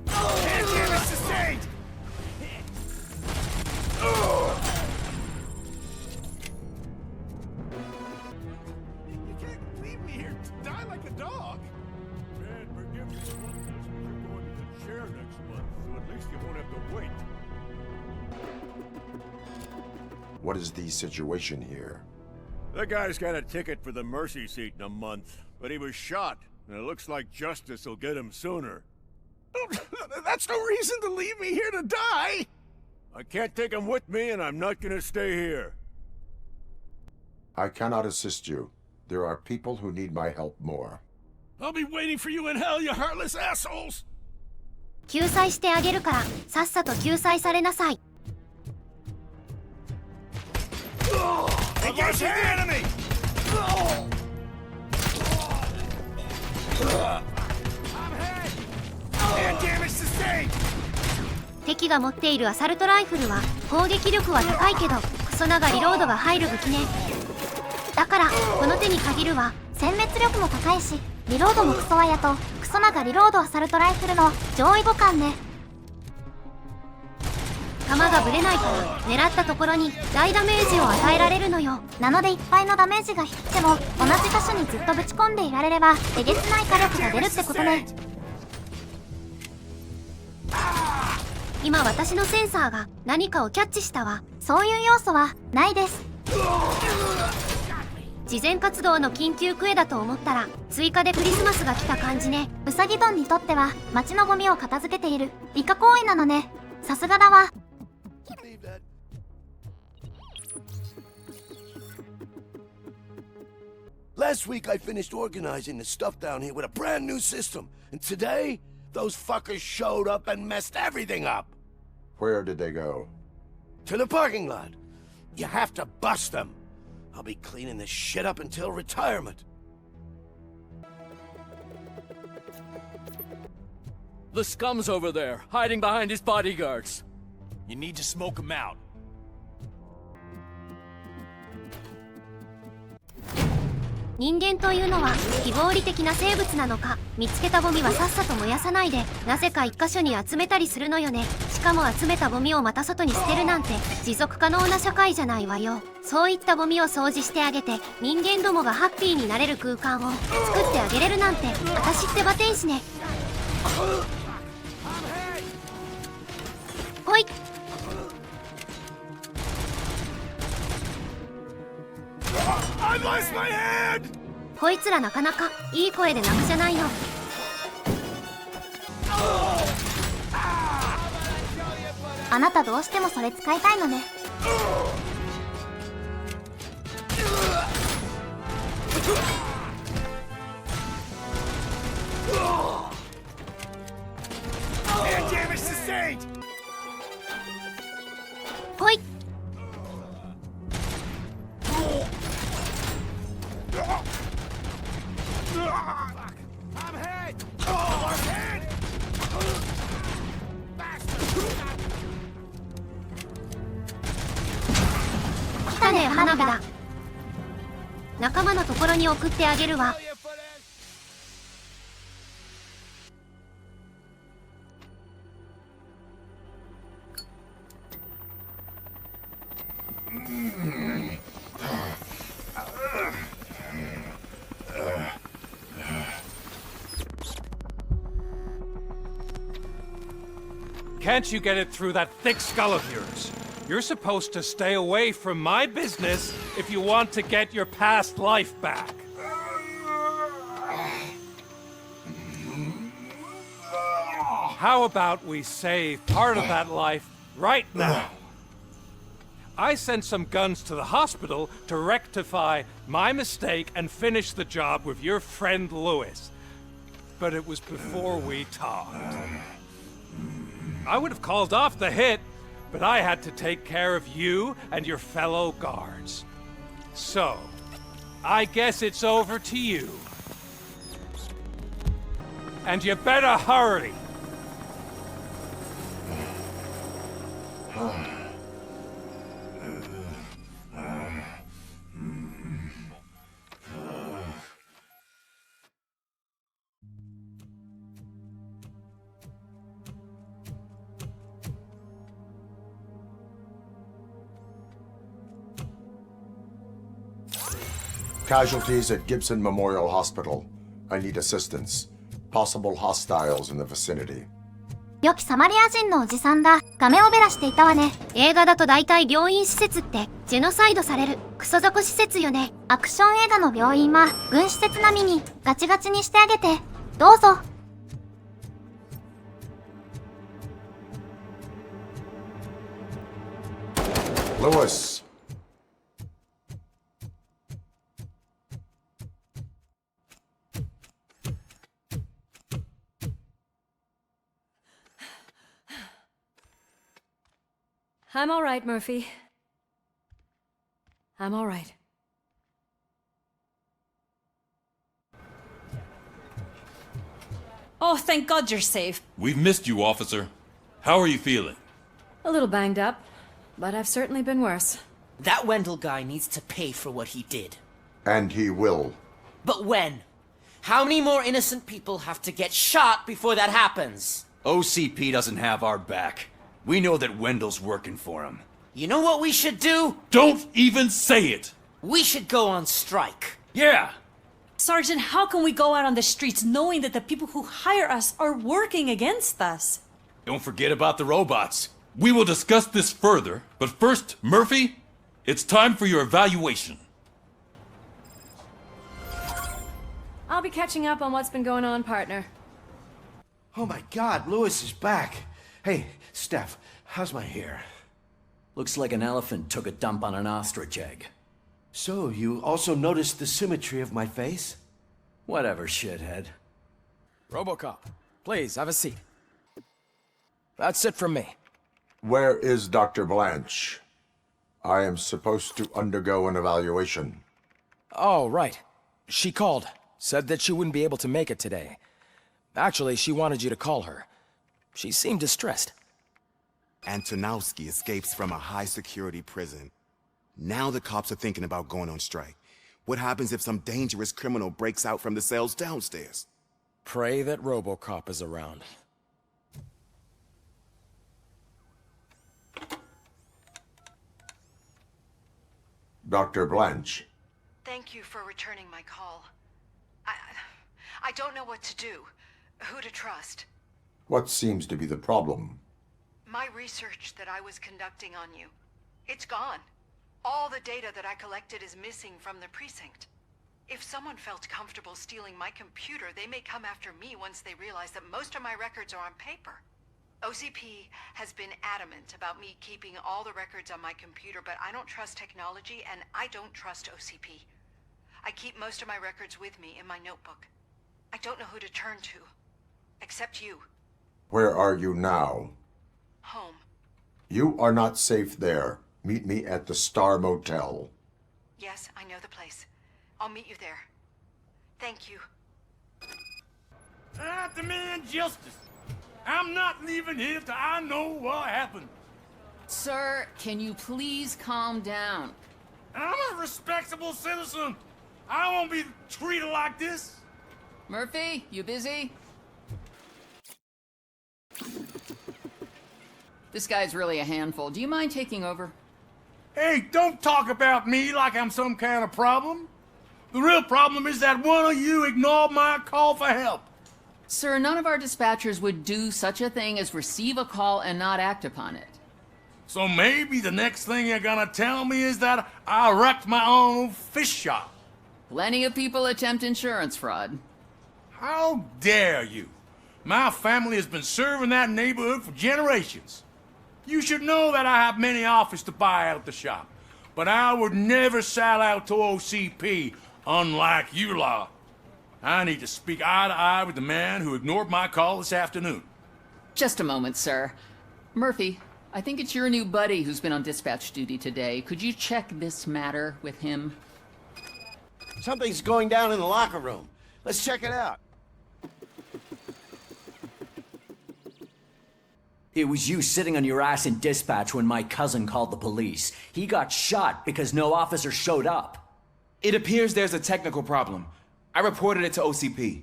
Hand damage sustained! You can't leave me here to die like a dog! Man, forgive me for one this, but you're going to the chair next month, so at least you won't have to wait. What is the situation here? The guy's got a ticket for the mercy seat in a month, but he was shot, and it looks like justice will get him sooner. That's no reason to leave me here to die! I can't take him with me, and I'm not gonna stay here. I cannot assist you. There are people who need my help more. I'll be waiting for you in hell, you heartless assholes! 救済してあげるから、さっさと救済されなさい。Engage the enemy! Hand damage sustained! 敵が持っているアサルトライフルは攻撃力は高いけどクソながリロードが入る武器ね。だからこの手に限るは殲滅力も高いしリロードもクソワヤとクソながリロードアサルトライフルの上位互換ね。弾がぶれないから狙ったところに大ダメージを与えられるのよ。なのでいっぱいのダメージが必っても同じ箇所にずっとぶち込んでいられればえげつない火力が出るってことね。今私のセンサーが何かをキャッチしたわ。そういう要素はないです。慈善活動の緊急クエだと思ったら追加でクリスマスが来た感じね。ウサギドンにとっては街のゴミを片付けているイカ行為なのね。さすがだわ。Last week I finished organizing the stuff down here with a brand new system. And today, those fuckers showed up and messed everything up. Where did they go? To the parking lot. You have to bust them. I'll be cleaning this shit up until retirement. The scum's over there, hiding behind his bodyguards. You need to smoke him out. 人間というのは非合理的な生物なのか。見つけたゴミはさっさと燃やさないでなぜか一箇所に集めたりするのよね。しかも集めたゴミをまた外に捨てるなんて持続可能な社会じゃないわよ。そういったゴミを掃除してあげて人間どもがハッピーになれる空間を作ってあげれるなんて私ってバ天使ね。ほい。こいつらなかなかいい声で泣くじゃないの。あなたどうしてもそれ使いたいのね。ほい。来たね花火だ。仲間のところに送ってあげるわ。Can't you get it through that thick skull of yours? You're supposed to stay away from my business if you want to get your past life back. How about we save part of that life right now? I sent some guns to the hospital to rectify my mistake and finish the job with your friend Lewis. But it was before we talked. I would have called off the hit, but I had to take care of you and your fellow guards. So, I guess it's over to you. And you better hurry. Casualties at Gibson Memorial Hospital. I need assistance. Possible hostiles in the vicinity. 良きサマリア人のおじさんだ。画面をベラしていたわね。映画だと大体病院施設ってジェノサイドされるクソ族施設よね。アクション映画の病院は軍施設並みにガチガチにしてあげて。どうぞ。Lewis. I'm all right, Murphy. I'm all right. Oh, thank God you're safe. We've missed you, officer. How are you feeling? A little banged up, but I've certainly been worse. That Wendell guy needs to pay for what he did. And he will. But when? How many more innocent people have to get shot before that happens? OCP doesn't have our back. We know that Wendell's working for him. You know what we should do? Don't even say it! We should go on strike. Yeah! Sergeant, how can we go out on the streets knowing that the people who hire us are working against us? Don't forget about the robots. We will discuss this further, but first, Murphy, it's time for your evaluation. I'll be catching up on what's been going on, partner. Oh my God, Lewis is back. Hey, Steph, how's my hair? Looks like an elephant took a dump on an ostrich egg. So, you also noticed the symmetry of my face? Whatever, shithead. RoboCop, please, have a seat. That's it from me. Where is Dr. Blanche? I am supposed to undergo an evaluation. Oh, right. She called. Said that she wouldn't be able to make it today. Actually, she wanted you to call her. She seemed distressed. Antonowski escapes from a high-security prison. Now the cops are thinking about going on strike. What happens if some dangerous criminal breaks out from the cells downstairs? Pray that RoboCop is around. Dr. Blanche. Thank you for returning my call. I don't know what to do, who to trust. What seems to be the problem? My research that I was conducting on you. It's gone. All the data that I collected is missing from the precinct. If someone felt comfortable stealing my computer, they may come after me once they realize that most of my records are on paper. OCP has been adamant about me keeping all the records on my computer, but I don't trust technology and I don't trust OCP. I keep most of my records with me in my notebook. I don't know who to turn to, except you. Where are you now? Home. You are not safe there. Meet me at the Star Motel. Yes, I know the place. I'll meet you there. Thank you. I demand justice. I'm not leaving here till I know what happened. Sir, can you please calm down? I'm a respectable citizen. I won't be treated like this. Murphy, you busy? This guy's really a handful. Do you mind taking over? Hey, don't talk about me like I'm some kind of problem. The real problem is that one of you ignored my call for help. Sir, none of our dispatchers would do such a thing as receive a call and not act upon it. So maybe the next thing you're gonna tell me is that I wrecked my own fish shop. Plenty of people attempt insurance fraud. How dare you? My family has been serving that neighborhood for generations. You should know that I have many offers to buy out the shop, but I would never sell out to OCP, unlike you lot. I need to speak eye to eye with the man who ignored my call this afternoon. Just a moment, sir. Murphy, I think it's your new buddy who's been on dispatch duty today. Could you check this matter with him? Something's going down in the locker room. Let's check it out. It was you sitting on your ass in dispatch when my cousin called the police. He got shot because no officer showed up. It appears there's a technical problem. I reported it to OCP.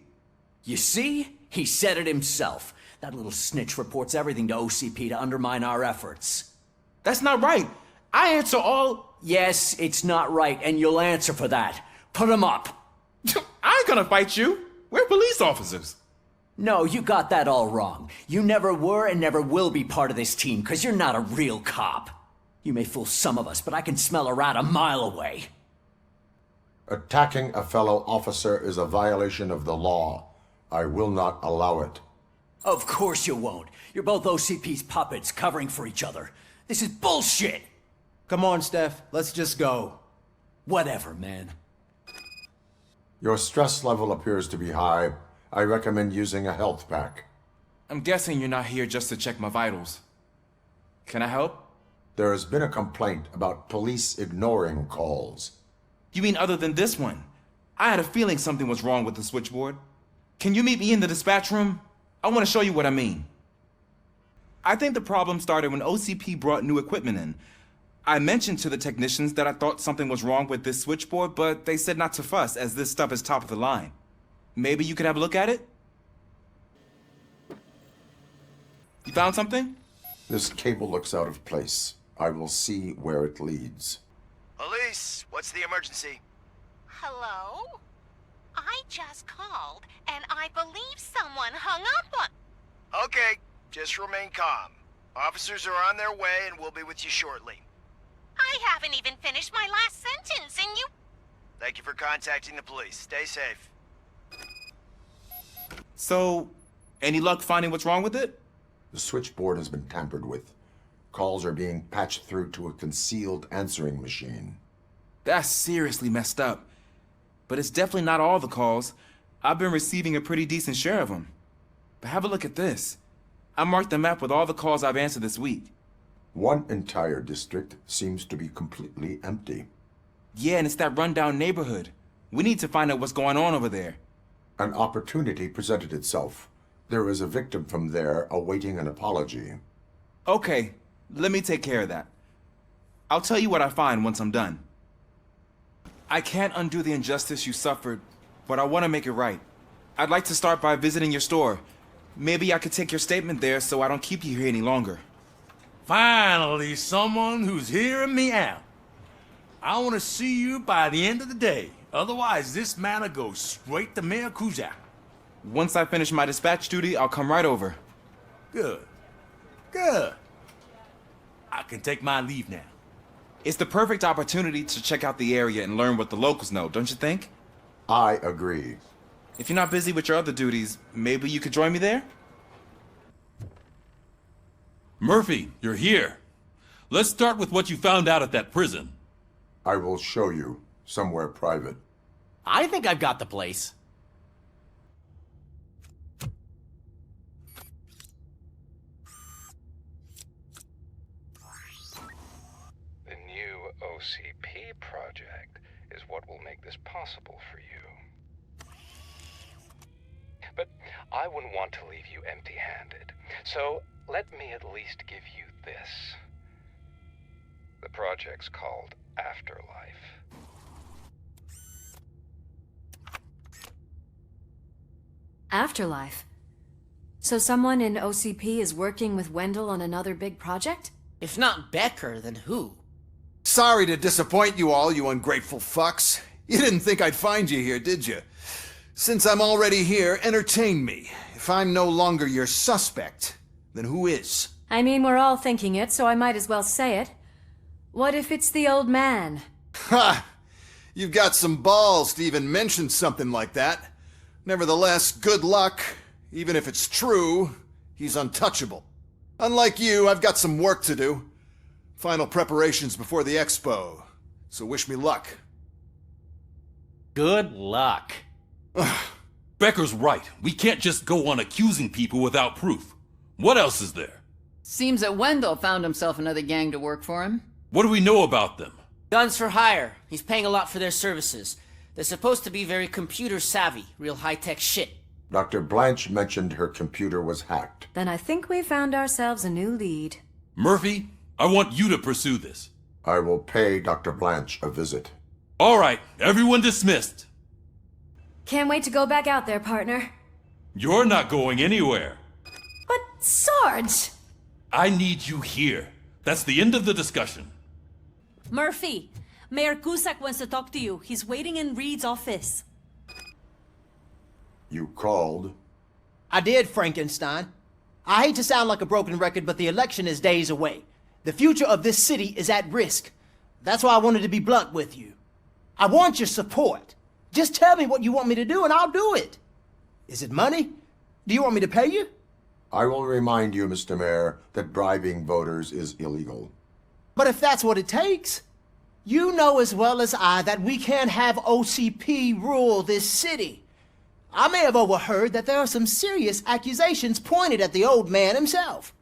You see? He said it himself. That little snitch reports everything to OCP to undermine our efforts. That's not right. I answer all... Yes, it's not right, and you'll answer for that. Put him up. I ain't gonna fight you. We're police officers. No, you got that all wrong. You never were and never will be part of this team, because you're not a real cop. You may fool some of us, but I can smell a rat a mile away. Attacking a fellow officer is a violation of the law. I will not allow it. Of course you won't. You're both OCP's puppets covering for each other. This is bullshit! Come on, Steph. Let's just go. Whatever, man. Your stress level appears to be high. I recommend using a health pack. I'm guessing you're not here just to check my vitals. Can I help? There has been a complaint about police ignoring calls. You mean other than this one? I had a feeling something was wrong with the switchboard. Can you meet me in the dispatch room? I want to show you what I mean. I think the problem started when OCP brought new equipment in. I mentioned to the technicians that I thought something was wrong with this switchboard, but they said not to fuss, as this stuff is top of the line. Maybe you could have a look at it? You found something? This cable looks out of place. I will see where it leads. Elise, what's the emergency? Hello? I just called, and I believe someone hung up on... Okay, just remain calm. Officers are on their way, and we'll be with you shortly. I haven't even finished my last sentence, and you... Thank you for contacting the police. Stay safe. So, any luck finding what's wrong with it? The switchboard has been tampered with. Calls are being patched through to a concealed answering machine. That's seriously messed up. But it's definitely not all the calls. I've been receiving a pretty decent share of them. But have a look at this. I marked the map with all the calls I've answered this week. One entire district seems to be completely empty. Yeah, and it's that rundown neighborhood. We need to find out what's going on over there. An opportunity presented itself. There is a victim from there awaiting an apology. Okay, let me take care of that. I'll tell you what I find once I'm done. I can't undo the injustice you suffered, but I want to make it right. I'd like to start by visiting your store. Maybe I could take your statement there so I don't keep you here any longer. Finally, someone who's hearing me out. I want to see you by the end of the day. Otherwise, this matter goes straight to Mayor Kuzak. Once I finish my dispatch duty, I'll come right over. Good. Good. I can take my leave now. It's the perfect opportunity to check out the area and learn what the locals know, don't you think? I agree. If you're not busy with your other duties, maybe you could join me there? Murphy, you're here. Let's start with what you found out at that prison. I will show you somewhere private. I think I've got the place. The new OCP project is what will make this possible for you. But I wouldn't want to leave you empty-handed, so let me at least give you this. The project's called Afterlife. Afterlife? So someone in OCP is working with Wendell on another big project? If not Becker, then who? Sorry to disappoint you all, you ungrateful fucks. You didn't think I'd find you here, did you? Since I'm already here, entertain me. If I'm no longer your suspect, then who is? I mean, we're all thinking it, so I might as well say it. What if it's the old man? Ha! You've got some balls to even mention something like that. Nevertheless, good luck. Even if it's true, he's untouchable. Unlike you, I've got some work to do. Final preparations before the expo. So wish me luck. Good luck. Becker's right. We can't just go on accusing people without proof. What else is there? Seems that Wendell found himself another gang to work for him. What do we know about them? Guns for hire. He's paying a lot for their services. They're supposed to be very computer savvy, real high-tech shit. Dr. Blanche mentioned her computer was hacked. Then I think we found ourselves a new lead. Murphy, I want you to pursue this. I will pay Dr. Blanche a visit. All right, everyone dismissed. Can't wait to go back out there, partner. You're not going anywhere. But, Sarge! I need you here. That's the end of the discussion. Murphy, Mayor Cusack wants to talk to you. He's waiting in Reed's office. You called? I did, Frankenstein. I hate to sound like a broken record, but the election is days away. The future of this city is at risk. That's why I wanted to be blunt with you. I want your support. Just tell me what you want me to do and I'll do it. Is it money? Do you want me to pay you? I will remind you, Mr. Mayor, that bribing voters is illegal. But if that's what it takes, you know as well as I that we can't have OCP rule this city. I may have overheard that there are some serious accusations pointed at the old man himself.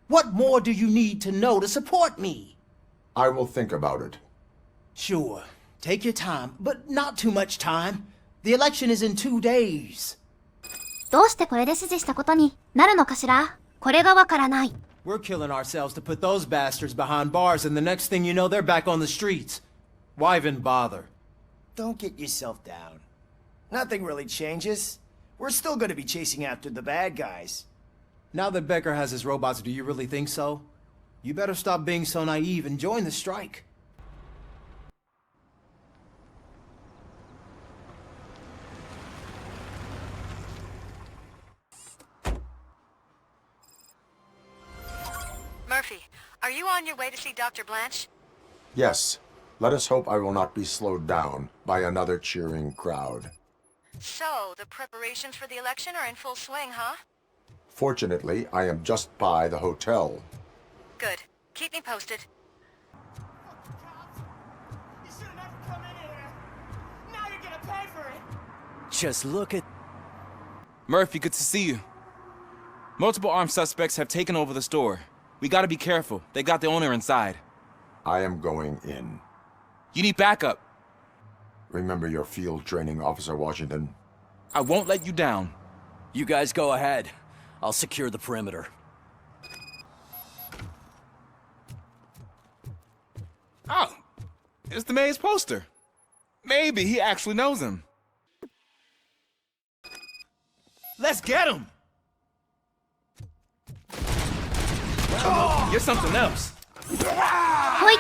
What more do you need to know to support me? I will think about it. Sure. Take your time, but not too much time. The election is in 2 days. どうしてこれで指示したことになるのかしら？これがわからない。We're killing ourselves to put those bastards behind bars, and the next thing you know, they're back on the streets. Why even bother? Don't get yourself down. Nothing really changes. We're still gonna be chasing after the bad guys. Now that Becker has his robots, do you really think so? You better stop being so naive and join the strike. Murphy, are you on your way to see Dr. Blanche? Yes. Let us hope I will not be slowed down by another cheering crowd. So, the preparations for the election are in full swing, huh? Fortunately, I am just by the hotel. Good. Keep me posted. You should have never come in here. Now you're gonna pay for it. Just look at... Murphy, good to see you. Multiple armed suspects have taken over the store. We gotta be careful. They got the owner inside. I am going in. You need backup. Remember your field training, Officer Washington. I won't let you down. You guys go ahead. I'll secure the perimeter. Oh, it's the mayor's poster. Maybe he actually knows him. Let's get him! You're something else.ほい。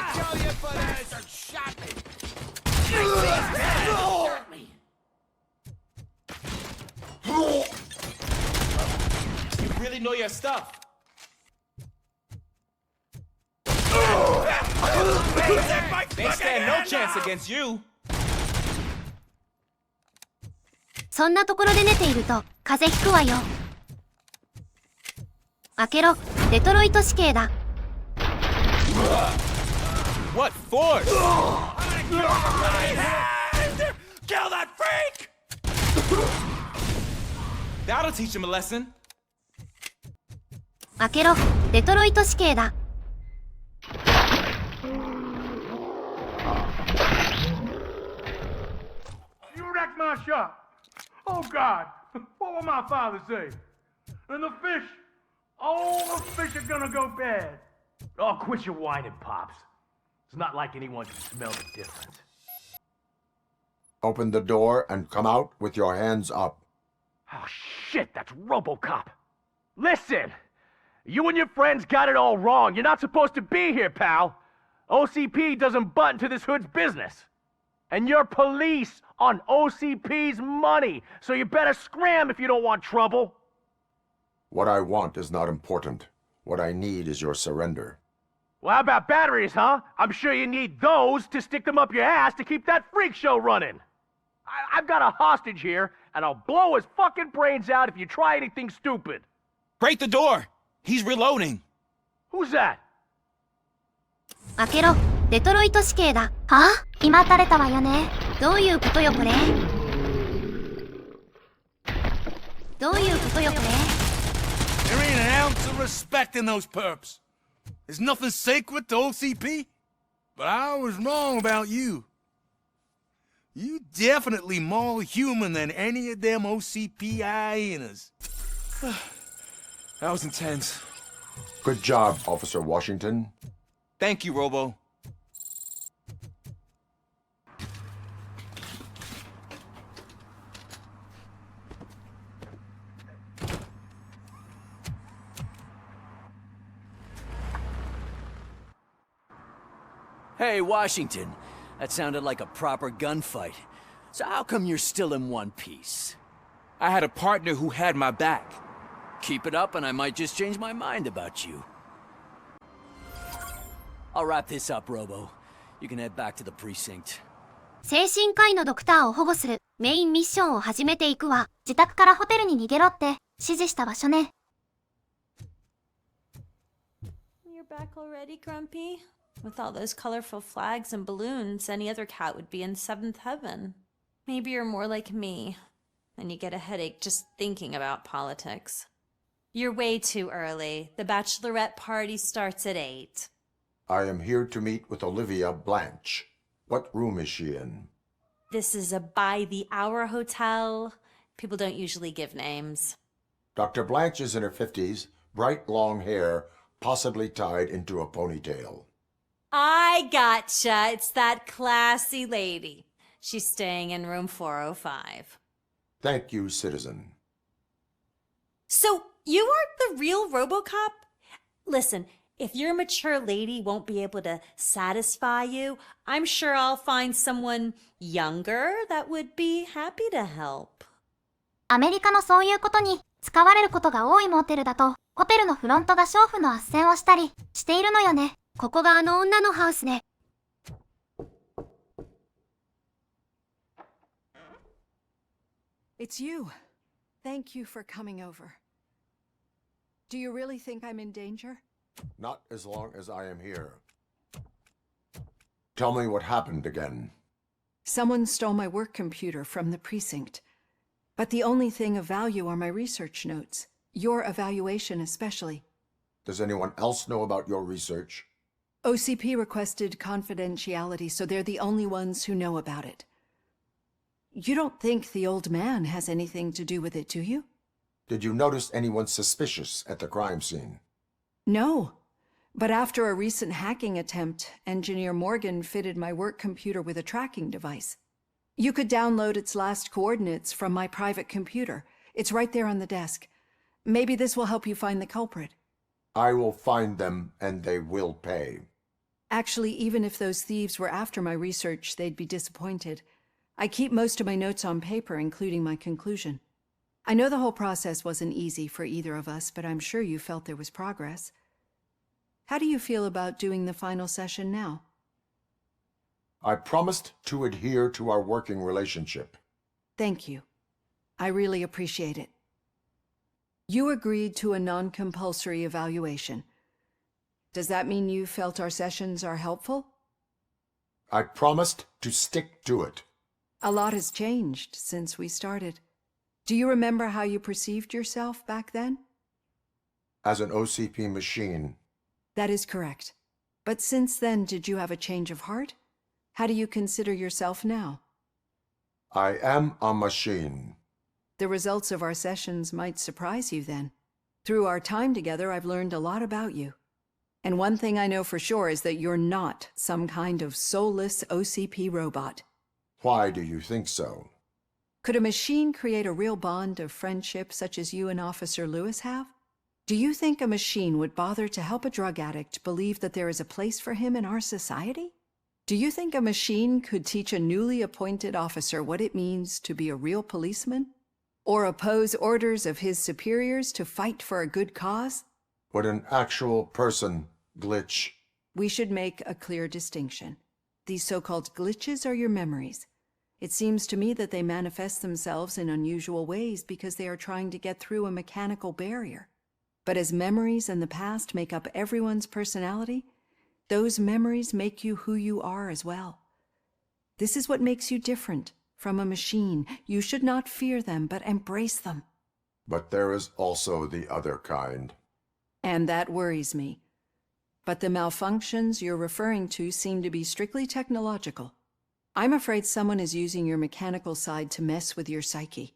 You really know your stuff. They stand no chance against you. そんなところで寝ていると風邪ひくわよ。開けろ、デトロイト市警だ。What for? Kill that freak! That'll teach him a lesson. 開けろ、デトロイト市警だ。You wrecked my shop. Oh God, what will my father say? And the fish, all the fish are gonna go bad. Oh, quit your whining, Pops. It's not like anyone can smell the difference. Open the door and come out with your hands up. Oh shit, that's RoboCop. Listen, you and your friends got it all wrong. You're not supposed to be here, pal. OCP doesn't butt into this hood's business. And you're police on OCP's money, so you better scram if you don't want trouble. What I want is not important. What I need is your surrender. Well, how about batteries, huh? I'm sure you need those to stick them up your ass to keep that freak show running. I've got a hostage here, and I'll blow his fucking brains out if you try anything stupid. Break the door. He's reloading. Who's that? 開けろ、デトロイト市警だ。はぁ？今垂れたわよね。どういうことよこれ？どういうことよこれ？ There ain't an ounce of respect in those perps. There's nothing sacred to OCP. But I was wrong about you. You definitely more human than any of them OCP hyenas. That was intense. Good job, Officer Washington. Thank you, Robo. Hey, Washington. That sounded like a proper gunfight. So how come you're still in one piece? I had a partner who had my back. Keep it up and I might just change my mind about you. I'll wrap this up, Robo. You can head back to the precinct. 精神科医のドクターを保護するメインミッションを始めていくわ。自宅からホテルに逃げろって指示した場所ね。You're back already, Grumpy? With all those colorful flags and balloons, any other cat would be in seventh heaven. Maybe you're more like me, and you get a headache just thinking about politics. You're way too early. The bachelorette party starts at 8. I am here to meet with Olivia Blanche. What room is she in? This is a by-the-hour hotel. People don't usually give names. Dr. Blanche is in her 50s, bright long hair, possibly tied into a ponytail. I gotcha. It's that classy lady. She's staying in room 405. Thank you, citizen. So, you are the real RoboCop? Listen, if your mature lady won't be able to satisfy you, I'm sure I'll find someone younger that would be happy to help. アメリカのそういうことに使われることが多いモーテルだと、ホテルのフロントが娼婦の斡旋をしたりしているのよね。ここがあの女のハウスね。It's you. Thank you for coming over. Do you really think I'm in danger? Not as long as I am here. Tell me what happened again. Someone stole my work computer from the precinct. But the only thing of value are my research notes. Your evaluation especially. Does anyone else know about your research? OCP requested confidentiality, so they're the only ones who know about it. You don't think the old man has anything to do with it, do you? Did you notice anyone suspicious at the crime scene? No. But after a recent hacking attempt, Engineer Morgan fitted my work computer with a tracking device. You could download its last coordinates from my private computer. It's right there on the desk. Maybe this will help you find the culprit. I will find them, and they will pay. Actually, even if those thieves were after my research, they'd be disappointed. I keep most of my notes on paper, including my conclusion. I know the whole process wasn't easy for either of us, but I'm sure you felt there was progress. How do you feel about doing the final session now? I promised to adhere to our working relationship. Thank you. I really appreciate it. You agreed to a non-compulsory evaluation. Does that mean you felt our sessions are helpful? I promised to stick to it. A lot has changed since we started. Do you remember how you perceived yourself back then? As an OCP machine. That is correct. But since then, did you have a change of heart? How do you consider yourself now? I am a machine. The results of our sessions might surprise you then. Through our time together, I've learned a lot about you. And one thing I know for sure is that you're not some kind of soulless OCP robot. Why do you think so? Could a machine create a real bond of friendship such as you and Officer Lewis have? Do you think a machine would bother to help a drug addict believe that there is a place for him in our society? Do you think a machine could teach a newly appointed officer what it means to be a real policeman? Or oppose orders of his superiors to fight for a good cause? Would an actual person glitch? We should make a clear distinction. These so-called glitches are your memories. It seems to me that they manifest themselves in unusual ways because they are trying to get through a mechanical barrier. But as memories in the past make up everyone's personality, those memories make you who you are as well. This is what makes you different from a machine. You should not fear them, but embrace them. But there is also the other kind. And that worries me. But the malfunctions you're referring to seem to be strictly technological. I'm afraid someone is using your mechanical side to mess with your psyche.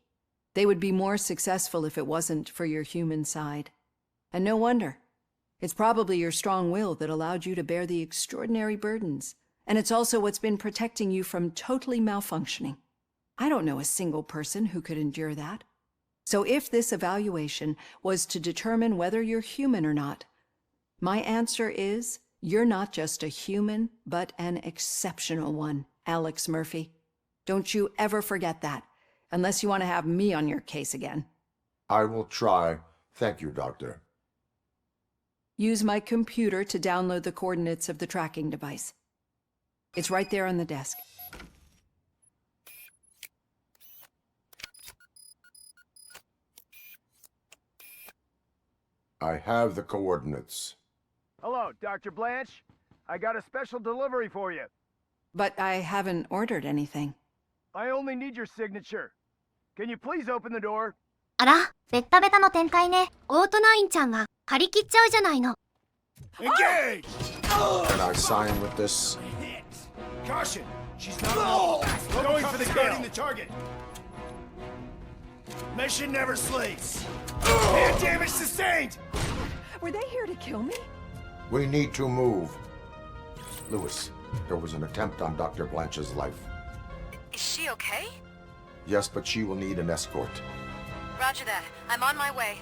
They would be more successful if it wasn't for your human side. And no wonder. It's probably your strong will that allowed you to bear the extraordinary burdens. And it's also what's been protecting you from totally malfunctioning. I don't know a single person who could endure that. So if this evaluation was to determine whether you're human or not, my answer is you're not just a human, but an exceptional one, Alex Murphy. Don't you ever forget that, unless you want to have me on your case again. I will try. Thank you, Doctor. Use my computer to download the coordinates of the tracking device. It's right there on the desk. I have the coordinates. Hello, Dr. Blanche. I got a special delivery for you. But I haven't ordered anything. I only need your signature. Can you please open the door? あら、ベッタベタの展開ね。オートナインちゃんが張り切っちゃうじゃないの。Engage! Can I sign with this? Caution! She's not going for the kill. The target. Mission never sleeps. And damage sustained! Were they here to kill me? We need to move. Lewis, there was an attempt on Dr. Blanche's life. Is she okay? Yes, but she will need an escort. Roger that. I'm on my way.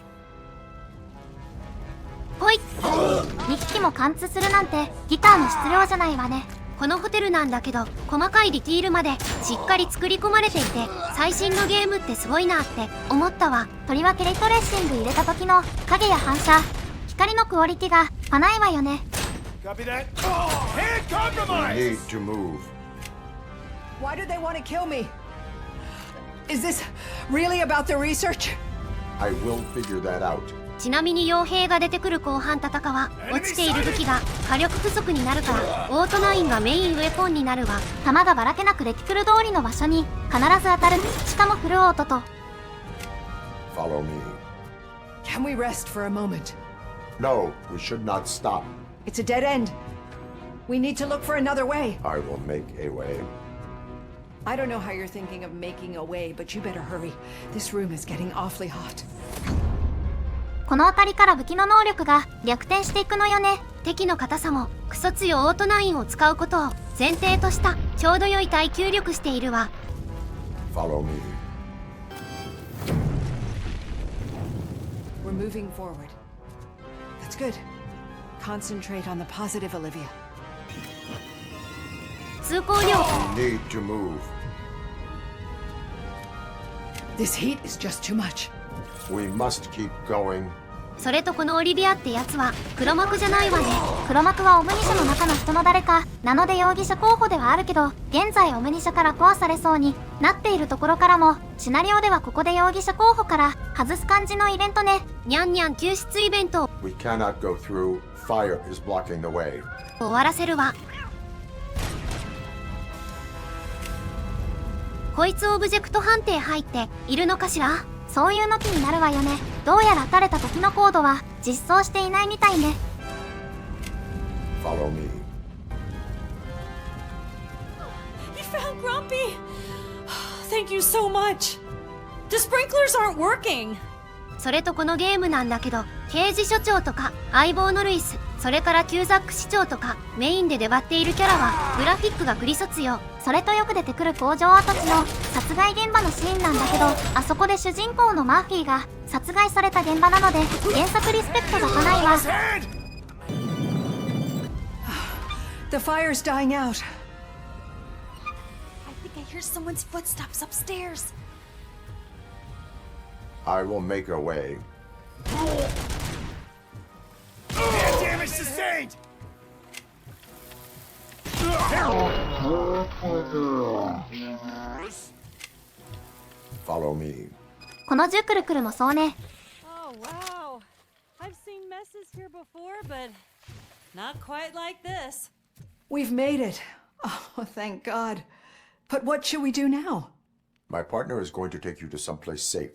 ほい。2匹も貫通するなんてギターの質量じゃないわね。このホテルなんだけど細かいディティールまでしっかり作り込まれていて最新のゲームってすごいなって思ったわ。とりわけレイトレーシング入れた時の影や反射光のクオリティがパないわよね。Copy that. Hand compromise! We need to move. Why do they want to kill me? Is this really about the research? I will figure that out. ちなみに傭兵が出てくる後半戦は落ちている武器が火力不足になるからオートナインがメインウェポンになるわ。弾がばらけなくレティクル通りの場所に必ず当たる。しかもフルオートと。Follow me. Can we rest for a moment? No, we should not stop. It's a dead end. We need to look for another way. I will make a way. I don't know how you're thinking of making a way, but you better hurry. This room is getting awfully hot. この辺りから武器の能力が逆転していくのよね。敵の硬さもクソ強オートナインを使うことを前提としたちょうど良い耐久力しているわ。Follow me. We're moving forward. That's good. Concentrate on the positive, Olivia. 通行量 We need to move. This heat is just too much. We must keep going. それとこのオリビアってやつは黒幕じゃないわね。黒幕はオムニ社の中の人の誰かなので容疑者候補ではあるけど、現在オムニ社から壊されそうになっているところからも、シナリオではここで容疑者候補から外す感じのイベントね。にゃんにゃん救出イベント We cannot go through. Fire is blocking the way. 終わらせるわ。こいつオブジェクト判定入っているのかしら。そういうの気になるわよね。どうやら垂れた時のコードは実装していないみたいね。Follow me. You found Grumpy! Thank you so much! The sprinklers aren't working! それとこのゲームなんだけど、刑事署長とか相棒のルイス、それからキューザック市長とかメインで出張っているキャラはグラフィックがクリソツよ。それとよく出てくる工場跡地の殺害現場のシーンなんだけど、あそこで主人公のマーフィーが殺害された現場なので原作リスペクトがかないわ。The fire's dying out. I think I hear someone's footsteps upstairs. I will make a way. Damage sustained! Follow me. このジュクルクルもそうね。 Oh, wow. I've seen messes here before, but not quite like this. We've made it. Oh, thank God. But what should we do now? My partner is going to take you to someplace safe.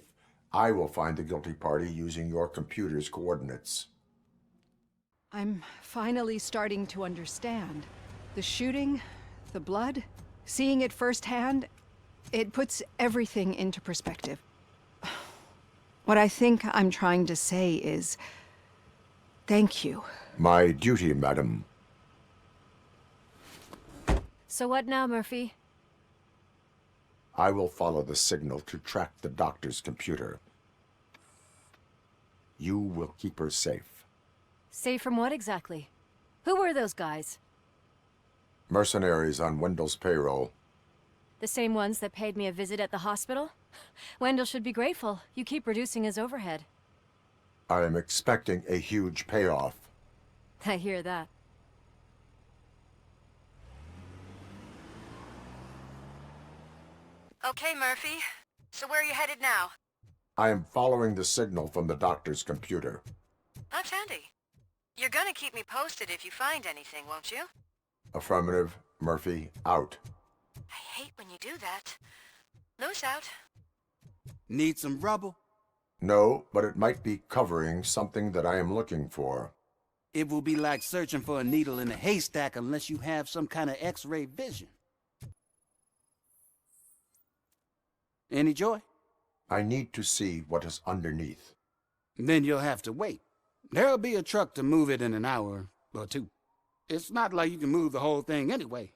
I will find the guilty party using your computer's coordinates. I'm finally starting to understand. The shooting, the blood, seeing it firsthand, it puts everything into perspective. What I think I'm trying to say is, thank you. My duty, madam. So what now, Murphy? I will follow the signal to track the doctor's computer. You will keep her safe. Safe from what exactly? Who were those guys? Mercenaries on Wendell's payroll. The same ones that paid me a visit at the hospital? Wendell should be grateful. You keep reducing his overhead. I am expecting a huge payoff. I hear that. Okay, Murphy. So where are you headed now? I am following the signal from the doctor's computer. That's handy. You're gonna keep me posted if you find anything, won't you? Affirmative. Murphy, out. I hate when you do that. Loose out. Need some rubble? No, but it might be covering something that I am looking for. It will be like searching for a needle in a haystack unless you have some kind of X-ray vision. Any joy? I need to see what is underneath. Then you'll have to wait. There'll be a truck to move it in an hour or two. It's not like you can move the whole thing anyway.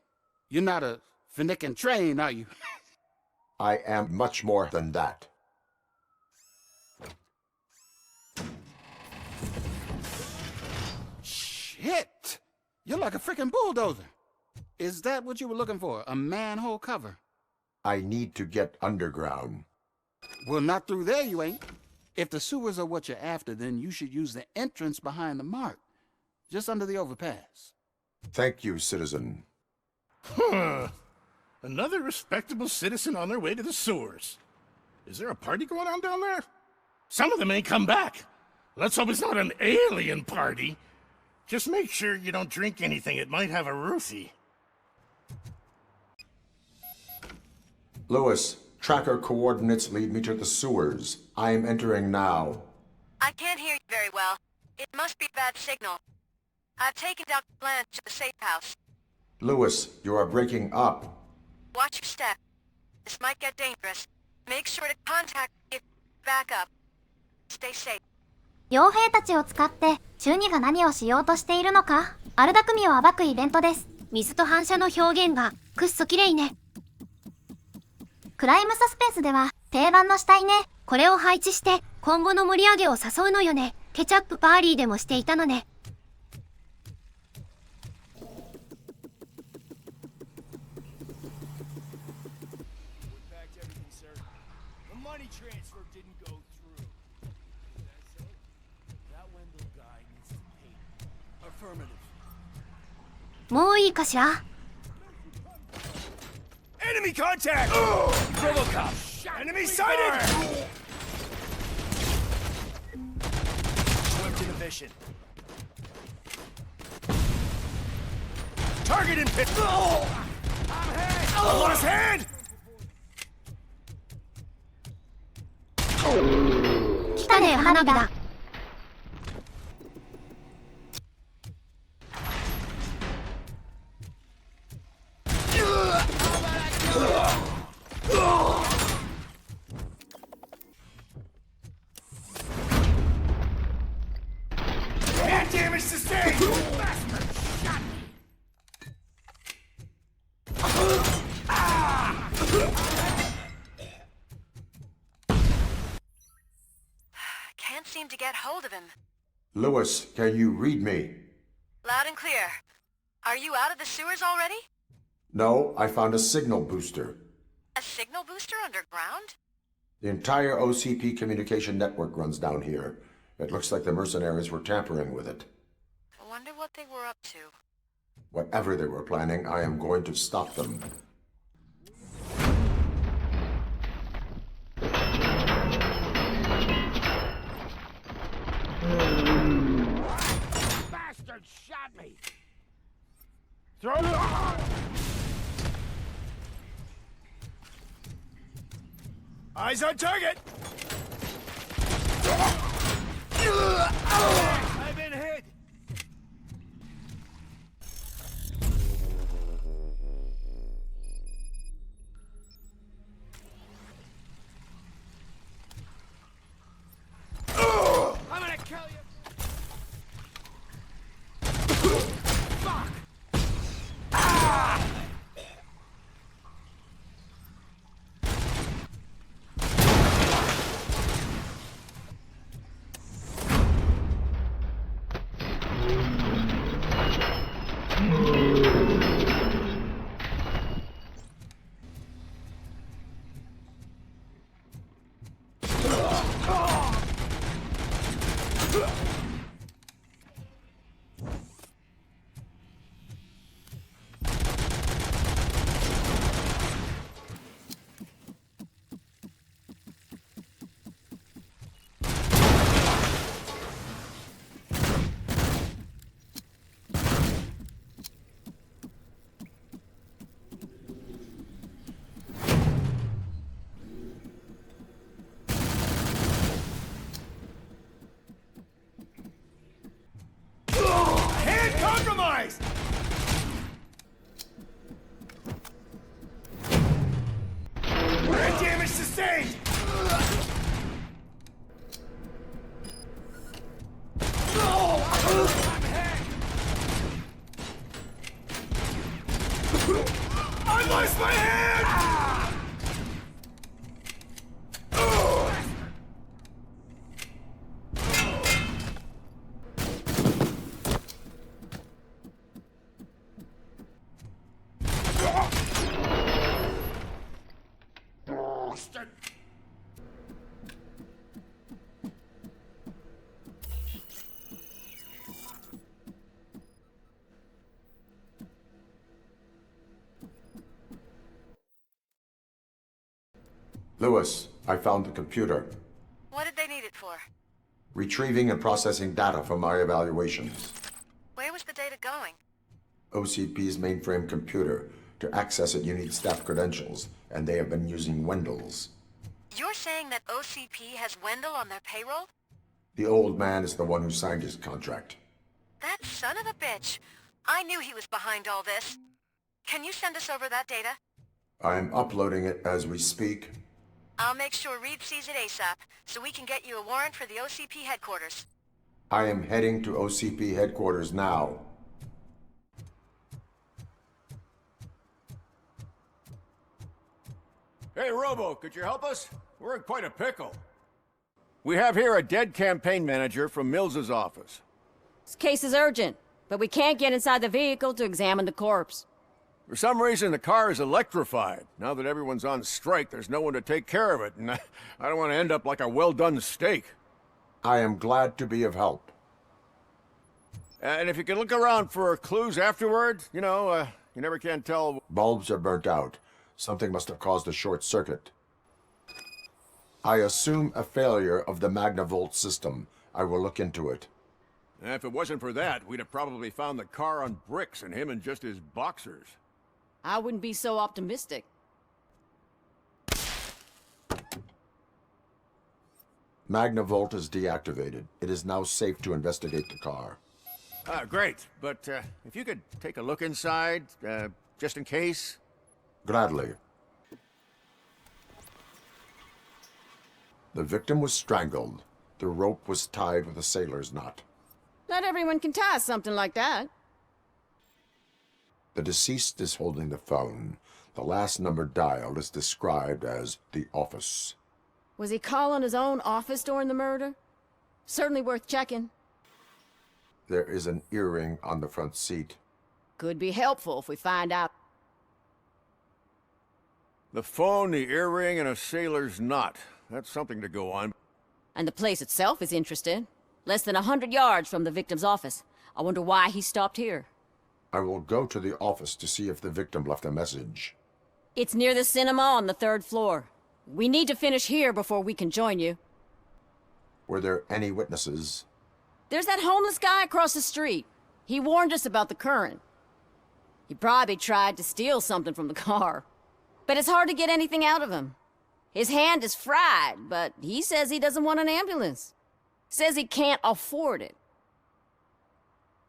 You're not a finicking train, are you? I am much more than that. Shit! You're like a freaking bulldozer. Is that what you were looking for? A manhole cover? I need to get underground. Well, not through there you ain't. If the sewers are what you're after, then you should use the entrance behind the mark. Just under the overpass. Thank you, citizen. Huh. Another respectable citizen on their way to the sewers. Is there a party going on down there? Some of them ain't come back. Let's hope it's not an alien party. Just make sure you don't drink anything. It might have a roofie. Lewis, tracker coordinates lead me to the sewers. I am entering now. I can't hear you very well. It must be a bad signal. I've taken Dr. Blanche to the safe house. Lewis, you are breaking up. Watch your step. This might get dangerous. Make sure to contact me if back up. Stay safe. 傭兵たちを使って中二が何をしようとしているのか、悪巧みを暴くイベントです。水と反射の表現がくっそ綺麗ね。クライムサスペンスでは定番の死体ね。これを配置して今後の盛り上げを誘うのよね。ケチャップパーリーでもしていたのね。もういいかしら。 Enemy contact! RoboCop! Enemy sighted! Swim to the mission. Target in pit. I'm on his head! 来たね花火だ。Head damage sustained! Bastard shot me! Can't seem to get hold of him. Lewis, can you read me? Loud and clear. Are you out of the sewers already? No, I found a signal booster. A signal booster underground? The entire OCP communication network runs down here. It looks like the mercenaries were tampering with it. I wonder what they were up to. Whatever they were planning, I am going to stop them. Bastard shot me! Throw it! Eyes on target! I've been hit! I'm gonna kill you! Fuck! Hand compromised! Red damage sustained! I lost my hand! Lewis, I found the computer. What did they need it for? Retrieving and processing data from my evaluations. Where was the data going? OCP's mainframe computer. To access it, you need staff credentials, and they have been using Wendell's. You're saying that OCP has Wendell on their payroll? The old man is the one who signed his contract. That son of a bitch. I knew he was behind all this. Can you send us over that data? I am uploading it as we speak. I'll make sure Reed sees it ASAP, so we can get you a warrant for the OCP headquarters. I am heading to OCP headquarters now. Hey, Robo, could you help us? We're in quite a pickle. We have here a dead campaign manager from Mills's office. This case is urgent, but we can't get inside the vehicle to examine the corpse. For some reason, the car is electrified. Now that everyone's on strike, there's no one to take care of it, and I don't want to end up like a well-done steak. I am glad to be of help. And if you can look around for clues afterward, you never can tell. Bulbs are burnt out. Something must have caused a short circuit. I assume a failure of the Magnavolt system. I will look into it. If it wasn't for that, we'd have probably found the car on bricks and him in just his boxers. I wouldn't be so optimistic. Magnavolt is deactivated. It is now safe to investigate the car. Great. But if you could take a look inside, just in case. Gladly. The victim was strangled. The rope was tied with a sailor's knot. Not everyone can tie something like that. The deceased is holding the phone. The last number dialed is described as the office. Was he calling his own office during the murder? Certainly worth checking. There is an earring on the front seat. Could be helpful if we find out. The phone, the earring, and a sailor's knot. That's something to go on. And the place itself is interesting. Less than 100 yards from the victim's office. I wonder why he stopped here. I will go to the office to see if the victim left a message. It's near the cinema on the 3rd floor. We need to finish here before we can join you. Were there any witnesses? There's that homeless guy across the street. He warned us about the current. He probably tried to steal something from the car. But it's hard to get anything out of him. His hand is fried, but he says he doesn't want an ambulance. Says he can't afford it.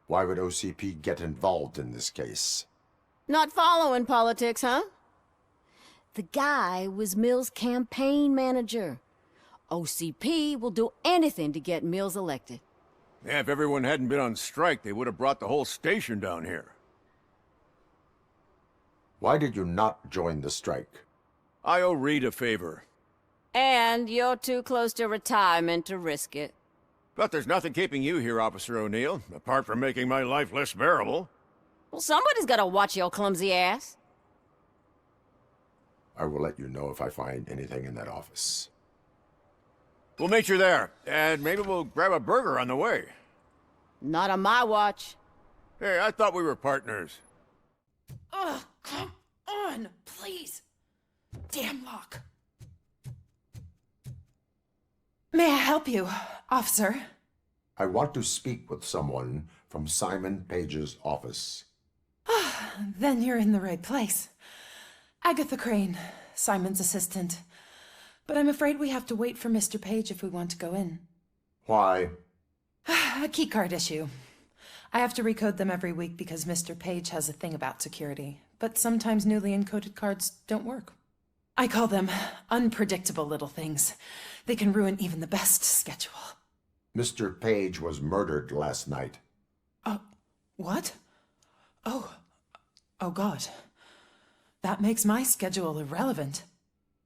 Why would OCP get involved in this case? Not following politics, huh? The guy was Mills' campaign manager. OCP will do anything to get Mills elected. Yeah, if everyone hadn't been on strike, they would have brought the whole station down here. Why did you not join the strike? I owe Reed a favor. And you're too close to retirement to risk it. But there's nothing keeping you here, Officer O'Neill, apart from making my life less bearable. Well, somebody's gotta watch your clumsy ass. I will let you know if I find anything in that office. We'll meet you there, and maybe we'll grab a burger on the way. Not on my watch. Hey, I thought we were partners. Ugh, come on, please. Damn lock. May I help you, officer? I want to speak with someone from Simon Page's office. Then you're in the right place. Agatha Crane, Simon's assistant. But I'm afraid we have to wait for Mr. Page if we want to go in. Why? A keycard issue. I have to recode them every week because Mr. Page has a thing about security. But sometimes newly encoded cards don't work. I call them unpredictable little things. They can ruin even the best schedule. Mr. Page was murdered last night. What? Oh God. That makes my schedule irrelevant.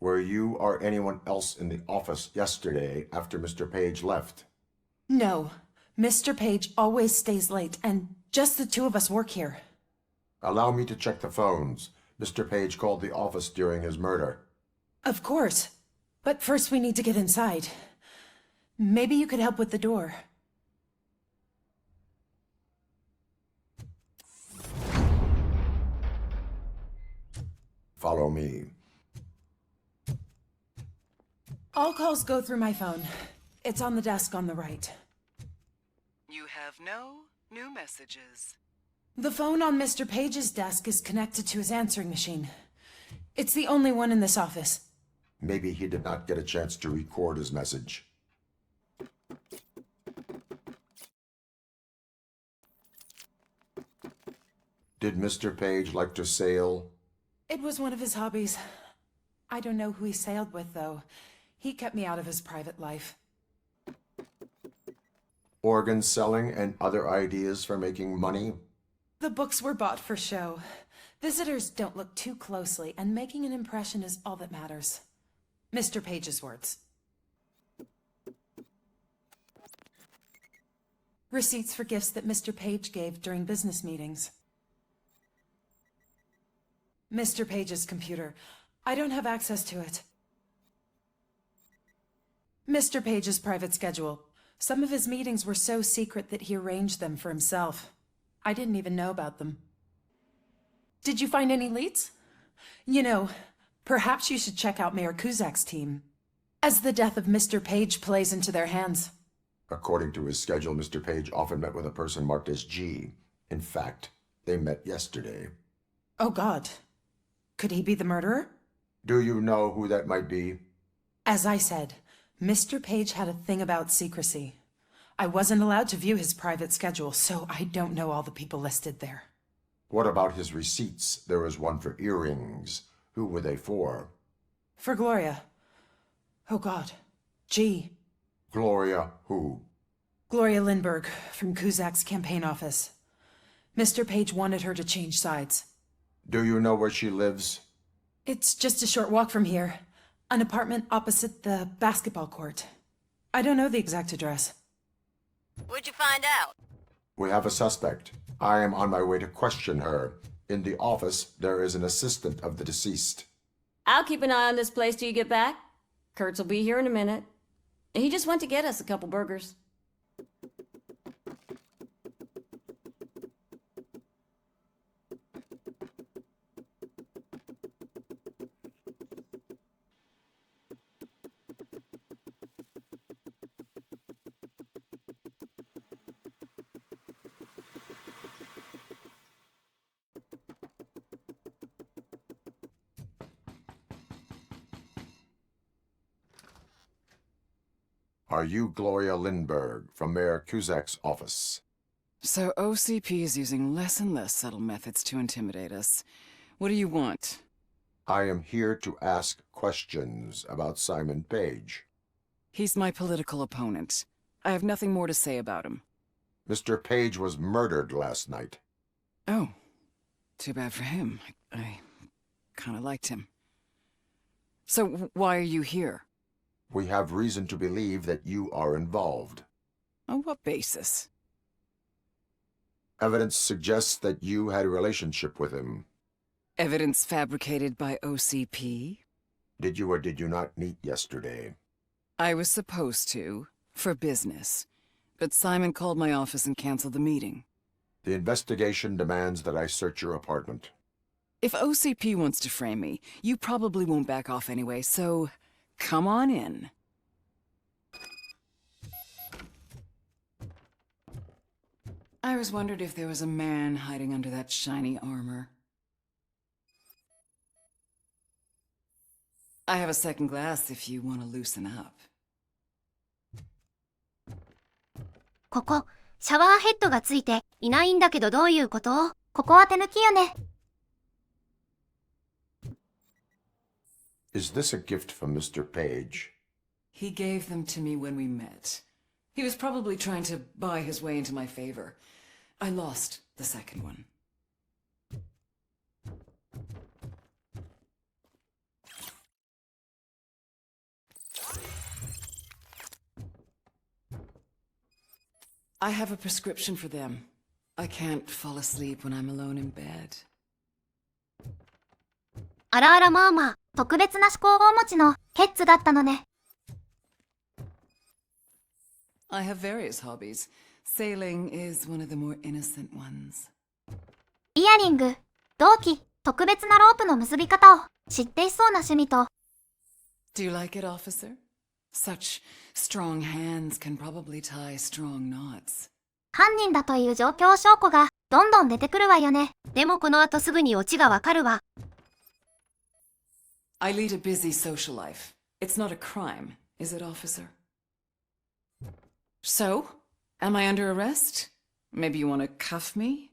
Were you or anyone else in the office yesterday after Mr. Page left? No. Mr. Page always stays late, and just the two of us work here. Allow me to check the phones. Mr. Page called the office during his murder. Of course. But first we need to get inside. Maybe you could help with the door. Follow me. All calls go through my phone. It's on the desk on the right. You have no new messages. The phone on Mr. Page's desk is connected to his answering machine. It's the only one in this office. Maybe he did not get a chance to record his message. Did Mr. Page like to sail? It was one of his hobbies. I don't know who he sailed with, though. He kept me out of his private life. Organ selling and other ideas for making money? The books were bought for show. Visitors don't look too closely, and making an impression is all that matters. Mr. Page's words. Receipts for gifts that Mr. Page gave during business meetings. Mr. Page's computer. I don't have access to it. Mr. Page's private schedule. Some of his meetings were so secret that he arranged them for himself. I didn't even know about them. Did you find any leads? You know, perhaps you should check out Mayor Kuzak's team, as the death of Mr. Page plays into their hands. According to his schedule, Mr. Page often met with a person marked as G. In fact, they met yesterday. Oh, God. Could he be the murderer? Do you know who that might be? As I said, Mr. Page had a thing about secrecy. I wasn't allowed to view his private schedule, so I don't know all the people listed there. What about his receipts? There was one for earrings. Who were they for? For Gloria. Oh, God. G. Gloria who? Gloria Lindbergh, from Kuzak's campaign office. Mr. Page wanted her to change sides. Do you know where she lives? It's just a short walk from here. An apartment opposite the basketball court. I don't know the exact address. What'd you find out? We have a suspect. I am on my way to question her. In the office, there is an assistant of the deceased. I'll keep an eye on this place till you get back. Kurtz will be here in a minute. He just went to get us a couple burgers. Are you Gloria Lindbergh from Mayor Kuzak's office? So OCP is using less and less subtle methods to intimidate us. What do you want? I am here to ask questions about Simon Page. He's my political opponent. I have nothing more to say about him. Mr. Page was murdered last night. Oh, too bad for him. I kind of liked him. So why are you here? We have reason to believe that you are involved. On what basis? Evidence suggests that you had a relationship with him. Evidence fabricated by OCP? Did you or did you not meet yesterday? I was supposed to, for business. But Simon called my office and canceled the meeting. The investigation demands that I search your apartment. If OCP wants to frame me, you probably won't back off anyway, so come on in. I always wondered if there was a man hiding under that shiny armor. I have a second glass if you want to loosen up. ここ、シャワーヘッドがついていないんだけどどういうこと？ここは手抜きよね。Is this a gift from Mr. Page? He gave them to me when we met. He was probably trying to buy his way into my favor. I lost the second one. I have a prescription for them. I can't fall asleep when I'm alone in bed. あらあらまあまあ、特別な思考をお持ちのケッツだったのね。I have various hobbies. Sailing is one of the more innocent ones. イヤリング、銅器、特別なロープの結び方を知っていそうな趣味と。Do you like it, officer? Such strong hands can probably tie strong knots. 犯人だという状況証拠がどんどん出てくるわよね。でもこの後すぐにオチがわかるわ。I lead a busy social life. It's not a crime, is it, officer? So, am I under arrest? Maybe you want to cuff me?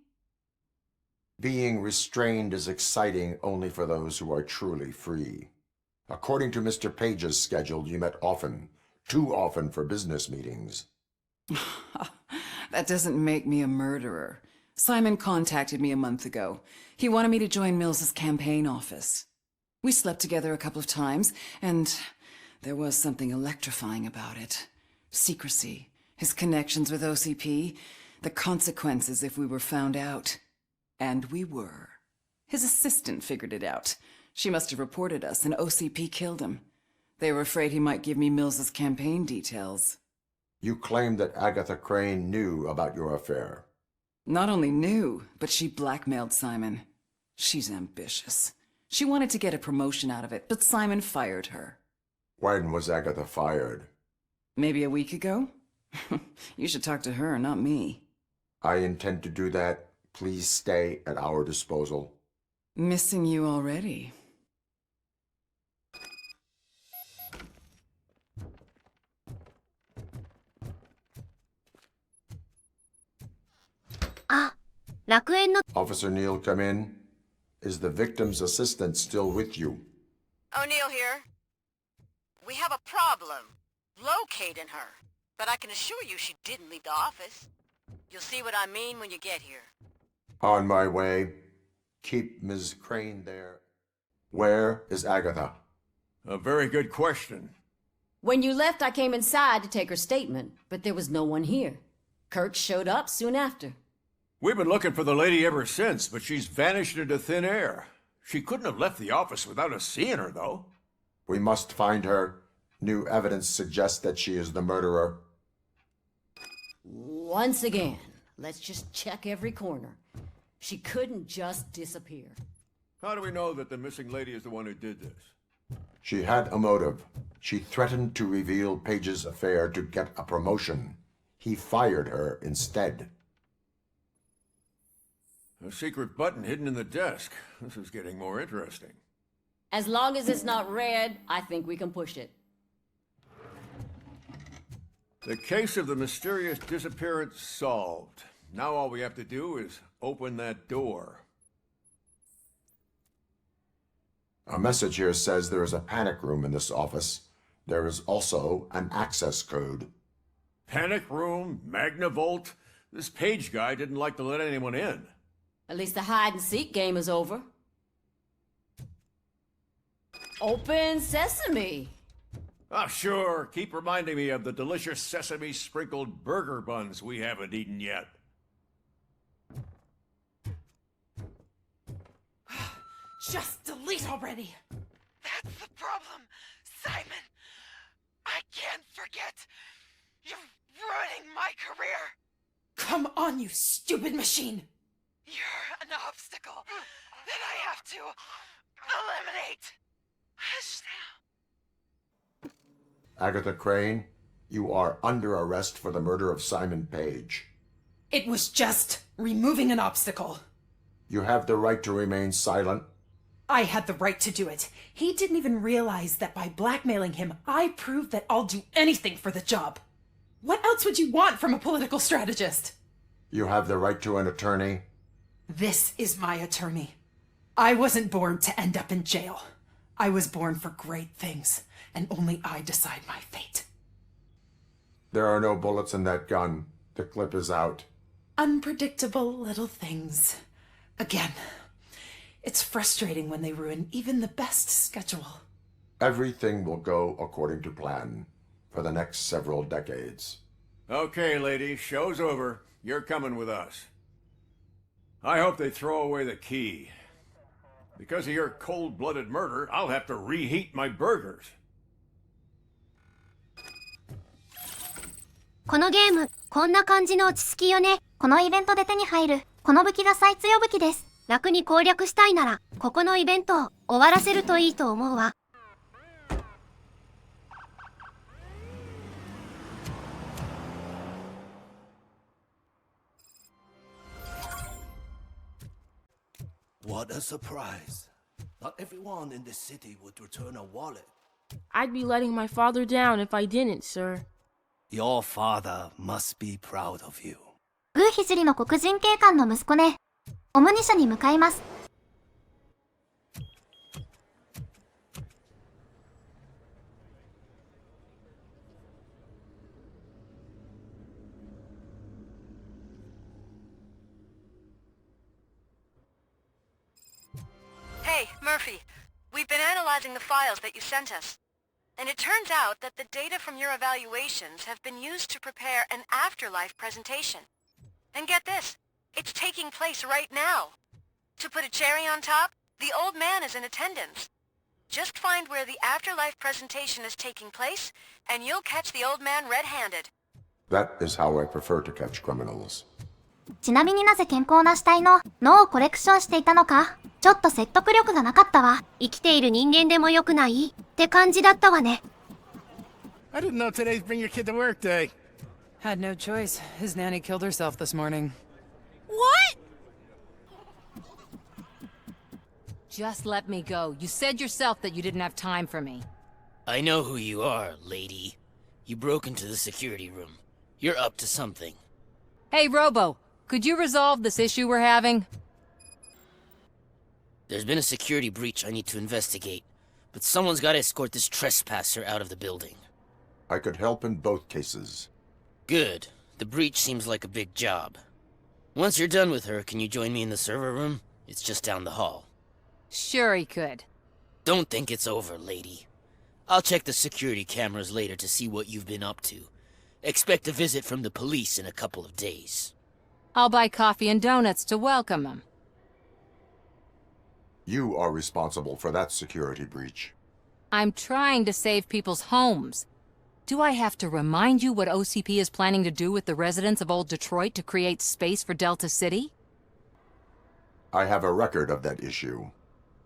Being restrained is exciting only for those who are truly free. According to Mr. Page's schedule, you met often. Too often for business meetings. That doesn't make me a murderer. Simon contacted me a month ago. He wanted me to join Mills's campaign office. We slept together a couple of times, and there was something electrifying about it. Secrecy, his connections with OCP, the consequences if we were found out. And we were. His assistant figured it out. She must have reported us, and OCP killed him. They were afraid he might give me Mills's campaign details. You claim that Agatha Crane knew about your affair. Not only knew, but she blackmailed Simon. She's ambitious. She wanted to get a promotion out of it, but Simon fired her. When was Agatha fired? Maybe a week ago? You should talk to her, not me. I intend to do that. Please stay at our disposal. Missing you already. Officer Neal, come in. Is the victim's assistant still with you? O'Neill here. We have a problem locating her, but I can assure you she didn't leave the office. You'll see what I mean when you get here. On my way. Keep Ms. Crane there. Where is Agatha? A very good question. When you left, I came inside to take her statement, but there was no one here. Kirk showed up soon after. We've been looking for the lady ever since, but she's vanished into thin air. She couldn't have left the office without us seeing her, though. We must find her. New evidence suggests that she is the murderer. Once again, let's just check every corner. She couldn't just disappear. How do we know that the missing lady is the one who did this? She had a motive. She threatened to reveal Page's affair to get a promotion. He fired her instead. A secret button hidden in the desk. This is getting more interesting. As long as it's not red, I think we can push it. The case of the mysterious disappearance solved. Now all we have to do is open that door. A message here says there is a panic room in this office. There is also an access code. Panic room? Magnavolt? This Page guy didn't like to let anyone in. At least the hide-and-seek game is over. Open sesame! Ah, sure. Keep reminding me of the delicious sesame-sprinkled burger buns we haven't eaten yet. Just delete already! That's the problem, Simon. I can't forget. You're ruining my career. Come on, you stupid machine! You're an obstacle that I have to eliminate. Hush now. Agatha Crane, you are under arrest for the murder of Simon Page. It was just removing an obstacle. You have the right to remain silent. I had the right to do it. He didn't even realize that by blackmailing him, I proved that I'll do anything for the job. What else would you want from a political strategist? You have the right to an attorney. This is my attorney. I wasn't born to end up in jail. I was born for great things, and only I decide my fate. There are no bullets in that gun. The clip is out. Unpredictable little things. Again, it's frustrating when they ruin even the best schedule. Everything will go according to plan for the next several decades. Okay, lady, show's over. You're coming with us. I hope they throw away the key. Because of your cold-blooded murder, I'll have to reheat my burgers. このゲーム、こんな感じの落ち着きよね。このイベントで手に入る、この武器が最強武器です。楽に攻略したいなら、ここのイベントを終わらせるといいと思うわ。What a surprise. Not everyone in this city would return a wallet. I'd be letting my father down if I didn't, sir. Your father must be proud of you. グーヒジリの黒人警官の息子ね。オムニ社に向かいます。Hey, Murphy. We've been analyzing the files that you sent us. And it turns out that the data from your evaluations have been used to prepare an afterlife presentation. And get this, it's taking place right now. To put a cherry on top, the old man is in attendance. Just find where the afterlife presentation is taking place, and you'll catch the old man red-handed. That is how I prefer to catch criminals. ちなみになぜ健康な死体の脳をコレクションしていたのか、ちょっと説得力がなかったわ。生きている人間でも良くないって感じだったわね。I didn't know today's bring your kid to work day. Had no choice. His nanny killed herself this morning. What? Just let me go. You said yourself that you didn't have time for me. I know who you are, lady. You broke into the security room. You're up to something. Hey, Robo, could you resolve this issue we're having? There's been a security breach I need to investigate, but someone's got to escort this trespasser out of the building. I could help in both cases. Good. The breach seems like a big job. Once you're done with her, can you join me in the server room? It's just down the hall. Sure he could. Don't think it's over, lady. I'll check the security cameras later to see what you've been up to. Expect a visit from the police in a couple of days. I'll buy coffee and donuts to welcome him. You are responsible for that security breach. I'm trying to save people's homes. Do I have to remind you what OCP is planning to do with the residents of Old Detroit to create space for Delta City? I have a record of that issue.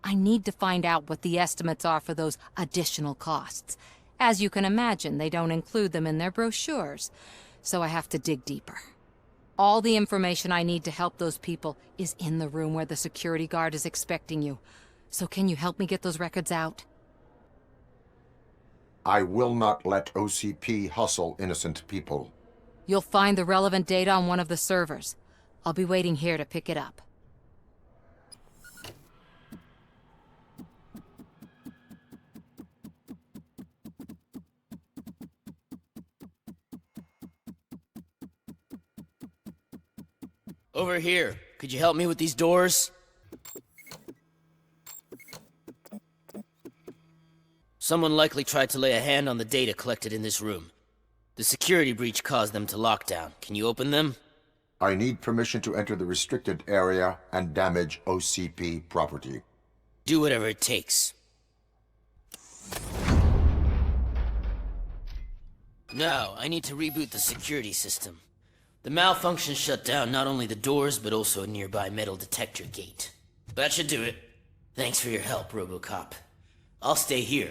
I need to find out what the estimates are for those additional costs. As you can imagine, they don't include them in their brochures, so I have to dig deeper. All the information I need to help those people is in the room where the security guard is expecting you. So can you help me get those records out? I will not let OCP hustle innocent people. You'll find the relevant data on one of the servers. I'll be waiting here to pick it up. Over here. Could you help me with these doors? Someone likely tried to lay a hand on the data collected in this room. The security breach caused them to lock down. Can you open them? I need permission to enter the restricted area and damage OCP property. Do whatever it takes. Now, I need to reboot the security system. The malfunction shut down not only the doors, but also a nearby metal detector gate. That should do it. Thanks for your help, RoboCop. I'll stay here.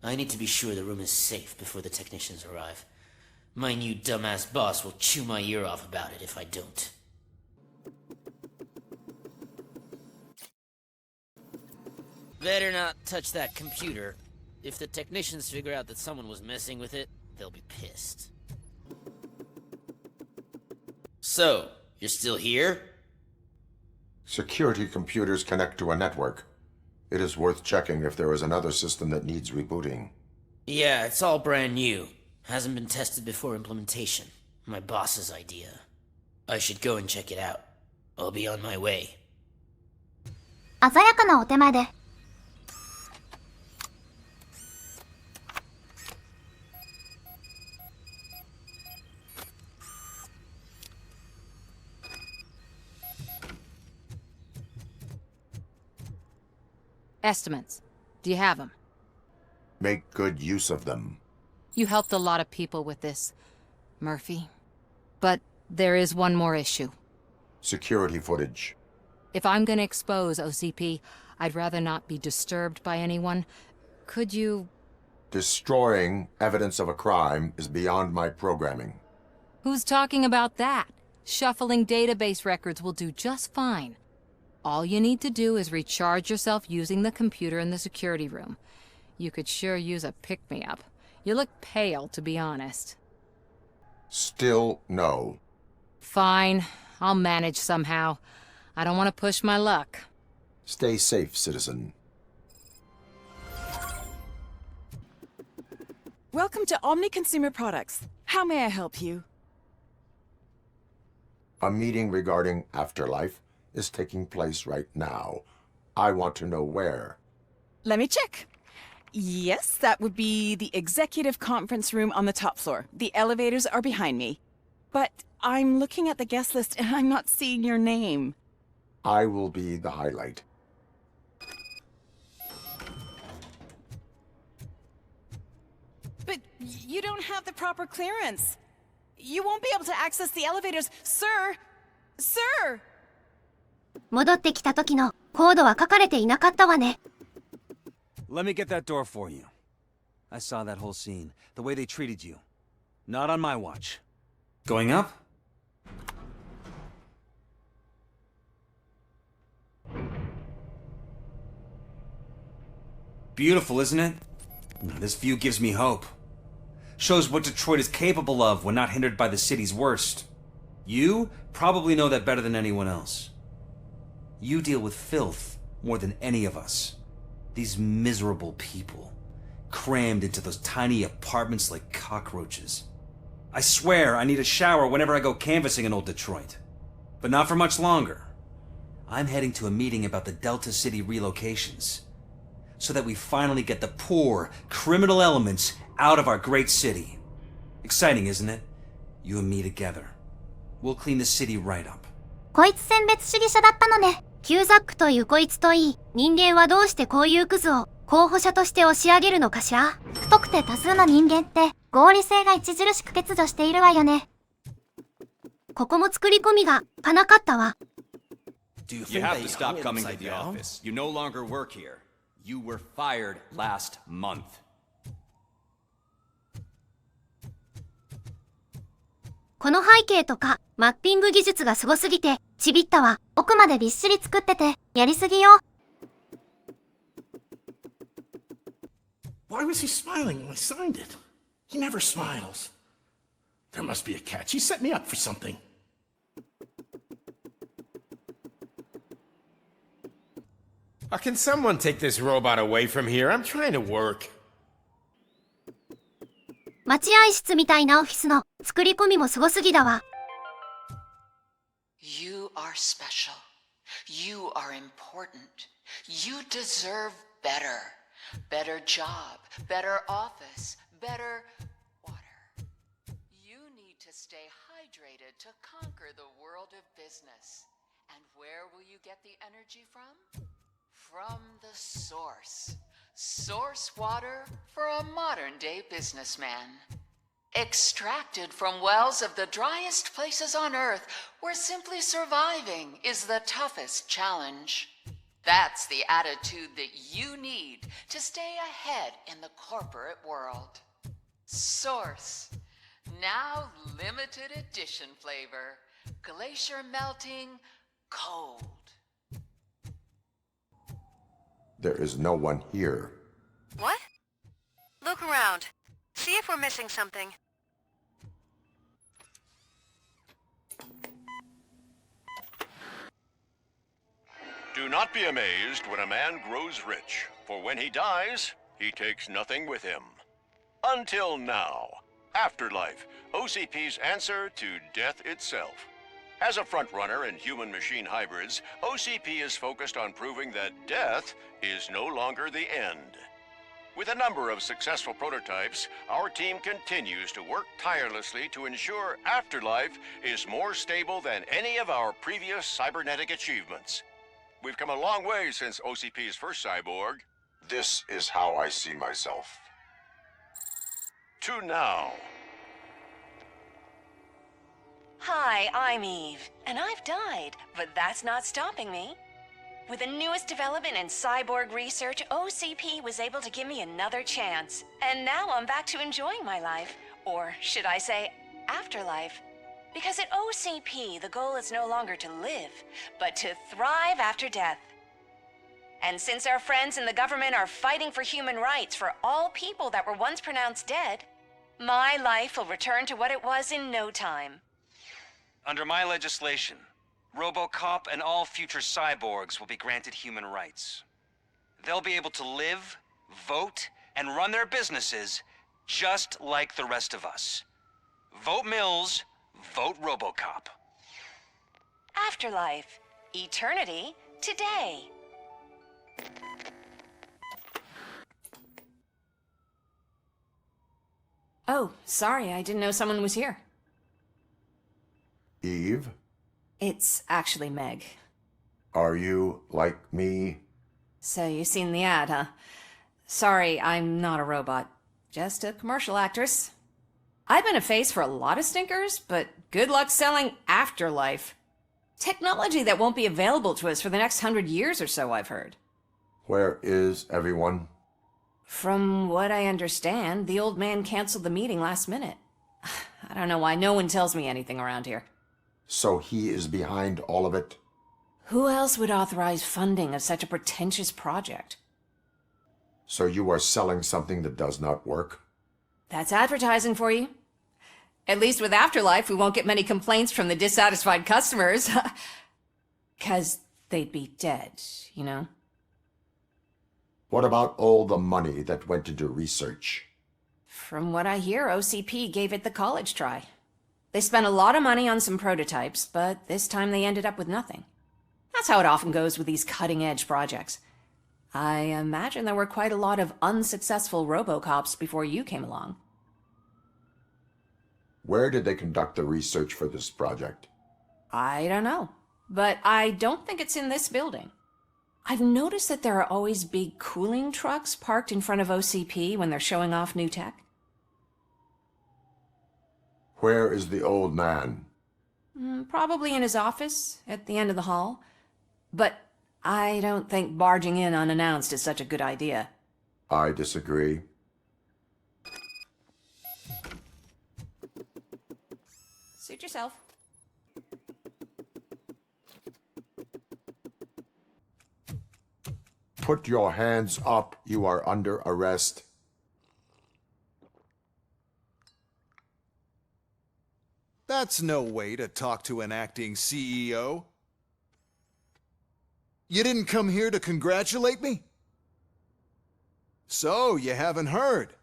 I need to be sure the room is safe before the technicians arrive. My new dumbass boss will chew my ear off about it if I don't. Better not touch that computer. If the technicians figure out that someone was messing with it, they'll be pissed. So, you're still here? Security computers connect to a network. It is worth checking if there is another system that needs rebooting. Yeah, it's all brand new. Hasn't been tested before implementation. My boss's idea. I should go and check it out. I'll be on my way. 鮮やかなお手前で。Estimates. Do you have them? Make good use of them. You helped a lot of people with this, Murphy. But there is one more issue. Security footage. If I'm gonna expose OCP, I'd rather not be disturbed by anyone. Could you... Destroying evidence of a crime is beyond my programming. Who's talking about that? Shuffling database records will do just fine. All you need to do is recharge yourself using the computer in the security room. You could sure use a pick-me-up. You look pale, to be honest. Still no. Fine. I'll manage somehow. I don't want to push my luck. Stay safe, citizen. Welcome to Omni Consumer Products. How may I help you? A meeting regarding Afterlife is taking place right now. I want to know where. Let me check. Yes, that would be the executive conference room on the top floor. The elevators are behind me. But I'm looking at the guest list and I'm not seeing your name. I will be the highlight. But you don't have the proper clearance. You won't be able to access the elevators, sir! Sir! 戻ってきた時のコードは書かれていなかったわね。Let me get that door for you. I saw that whole scene, the way they treated you. Not on my watch. Going up? Beautiful, isn't it? This view gives me hope. Shows what Detroit is capable of when not hindered by the city's worst. You probably know that better than anyone else. You deal with filth more than any of us. These miserable people, crammed into those tiny apartments like cockroaches. I swear I need a shower whenever I go canvassing in old Detroit. But not for much longer. I'm heading to a meeting about the Delta City relocations, so that we finally get the poor, criminal elements out of our great city. Exciting, isn't it? You and me together. We'll clean the city right up. こいつ選別主義者だったのね。キューザックというこいつといい、人間はどうしてこういうクズを候補者として押し上げるのかしら。太くて多数の人間って合理性が著しく欠如しているわよね。ここも作り込みがかなかったわ。You have to stop coming to the office. You no longer work here. You were fired last month. この背景とかマッピング技術がすごすぎてちびったわ。奥までびっしり作っててやりすぎよ。Why was he smiling when I signed it? He never smiles. There must be a catch. He set me up for something. Can someone take this robot away from here? I'm trying to work. 待合室みたいなオフィスの作り込みもすごすぎだわ。You are special. You are important. You deserve better. Better job. Better office. Better water. You need to stay hydrated to conquer the world of business. And where will you get the energy from? From the source. Source water for a modern-day businessman. Extracted from wells of the driest places on Earth, where simply surviving is the toughest challenge. That's the attitude that you need to stay ahead in the corporate world. Source. Now limited edition flavor. Glacier melting cold. There is no one here. What? Look around. See if we're missing something. Do not be amazed when a man grows rich, for when he dies, he takes nothing with him. Until now. Afterlife, OCP's answer to death itself. As a frontrunner in human-machine hybrids, OCP is focused on proving that death is no longer the end. With a number of successful prototypes, our team continues to work tirelessly to ensure Afterlife is more stable than any of our previous cybernetic achievements. We've come a long way since OCP's first cyborg. This is how I see myself. To now. Hi, I'm Eve, and I've died, but that's not stopping me. With the newest development in cyborg research, OCP was able to give me another chance. And now I'm back to enjoying my life. Or should I say, afterlife. Because at OCP, the goal is no longer to live, but to thrive after death. And since our friends in the government are fighting for human rights for all people that were once pronounced dead, my life will return to what it was in no time. Under my legislation, RoboCop and all future cyborgs will be granted human rights. They'll be able to live, vote, and run their businesses just like the rest of us. Vote Mills, vote RoboCop. Afterlife. Eternity. Today. Oh, sorry, I didn't know someone was here. Eve, It's actually Meg. are you like me? So you've seen the ad, huh? Sorry, I'm not a robot. Just a commercial actress. I've been a face for a lot of stinkers, but good luck selling Afterlife. Technology that won't be available to us for the next 100 years or so, I've heard. Where is everyone? From what I understand, the old man canceled the meeting last minute. I don't know why no one tells me anything around here. So he is behind all of it? Who else would authorize funding of such a pretentious project? So you are selling something that does not work? That's advertising for you. At least with Afterlife, we won't get many complaints from the dissatisfied customers. 'Cause they'd be dead, you know? What about all the money that went into research? From what I hear, OCP gave it the college try. They spent a lot of money on some prototypes, but this time they ended up with nothing. That's how it often goes with these cutting-edge projects. I imagine there were quite a lot of unsuccessful RoboCops before you came along. Where did they conduct the research for this project? I don't know, but I don't think it's in this building. I've noticed that there are always big cooling trucks parked in front of OCP when they're showing off new tech. Where is the old man? Probably in his office, at the end of the hall. But I don't think barging in unannounced is such a good idea. I disagree. Suit yourself. Put your hands up. You are under arrest. That's no way to talk to an acting CEO. You didn't come here to congratulate me? So, you haven't heard.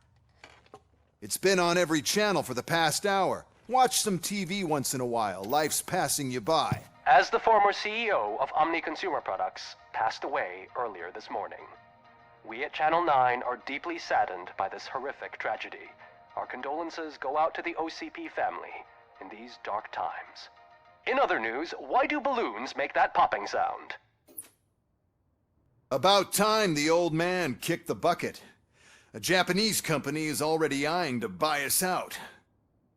It's been on every channel for the past hour. Watch some TV once in a while. Life's passing you by. As the former CEO of Omni Consumer Products passed away earlier this morning, we at Channel 9 are deeply saddened by this horrific tragedy. Our condolences go out to the OCP family in these dark times. In other news, why do balloons make that popping sound? About time the old man kicked the bucket. A Japanese company is already eyeing to buy us out.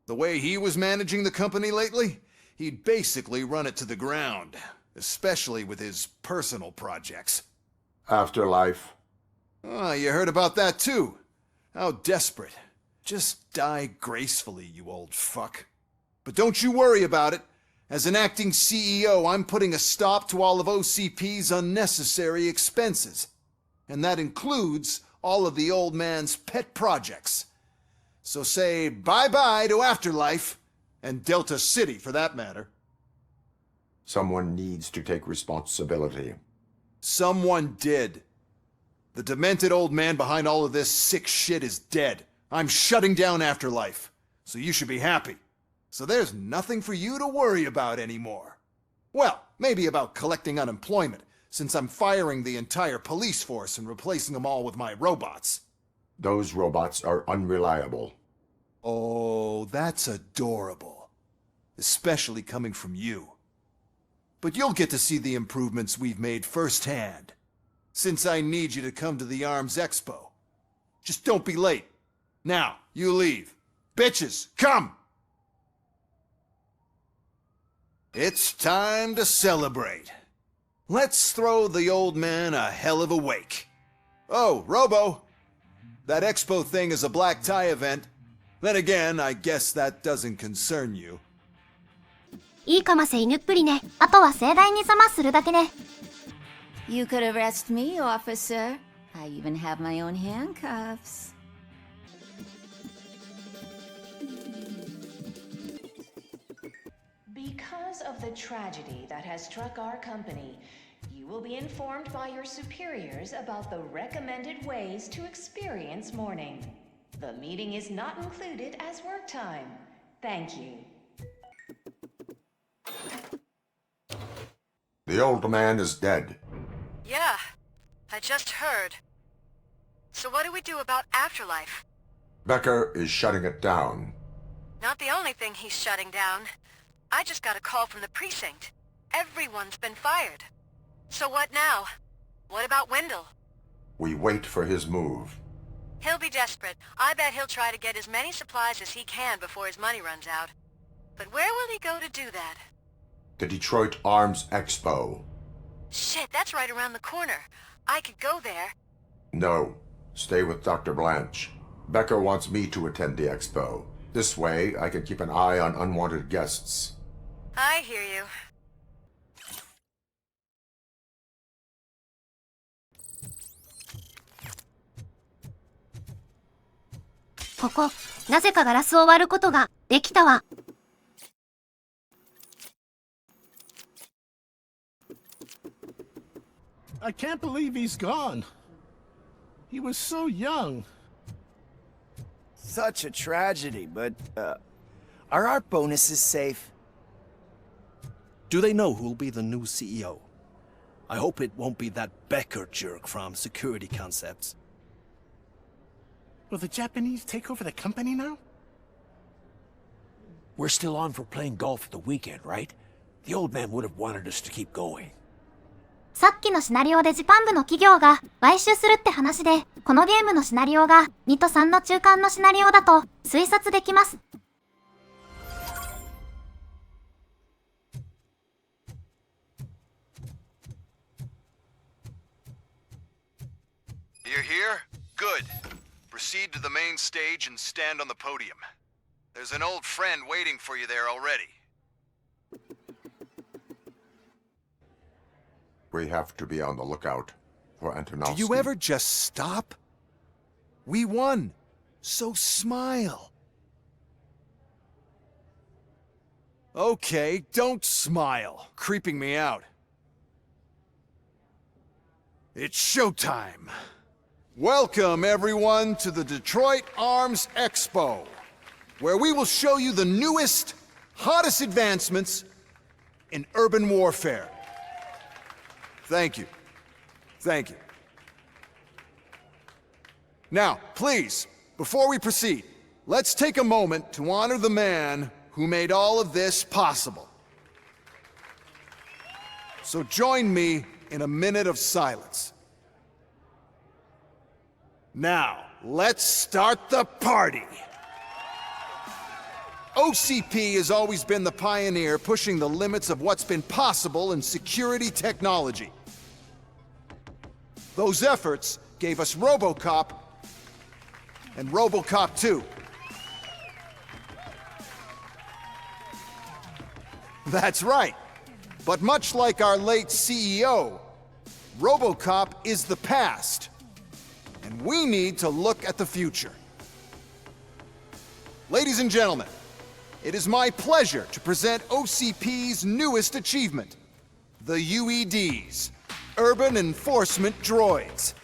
The way he was managing the company lately, he'd basically run it to the ground, especially with his personal projects. Afterlife. Oh, you heard about that too. How desperate. Just die gracefully, you old fuck. But don't you worry about it. As an acting CEO, I'm putting a stop to all of OCP's unnecessary expenses. And that includes all of the old man's pet projects. So say bye-bye to Afterlife, and Delta City for that matter. Someone needs to take responsibility. Someone did. The demented old man behind all of this sick shit is dead. I'm shutting down Afterlife, so you should be happy. So there's nothing for you to worry about anymore. Well, maybe about collecting unemployment, since I'm firing the entire police force and replacing them all with my robots. Those robots are unreliable. Oh, that's adorable. Especially coming from you. But you'll get to see the improvements we've made firsthand, since I need you to come to the Arms Expo. Just don't be late. Now, you leave. Bitches, come! It's time to celebrate. Let's throw the old man a hell of a wake. Oh, Robo! That expo thing is a black tie event. Then again, I guess that doesn't concern you. いいかませ犬っぷりね。あとは盛大にサマするだけね。You could arrest me, officer. I even have my own handcuffs. Because of the tragedy that has struck our company, you will be informed by your superiors about the recommended ways to experience mourning. The meeting is not included as work time. Thank you. The old man is dead. Yeah, I just heard. So what do we do about Afterlife? Becker is shutting it down. Not the only thing he's shutting down. I just got a call from the precinct. Everyone's been fired. So what now? What about Wendell? We wait for his move. He'll be desperate. I bet he'll try to get as many supplies as he can before his money runs out. But where will he go to do that? The Detroit Arms Expo. Shit, that's right around the corner. I could go there. No. Stay with Dr. Blanche. Becker wants me to attend the expo. This way, I can keep an eye on unwanted guests. I hear you. ここ、なぜかガラスを割ることができたわ。I can't believe he's gone. He was so young. Such a tragedy, but, are our bonuses safe? Do they know who'll be the new CEO? I hope it won't be that Becker jerk from Security Concepts. Will the Japanese take over the company now? We're still on for playing golf at the weekend, right? The old man would have wanted us to keep going. さっきのシナリオでジパン部の企業が買収するって話で、このゲームのシナリオが2と3の中間のシナリオだと推察できます。You're here? Good. Proceed to the main stage and stand on the podium. There's an old friend waiting for you there already. We have to be on the lookout for Antonovsky. Do you ever just stop? We won. So smile. Okay, don't smile. Creeping me out. It's showtime. Welcome, everyone, to the Detroit Arms Expo, where we will show you the newest, hottest advancements in urban warfare. Thank you. Thank you. Now, please, before we proceed, let's take a moment to honor the man who made all of this possible. So join me in a minute of silence. Now, let's start the party! OCP has always been the pioneer pushing the limits of what's been possible in security technology. Those efforts gave us RoboCop and RoboCop 2. That's right. But much like our late CEO, RoboCop is the past. And we need to look at the future. Ladies and gentlemen, it is my pleasure to present OCP's newest achievement, the UEDs, Urban Enforcement Droids.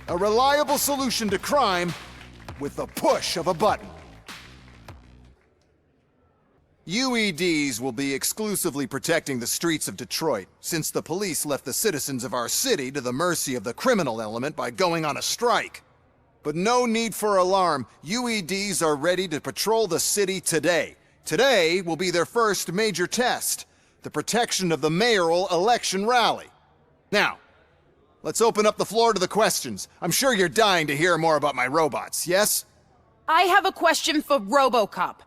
A reliable solution to crime with the push of a button. UEDs will be exclusively protecting the streets of Detroit, since the police left the citizens of our city to the mercy of the criminal element by going on a strike. But no need for alarm. UEDs are ready to patrol the city today. Today will be their first major test, the protection of the mayoral election rally. Now, let's open up the floor to the questions. I'm sure you're dying to hear more about my robots, yes? I have a question for RoboCop.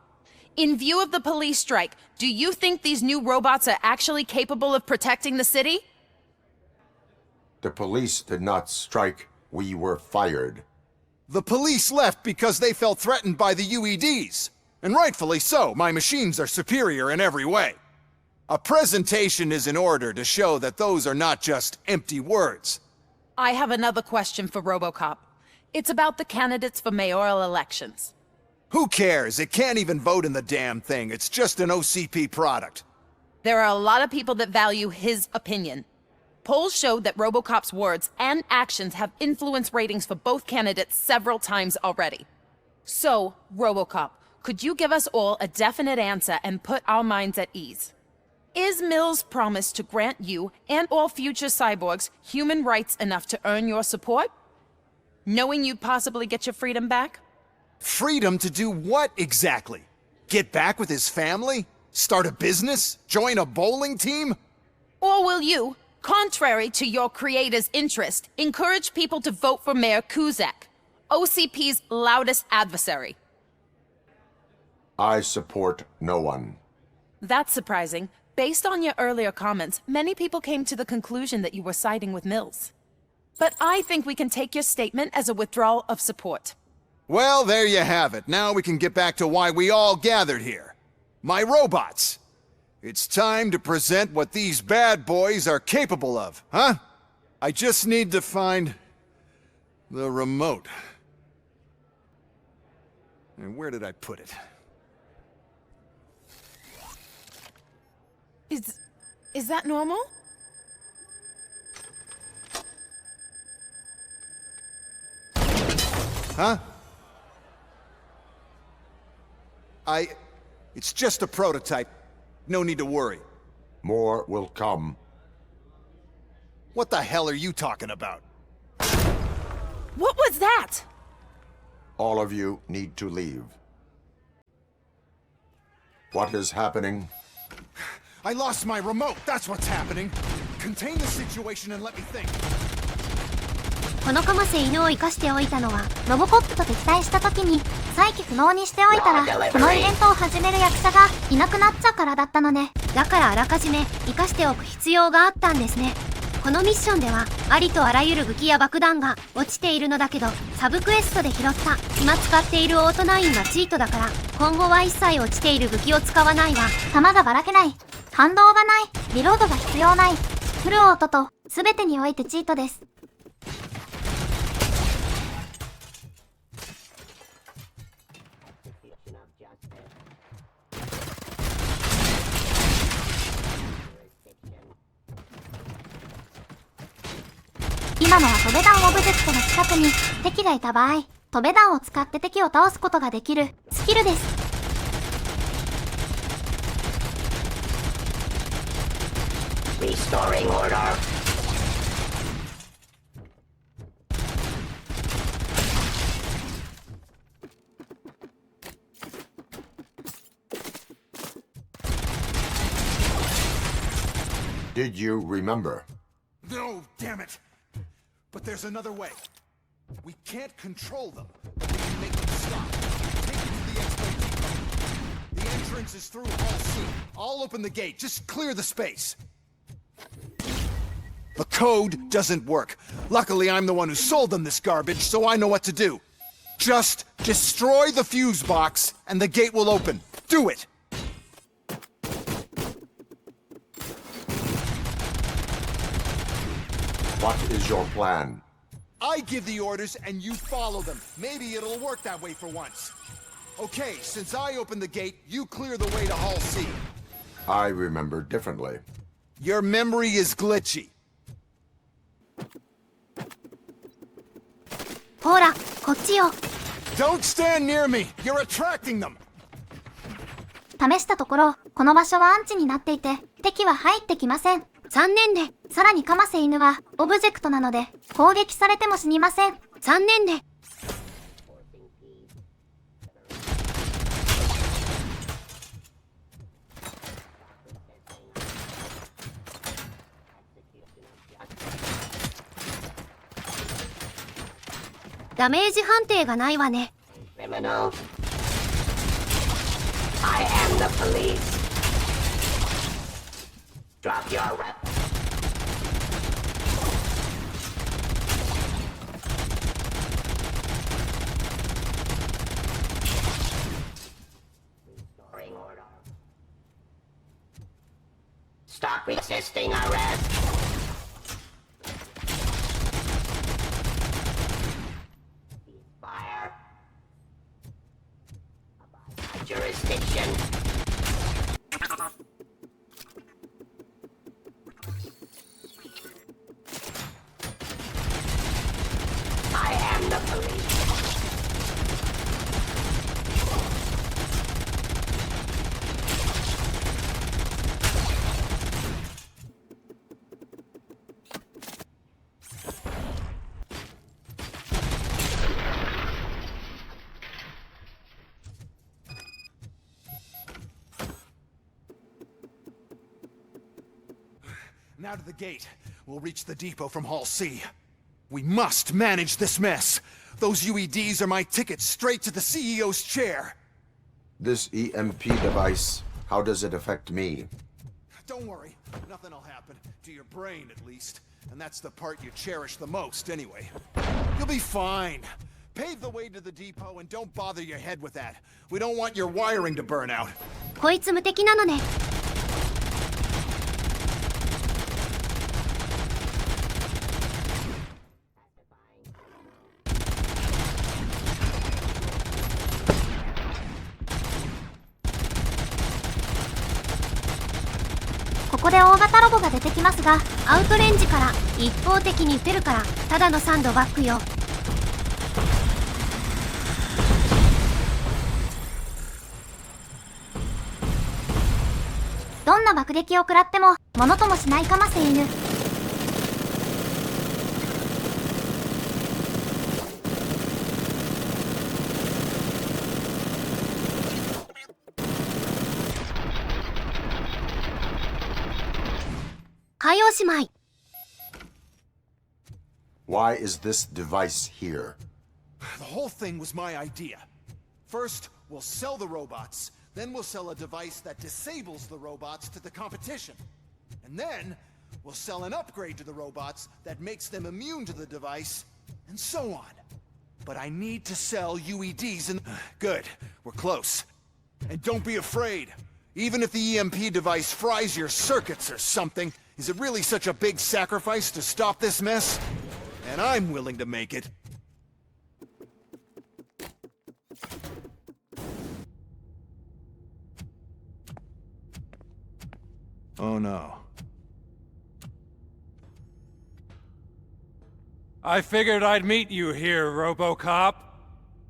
In view of the police strike, do you think these new robots are actually capable of protecting the city? The police did not strike. We were fired. The police left because they felt threatened by the UEDs. And rightfully so, my machines are superior in every way. A presentation is in order to show that those are not just empty words. I have another question for RoboCop. It's about the candidates for mayoral elections. Who cares? It can't even vote in the damn thing. It's just an OCP product. There are a lot of people that value his opinion. Polls showed that RoboCop's words and actions have influenced ratings for both candidates several times already. So, RoboCop, could you give us all a definite answer and put our minds at ease? Is Mills' promise to grant you and all future cyborgs human rights enough to earn your support? Knowing you'd possibly get your freedom back? Freedom to do what exactly? Get back with his family? Start a business? Join a bowling team? Or will you, contrary to your creator's interest, encourage people to vote for Mayor Kuzak, OCP's loudest adversary. I support no one. That's surprising. Based on your earlier comments, many people came to the conclusion that you were siding with Mills. But I think we can take your statement as a withdrawal of support. Well, there you have it. Now we can get back to why we all gathered here. My robots. It's time to present what these bad boys are capable of, huh? I just need to find the remote. And where did I put it? Is that normal? Huh? It's just a prototype. No need to worry. More will come. What the hell are you talking about? What was that? All of you need to leave. What is happening? I lost my remote. That's what's happening. Contain the situation and let me think. このかませ犬を生かしておいたのは、ロボコップと敵対した時に再起不能にしておいたら、このイベントを始める役者がいなくなっちゃうからだったのね。だからあらかじめ生かしておく必要があったんですね。このミッションではありとあらゆる武器や爆弾が落ちているのだけど、サブクエストで拾った今使っているオートナインはチートだから、今後は一切落ちている武器を使わないわ。弾がばらけない、反動がない、リロードが必要ない、フルオートと全てにおいてチートです。今のは飛べ弾オブジェクトの近くに敵がいた場合、飛べ弾を使って敵を倒すことができるスキルです。Restoring order. Did you remember? No, damn it! But there's another way. We can't control them, but we can make them stop. Take them to the X-Ray depot. The entrance is through Hall C. I'll open the gate. Just clear the space. The code doesn't work. Luckily, I'm the one who sold them this garbage, so I know what to do. Just destroy the fuse box, and the gate will open. Do it! What is your plan? I give the orders and you follow them. Maybe it'll work that way for once. Okay, since I opened the gate, you clear the way to Hall C. I remember differently. Your memory is glitchy. ほら、こっちよ。 Don't stand near me. You're attracting them. 試したところ、この場所はアンチになっていて、敵は入ってきません。残念で、さらにかませ犬はオブジェクトなので、攻撃されても死にません。残念で。ダメージ判定がないわね。Criminal. I am the police. Drop your weapon. Restoring order. Stop resisting arrest. Fire. Jurisdiction. I am the police. Now to the gate. we'll reach the depot from Hall C. We must manage this mess. Those UEDs are my ticket straight to the CEO's chair. This EMP device, how does it affect me? Don't worry, nothing'll happen. To your brain, at least. And that's the part you cherish the most, anyway. You'll be fine. Pave the way to the depot and don't bother your head with that. We don't want your wiring to burn out. こいつ無敵なのね。ここで大型ロボが出てきますが、アウトレンジから一方的に撃てるからただのサンドバッグよ。どんな爆撃を食らってもものともしないかませ犬。はい、おしまい。Why is this device here? The whole thing was my idea. First, we'll sell the robots. Then we'll sell a device that disables the robots to the competition. And then, we'll sell an upgrade to the robots that makes them immune to the device, and so on. But I need to sell UEDs and... Good, we're close. And don't be afraid. Even if the EMP device fries your circuits or something, is it really such a big sacrifice to stop this mess? And I'm willing to make it. Oh no. I figured I'd meet you here, RoboCop.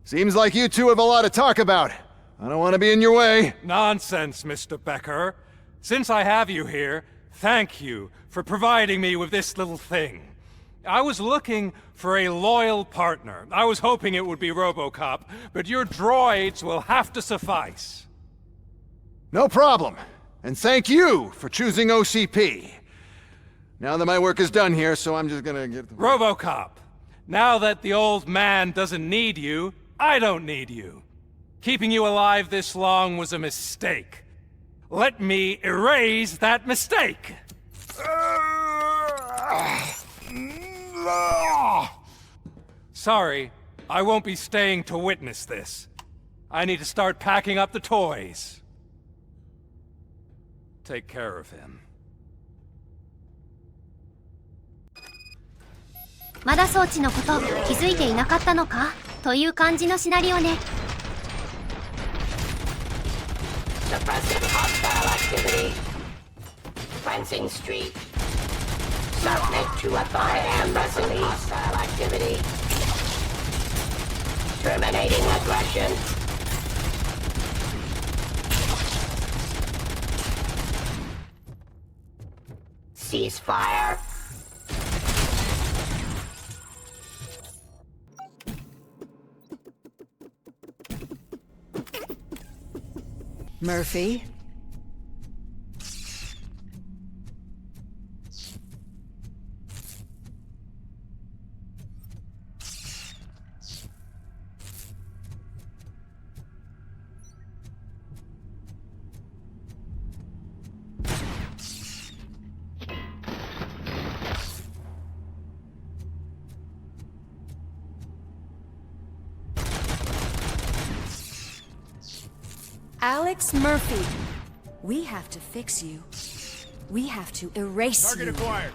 Seems like you two have a lot to talk about. I don't want to be in your way. Nonsense, Mr. Becker. Since I have you here, thank you for providing me with this little thing. I was looking for a loyal partner. I was hoping it would be RoboCop, but your droids will have to suffice. No problem. And thank you for choosing OCP. Now that my work is done here, so I'm just gonna get... RoboCop, now that the old man doesn't need you, I don't need you. Keeping you alive this long was a mistake. Let me erase that mistake! Sorry, I won't be staying to witness this. I need to start packing up the toys. Take care of him. まだ装置のこと気づいていなかったのかという感じのシナリオね。Suppressive hostile activity. Cleansing street. Submit to authority. Suppressive hostile activity. Terminating aggression. Ceasefire. Murphy? Alex Murphy, we have to fix you. We have to erase Target you. acquired.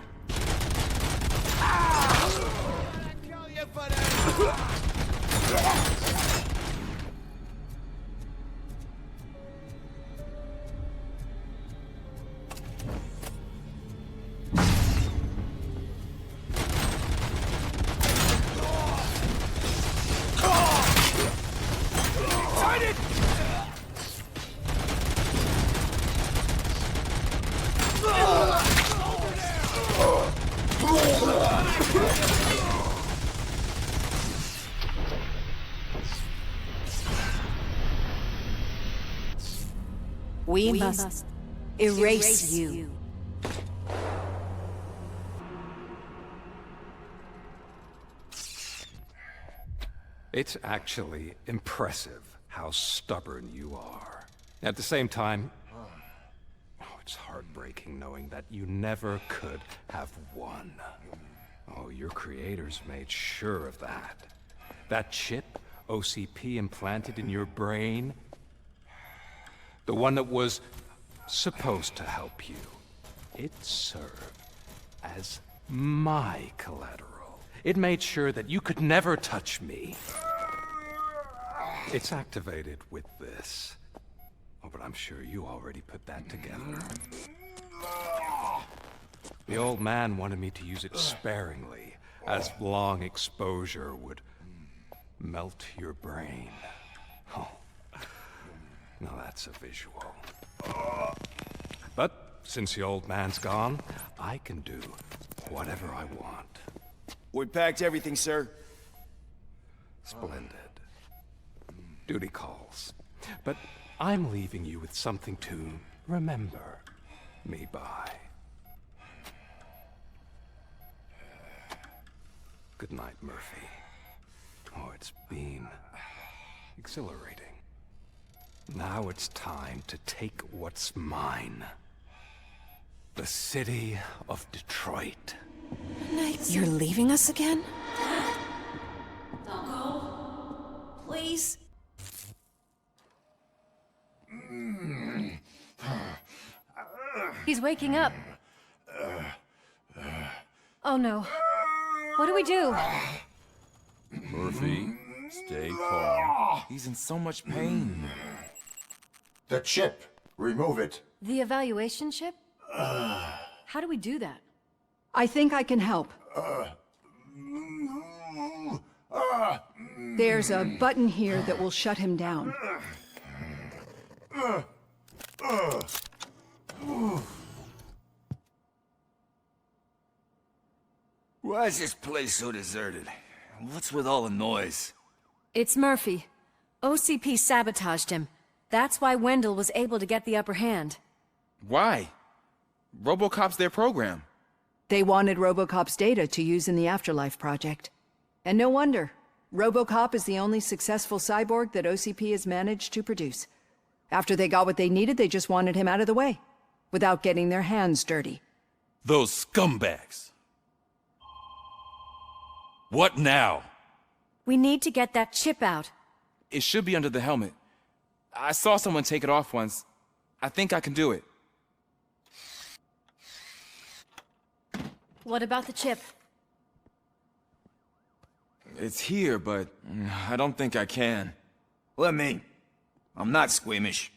We must erase you. It's actually impressive how stubborn you are. At the same time, it's heartbreaking knowing that you never could have won. Oh, your creators made sure of that. That chip OCP implanted in your brain, the one that was supposed to help you, it served as my collateral. It made sure that you could never touch me. It's activated with this. Oh, but I'm sure you already put that together. The old man wanted me to use it sparingly, as long exposure would melt your brain. Oh, now that's a visual. But since the old man's gone, I can do whatever I want. We packed everything, sir. Splendid. Duty calls. But I'm leaving you with something to remember me by. Good night, Murphy. Oh, it's been exhilarating. Now it's time to take what's mine. The city of Detroit. You're leaving us again? Don't go. Please. He's waking up. Oh no. What do we do? Murphy, stay calm. He's in so much pain. The chip. Remove it. The evaluation chip? How do we do that? I think I can help. There's a button here that will shut him down. Why is this place so deserted? What's with all the noise? It's Murphy. OCP sabotaged him. That's why Wendell was able to get the upper hand. Why? RoboCop's their program. They wanted RoboCop's data to use in the Afterlife project. And no wonder. RoboCop is the only successful cyborg that OCP has managed to produce. After they got what they needed, they just wanted him out of the way, without getting their hands dirty. Those scumbags. What now? We need to get that chip out. It should be under the helmet. I saw someone take it off once. I think I can do it. What about the chip? It's here, but I don't think I can. Let me. I'm not squeamish.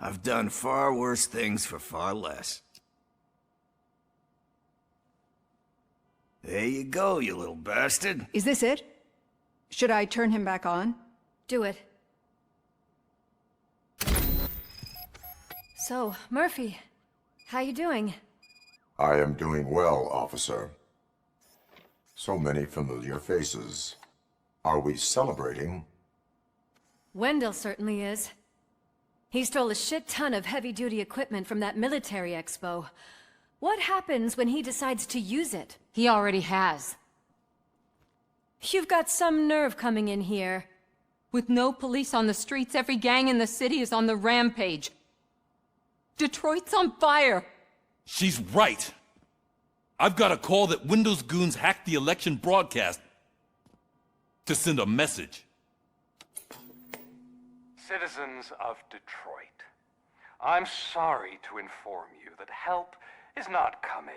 I've done far worse things for far less. There you go, you little bastard. Is this it? Should I turn him back on? Do it. So, Murphy, how you doing? I am doing well, officer. So many familiar faces. Are we celebrating? Wendell certainly is. He stole a shit ton of heavy-duty equipment from that military expo. What happens when he decides to use it? He already has. You've got some nerve coming in here. With no police on the streets, every gang in the city is on the rampage. Detroit's on fire! She's right! I've got a call that Windows goons hacked the election broadcast to send a message. Citizens of Detroit, I'm sorry to inform you that help is not coming.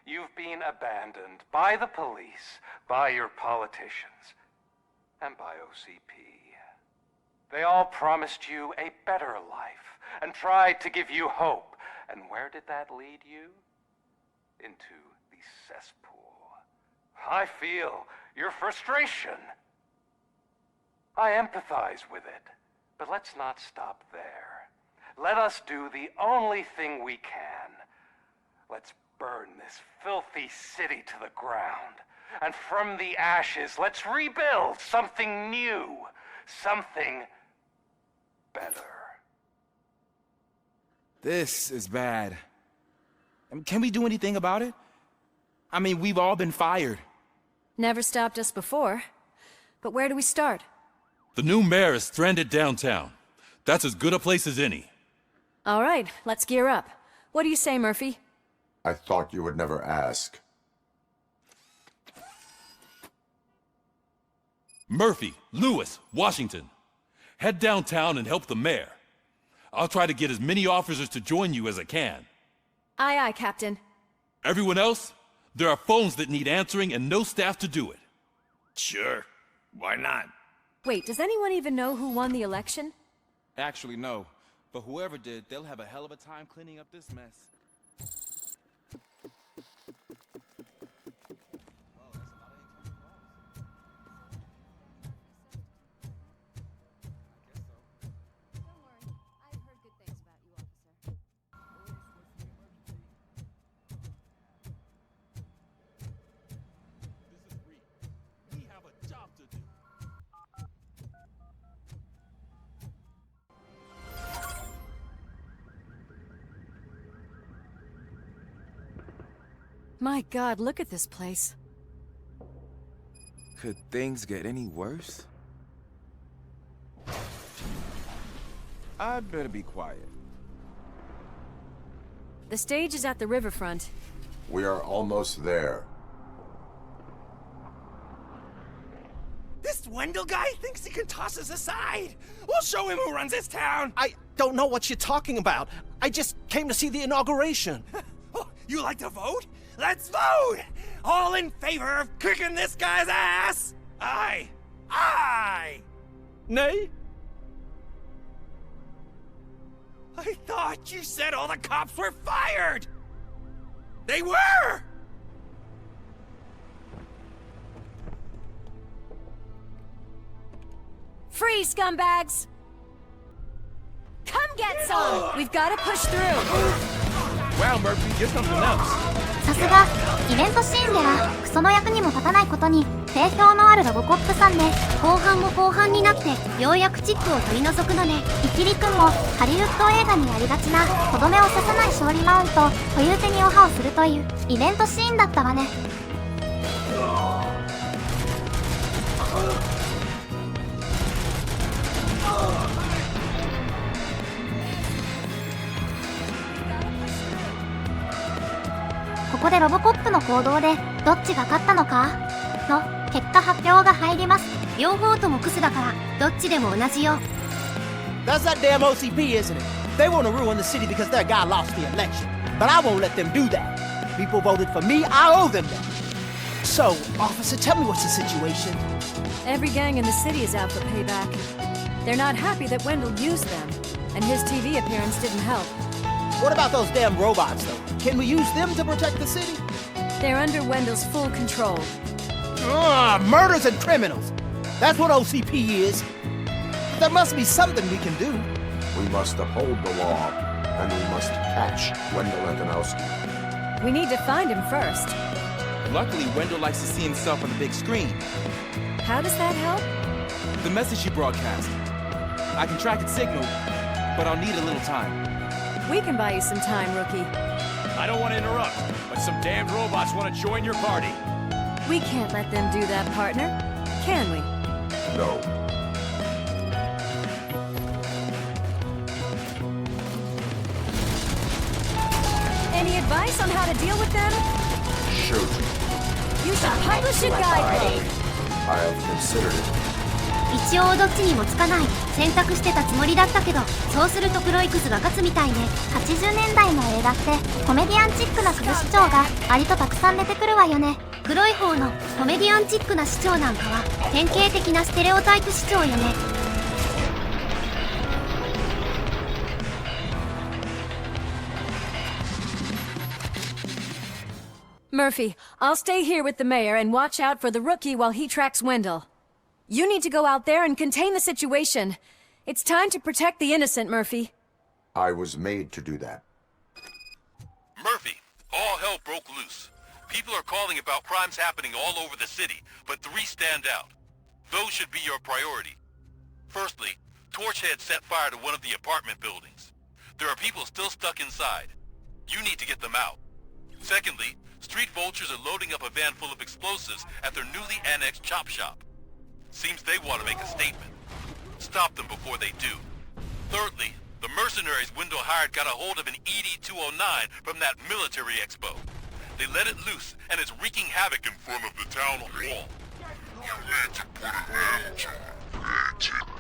You've been abandoned by the police, by your politicians, and by OCP. They all promised you a better life and tried to give you hope. And where did that lead you? Into the cesspool. I feel your frustration. I empathize with it, but let's not stop there. Let us do the only thing we can. Let's burn this filthy city to the ground. And from the ashes, let's rebuild something new. Something better. This is bad. Can we do anything about it? I mean, we've all been fired. Never stopped us before. But where do we start? The new mayor is stranded downtown. That's as good a place as any. All right, let's gear up. What do you say, Murphy? I thought you would never ask. Murphy, Lewis, Washington. Head downtown and help the mayor. I'll try to get as many officers to join you as I can. Aye, aye, Captain. Everyone else? There are phones that need answering and no staff to do it. Sure. Why not? Wait, does anyone even know who won the election? Actually, no. But whoever did, they'll have a hell of a time cleaning up this mess. My God, look at this place. Could things get any worse? I'd better be quiet. The stage is at the riverfront. We are almost there. This Wendell guy thinks he can toss us aside. We'll show him who runs this town. I don't know what you're talking about. I just came to see the inauguration. Oh, you like to vote? Let's vote! All in favor of kicking this guy's ass? Aye. Aye! Nay? I thought you said all the cops were fired! They were! Free, scumbags! Come get some! We've got to push through! Wow, Murphy, you're something else. さすがイベントシーンではクソの役にも立たないことに定評のあるロボコップさんで後半も後半になってようやくチックを取り除くのでイキリ君もハリウッド映画にありがちなとどめを刺さない勝利マウントという手にオハをするというイベントシーンだったわね。ここでロボコップの行動でどっちが勝ったのかの結果発表が入ります。両方ともクスだからどっちでも同じよ。 That's that damn OCP, isn't it? They want to ruin the city because their guy lost the election. But I won't let them do that. People voted for me, I owe them that. So, officer, tell me what's the situation. Every gang in the city is out for payback. They're not happy that Wendell used them, and his TV appearance didn't help. What about those damn robots, though? Can we use them to protect the city? They're under Wendell's full control. Murders and criminals. That's what OCP is. But there must be something we can do. We must uphold the law, and we must catch Wendell Antonowski. We need to find him first. Luckily, Wendell likes to see himself on the big screen. How does that help? The message he broadcast. I can track its signal, but I'll need a little time. We can buy you some time, rookie. I don't want to interrupt, but some damned robots want to join your party. We can't let them do that, partner. Can we? No. Any advice on how to deal with them? Shoot. You should publish a guidebook. I have considered it. 一応どっちにもつかない選択してたつもりだったけどそうすると黒いクズが勝つみたいで80年代の映画ってコメディアンチックなクズ市長が割とたくさん出てくるわよね。黒い方のコメディアンチックな市長なんかは典型的なステレオタイプ市長よね。Murphy, I'll stay here with the mayor and watch out for the rookie while he tracks Wendell. You need to go out there and contain the situation. It's time to protect the innocent, Murphy. I was made to do that. Murphy, all hell broke loose. People are calling about crimes happening all over the city, but 3 stand out. Those should be your priority. Firstly, Torchhead set fire to one of the apartment buildings. There are people still stuck inside. You need to get them out. Secondly, Street vultures are loading up a van full of explosives at their newly annexed chop shop. Seems they want to make a statement. Stop them before they do. Thirdly, the mercenaries Wendell hired got a hold of an ED-209 from that military expo. They let it loose, and it's wreaking havoc in front of the town hall.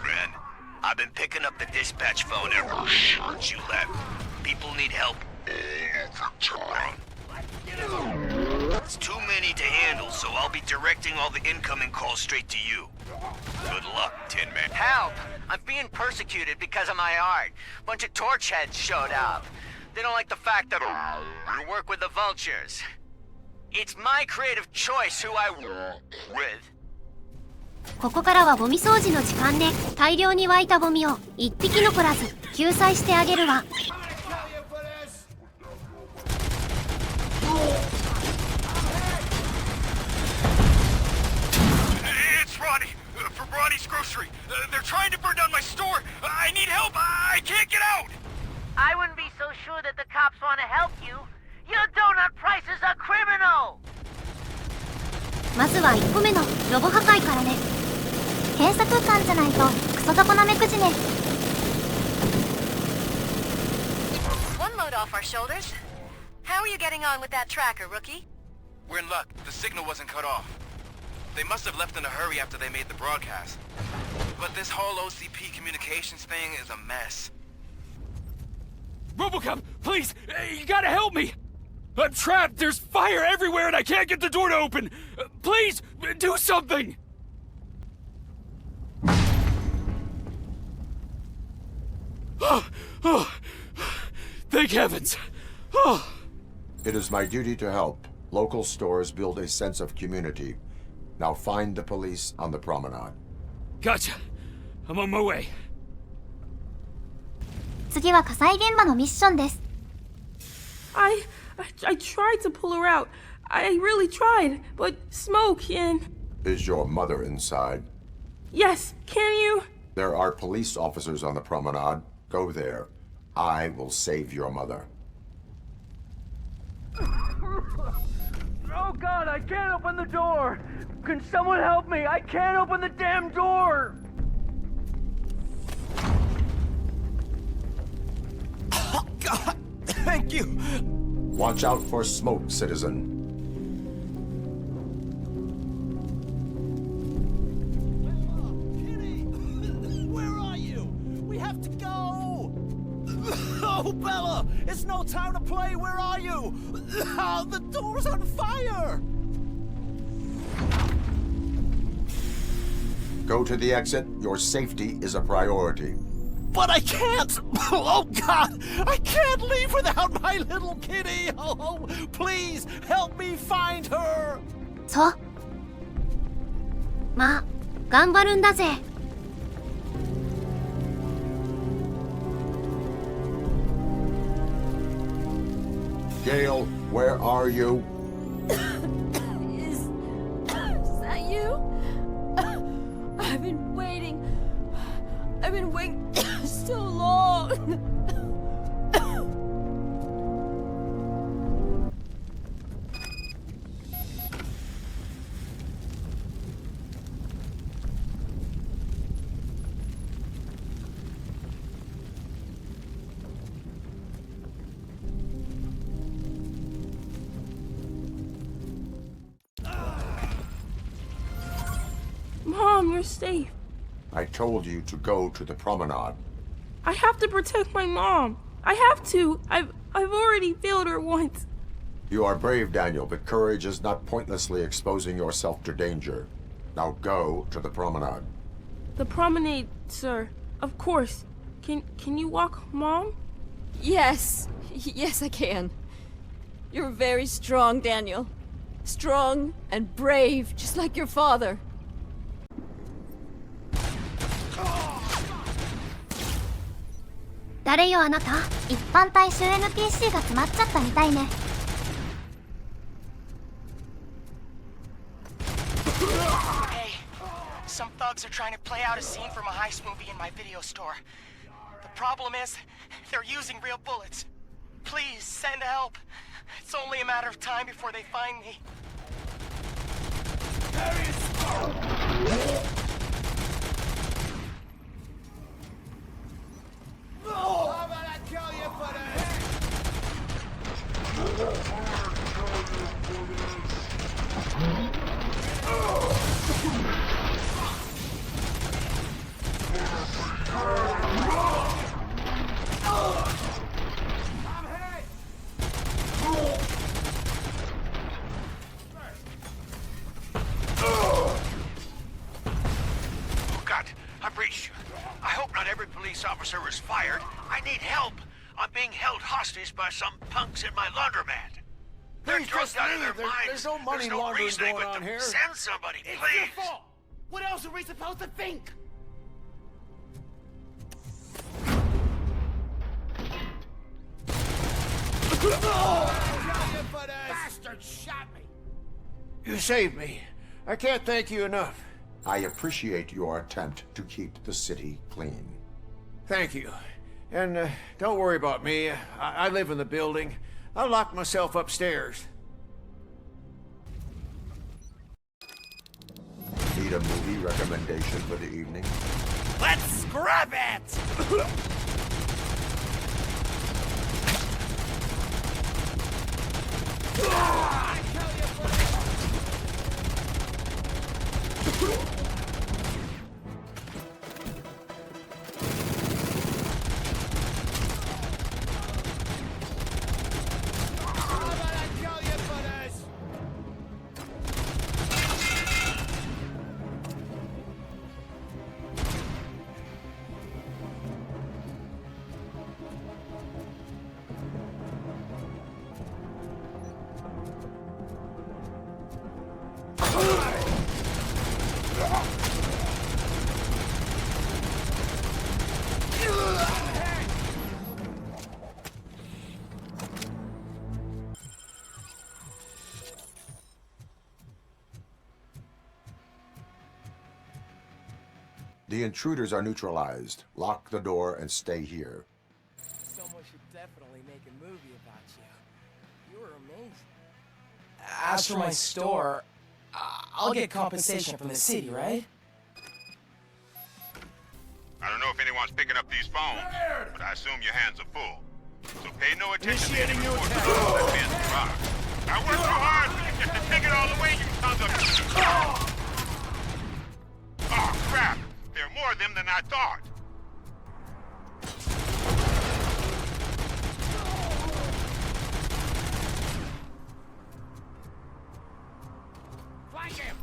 Ren, I've been picking up the dispatch phone ever since you left. People need help all over town. It's too many to handle, so I'll be directing all the incoming calls straight to you. Good luck, Tin Man. Help! I'm being persecuted because of my art. Bunch of torch heads showed up. They don't like the fact that I work with the vultures. It's my creative choice who I work with. ここからはゴミ掃除の時間で大量に湧いたゴミを一匹残らず救済してあげるわ。It's Ronnie, from Ronnie's Grocery. They're trying to burn down my store. I need help. I can't get out. I wouldn't be so sure that the cops want to help you. Your donut prices are criminal. まずは1個目のロボ破壊からね。閉鎖空間じゃないとクソ底なめくじね。One load off our shoulders. How are you getting on with that tracker, rookie? We're in luck. The signal wasn't cut off. They must have left in a hurry after they made the broadcast. But this whole OCP communications thing is a mess. RoboCop, please! You gotta help me! I'm trapped! There's fire everywhere and I can't get the door to open! Please, do something! Thank heavens! It is my duty to help. Local stores build a sense of community. Now find the police on the promenade. Gotcha. I'm on my way. 次は火災現場のミッションです。I tried to pull her out. I really tried, but smoke and... Is your mother inside? Yes, can you? There are police officers on the promenade. Go there. I will save your mother. Oh God, I can't open the door! Can someone help me? I can't open the damn door! Oh God, thank you! Watch out for smoke, citizen. Where are you? We have to go! Oh, Bella! It's no time to play! Where are you? Oh, the door's on fire! Go to the exit. Your safety is a priority. But I can't! Oh, God! I can't leave without my little kitty! Oh, please, help me find her! そう。まあ、頑張るんだぜ。Gail, where are you? Is that you? I've been waiting so long. Mom, you're safe. I told you to go to the promenade. I have to protect my mom. I have to. I've already failed her once. You are brave, Daniel, but courage is not pointlessly exposing yourself to danger. Now go to the promenade. The promenade, sir. Of course. Can you walk, Mom? Yes. Yes, I can. You're very strong, Daniel. Strong and brave, just like your father. 誰よあなた？一般大衆 NPC が詰まっちゃったみたいね。Hey, some thugs are trying to play out a scene from a heist movie in my video store. The problem is, they're using real bullets. Please, send help. It's only a matter of time before they find me. How about I kill you for this? Officer was fired. I need help. I'm being held hostage by some punks in my laundromat. They're drugged out of their minds. There's no money laundering going on here. Send somebody, It's please. your fault. What else are we supposed to think? Bastard shot me. You saved me. I can't thank you enough. I appreciate your attempt to keep the city clean. Thank you. And don't worry about me. I live in the building. I'll lock myself upstairs. Need a movie recommendation for the evening? Let's scrap it! The intruders are neutralized. Lock the door and stay here. Someone should definitely make a movie about you. You were amazing. As for my store, I'll get compensation from the city, right? I don't know if anyone's picking up these phones, but I assume your hands are full. So pay no attention to any reports of that fancy rock. I worked too hard for you just to take it all away, you sons of... Oh, crap! There are more of them than I thought. Flank him!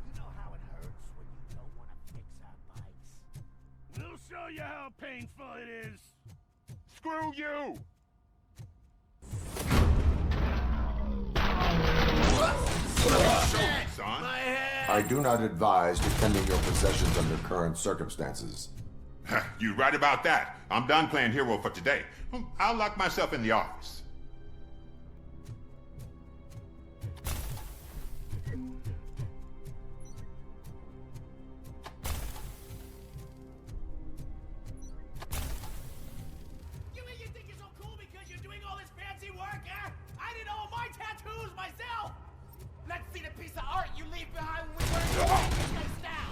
You know how it hurts when you don't want to fix our bikes? We'll show you how painful it is. Screw you! I do not advise defending your possessions under current circumstances. You're right about that. I'm done playing hero for today. I'll lock myself in the office. You mean you think you're so cool because you're doing all this fancy work, eh? I did all my tattoos myself! Let's see the piece of art you leave behind when we burn your place down!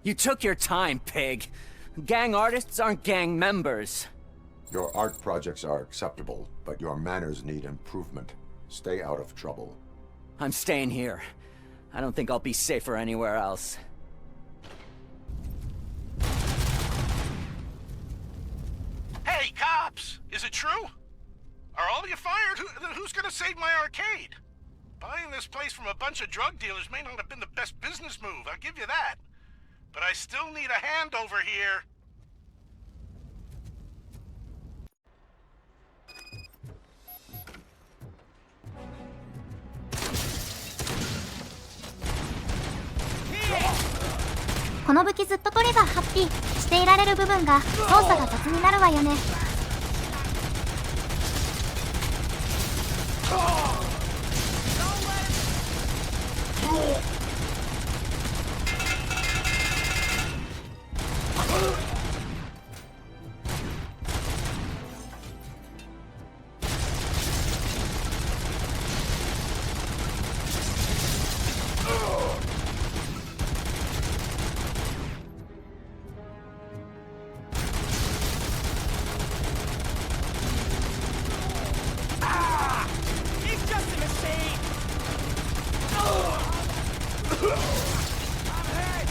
You took your time, pig. Gang artists aren't gang members. Your art projects are acceptable, but your manners need improvement. Stay out of trouble. I'm staying here. I don't think I'll be safer anywhere else. Hey, cops! Is it true? Are all of you fired? Who's gonna save my arcade? Buying this place from a bunch of drug dealers may not have been the best business move, I'll give you that. But I still need a hand over here.「この武器ずっと取ればハッピー」していられる部分が操作が雑になるわよね。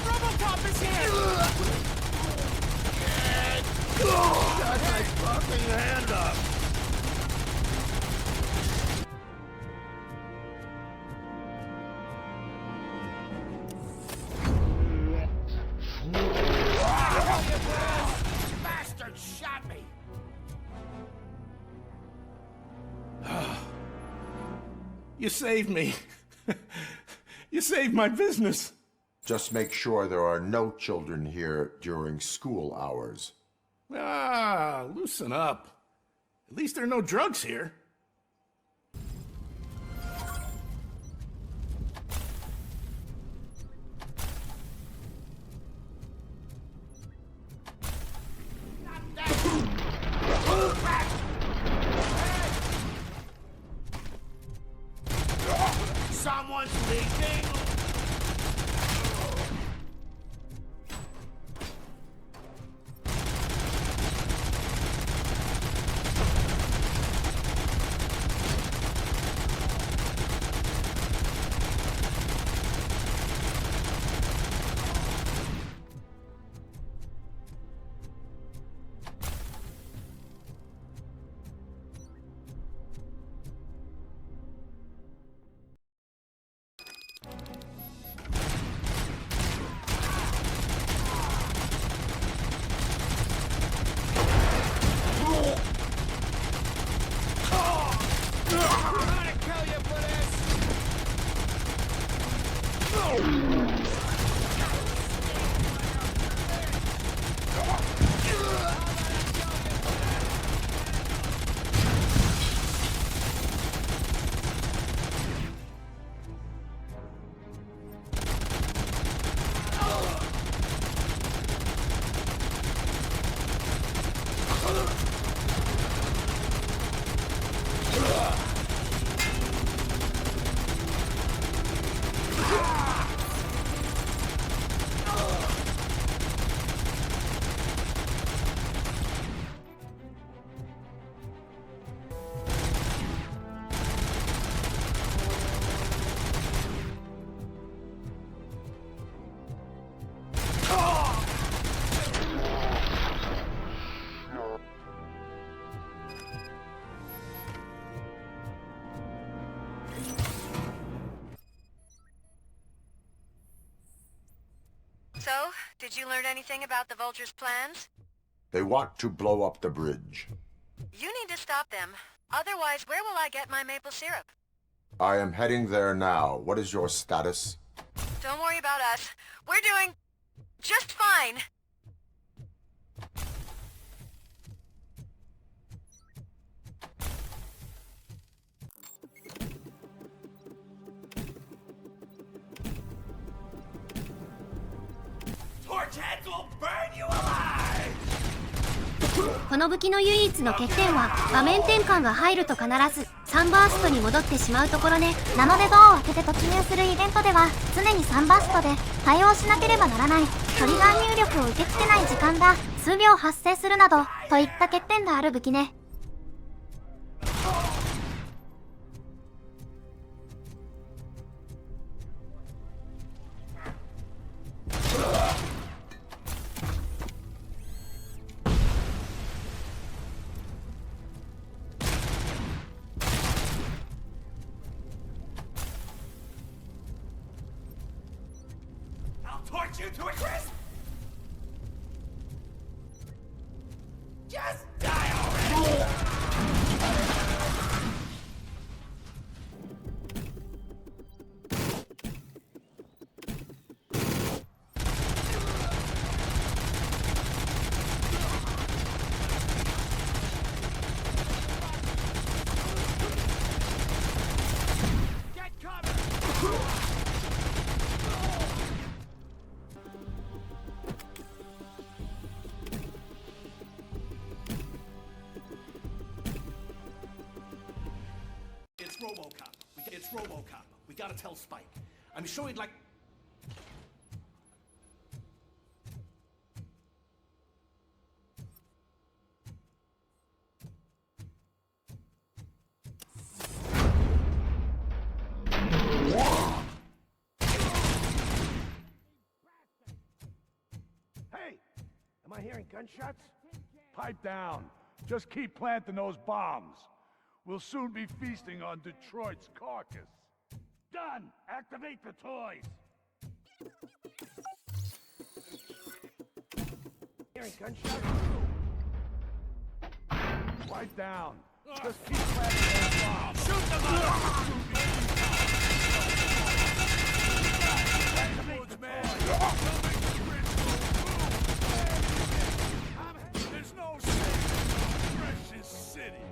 RoboCop is here! Got my fucking hand up! Bastard shot me! You saved me. You saved my business. Just make sure there are no children here during school hours. Ah, loosen up. At least there are no drugs here. Someone's leaking! So, did you learn anything about the Vulture's plans? They want to blow up the bridge. You need to stop them. Otherwise, where will I get my maple syrup? I am heading there now. What is your status? Don't worry about us. We're doing just fine. Torch heads will burn you alive! この武器の唯一の欠点は画面転換が入ると必ず3バーストに戻ってしまうところね。なのでドアを開けて突入するイベントでは常に3バーストで対応しなければならない。トリガー入力を受け付けない時間が数秒発生するなどといった欠点がある武器ね。Torch you to a crisp! Just die already! Get cover! gotta tell Spike. I'm sure he'd like... Hey! Am I hearing gunshots? Pipe down. Just keep planting those bombs. We'll soon be feasting on Detroit's carcass. Done! Activate the toys! Hearing gunshots? Pipe down. Just keep planting those bombs. Shoot them up! Activate the toys! There's no safe in precious city.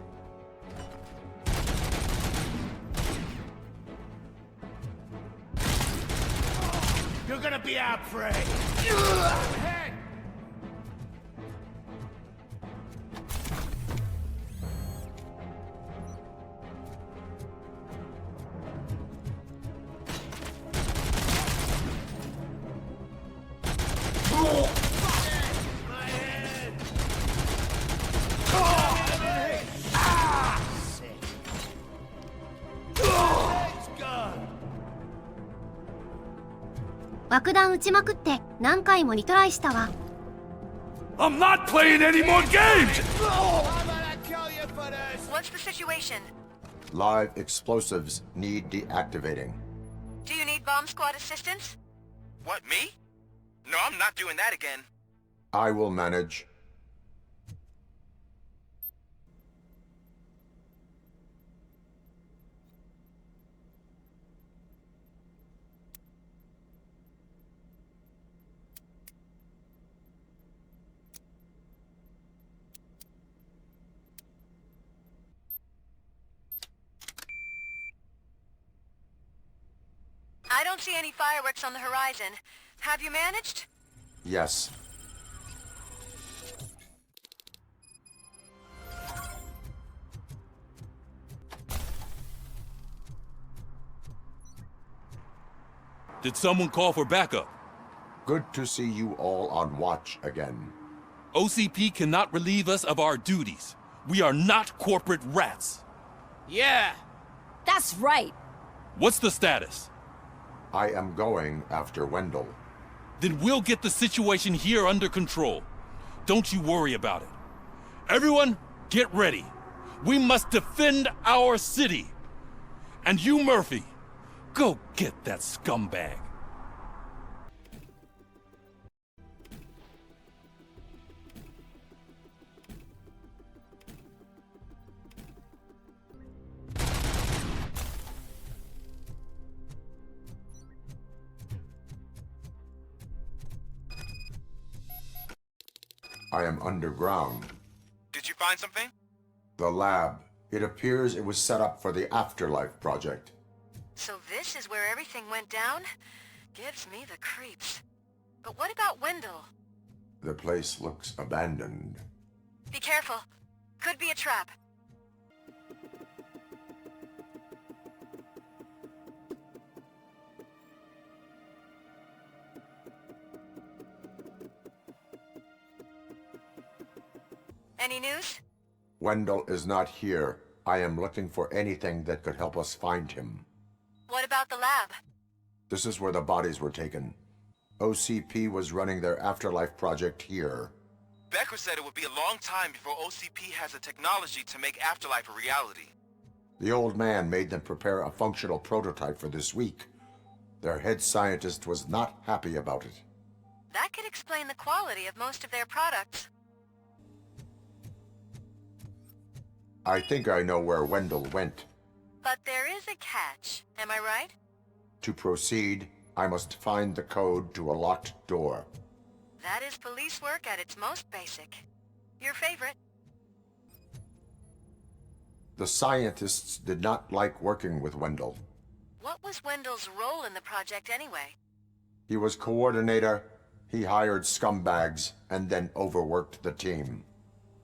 You're gonna be our prey. Hey!爆弾撃ちまくって何回もリトライしたわ。I'm not playing any more games! What's the situation? Live explosives need deactivating. Do you need bomb squad assistance? What, me? No, I'm not doing that again. I will manage. I don't see any fireworks on the horizon. Have you managed? Yes. Did someone call for backup? Good to see you all on watch again. OCP cannot relieve us of our duties. We are not corporate rats. Yeah. That's right. What's the status? I am going after Wendell. Then we'll get the situation here under control. Don't you worry about it. Everyone, get ready. We must defend our city. And you, Murphy, go get that scumbag. I am underground. Did you find something? The lab. It appears it was set up for the Afterlife project. So this is where everything went down? Gives me the creeps. But what about Wendell? The place looks abandoned. Be careful. Could be a trap. Any news? Wendell is not here. I am looking for anything that could help us find him. What about the lab? This is where the bodies were taken. OCP was running their Afterlife project here. Becker said it would be a long time before OCP has the technology to make Afterlife a reality. The old man made them prepare a functional prototype for this week. Their head scientist was not happy about it. That could explain the quality of most of their products. I think I know where Wendell went. But there is a catch, am I right? To proceed, I must find the code to a locked door. That is police work at its most basic. Your favorite. The scientists did not like working with Wendell. What was Wendell's role in the project anyway? He was coordinator, he hired scumbags, and then overworked the team.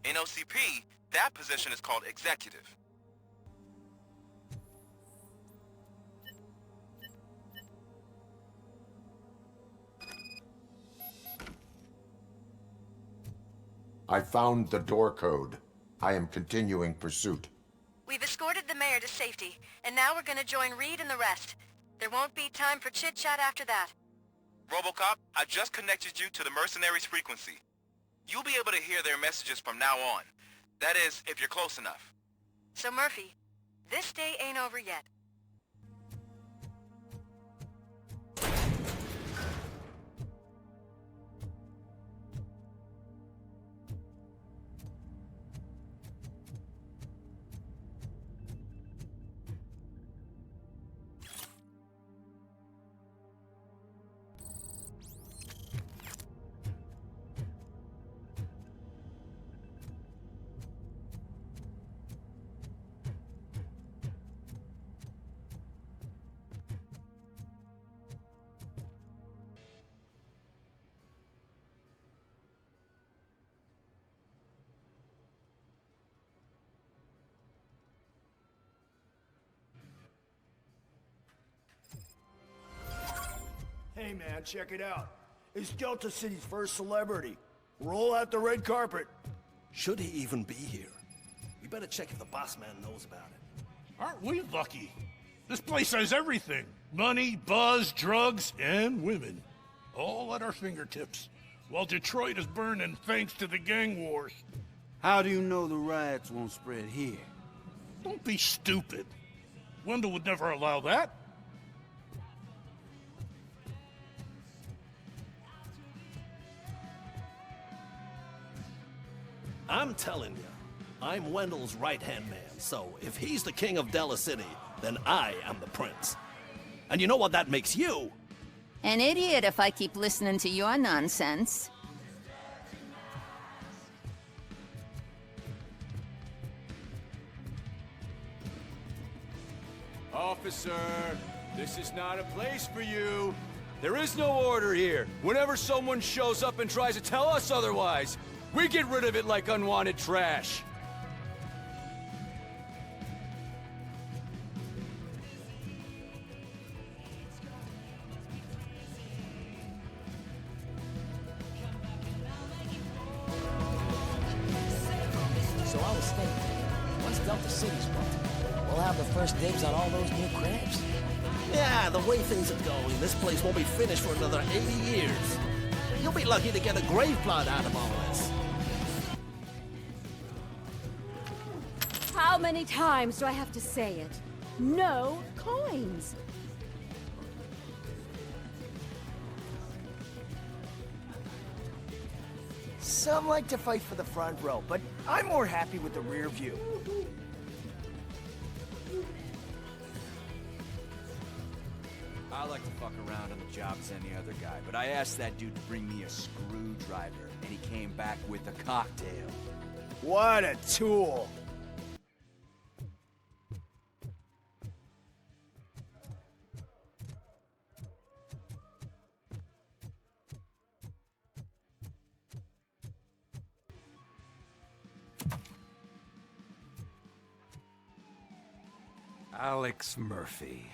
In OCP, that position is called executive. I found the door code. I am continuing pursuit. We've escorted the mayor to safety, and now we're gonna join Reed and the rest. There won't be time for chit-chat after that. RoboCop, I just connected you to the mercenaries' frequency. You'll be able to hear their messages from now on. That is, if you're close enough. So Murphy, this day ain't over yet. Hey man, check it out. It's Delta City's first celebrity. Roll out the red carpet. Should he even be here? We better check if the boss man knows about it. Aren't we lucky? This place has everything. Money, buzz, drugs, and women. All at our fingertips. While Detroit is burning thanks to the gang wars. How do you know the riots won't spread here? Don't be stupid. Wendell would never allow that. I'm telling you, I'm Wendell's right-hand man, so if he's the king of Della City, then I am the prince. And you know what that makes you? An idiot if I keep listening to your nonsense. Officer, this is not a place for you. There is no order here. Whenever someone shows up and tries to tell us otherwise, we get rid of it like unwanted trash. So I was thinking, once Delta City's built, we'll have the first dibs on all those new crabs. Yeah, the way things are going, this place won't be finished for another 80 years. You'll be lucky to get a grave plot out of all this. How many times do I have to say it? No coins. Some like to fight for the front row, but I'm more happy with the rear view. I like to fuck around on the job as any other guy, but I asked that dude to bring me a screwdriver, and he came back with a cocktail. What a tool! Alex Murphy.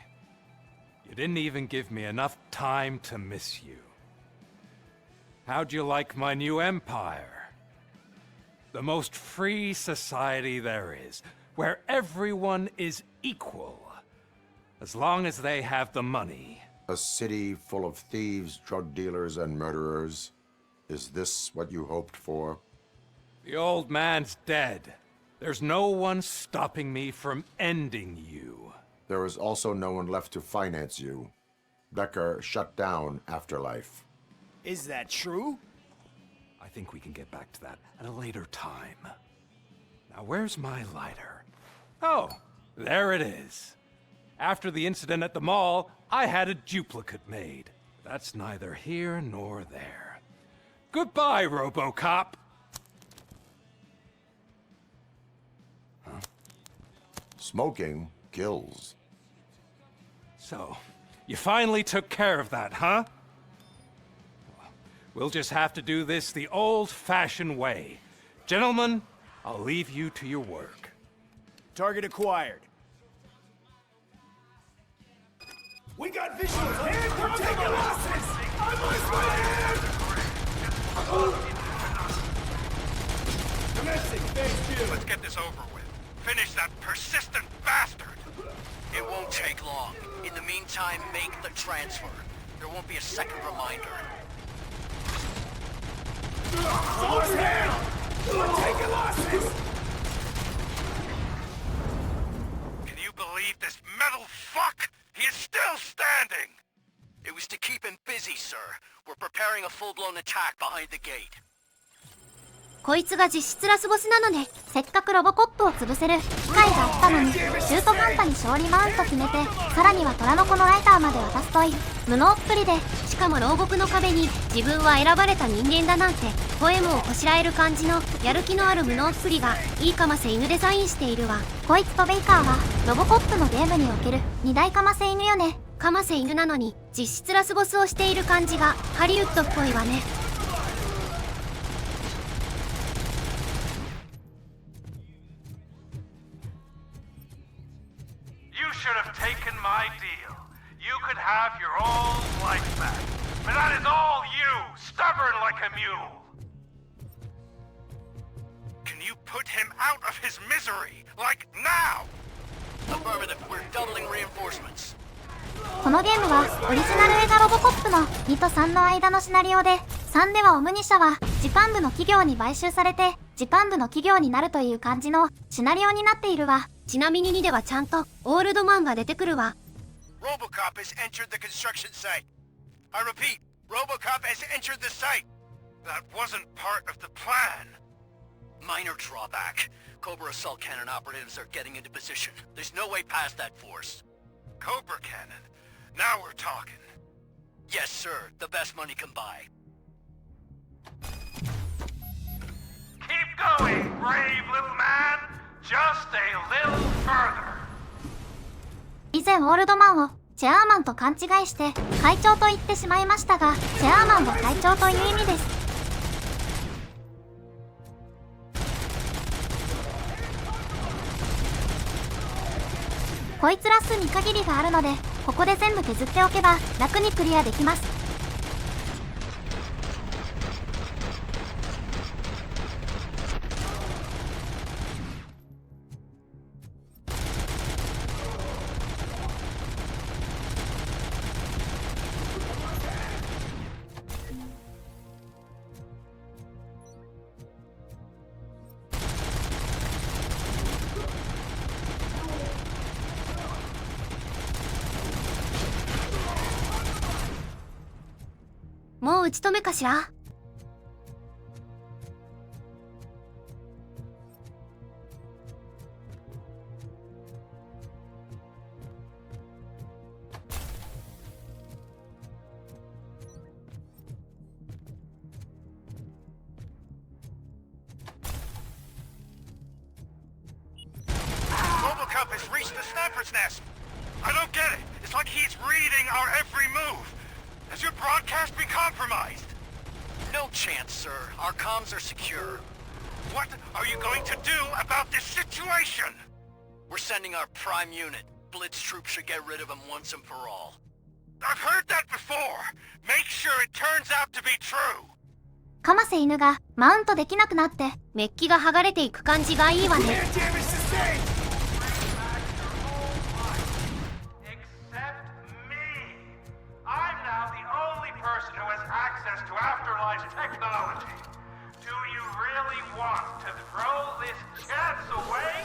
You didn't even give me enough time to miss you. How'd you like my new empire? The most free society there is, where everyone is equal, as long as they have the money. A city full of thieves, drug dealers, and murderers. Is this what you hoped for? The old man's dead. There's no one stopping me from ending you. There is also no one left to finance you. Becker shut down Afterlife. Is that true? I think we can get back to that at a later time. Now, where's my lighter? Oh, there it is. After the incident at the mall, I had a duplicate made. That's neither here nor there. Goodbye, RoboCop! Smoking kills. So, you finally took care of that, huh? We'll just have to do this the old-fashioned way. Gentlemen, I'll leave you to your work. Target acquired. We got visuals, and we're taking losses! I lost my hand! Let's get this over with. Finish that persistent bastard! It won't take long. In the meantime, make the transfer. There won't be a second reminder. Soldier down! We're taking losses! Can you believe this metal fuck? He is still standing! It was to keep him busy, sir. We're preparing a full-blown attack behind the gate. こいつが実質ラスボスなので、せっかくロボコップを潰せる機会があったのに、中途半端に勝利マウント決めて、さらには虎の子のライターまで渡すという無能っぷりで、しかも牢獄の壁に自分は選ばれた人間だなんてポエムをこしらえる感じのやる気のある無能っぷりがいいかませ犬デザインしているわ。こいつとベイカーはロボコップのゲームにおける二大かませ犬よね。かませ犬なのに実質ラスボスをしている感じがハリウッドっぽいわね。You should have taken my deal. You could have your old life back. But that is all you, stubborn like a mule. Can you put him out of his misery? Like now? Affirmative. We're doubling reinforcements. このゲームはオリジナル映画ロボコップの2と3の間のシナリオで、3ではオムニ社はジパン部の企業に買収されてジパン部の企業になるという感じのシナリオになっているわ。ちなみに2ではちゃんとオールドマンが出てくるわ。 RoboCop has entered the construction site. I repeat, RoboCop has entered the site. That wasn't part of the plan. Minor drawback. Cobra assault cannon operatives are getting into position. There's no way past that force. Cobra cannon? Now we're talking. Yes, sir. The best money can buy. Keep going, brave little man. Just a little further. 以前オールドマンをチェアーマンと勘違いして会長と言ってしまいましたが、チェアーマンが会長という意味です。こいつら数に限りがあるので、ここで全部削っておけば楽にクリアできます。もう打ち止めかしら。RoboCop has reached the sniper's nest. I don't get it. It's like he's reading our every move. Has your broadcast been compromised? No chance, sir. Our comms are secure. What are you going to do about this situation? We're sending our prime unit. Blitz troops should get rid of him once and for all. I've heard that before. Make sure it turns out to be true. かませ犬がマウントできなくなってメッキが剥がれていく感じがいいわね。I'm now the only person who has access to Afterlife's technology. Do you really want to throw this chance away?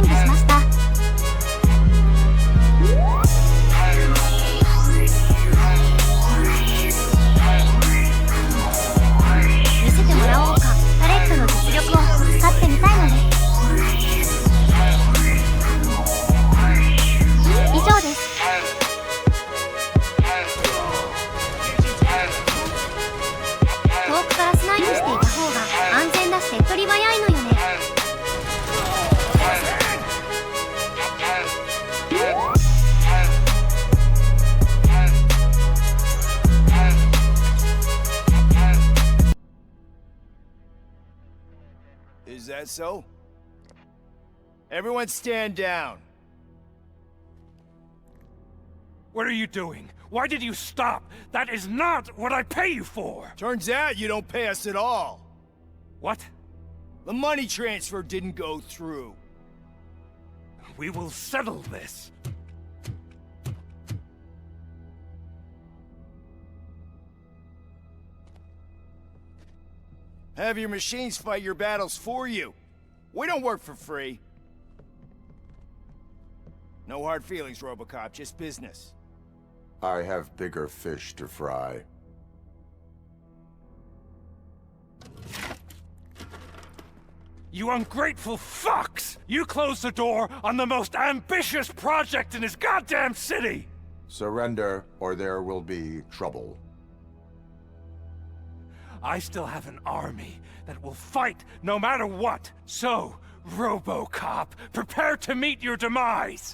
ングしました。見せてもらおうか。パレットの実力を使ってみたいので。以上です。遠くからスナイプしていた方が安全だし手っ取り早いのよね。Is that so? Everyone stand down. What are you doing? Why did you stop? That is not what I pay you for! Turns out you don't pay us at all. What? The money transfer didn't go through. We will settle this. Have your machines fight your battles for you. We don't work for free. No hard feelings, RoboCop, just business. I have bigger fish to fry. You ungrateful fucks! You closed the door on the most ambitious project in this goddamn city! Surrender, or there will be trouble. I still have an army that will fight no matter what. So, RoboCop, prepare to meet your demise!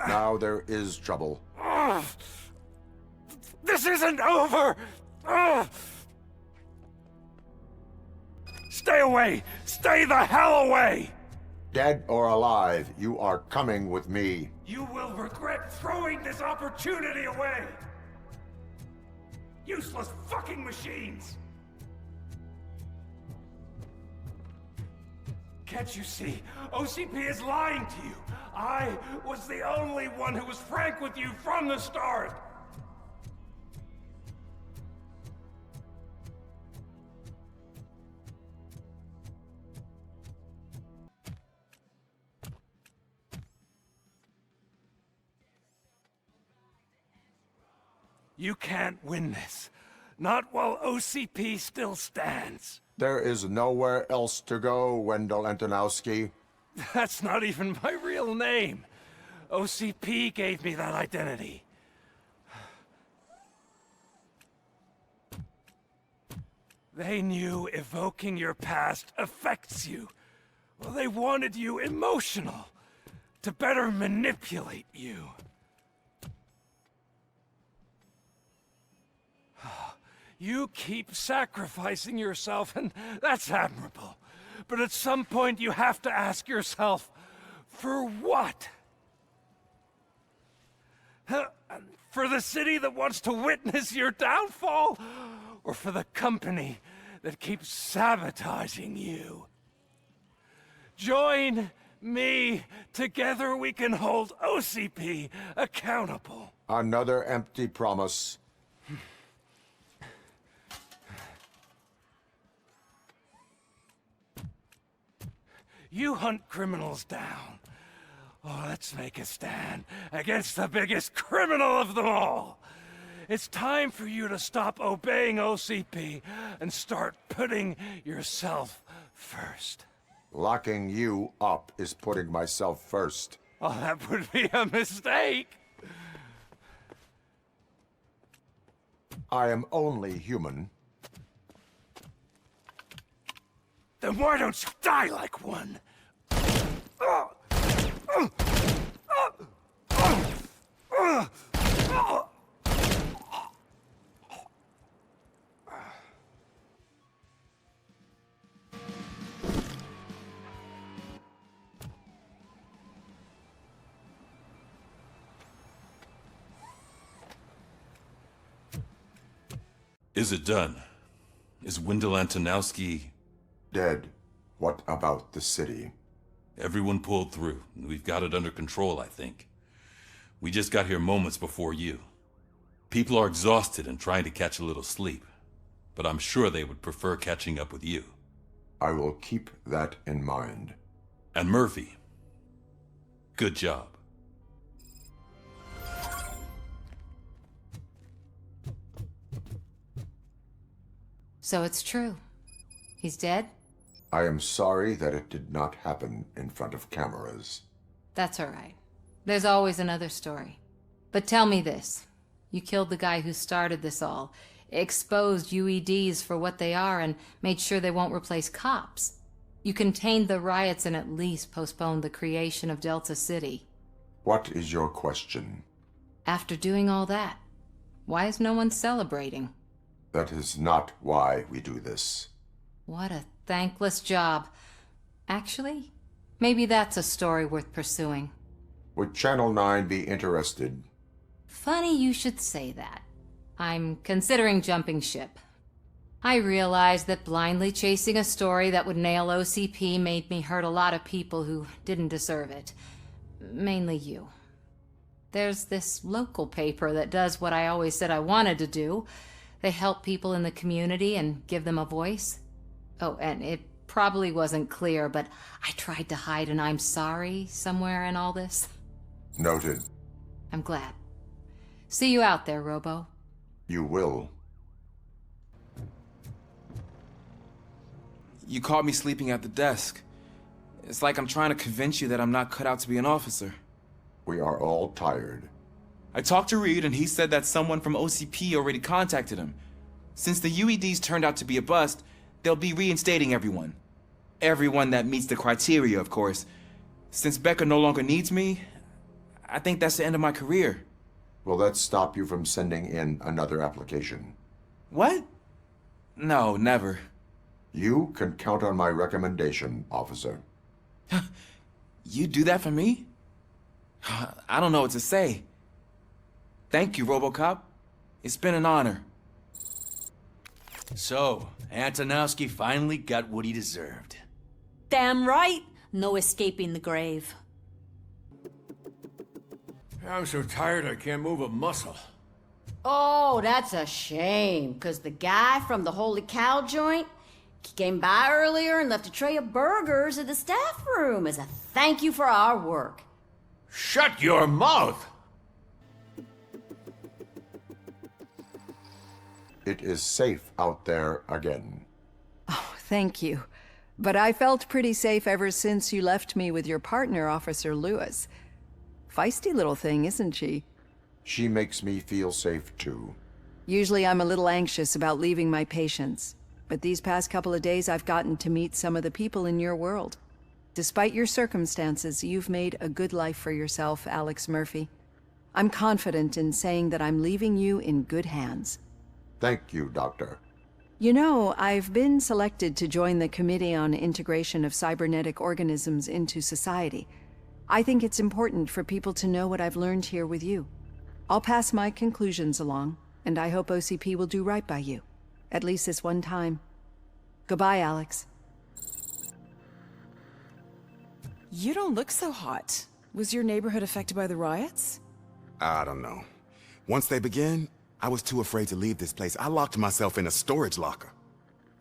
Now there is trouble. This isn't over! Stay away! Stay the hell away! Dead or alive, you are coming with me. You will regret throwing this opportunity away! Useless fucking machines! Can't you see? OCP is lying to you! I was the only one who was frank with you from the start! You can't win this. Not while OCP still stands. There is nowhere else to go, Wendell Antonowski. That's not even my real name. OCP gave me that identity. They knew evoking your past affects you. Well, they wanted you emotional, to better manipulate you. You keep sacrificing yourself, and that's admirable. But at some point you have to ask yourself, for what? For the city that wants to witness your downfall? Or for the company that keeps sabotaging you? Join me. Together we can hold OCP accountable. Another empty promise. You hunt criminals down. Oh, let's make a stand against the biggest criminal of them all. It's time for you to stop obeying OCP and start putting yourself first. Locking you up is putting myself first. Oh, that would be a mistake. I am only human. Then why don't you die like one? Is it done? Is Wendell Antonowski dead? What about the city? Everyone pulled through. We've got it under control, I think. We just got here moments before you. People are exhausted and trying to catch a little sleep, but I'm sure they would prefer catching up with you. I will keep that in mind. And Murphy, good job. So it's true. He's dead? I am sorry that it did not happen in front of cameras. That's all right. There's always another story. But tell me this. You killed the guy who started this all, exposed UEDs for what they are, and made sure they won't replace cops. You contained the riots and at least postponed the creation of Delta City. What is your question? After doing all that, why is no one celebrating? That is not why we do this. What a thankless job. Actually, maybe that's a story worth pursuing. Would Channel 9 be interested? Funny you should say that. I'm considering jumping ship. I realized that blindly chasing a story that would nail OCP made me hurt a lot of people who didn't deserve it. Mainly you. There's this local paper that does what I always said I wanted to do. They help people in the community and give them a voice. Oh, and it probably wasn't clear, but I tried to hide an I'm sorry somewhere in all this. Noted. I'm glad. See you out there, Robo. You will. You caught me sleeping at the desk. It's like I'm trying to convince you that I'm not cut out to be an officer. We are all tired. I talked to Reed and he said that someone from OCP already contacted him. Since the UEDs turned out to be a bust, they'll be reinstating everyone. Everyone that meets the criteria, of course. Since Becca no longer needs me, I think that's the end of my career. Will that stop you from sending in another application? What? No, never. You can count on my recommendation, officer. You do that for me? I don't know what to say. Thank you, RoboCop. It's been an honor. So, Antonowski finally got what he deserved. Damn right. No escaping the grave. I'm so tired I can't move a muscle. Oh, that's a shame, because the guy from the Holy Cow joint, he came by earlier and left a tray of burgers in the staff room as a thank you for our work. Shut your mouth! It is safe out there again. Oh, thank you. But I felt pretty safe ever since you left me with your partner, Officer Lewis. Feisty little thing, isn't she? She makes me feel safe, too. Usually I'm a little anxious about leaving my patients, but these past couple of days I've gotten to meet some of the people in your world. Despite your circumstances, you've made a good life for yourself, Alex Murphy. I'm confident in saying that I'm leaving you in good hands. Thank you, Doctor. You know, I've been selected to join the Committee on Integration of Cybernetic Organisms into Society. I think it's important for people to know what I've learned here with you. I'll pass my conclusions along, and I hope OCP will do right by you. At least this one time. Goodbye, Alex. You don't look so hot. Was your neighborhood affected by the riots? I don't know. Once they began, I was too afraid to leave this place. I locked myself in a storage locker.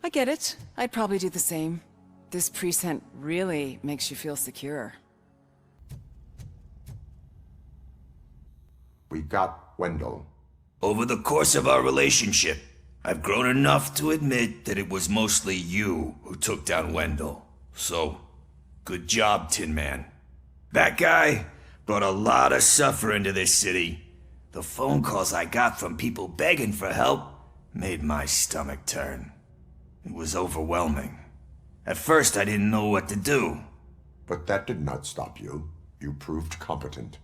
I get it. I'd probably do the same. This precinct really makes you feel secure. We got Wendell. Over the course of our relationship, I've grown enough to admit that it was mostly you who took down Wendell. So, good job, Tin Man. That guy brought a lot of suffering to this city. The phone calls I got from people begging for help made my stomach turn. It was overwhelming. At first, I didn't know what to do. But that did not stop you. You proved competent.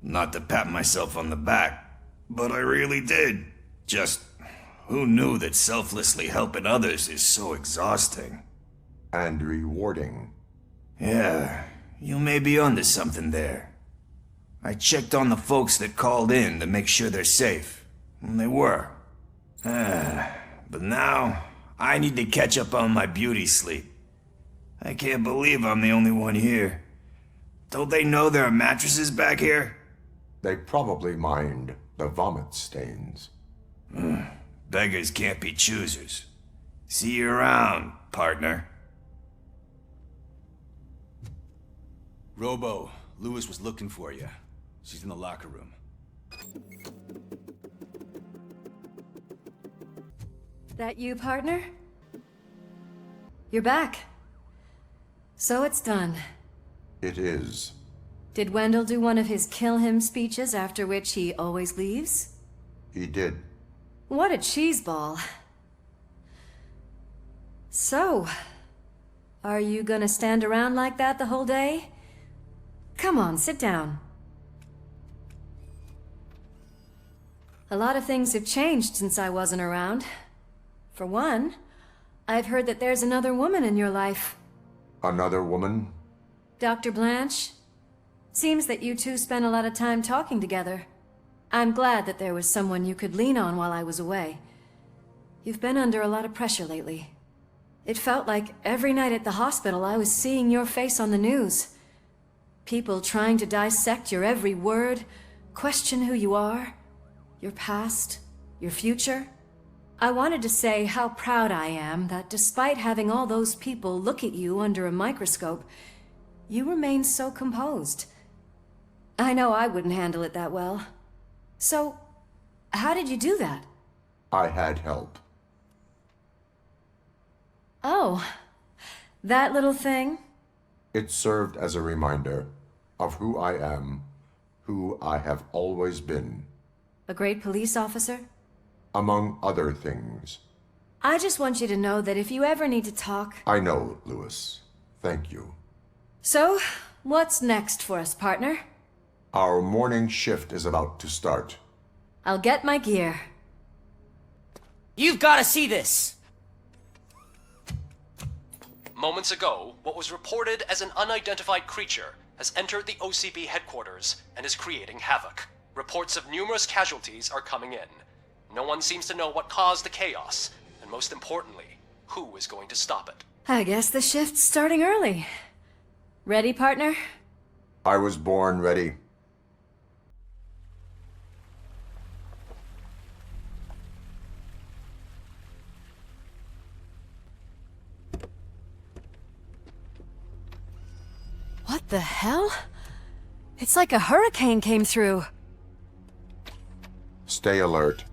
Not to pat myself on the back, but I really did. Just, who knew that selflessly helping others is so exhausting? And rewarding. Yeah, you may be onto something there. I checked on the folks that called in to make sure they're safe, and they were. But now, I need to catch up on my beauty sleep. I can't believe I'm the only one here. Don't they know there are mattresses back here? They probably mind the vomit stains. Beggars can't be choosers. See you around, partner. Robo, Lewis was looking for you. She's in the locker room. That you, partner? You're back. So it's done. It is. Did Wendell do one of his kill him speeches after which he always leaves? He did. What a cheeseball. So, are you gonna stand around like that the whole day? Come on, sit down. A lot of things have changed since I wasn't around. For one, I've heard that there's another woman in your life. Another woman? Dr. Blanche? Seems that you two spent a lot of time talking together. I'm glad that there was someone you could lean on while I was away. You've been under a lot of pressure lately. It felt like every night at the hospital I was seeing your face on the news. People trying to dissect your every word, question who you are, your past, your future. I wanted to say how proud I am that despite having all those people look at you under a microscope, you remain so composed. I know I wouldn't handle it that well. So, how did you do that? I had help. Oh, that little thing? It served as a reminder of who I am, who I have always been. A great police officer? Among other things. I just want you to know that if you ever need to talk... I know, Lewis. Thank you. So, what's next for us, partner? Our morning shift is about to start. I'll get my gear. You've got to see this! Moments ago, what was reported as an unidentified creature has entered the OCP headquarters and is creating havoc. Reports of numerous casualties are coming in. No one seems to know what caused the chaos, and most importantly, who is going to stop it. I guess the shift's starting early. Ready, partner? I was born ready. What the hell? It's like a hurricane came through. Stay alert.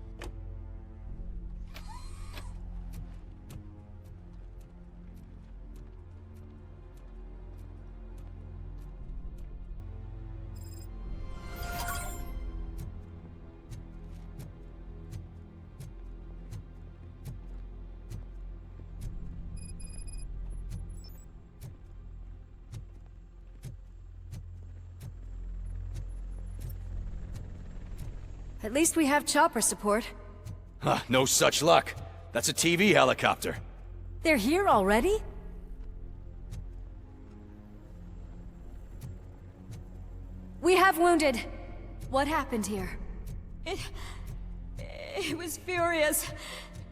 At least we have chopper support. Huh, no such luck. That's a TV helicopter. They're here already? We have wounded. What happened here? It was furious.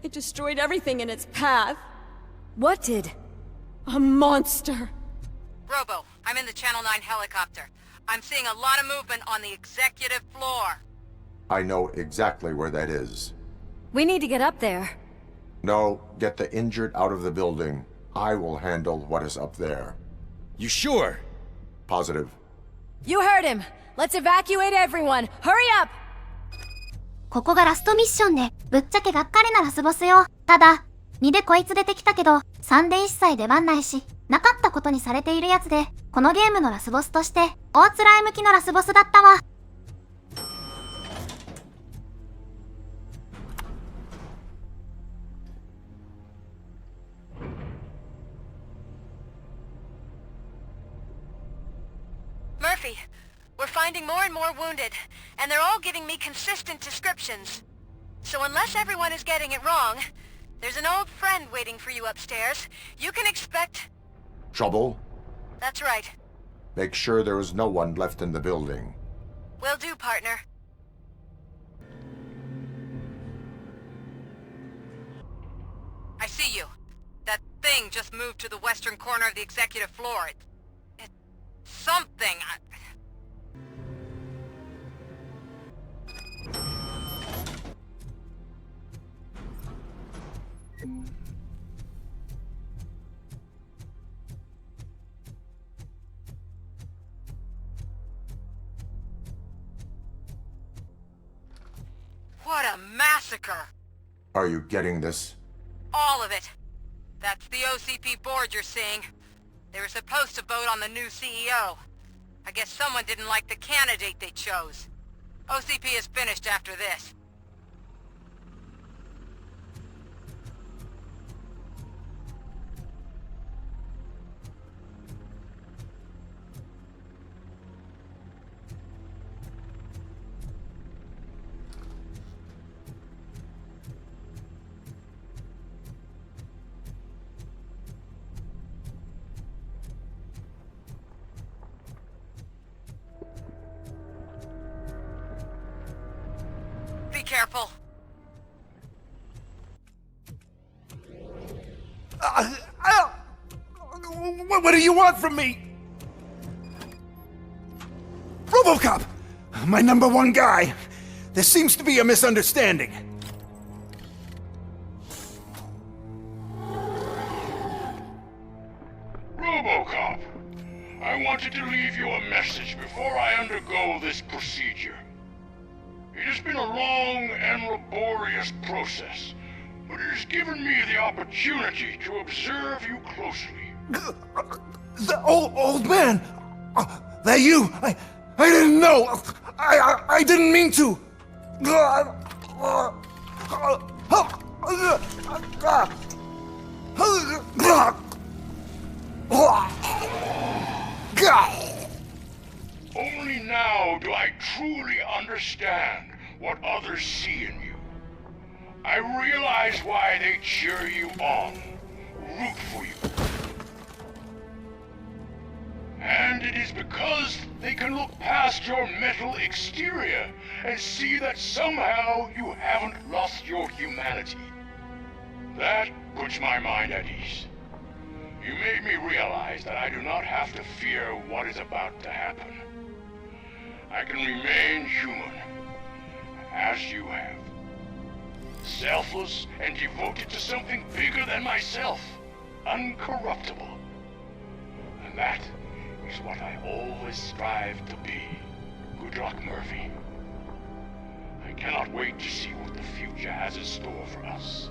It destroyed everything in its path. What did? A monster. Robo, I'm in the Channel 9 helicopter. I'm seeing a lot of movement on the executive floor. I know exactly where that is. We need to get up there. No, get the injured out of the building. I will handle what is up there. You sure? Positive. You heard him. Let's evacuate everyone. Hurry up! ここがラストミッションで、ぶっちゃけがっかりなラスボスよ。ただ、2でこいつ出てきたけど、3で一切出番ないし、なかったことにされているやつで、このゲームのラスボスとして、おあつらい向きのラスボスだったわ。Murphy, we're finding more and more wounded, and they're all giving me consistent descriptions. So unless everyone is getting it wrong, there's an old friend waiting for you upstairs. You can expect... Trouble? That's right. Make sure there is no one left in the building. Will do, partner. I see you. That thing just moved to the western corner of the executive floor. It's something. What a massacre! Are you getting this? All of it. That's the OCP board you're seeing. They were supposed to vote on the new CEO. I guess someone didn't like the candidate they chose. OCP is finished after this. Be careful. What do you want from me? RoboCop! My #1 guy. There seems to be a misunderstanding. RoboCop, I wanted to leave you a message before I undergo this procedure. It has been a long and laborious process, but it has given me the opportunity to observe you closely. The old man! That you! I didn't know! I didn't mean to! Only now do I truly understand what others see in you. I realize why they cheer you on, root for you. And it is because they can look past your metal exterior and see that somehow you haven't lost your humanity. That puts my mind at ease. You made me realize that I do not have to fear what is about to happen. I can remain human, as you have. Selfless and devoted to something bigger than myself. Uncorruptible. And that is what I always strive to be. Good luck, Murphy. I cannot wait to see what the future has in store for us.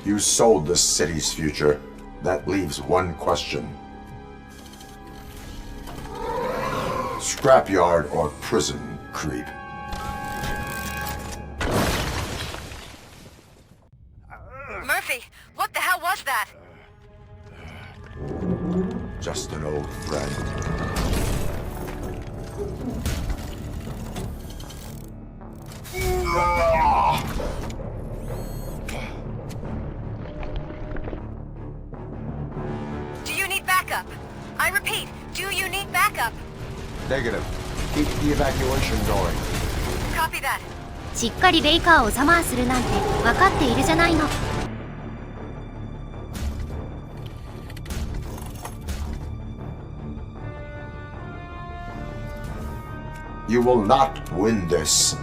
You sold the city's future. That leaves one question. Scrapyard or prison, creep? Murphy, what the hell was that? Just an old friend. Do you need backup? I repeat, do you need backup? Negative. Keep the evacuation going. Copy that. しっかりベイカーをザマーするなんて分かっているじゃないの。You will not win this.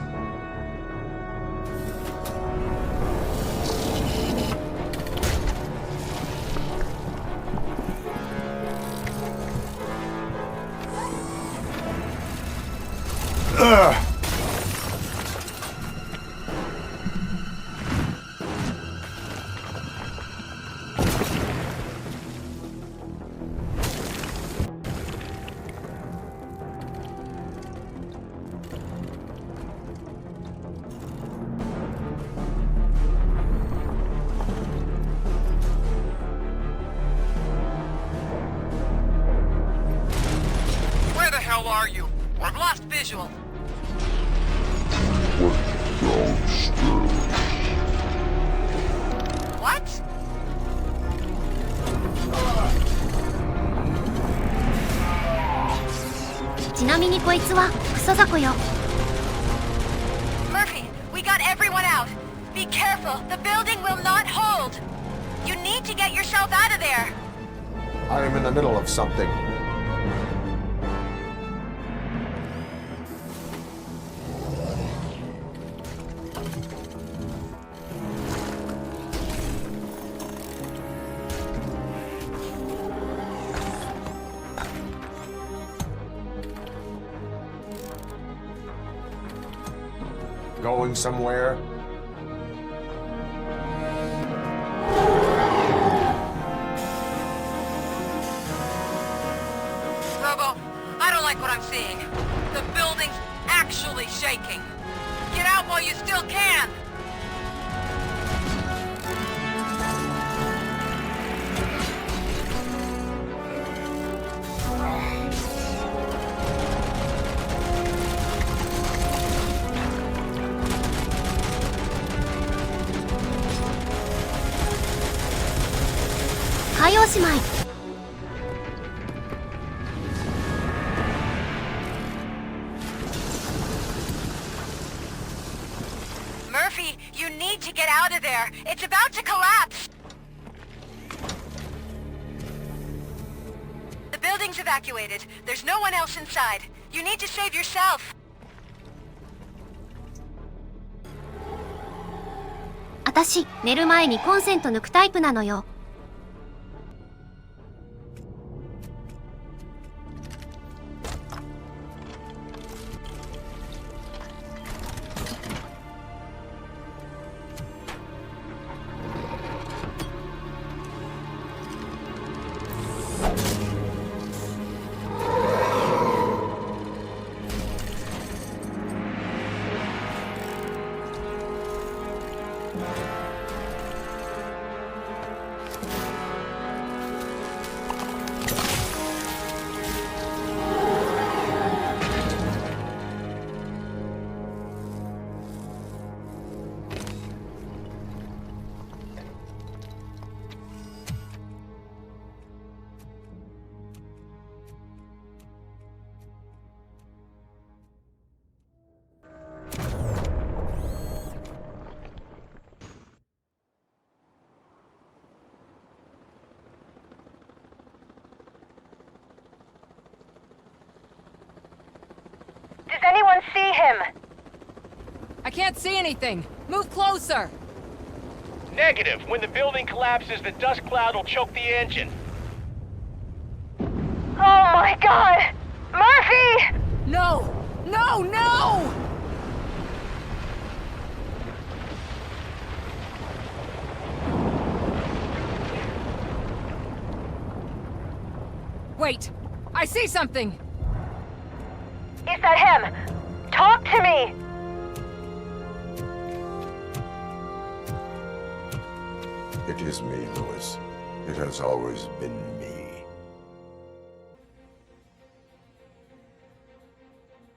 Where the hell are you? I've lost visual. What? Murphy, we got everyone out. Be careful, the building will not hold. You need to get yourself out of there. I am in the middle of something. going somewhere? Robo, I don't like what I'm seeing. The building's actually shaking. Get out while you still can! Murphy, you need to get out of there. It's about to collapse. The building's evacuated. There's no one else inside. You need to save yourself. 私、寝る前にコンセント抜くタイプなのよ。Does anyone see him? I can't see anything. Move closer. Negative. When the building collapses, the dust cloud will choke the engine. Oh my god! Murphy! No! No, no! Wait! I see something! Is that him? Talk to me! It is me, Lewis. It has always been me.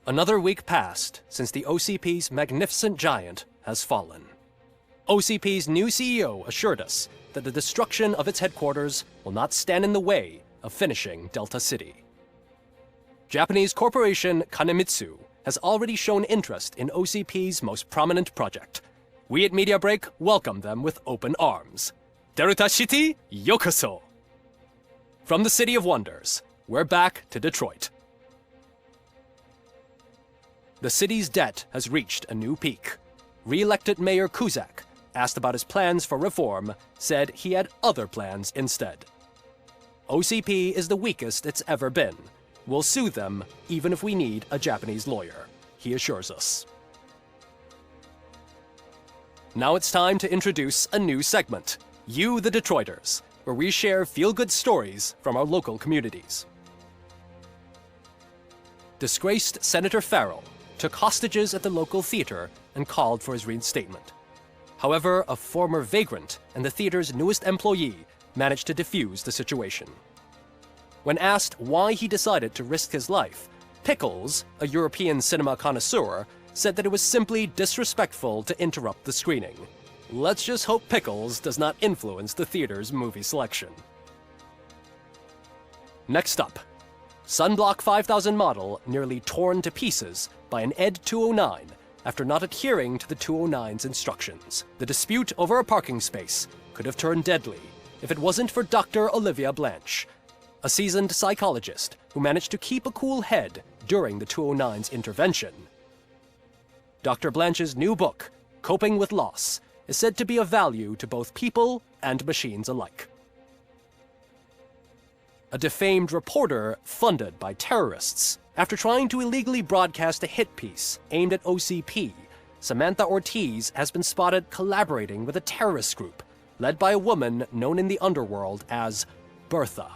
Another week passed since the OCP's magnificent giant has fallen. OCP's new CEO assured us that the destruction of its headquarters will not stand in the way of finishing Delta City. Japanese corporation Kanemitsu has already shown interest in OCP's most prominent project. We at Media Break welcome them with open arms. Delta City, yokoso! From the City of Wonders, we're back to Detroit. The city's debt has reached a new peak. Re-elected Mayor Kuzak, asked about his plans for reform, said he had other plans instead. OCP is the weakest it's ever been. We'll sue them, even if we need a Japanese lawyer, he assures us. Now it's time to introduce a new segment, You the Detroiters, where we share feel-good stories from our local communities. Disgraced Senator Farrell took hostages at the local theater and called for his reinstatement. However, a former vagrant and the theater's newest employee managed to defuse the situation. When asked why he decided to risk his life, Pickles, a European cinema connoisseur, said that it was simply disrespectful to interrupt the screening. Let's just hope Pickles does not influence the theater's movie selection. Next up, Sunblock 5000 model nearly torn to pieces by an ED 209 after not adhering to the 209's instructions. The dispute over a parking space could have turned deadly if it wasn't for Dr. Olivia Blanche, a seasoned psychologist who managed to keep a cool head during the 209's intervention. Dr. Blanche's new book, Coping with Loss, is said to be of value to both people and machines alike. A defamed reporter funded by terrorists, after trying to illegally broadcast a hit piece aimed at OCP, Samantha Ortiz has been spotted collaborating with a terrorist group led by a woman known in the underworld as Bertha.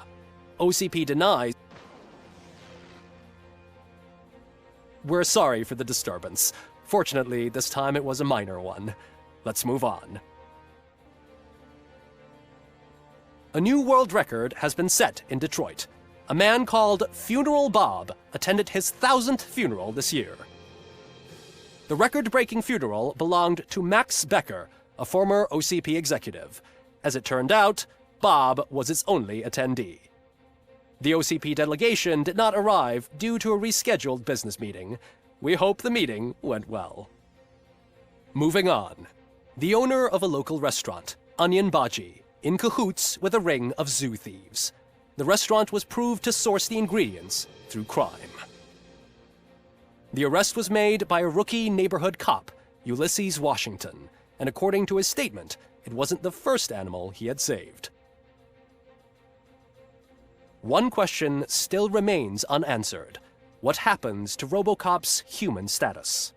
OCP denies. We're sorry for the disturbance. Fortunately, this time it was a minor one. Let's move on. A new world record has been set in Detroit. A man called Funeral Bob attended his 1000th funeral this year. The record-breaking funeral belonged to Max Becker, a former OCP executive. As it turned out, Bob was its only attendee. The OCP delegation did not arrive due to a rescheduled business meeting. We hope the meeting went well. Moving on. The owner of a local restaurant, Onion Baji, in cahoots with a ring of zoo thieves. The restaurant was proved to source the ingredients through crime. The arrest was made by a rookie neighborhood cop, Ulysses Washington, and according to his statement, it wasn't the first animal he had saved. One question still remains unanswered. What happens to RoboCop's human status?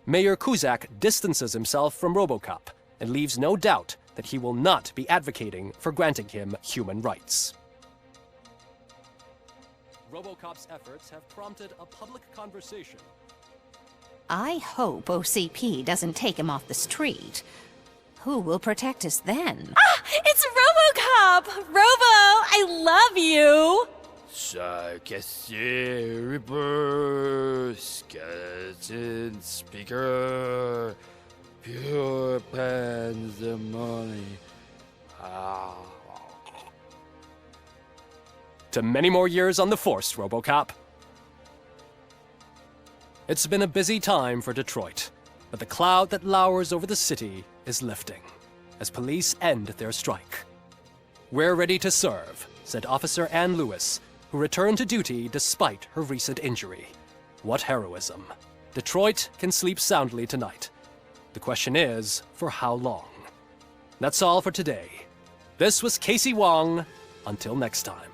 Mayor Kuzak distances himself from RoboCop and leaves no doubt that he will not be advocating for granting him human rights. RoboCop's efforts have prompted a public conversation. I hope OCP doesn't take him off the street. Who will protect us then? Ah! It's RoboCop! Robo, I love you! Sarcastic Reaper, Skeleton Speaker, Pure Pandemonium. To many more years on the force, RoboCop. It's been a busy time for Detroit, but the cloud that lowers over the city is lifting as police end their strike. We're ready to serve, said Officer Ann Lewis, who returned to duty despite her recent injury. What heroism. Detroit can sleep soundly tonight. The question is, for how long? That's all for today. This was Casey Wong. Until next time.